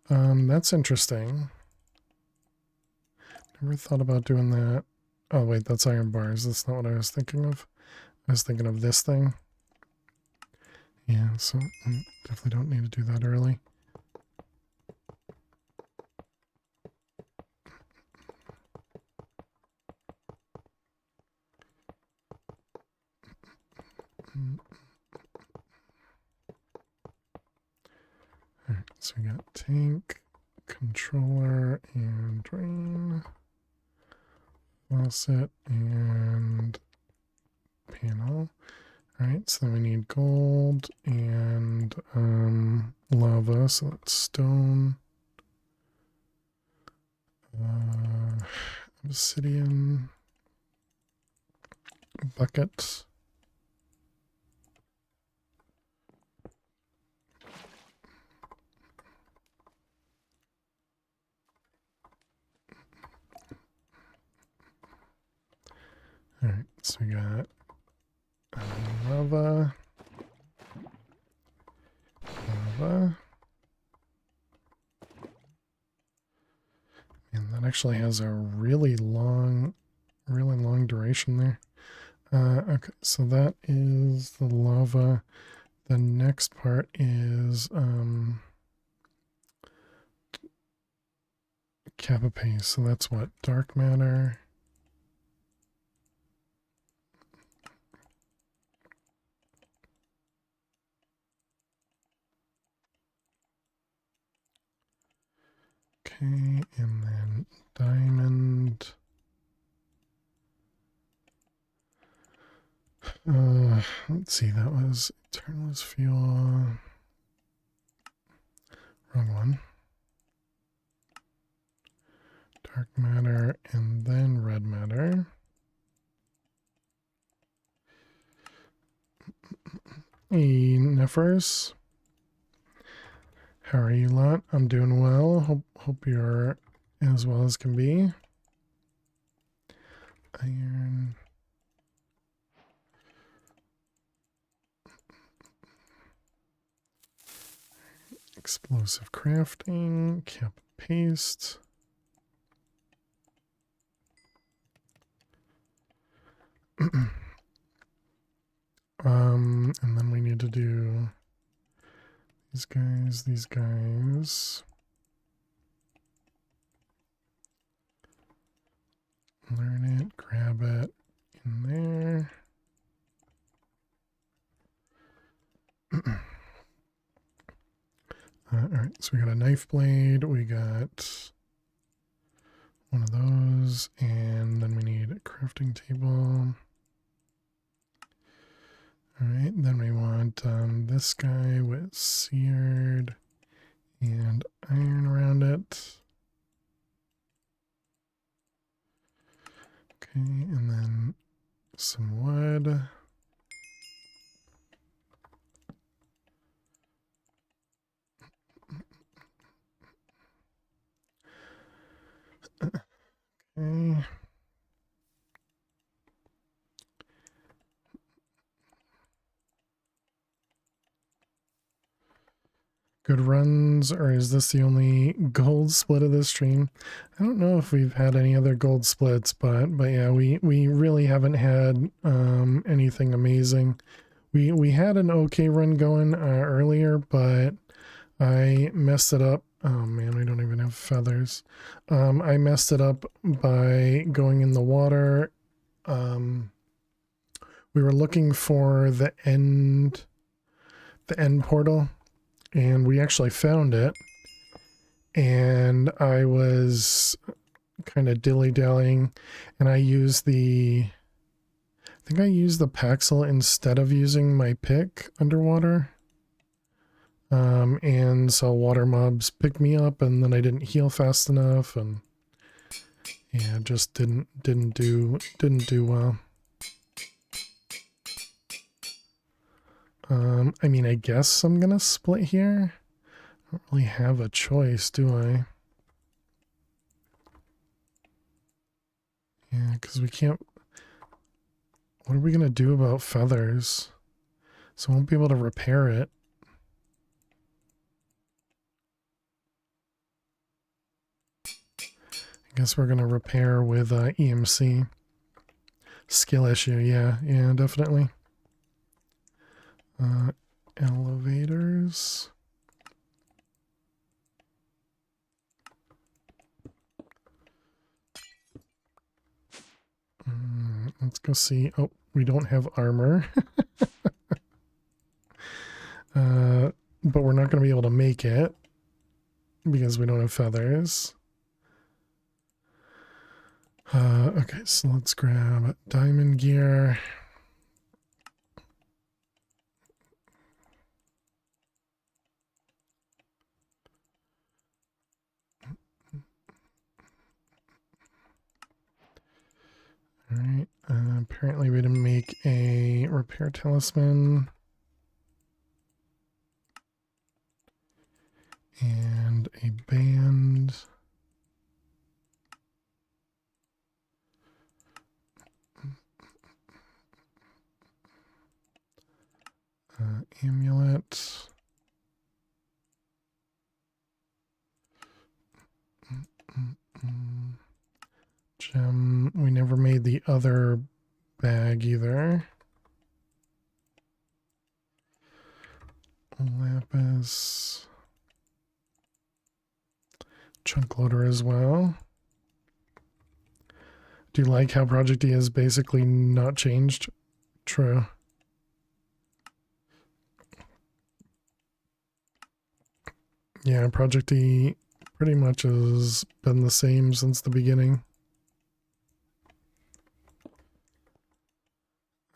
That's interesting. Never thought about doing that. Oh wait, that's iron bars. That's not what I was thinking of. I was thinking of this thing. Yeah, so definitely don't need to do that early. Alright, so we got tank, controller, and drain, faucet, and panel. Alright, so then we need gold and lava, so that's stone, obsidian, bucket. Alright, so we got lava, and that actually has a really long duration there. Okay, so that is the lava. The next part is kappa paste. So that's what? Dark matter. Okay, and then diamond. Let's see, that was eternalist fuel. Wrong one. Dark matter and then red matter. Hey, Nefers. How are you lot? I'm doing well. Hope you're as well as can be. Iron. Explosive crafting. Cap paste. And then we need to do these guys. Learn it, grab it in there. Alright, so we got a knife blade, we got one of those, and then we need a crafting table. Alright, then we want this guy with seared and iron around it. Okay, and then some wood. Okay. Good runs, or is this the only gold split of this stream? I don't know if we've had any other gold splits, but yeah, we really haven't had anything amazing. We had an okay run going earlier, but I messed it up. Oh man, we don't even have feathers. I messed it up by going in the water. We were looking for the end portal, and we actually found it. And I was kind of dilly-dallying, and I used I think I used the Paxel instead of using my pick underwater. And so water mobs picked me up, and then I didn't heal fast enough, and yeah, just didn't do well. I mean, I guess I'm gonna split here. I don't really have a choice, do I? Yeah, because we can't... What are we gonna do about feathers? So I won't be able to repair it. I guess we're gonna repair with EMC. Skill issue, yeah, definitely. Elevators. Let's go see. Oh, we don't have armor. But we're not going to be able to make it because we don't have feathers. Okay, so let's grab diamond gear. Alright, apparently we didn't make a repair talisman. And a band. Amulet. Gem. We never made the other bag either. Lapis. Chunk loader as well. Do you like how Project E is basically not changed? True. Yeah, Project E pretty much has been the same since the beginning.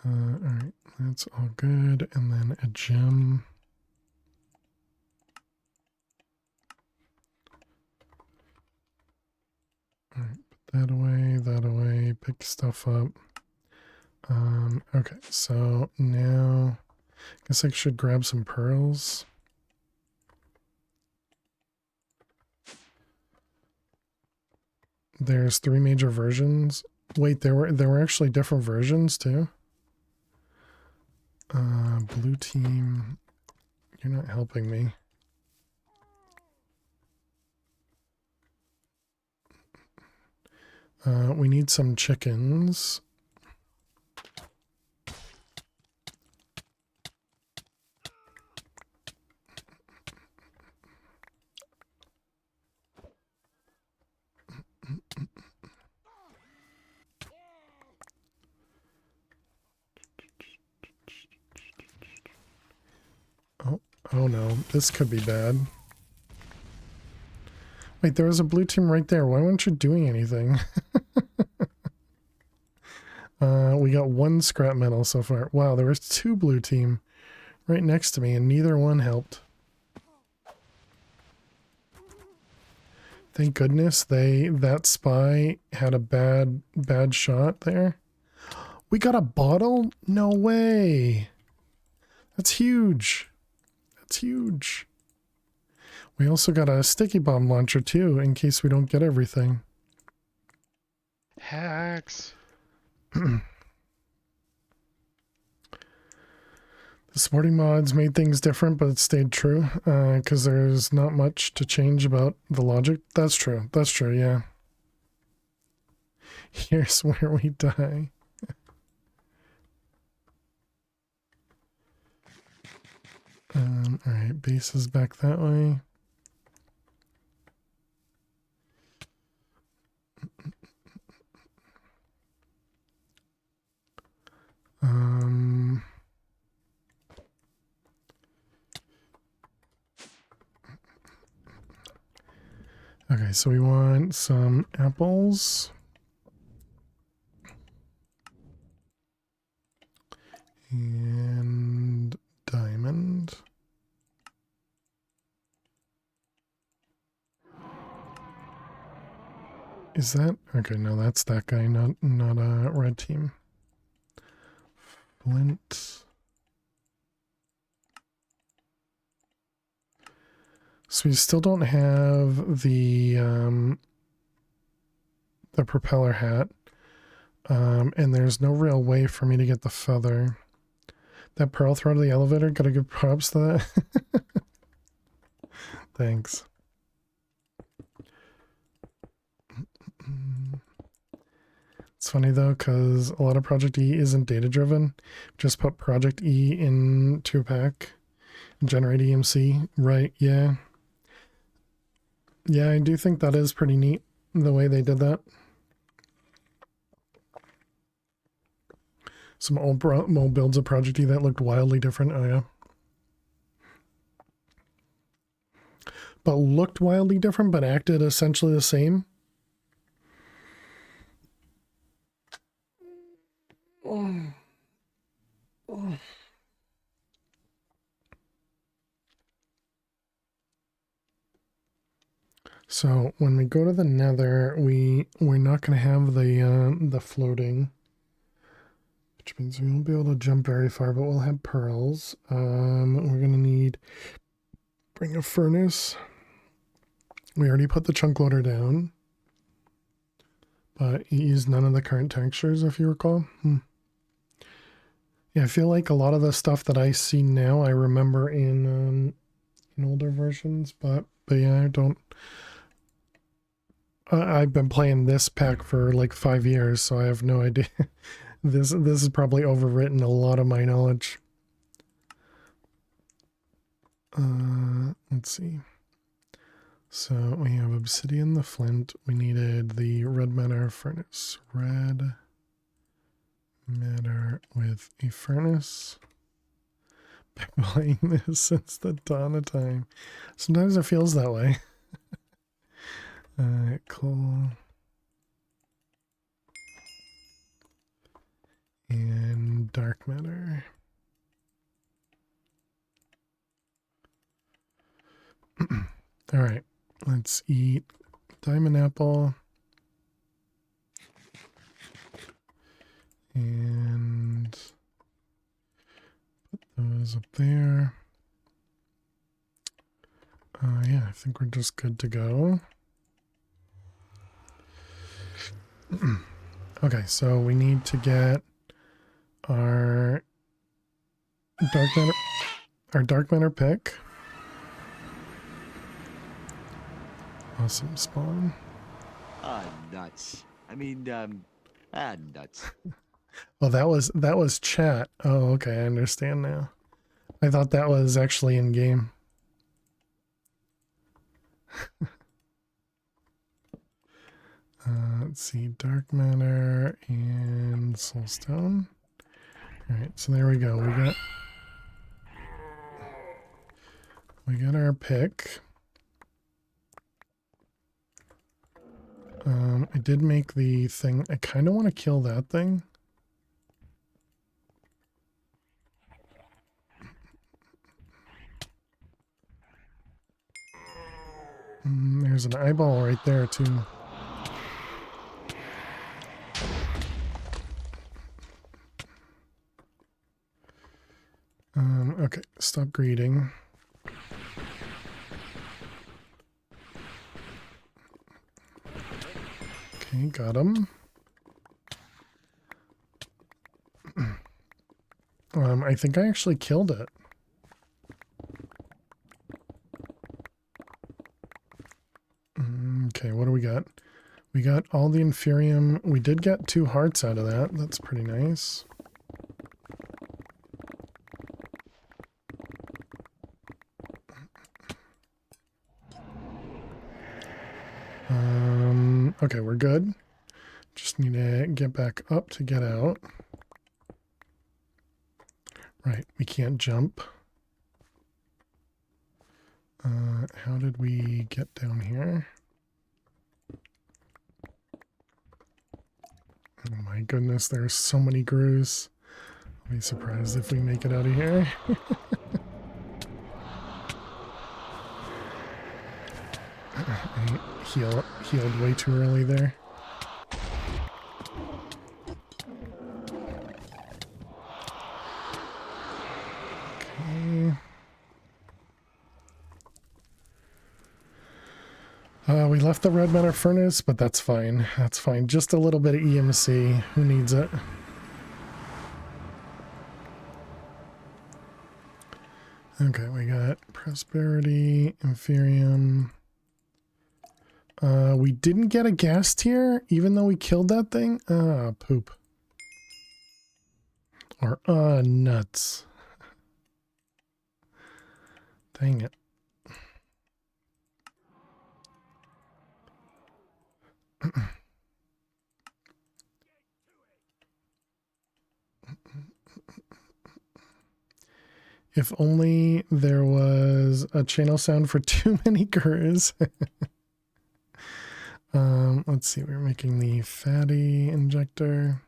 Alright, that's all good. And then a gem. Alright, put that away, pick stuff up. Okay, so now I guess I should grab some pearls. There's 3 major versions. Wait, there were actually different versions too. Blue team, you're not helping me. We need some chickens. Oh no, this could be bad. Wait, there was a blue team right there. Why weren't you doing anything? We got 1 scrap metal so far. Wow, there was 2 blue team right next to me and neither one helped. Thank goodness that spy had a bad shot there. We got a bottle? No way. That's huge. That's huge. We also got a sticky bomb launcher too, in case we don't get everything. Hacks. The sporting mods made things different, but it stayed true, because there's not much to change about the logic. That's true. That's true, yeah. Here's where we die. Alright, base is back that way. Okay, so we want some apples. And diamond. Is that okay? No, that's that guy, not a red team. Flint. So we still don't have the propeller hat, and there's no real way for me to get the feather. That pearl throw to the elevator, gotta give props to that. Thanks. It's funny though, because a lot of Project E isn't data driven. Just put Project E into a pack and generate EMC. Right, yeah. Yeah, I do think that is pretty neat, the way they did that. Some old builds of Project E that looked wildly different. Oh yeah. But looked wildly different, but acted essentially the same. So when we go to the Nether, we're not going to have the floating, which means we won't be able to jump very far, but we'll have pearls. We're going to bring a furnace. We already put the chunk loader down, but it used none of the current textures, if you recall. Yeah, I feel like a lot of the stuff that I see now, I remember in older versions, but yeah, I don't. I've been playing this pack for like 5 years, so I have no idea. This is probably overwritten a lot of my knowledge. Let's see. So we have obsidian, the flint. We needed the red matter furnace. Red matter with a furnace. Been playing this since the dawn of time. Sometimes it feels that way. Coal. And dark matter. All right, let's eat diamond apple. And put those up there. Yeah, I think we're just good to go. Okay, so we need to get our dark matter pick. Awesome spawn. Nuts. I mean, nuts. Oh, that was chat. Oh, okay, I understand now. I thought that was actually in game. Let's see, dark matter and soulstone. All right, so there we go. We got our pick. I did make the thing. I kind of want to kill that thing. There's an eyeball right there too. Okay, stop greeting. Okay, got him. I think I actually killed it. Okay, what do we got? We got all the inferium. We did get 2 hearts out of that. That's pretty nice. Okay, we're good. Just need to get back up to get out. Right, we can't jump. How did we get down here? Oh my goodness, there's so many grooves. I'll be surprised if we make it out of here. I healed way too early there. Okay. We left the red matter furnace, but that's fine. That's fine. Just a little bit of EMC. Who needs it? Okay, we got prosperity, inferium. We didn't get a gas tier, even though we killed that thing. Ah, poop. Or, nuts. Dang it. If only there was a channel sound for too many gurus. Let's see, we're making the fatty injector.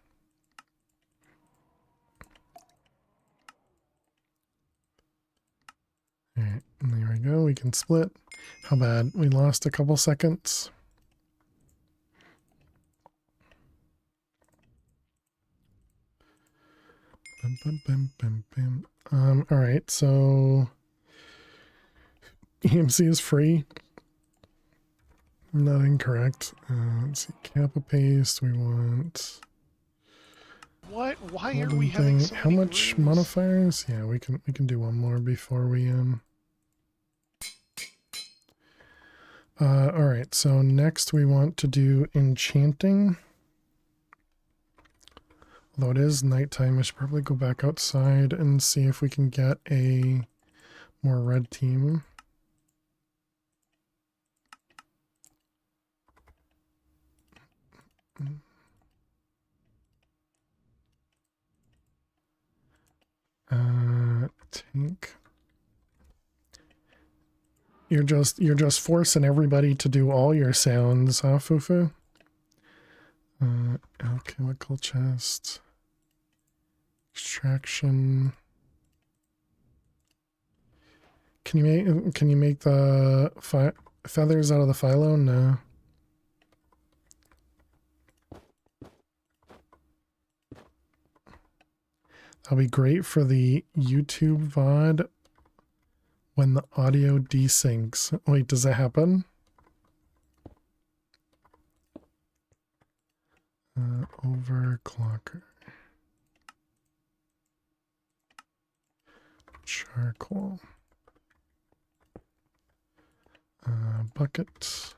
All right, there we go. We can split. How bad? We lost a couple seconds. All right, so EMC is free. Not incorrect. Let's see, Kappa paste. We want. What? Why are we having so How many much grooves? modifiers? Yeah, we can do one more before we all right, so next we want to do enchanting. Although it is nighttime, I should probably go back outside and see if we can get a more red team. Tank. You're just forcing everybody to do all your sounds, huh, Fufu? Alchemical chest. Extraction. Can you make the feathers out of the phyllo? No. That'll be great for the YouTube VOD when the audio desyncs. Wait, does that happen? Overclocker. Charcoal. Bucket.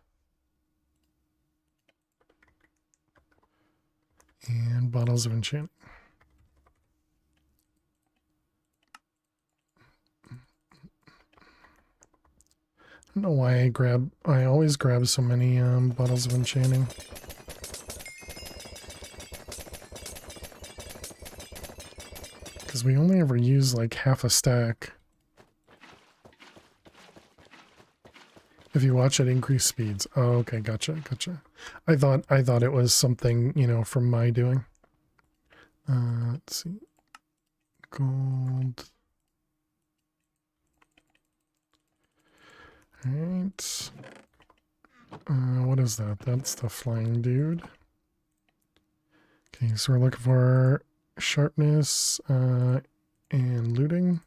And bottles of enchanting. I don't know why I always grab so many bottles of enchanting. Because we only ever use like half a stack. If you watch at increased speeds. Oh, okay, gotcha. I thought it was something, you know, from my doing. Let's see. Gold. Alright. What is that? That's the flying dude. Okay, so we're looking for sharpness and looting.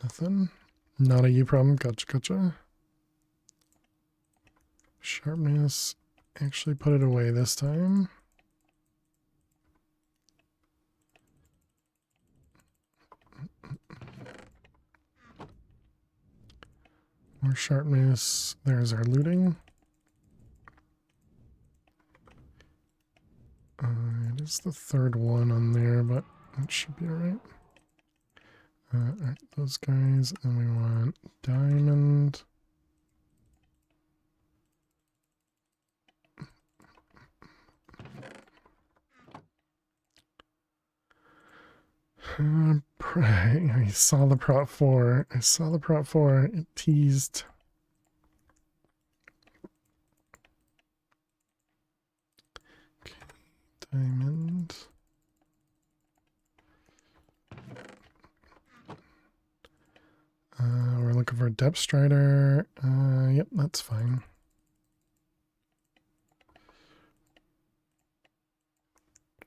Nothing. Not a you problem. Gotcha. Sharpness. Actually put it away this time. More sharpness. There's our looting. It is the third one on there, but it should be alright. Alright, those guys. And we want diamond. I saw the prop 4. It teased. Okay, diamond. We're looking for a depth strider. Yep, that's fine.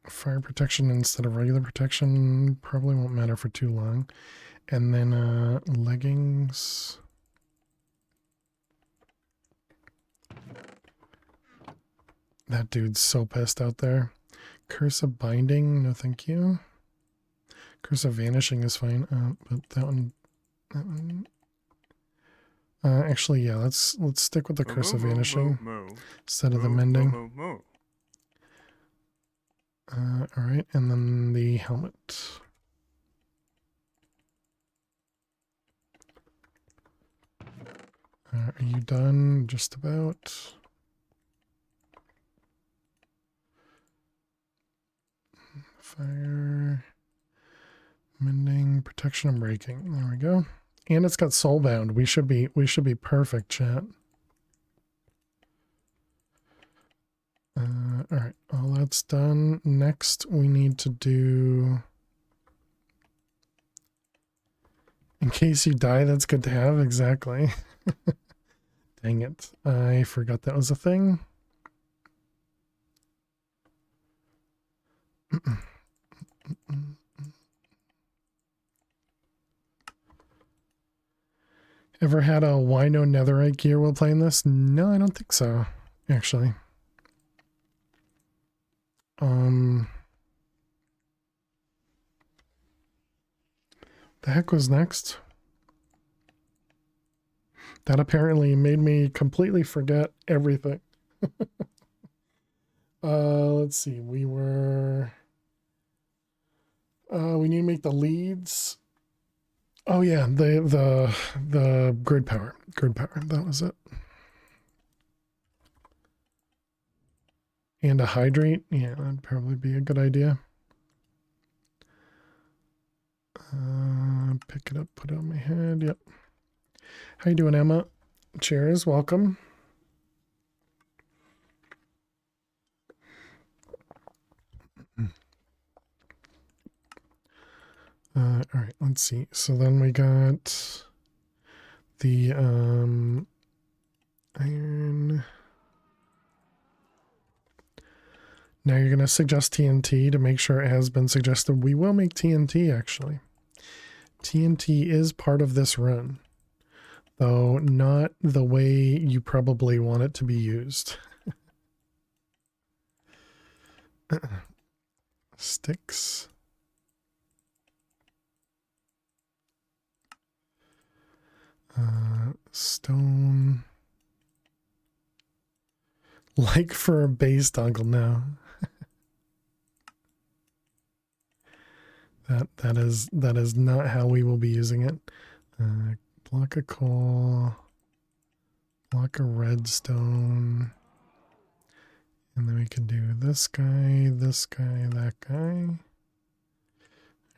Fire protection instead of regular protection probably won't matter for too long. And then leggings. That dude's so pissed out there. Curse of binding, no thank you. Curse of vanishing is fine, but that one. Actually, yeah, let's stick with the curse of vanishing instead of the mending. Alright, and then the helmet. Are you done? Just about. Fire. Mending, protection, and breaking. There we go. And it's got soulbound. We should be perfect, chat. Alright, all that's done. Next, we need to do... In case you die, that's good to have. Exactly. Dang it. I forgot that was a thing. Ever had a wino netherite gear while playing this? No, I don't think so, actually. The heck was next? That apparently made me completely forget everything. Let's see. We were... we need to make the leads. Oh yeah, the grid power. That was it. And a hydrate. Yeah, that'd probably be a good idea. Pick it up, put it on my head. Yep. How you doing, Emma? Cheers, welcome. All right, let's see. So then we got the iron. Now you're going to suggest TNT to make sure it has been suggested. We will make TNT, actually. TNT is part of this run, though not the way you probably want it to be used. Sticks. Stone. Like for a base dongle now. That is not how we will be using it. Block of coal, block of redstone, and then we can do this guy, that guy.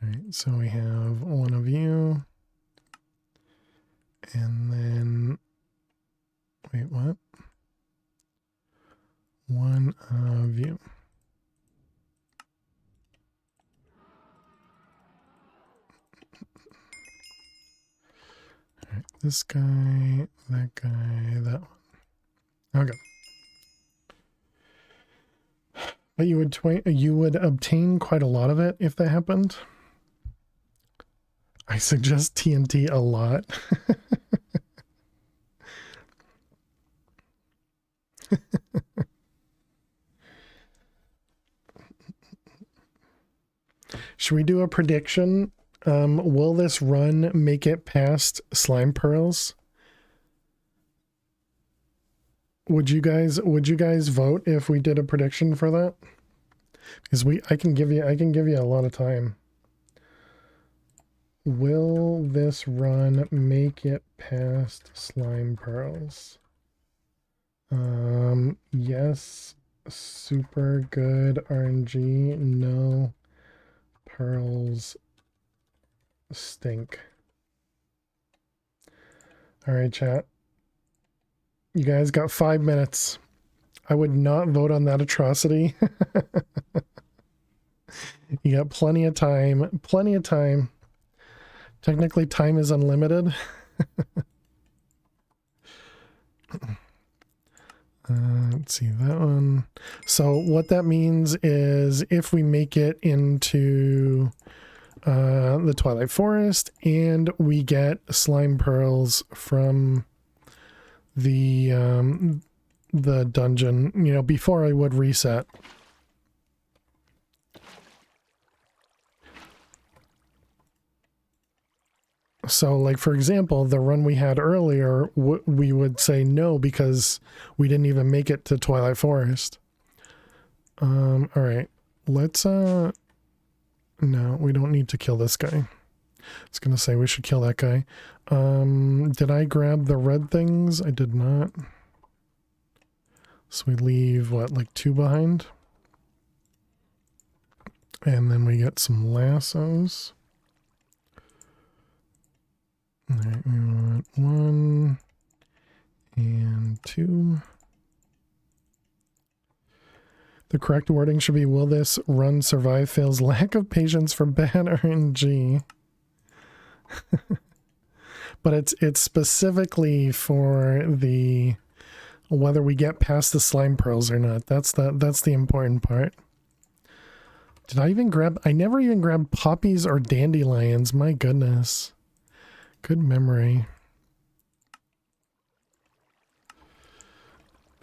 All right, so we have one of you, and then wait, what? One of you. All right, this guy, that guy, that one. Okay. But you would obtain quite a lot of it if that happened. I suggest TNT a lot. Should we do a prediction? Will this run make it past slime pearls? Would you guys vote if we did a prediction for that? Because I can give you a lot of time. Will this run make it past slime pearls? Yes, super good RNG, no, pearls stink. All right, chat. You guys got 5 minutes. I would not vote on that atrocity. You got plenty of time. Plenty of time. Technically, time is unlimited. Let's see that one. So what that means is if we make it into the Twilight Forest and we get slime pearls from the dungeon, you know, before I would reset. So, like, for example, the run we had earlier, we would say no because we didn't even make it to Twilight Forest. All right. Let's, no, we don't need to kill this guy. I was going to say we should kill that guy. Did I grab the red things? I did not. So we leave, what, like 2 behind? And then we get some lassos. All right, we want 1 and 2. The correct wording should be, will this run survive fails lack of patience for bad RNG? But it's specifically for the whether we get past the slime pearls or not. That's the important part. Did I even grab? I never even grabbed poppies or dandelions. My goodness. Good memory.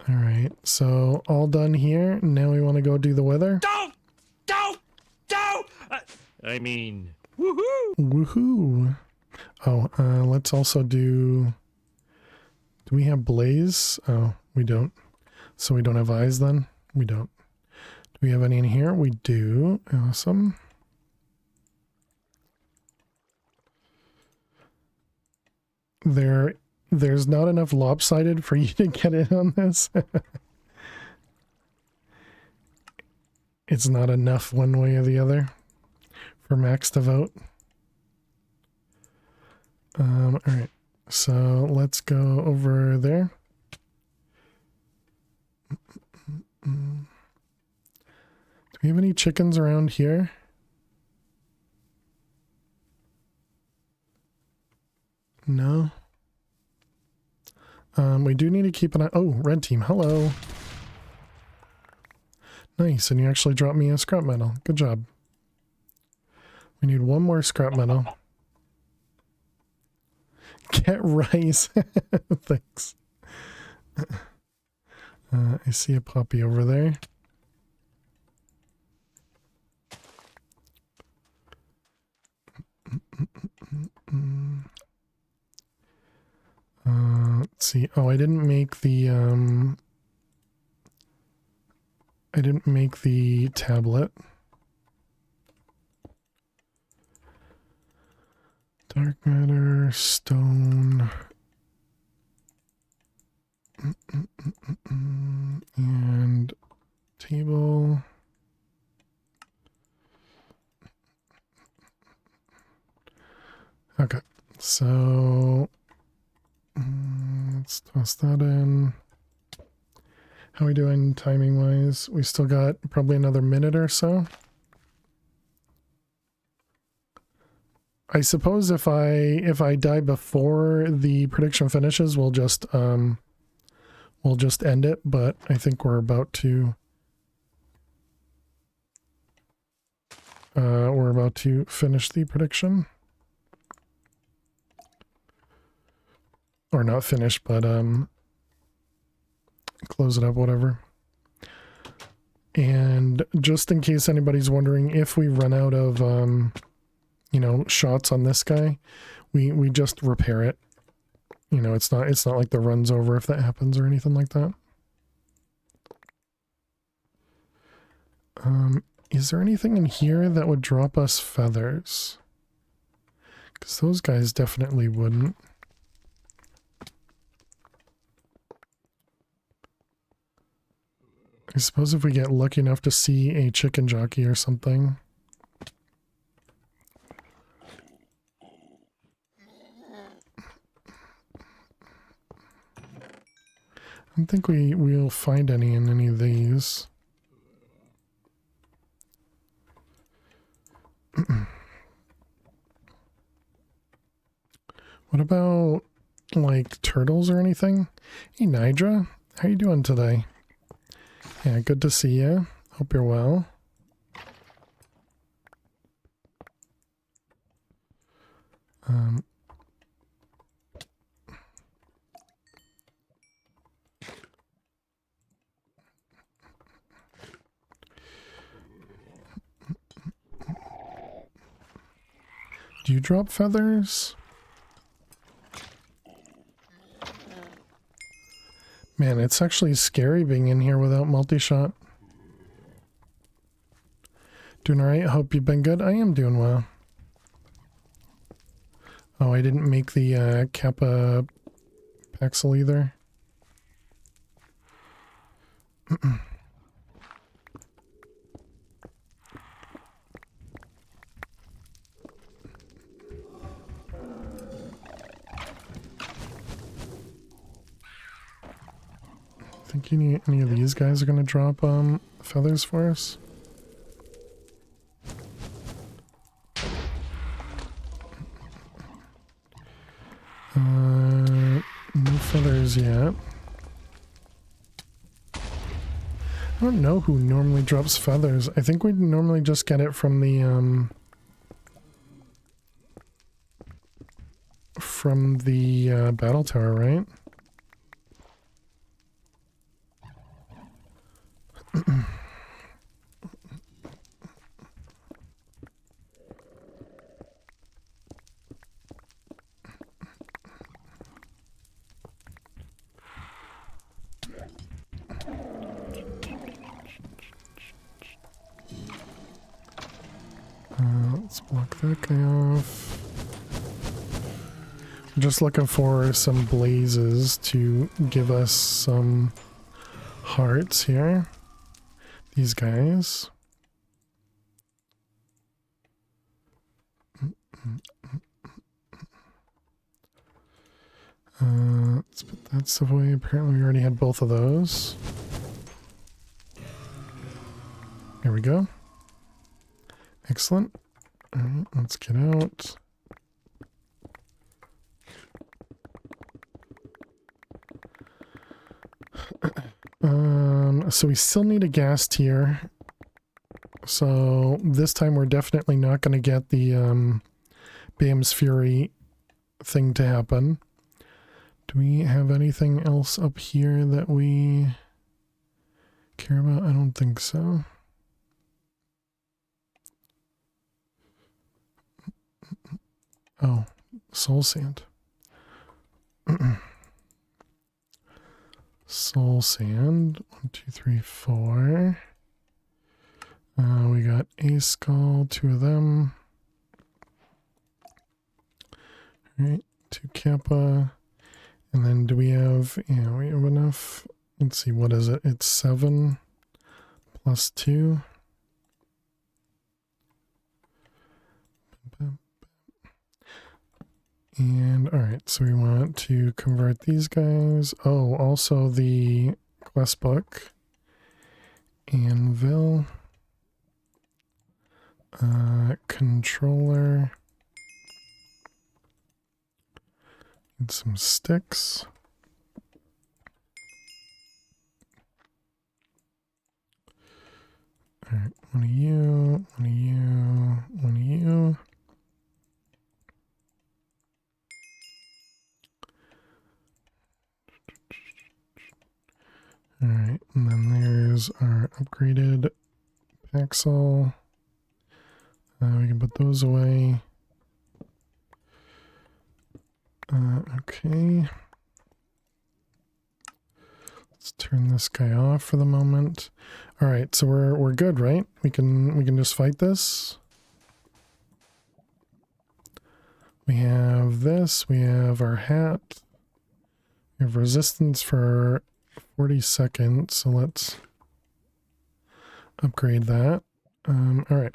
All right, so all done here. Now we want to go do the weather. Don't! I mean, Woohoo! Woohoo! Oh, let's also do we have blaze? Oh, we don't. So we don't have eyes then? We don't. Do we have any in here? We do. Awesome. There's not enough lopsided for you to get in on this. it's not enough one way or the other for Max to vote. All right, so let's go over there. Do we have any chickens around here? No. We do need to keep an eye. Oh, red team, hello. Nice, and you actually dropped me a scrap metal. Good job. We need one more scrap metal. Get rice. Thanks. I see a puppy over there. Let's see. Oh, I didn't make the tablet. Dark matter, stone, and table. Okay, so let's toss that in. How are we doing timing wise? We still got probably another minute or so. I suppose if I die before the prediction finishes, we'll just end it, but I think we're about to finish the prediction. Or not finish, but close it up, whatever. And just in case anybody's wondering, if we run out of you know, shots on this guy, we just repair it. You know, it's not like the run's over if that happens or anything like that. Is there anything in here that would drop us feathers? Because those guys definitely wouldn't. I suppose if we get lucky enough to see a chicken jockey or something. I don't think we'll find any in any of these. What about, like, turtles or anything? Hey, Nidra, how you doing today? Yeah, good to see you. Hope you're well. Do you drop feathers? Man, it's actually scary being in here without multi-shot. Doing alright? Hope you've been good. I am doing well. Oh, I didn't make the Kappa Paxel either. Think any of these guys are going to drop feathers for us? No feathers yet. I don't know who normally drops feathers. I think we normally just get it from the battle tower, right? Let's block that guy off. I'm just looking for some blazes to give us some hearts here. These guys. Let's put that stuff away. Apparently we already had both of those. There we go. Excellent. All right, let's get out. So we still need a gas tier. So this time we're definitely not going to get the Bam's Fury thing to happen. Do we have anything else up here that we care about? I don't think so. Oh, soul sand. Soul sand. 1, 2, 3, 4. We got a skull, 2 of them. Alright, 2 kappa. And then do we have, yeah, we have enough. Let's see, what is it? It's 7 plus 2. And alright, so we want to convert these guys. Oh, also the quest book. Anvil. Controller. Need some sticks. Alright, one of you, one of you, one of you. Alright, and then there's our upgraded Paxel. We can put those away. Okay. Let's turn this guy off for the moment. Alright, so we're good, right? We can just fight this. We have this, we have our hat. We have resistance for 40 seconds, so let's upgrade that. Alright.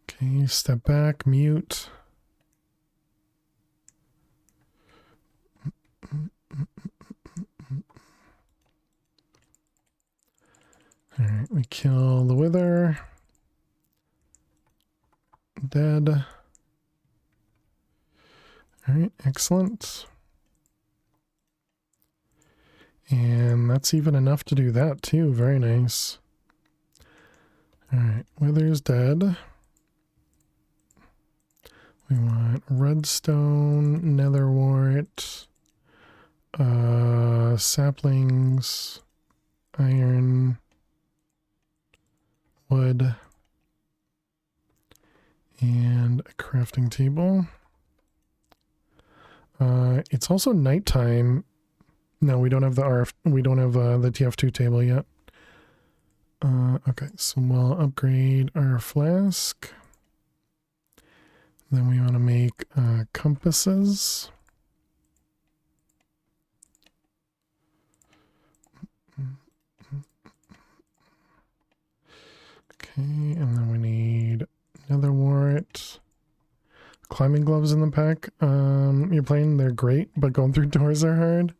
Okay, step back, mute. Alright, we kill the wither. Dead. Alright, excellent. And that's even enough to do that too. Very nice. Alright, wither's dead. We want redstone, netherwort, saplings, iron, wood, and a crafting table. It's also nighttime. No, we don't have the we don't have the TF2 table yet. Okay, so we'll upgrade our flask. Then we want to make compasses. Okay, and then we need netherwort. Climbing gloves in the pack. You're playing, they're great, but going through doors are hard.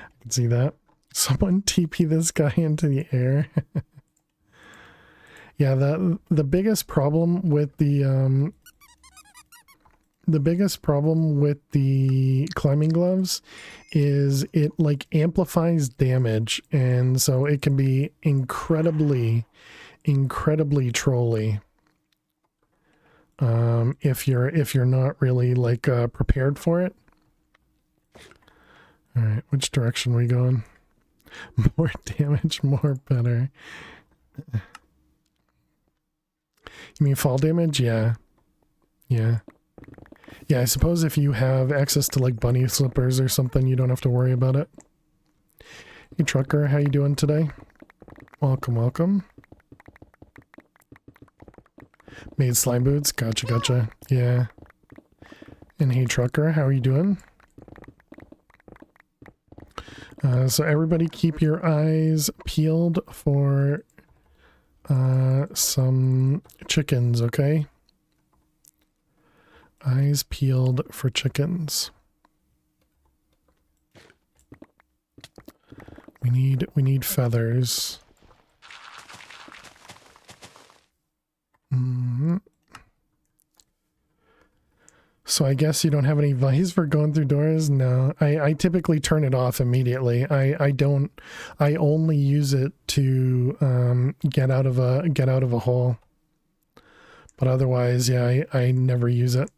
I can see that. Someone TP this guy into the air. Yeah, the biggest problem with the climbing gloves is it like amplifies damage, and so it can be incredibly trolly if you're not really like prepared for it. All right, which direction are we going? More damage, more better. You mean fall damage? Yeah. Yeah, I suppose if you have access to like bunny slippers or something, you don't have to worry about it. Hey trucker, how you doing today? Welcome, welcome. Made slime boots? Gotcha. Yeah. And hey trucker, how are you doing? So everybody keep your eyes peeled for some chickens, okay? Eyes peeled for chickens. We need feathers. So I guess you don't have any advice for going through doors? No, I typically turn it off immediately. I only use it to get out of a hole. But otherwise, yeah, I never use it.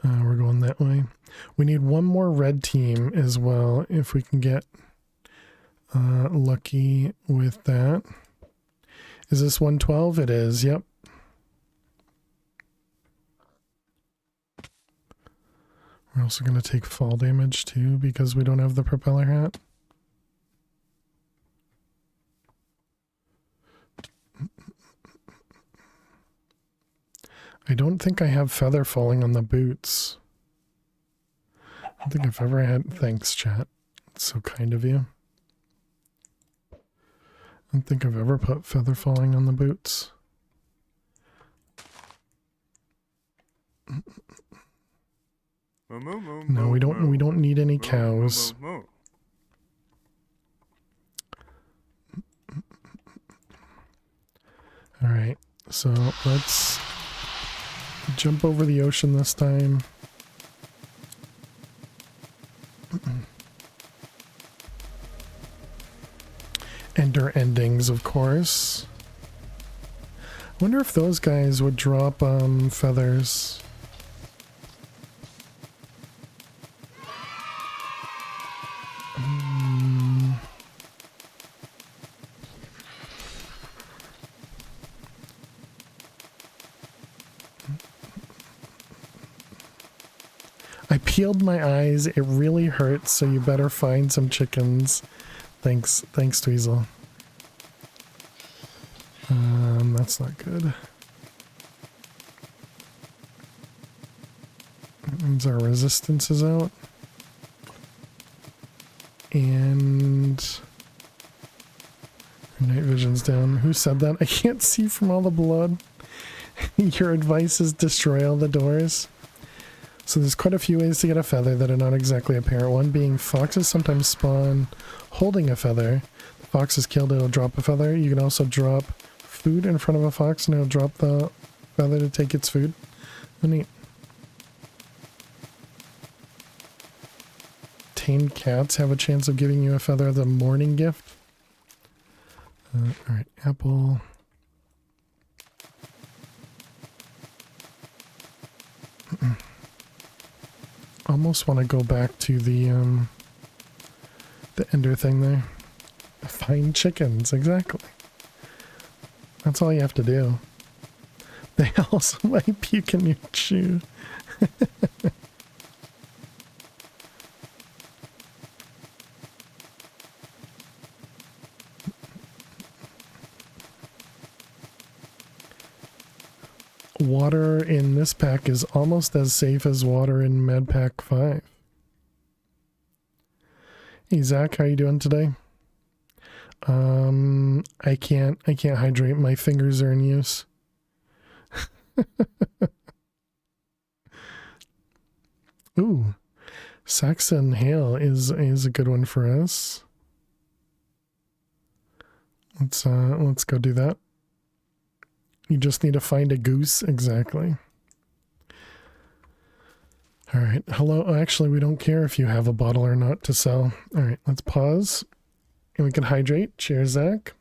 We're going that way. We need one more red team as well if we can get lucky with that. Is this 112? It is, yep. We're also going to take fall damage too because we don't have the propeller hat. I don't think I have feather falling on the boots. I don't think I've ever had... Thanks, chat. It's so kind of you. I don't think I've ever put feather falling on the boots. No, we don't need any cows. All right, so let's jump over the ocean this time. Ender endings, of course. I wonder if those guys would drop feathers. I peeled my eyes. It really hurts, so you better find some chickens. Thanks, Tweezle. That's not good. That means our resistance is out. And our night vision's down. Who said that? I can't see from all the blood. Your advice is destroy all the doors. So there's quite a few ways to get a feather that are not exactly apparent. One being foxes sometimes spawn holding a feather. The fox is killed, it'll drop a feather. You can also drop food in front of a fox and it'll drop the feather to take its food. Oh, neat. Tamed cats have a chance of giving you a feather as a morning gift. Alright, apple. Almost want to go back to the ender thing there. Find chickens, exactly. That's all you have to do. They also might puke in your shoe. Water in this pack is almost as safe as water in MadPack 5. Hey Zach, how you doing today? I can't hydrate. My fingers are in use. Ooh, Saxon Hail is a good one for us. Let's go do that. You just need to find a goose. Exactly. All right. Hello. Actually, we don't care if you have a bottle or not to sell. All right. Let's pause and we can hydrate. Cheers, Zach.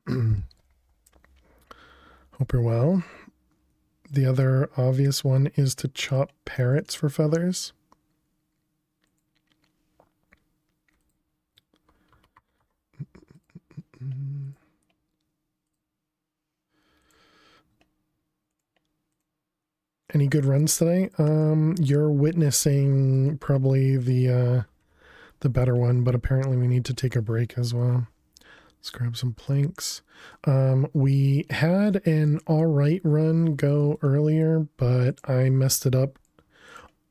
Hope you're well. The other obvious one is to chop parrots for feathers. Any good runs today? You're witnessing probably the better one, but apparently we need to take a break as well. Let's grab some planks. We had an alright run go earlier, but I messed it up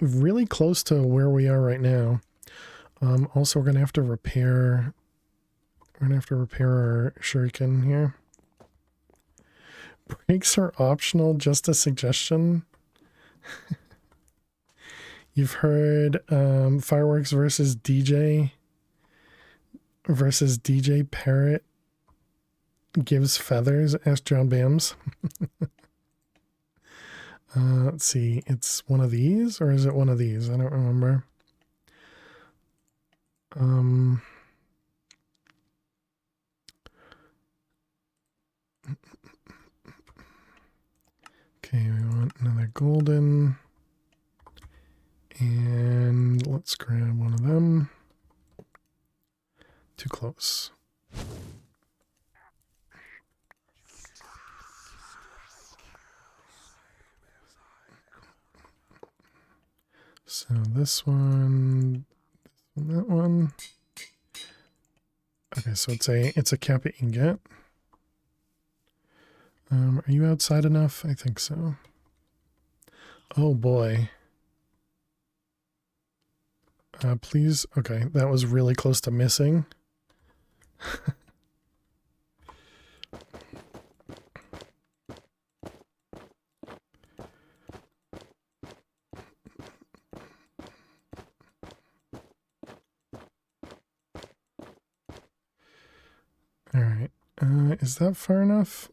really close to where we are right now. Also, we're going to have to repair we're gonna have to repair our shuriken here. Brakes are optional, just a suggestion. You've heard fireworks versus DJ Parrot gives feathers. Ask John Bams. Let's see, it's one of these, or is it one of these? I don't remember. Okay, we want another golden. And let's grab one of them. Too close. So this one, that one. Okay, so it's a Kappa ingot. Are you outside enough? I think so. Oh boy. Please. Okay, that was really close to missing. All right. Is that far enough?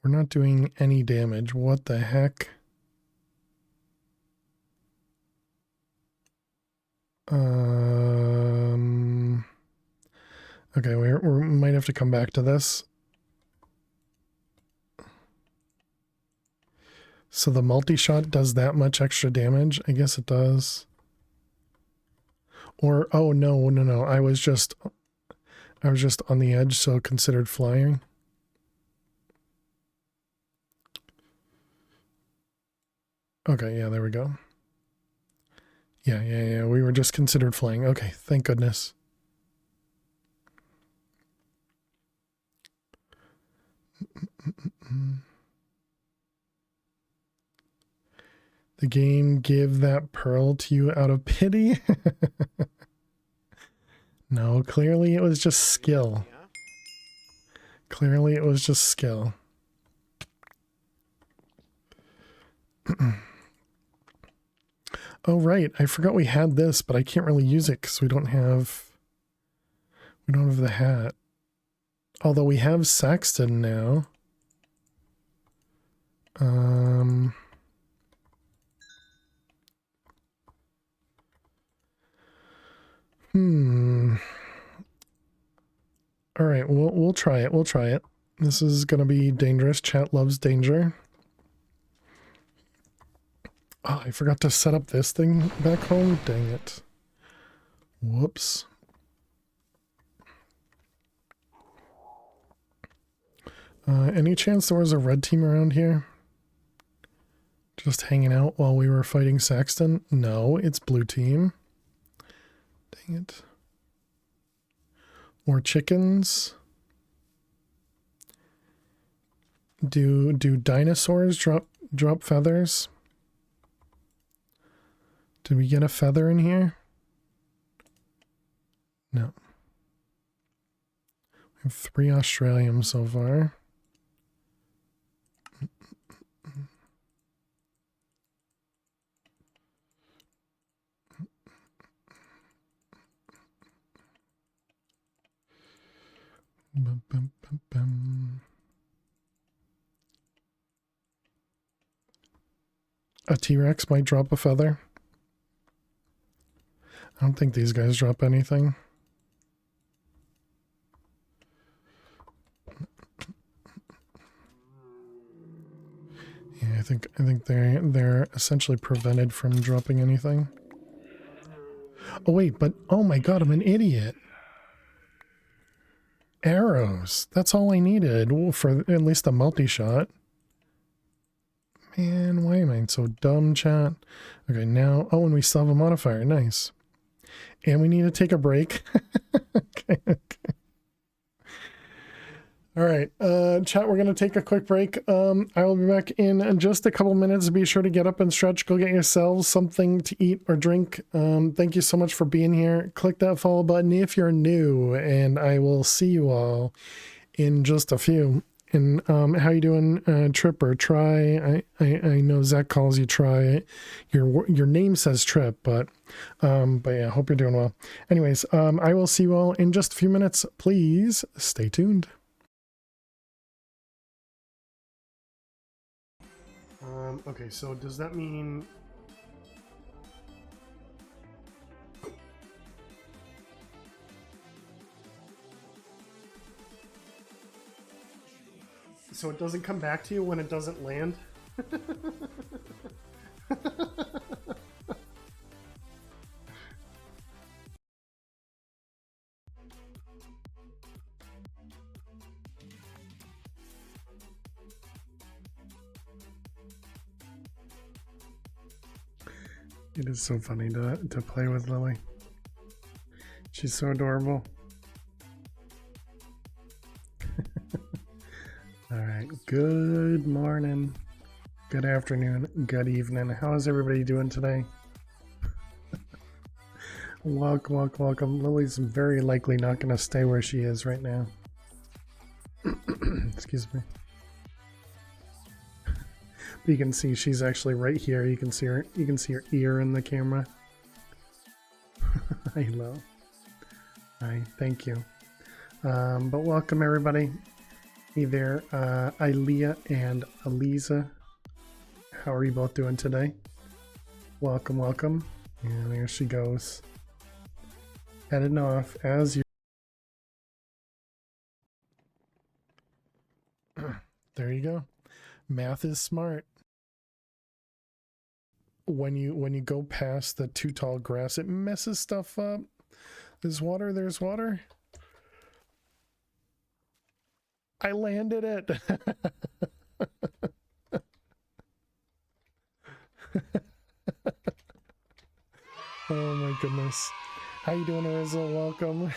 We're not doing any damage. What the heck? Okay, we might have to come back to this. So the multi-shot does that much extra damage? I guess it does. Or, oh, no. I was just on the edge, so considered flying. Okay, yeah, there we go. Yeah. We were just considered flying. Okay, thank goodness. The game give that pearl to you out of pity? No, clearly it was just skill. Clearly it was just skill. Oh, right. I forgot we had this, but I can't really use it because we don't have the hat. Although we have Saxton now. All right, we'll try it. We'll try it. This is going to be dangerous. Chat loves danger. Oh, I forgot to set up this thing back home. Dang it. Whoops. Any chance there was a red team around here? Just hanging out while we were fighting Saxton? No, it's blue team. Dang it. More chickens. Do dinosaurs drop feathers? Did we get a feather in here? No. We have 3 Australians so far. A T-Rex might drop a feather. I don't think these guys drop anything. Yeah, I think they're essentially prevented from dropping anything. Oh wait, but oh my god, I'm an idiot. Arrows. That's all I needed for at least a multi-shot. Man, why am I so dumb, chat? Okay, now, oh, and we still have a modifier. Nice. And we need to take a break. Okay. All right, chat, we're going to take a quick break. I will be back in just a couple minutes. Be sure to get up and stretch. Go get yourselves something to eat or drink. Thank you so much for being here. Click that follow button if you're new, and I will see you all in just a few. And how you doing, Trip or Try? I know Zach calls you Try. Your name says Trip, but yeah, hope you're doing well. Anyways, I will see you all in just a few minutes. Please stay tuned. Okay, so does that mean... So it doesn't come back to you when it doesn't land? It is so funny to play with Lily. She's so adorable. All right, good morning, good afternoon, good evening. How is everybody doing today? Welcome, welcome, welcome. Lily's very likely not going to stay where she is right now. Excuse me. You can see she's actually right here. You can see her ear in the camera. Hello. Hi, thank you. But welcome everybody. Hey there, Ilea and Aliza. How are you both doing today? Welcome, welcome. And there she goes. Heading off as you. There you go. Math is smart. When you go past the too tall grass, it messes stuff up. There's water, there's water. I landed it. Oh my goodness. How you doing, Ariza? Welcome.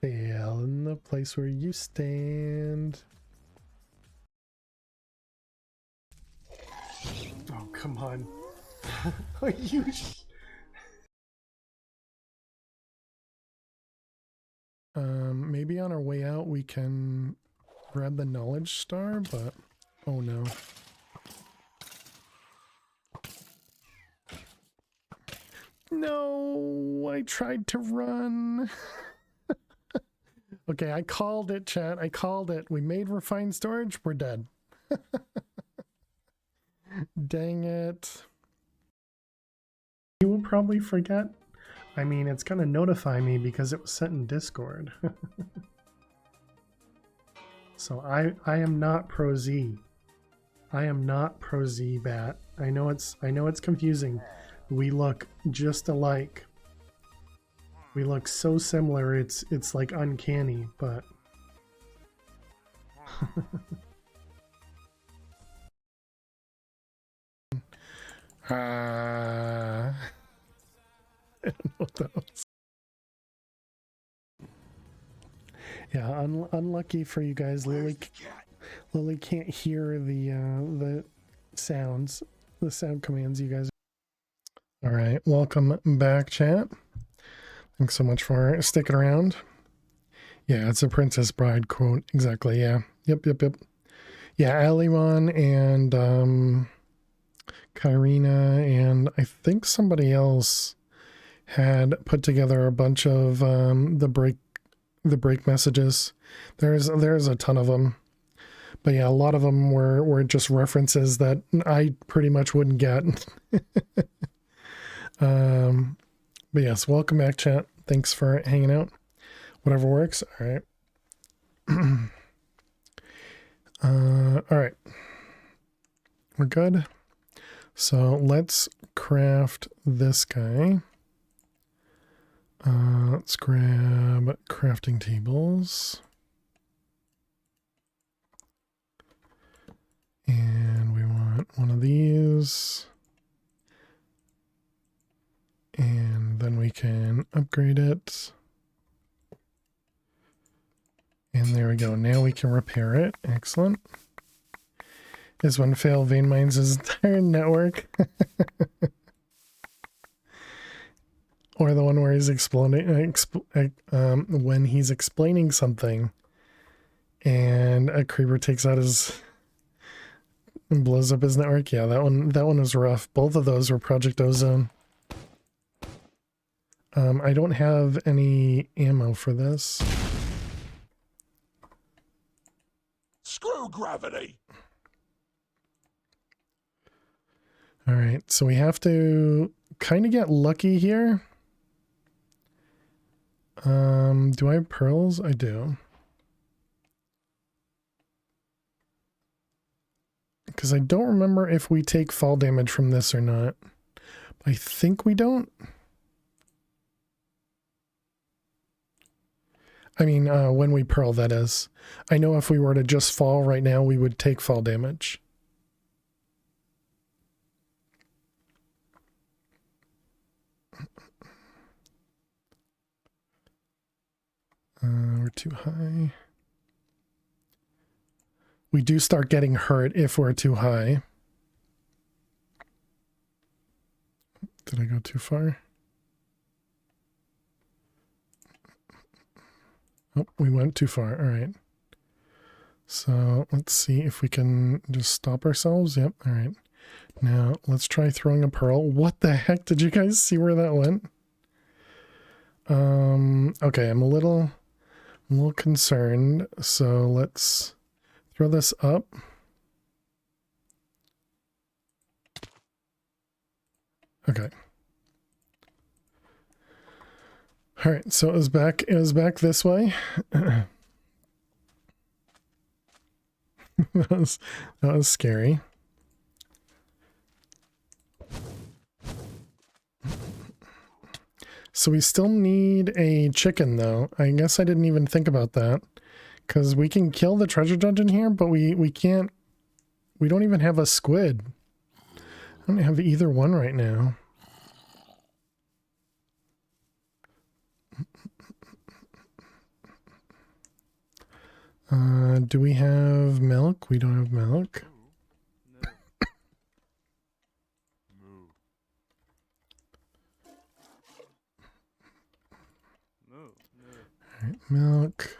Yeah, in the place where you stand. Oh, come on. You maybe on our way out we can grab the knowledge star, but oh no. No, I tried to run. Okay, I called it, chat. I called it. We made refined storage. We're dead. Dang it. You will probably forget. I mean, it's going to notify me because it was sent in Discord. So I am not Pro Z. I am not Pro Z Bat. I know it's confusing. We look just alike. We look so similar. It's like uncanny, but I don't know what that was. Yeah, unlucky for you guys. Lily can't hear the sounds, the sound commands you guys. All right, welcome back, chat. Thanks so much for sticking around. Yeah, it's a Princess Bride quote. Exactly, yeah. Yep. Yeah, Aliwan and Kyrina and I think somebody else had put together a bunch of the break messages. There's a ton of them. But yeah, a lot of them were just references that I pretty much wouldn't get. But yes, welcome back, chat. Thanks for hanging out. Whatever works. All right. All right. We're good. So let's craft this guy. Let's grab crafting tables. And we want one of these. And then we can upgrade it. There we go. Now we can repair it. Excellent. This one failed vein mines his entire network. Or the one where he's explaining, when he's explaining something and a creeper takes out his and blows up his network. Yeah, that one was rough. Both of those were Project Ozone. I don't have any ammo for this. Screw gravity! All right, so we have to kind of get lucky here. Do I have pearls? I do. Because I don't remember if we take fall damage from this or not. I think we don't. I mean, when we pearl, that is. I know if we were to just fall right now, we would take fall damage. We're too high. We do start getting hurt if we're too high. Did I go too far? Oh, we went too far. All right. So let's see if we can just stop ourselves. Yep. All right. Now let's try throwing a pearl. What the heck? Did you guys see where that went? Okay. I'm a little concerned. So let's throw this up. Okay. All right, so it was back this way. that was scary. So we still need a chicken though. I guess I didn't even think about that. Because we can kill the treasure dungeon here, but we can't, we don't even have a squid. I don't have either one right now. Do we have milk? We don't have milk. Alright, milk.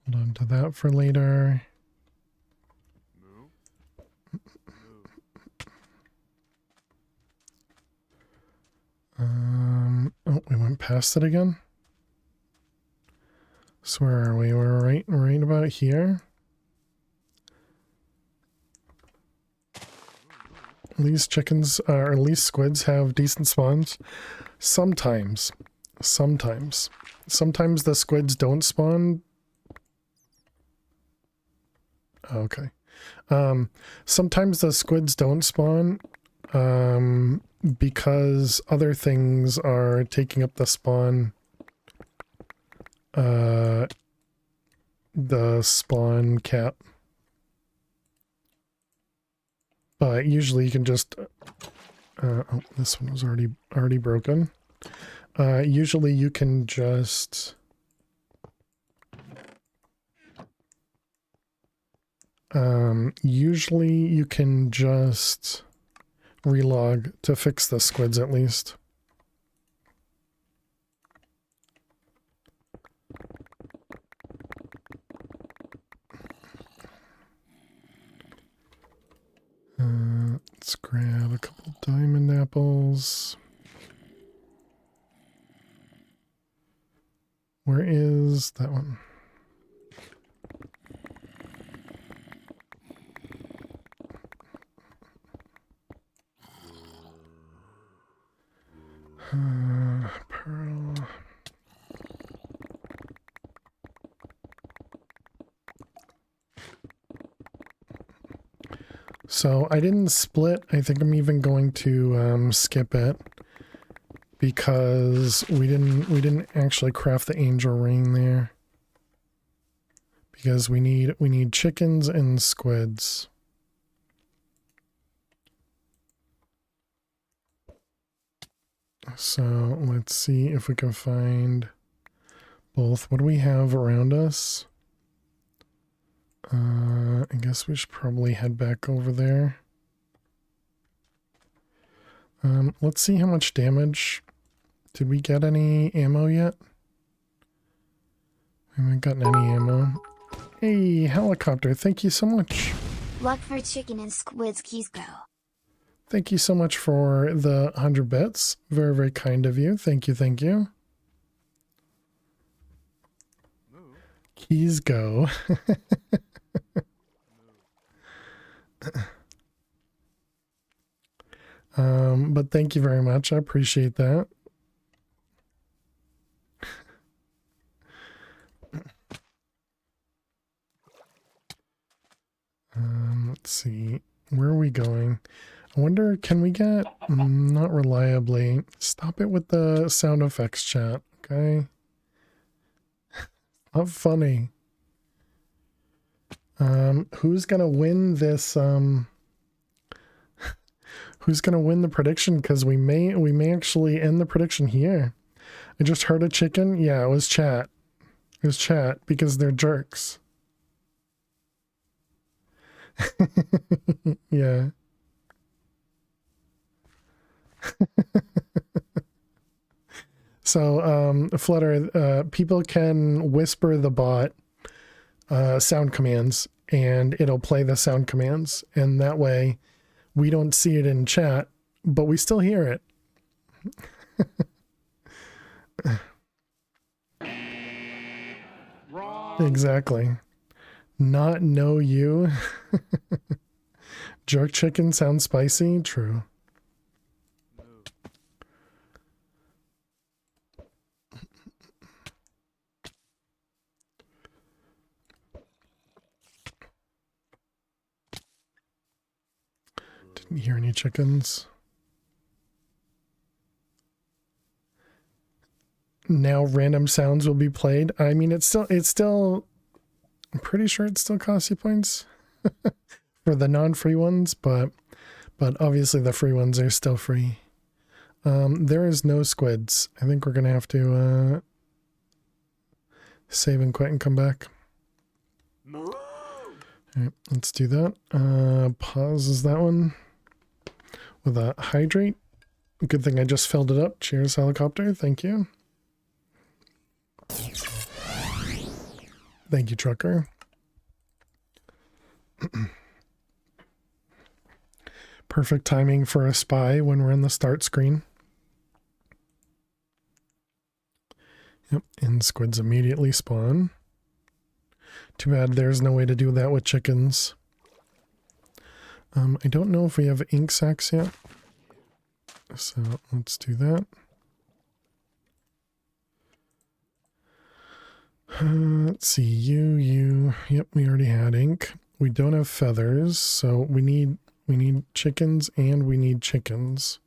Hold on to that for later. Oh, we went past it again. So where are we? We're right about here. These chickens, or at least squids, have decent spawns. Sometimes the squids don't spawn. Okay. Sometimes the squids don't spawn because other things are taking up the spawn cap. But usually you can just oh, this one was already broken. Usually you can just relog to fix the squids at least. Let's grab a couple diamond apples. Where is that one? Pearl. So I didn't split. I think I'm even going to skip it because we didn't actually craft the angel ring there because we need chickens and squids. So let's see if we can find both. What do we have around us? I guess we should probably head back over there. Let's see how much damage. Did we get any ammo yet? We haven't gotten any ammo. Hey, helicopter, thank you so much. Luck for chicken and squid's keys go. Thank you so much for the 100 bits. Very, very kind of you. Thank you, thank you. Keys go. But thank you very much. I appreciate that. Let's see. Where are we going? I wonder, can we get... not reliably. Stop it with the sound effects chat, okay? Not funny. Who's gonna win this, who's gonna win the prediction? Because we may actually end the prediction here. I just heard a chicken. Yeah, it was chat. It was chat because they're jerks. Yeah. So, Flutter, people can whisper the bot sound commands, and it'll play the sound commands, and that way we don't see it in chat, but we still hear it. Exactly. Not know you. Jerk chicken sounds spicy. True. Didn't hear any chickens. Now random sounds will be played. I mean, it's still, I'm pretty sure it still costs you points for the non-free ones, but obviously the free ones are still free. There is no squids. I think we're going to have to save and quit and come back. All right, let's do that. Pauses that one with a hydrate. Good thing I just filled it up. Cheers, helicopter. Thank you. Thank you, trucker. Perfect timing for a spy when we're in the start screen. Yep, and squids immediately spawn. Too bad there's no way to do that with chickens. I don't know if we have ink sacs yet. So let's do that. Let's see, you. Yep, we already had ink. We don't have feathers, so we need chickens and we need chickens.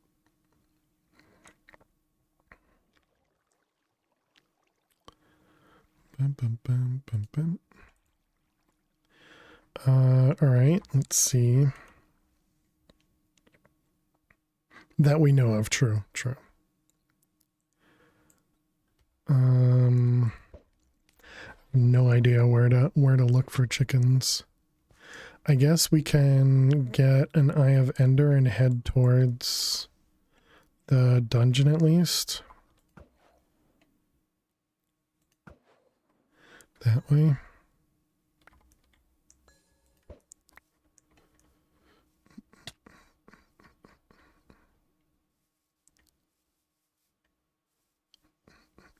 All right, let's see. That we know of, true. No idea where to look for chickens. I guess we can get an Eye of Ender and head towards the dungeon at least. That way.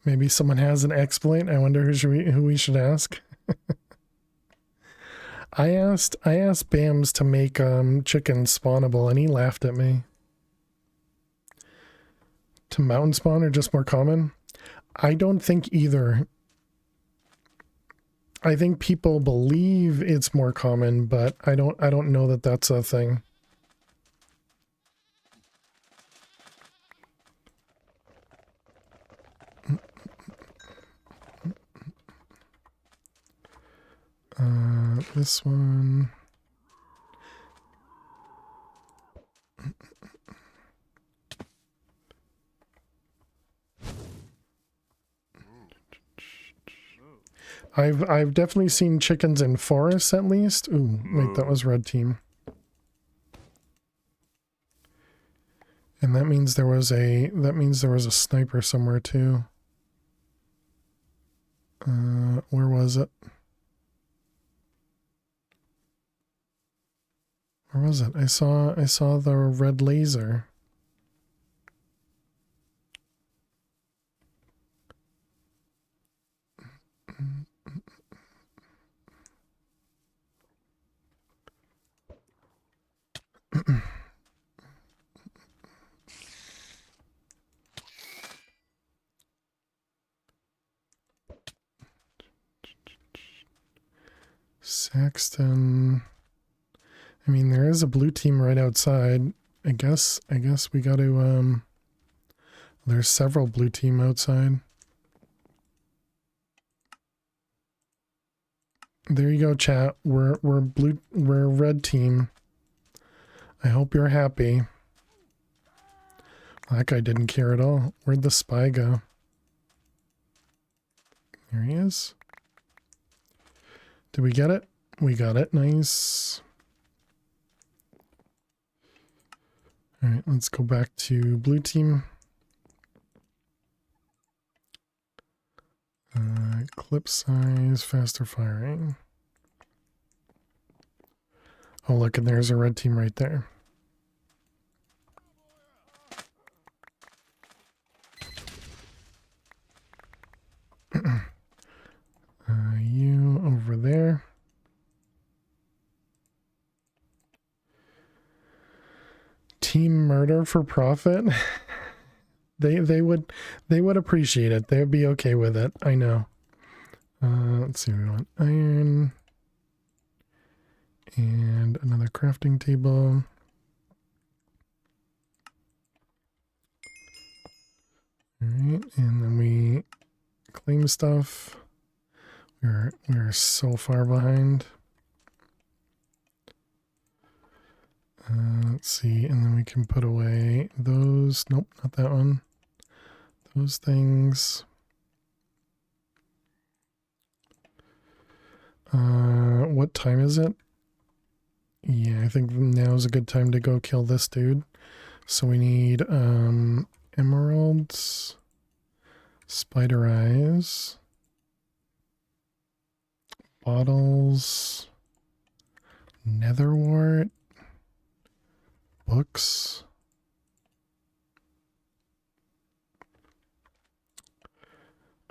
Maybe someone has an exploit. I wonder who we should ask. I asked Bams to make chickens spawnable, and he laughed at me. To mountain spawn or just more common? I don't think either. I think people believe it's more common, but I don't know that that's a thing. This one. I've definitely seen chickens in forests at least. Ooh, wait, that was red team. And that means there was a sniper somewhere too. Where was it? Where was it? I saw the red laser. Saxton. I mean, there is a blue team right outside. I guess we got to there's several blue team outside. There you go, chat. We're red team. I hope you're happy. That guy didn't care at all. Where'd the spy go? There he is. Did we get it? We got it. Nice. All right, let's go back to blue team. Clip size, faster firing. Oh, look, and there's a red team right there. You over there. Team murder for profit. They would appreciate it. They would be okay with it. I know. Let's see. We want iron and another crafting table. All right, and then we claim stuff. We're so far behind. Let's see, and then we can put away those. Nope, not that one. Those things. What time is it? Yeah, I think now's a good time to go kill this dude. So we need emeralds, spider eyes, bottles, netherwort, books.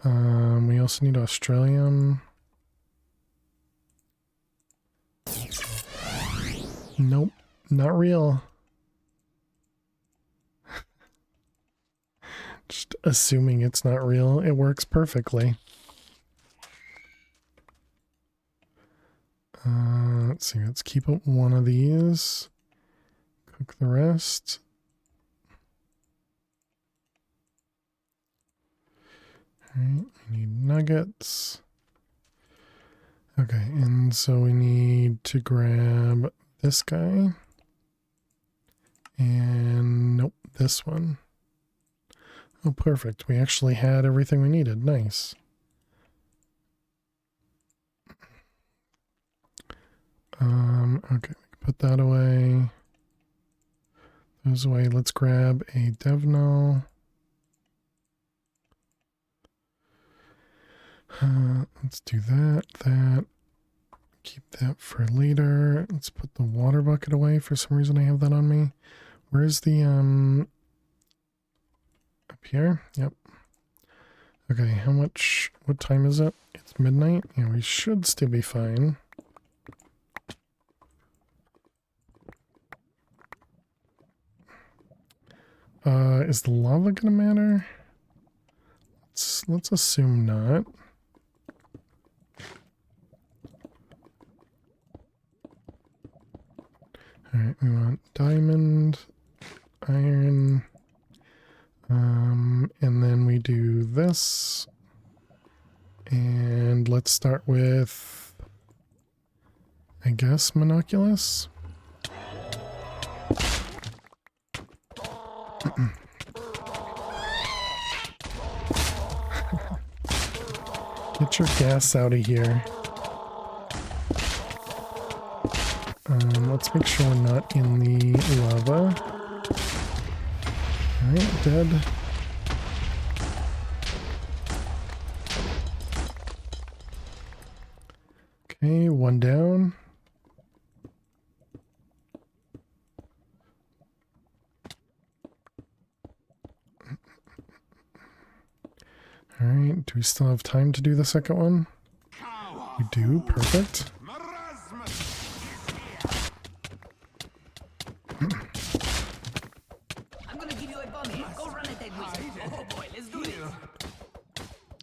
We also need Australium. Nope, not real. Just assuming it's not real, it works perfectly. Let's see, let's keep up one of these. Cook the rest. Alright, we need nuggets. Okay, and so we need to grab this guy. And nope, this one. Oh, perfect. We actually had everything we needed. Nice. Okay, we can put that away. Those away. Let's grab a dev null. Let's do that. Keep that for later. Let's put the water bucket away. For some reason I have that on me. Where's the, up here? Yep. Okay, how much, what time is it? It's midnight? Yeah, we should still be fine. Is the lava gonna matter? Let's assume not. Alright, we want diamond, iron, and then we do this. And let's start with, I guess, Monoculus. Get Get your gas out of here. Let's make sure we're not in the lava. Alright, dead. Okay, one down. Alright, do we still have time to do the second one? We do, perfect.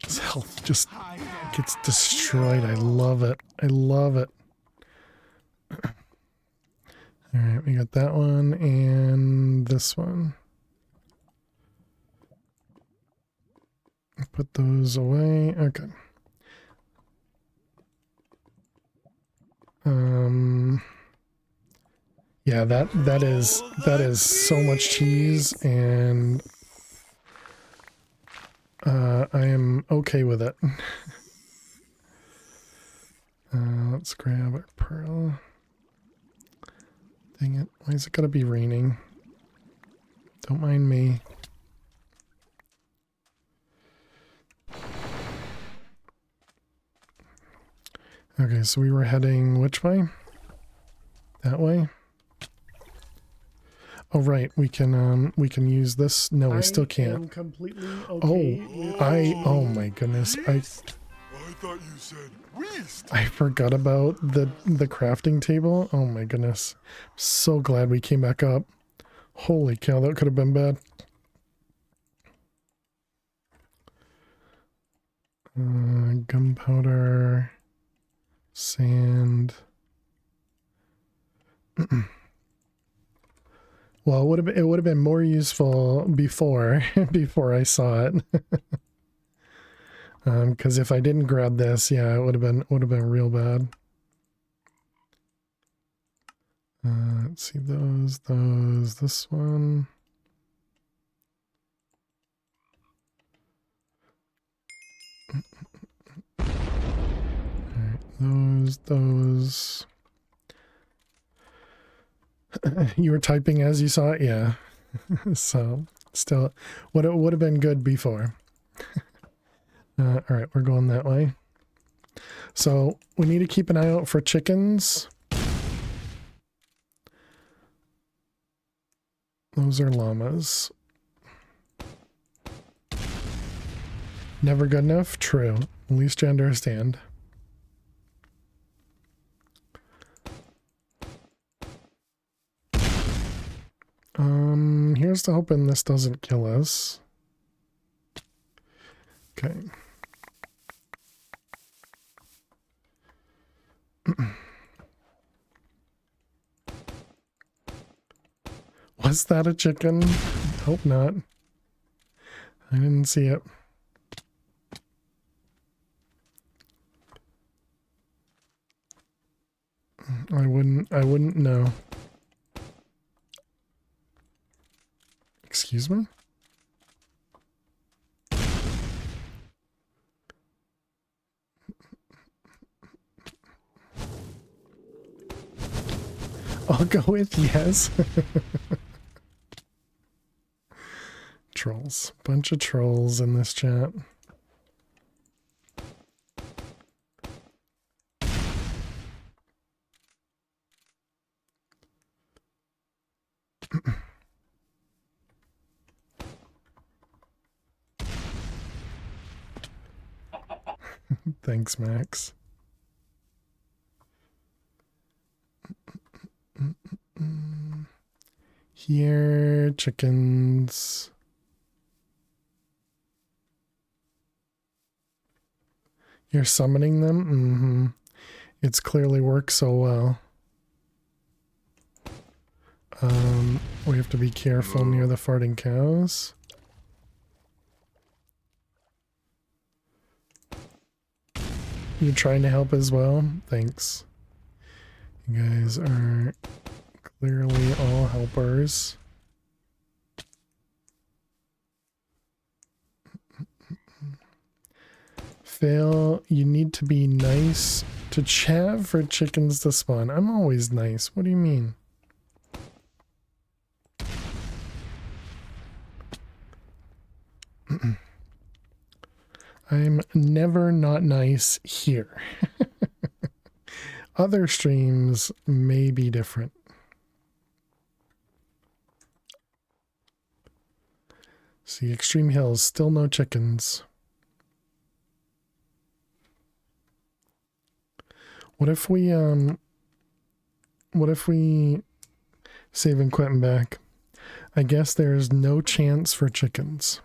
His health just gets destroyed. I love it. I love it. Alright, we got that one and this one. Put those away. Okay. Yeah, that is so much cheese, and I am okay with it. Let's grab our pearl. Dang it, why is it gotta be raining? Don't mind me. Okay, so we were heading which way? That way? Oh right, we can use this. No, we still can't. am completely okay Oh my goodness. I thought you said waste. I forgot about the crafting table. Oh my goodness. So glad we came back up. Holy cow, that could have been bad. Gunpowder, sand. Well, it would have been more useful before I saw it. Because if I didn't grab this, yeah, it would have been real bad. Let's see this one. Alright, those. You were typing as you saw it? Yeah. So, still, would have been good before. Alright, we're going that way. So, we need to keep an eye out for chickens. Those are llamas. Never good enough? True. At least you understand. Here's to hoping this doesn't kill us. Okay. Was that a chicken? Hope not. I didn't see it. I wouldn't know. Excuse me? I'll go with yes. Trolls. Bunch of trolls in this chat. Thanks, Max. Here, chickens. You're summoning them? Mm-hmm. It's clearly worked so well. We have to be careful near the farting cows. You're trying to help as well? Thanks. You guys are clearly all helpers. Fail, you need to be nice to chat for chickens to spawn. I'm always nice. What do you mean? I'm never not nice here. Other streams may be different. See, Extreme Hills, still no chickens. What if we save and quit and back? I guess there's no chance for chickens.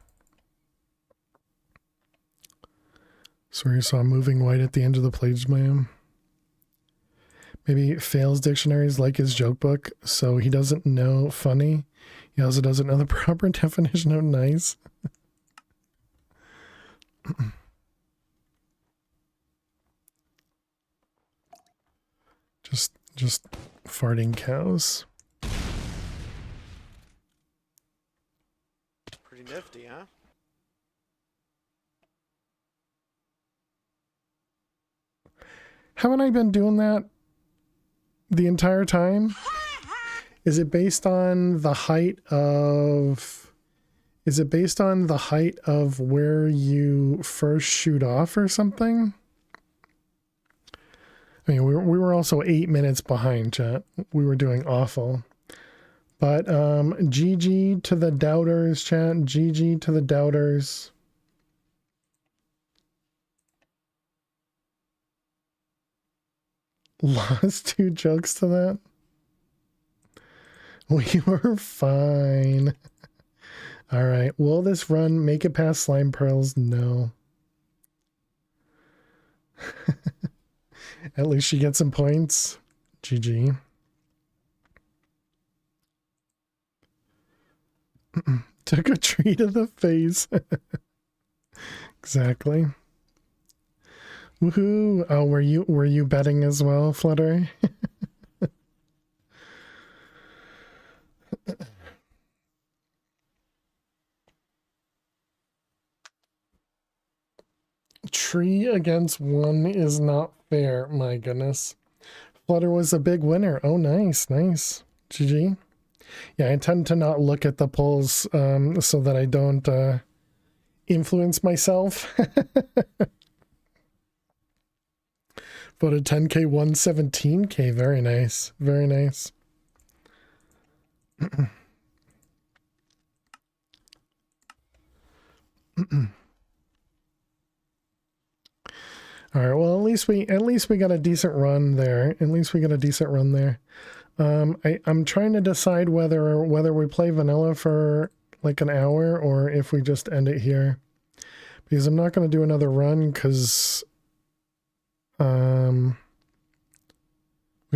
Sorry, so I'm moving white at the end of the page, ma'am. Maybe Fails dictionaries like his joke book, so he doesn't know funny. He also doesn't know the proper definition of nice. just farting cows. Pretty nifty, huh? Haven't I been doing that the entire time? Is it based on the height of... Is it based on the height of where you first shoot off or something? I mean, we were also 8 minutes behind, chat. We were doing awful. But GG to the doubters, chat. GG to the doubters. Lost 2 jokes to that. We were fine. All right. Will this run make it past slime pearls? No. At least she gets some points. GG. Took a tree to the face. Exactly. Woohoo! Oh, were you betting as well, Flutter? Tree against 1 is not fair. My goodness. Flutter was a big winner. Oh, nice, nice. GG. Yeah, I tend to not look at the polls so that I don't influence myself. Voted 10K, 117K. Very nice. Very nice. All right. Well, at least we got a decent run there. At least we got a decent run there. I'm trying to decide whether we play vanilla for like an hour or if we just end it here, because I'm not going to do another run because we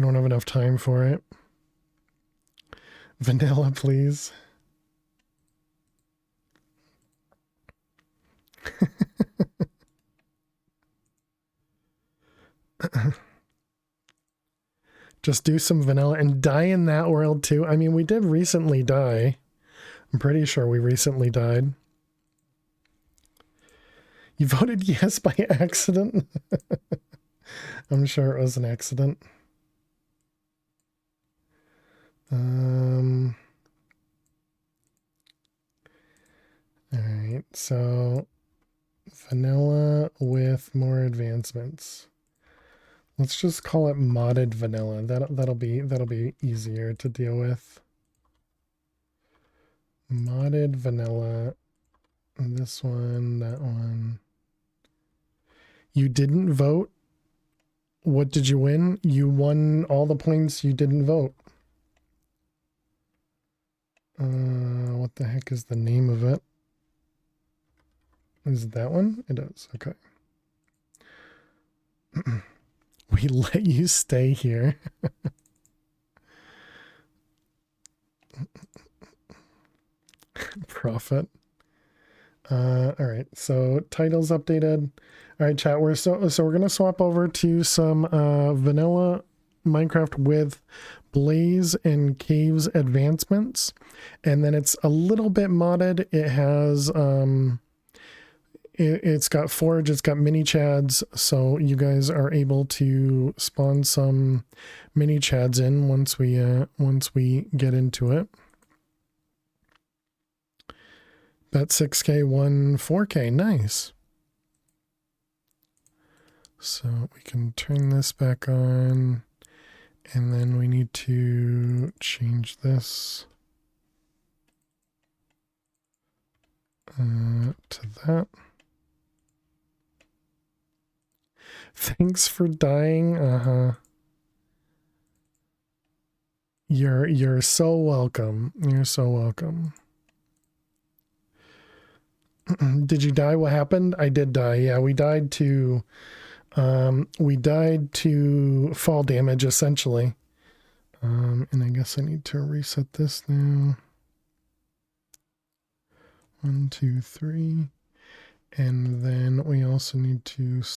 don't have enough time for it. Vanilla, please. Just do some vanilla and die in that world too. I mean, we did recently die. I'm pretty sure we recently died. You voted yes by accident? I'm sure it was an accident. All right, so vanilla with more advancements. Let's just call it modded vanilla. That'll be easier to deal with. Modded vanilla. This one, that one. You didn't vote. What did you win? You won all the points you didn't vote. What the heck is the name of it? Is it that one? It is. Okay. We let you stay here. Profit. All right. So titles updated. All right, chat. So we're gonna swap over to some vanilla Minecraft with Blaze and Caves advancements, and then it's a little bit modded. it's got forage, it's got mini chads, so you guys are able to spawn some mini chads in once we get into it. Bet 6K won 4K, nice. So we can turn this back on, and then we need to change this to that. Thanks for dying. You're so welcome. You're so welcome. Did you die? What happened? I did die. Yeah, we died to fall damage essentially. And I guess I need to reset this now. 1, 2, 3. And then we also need to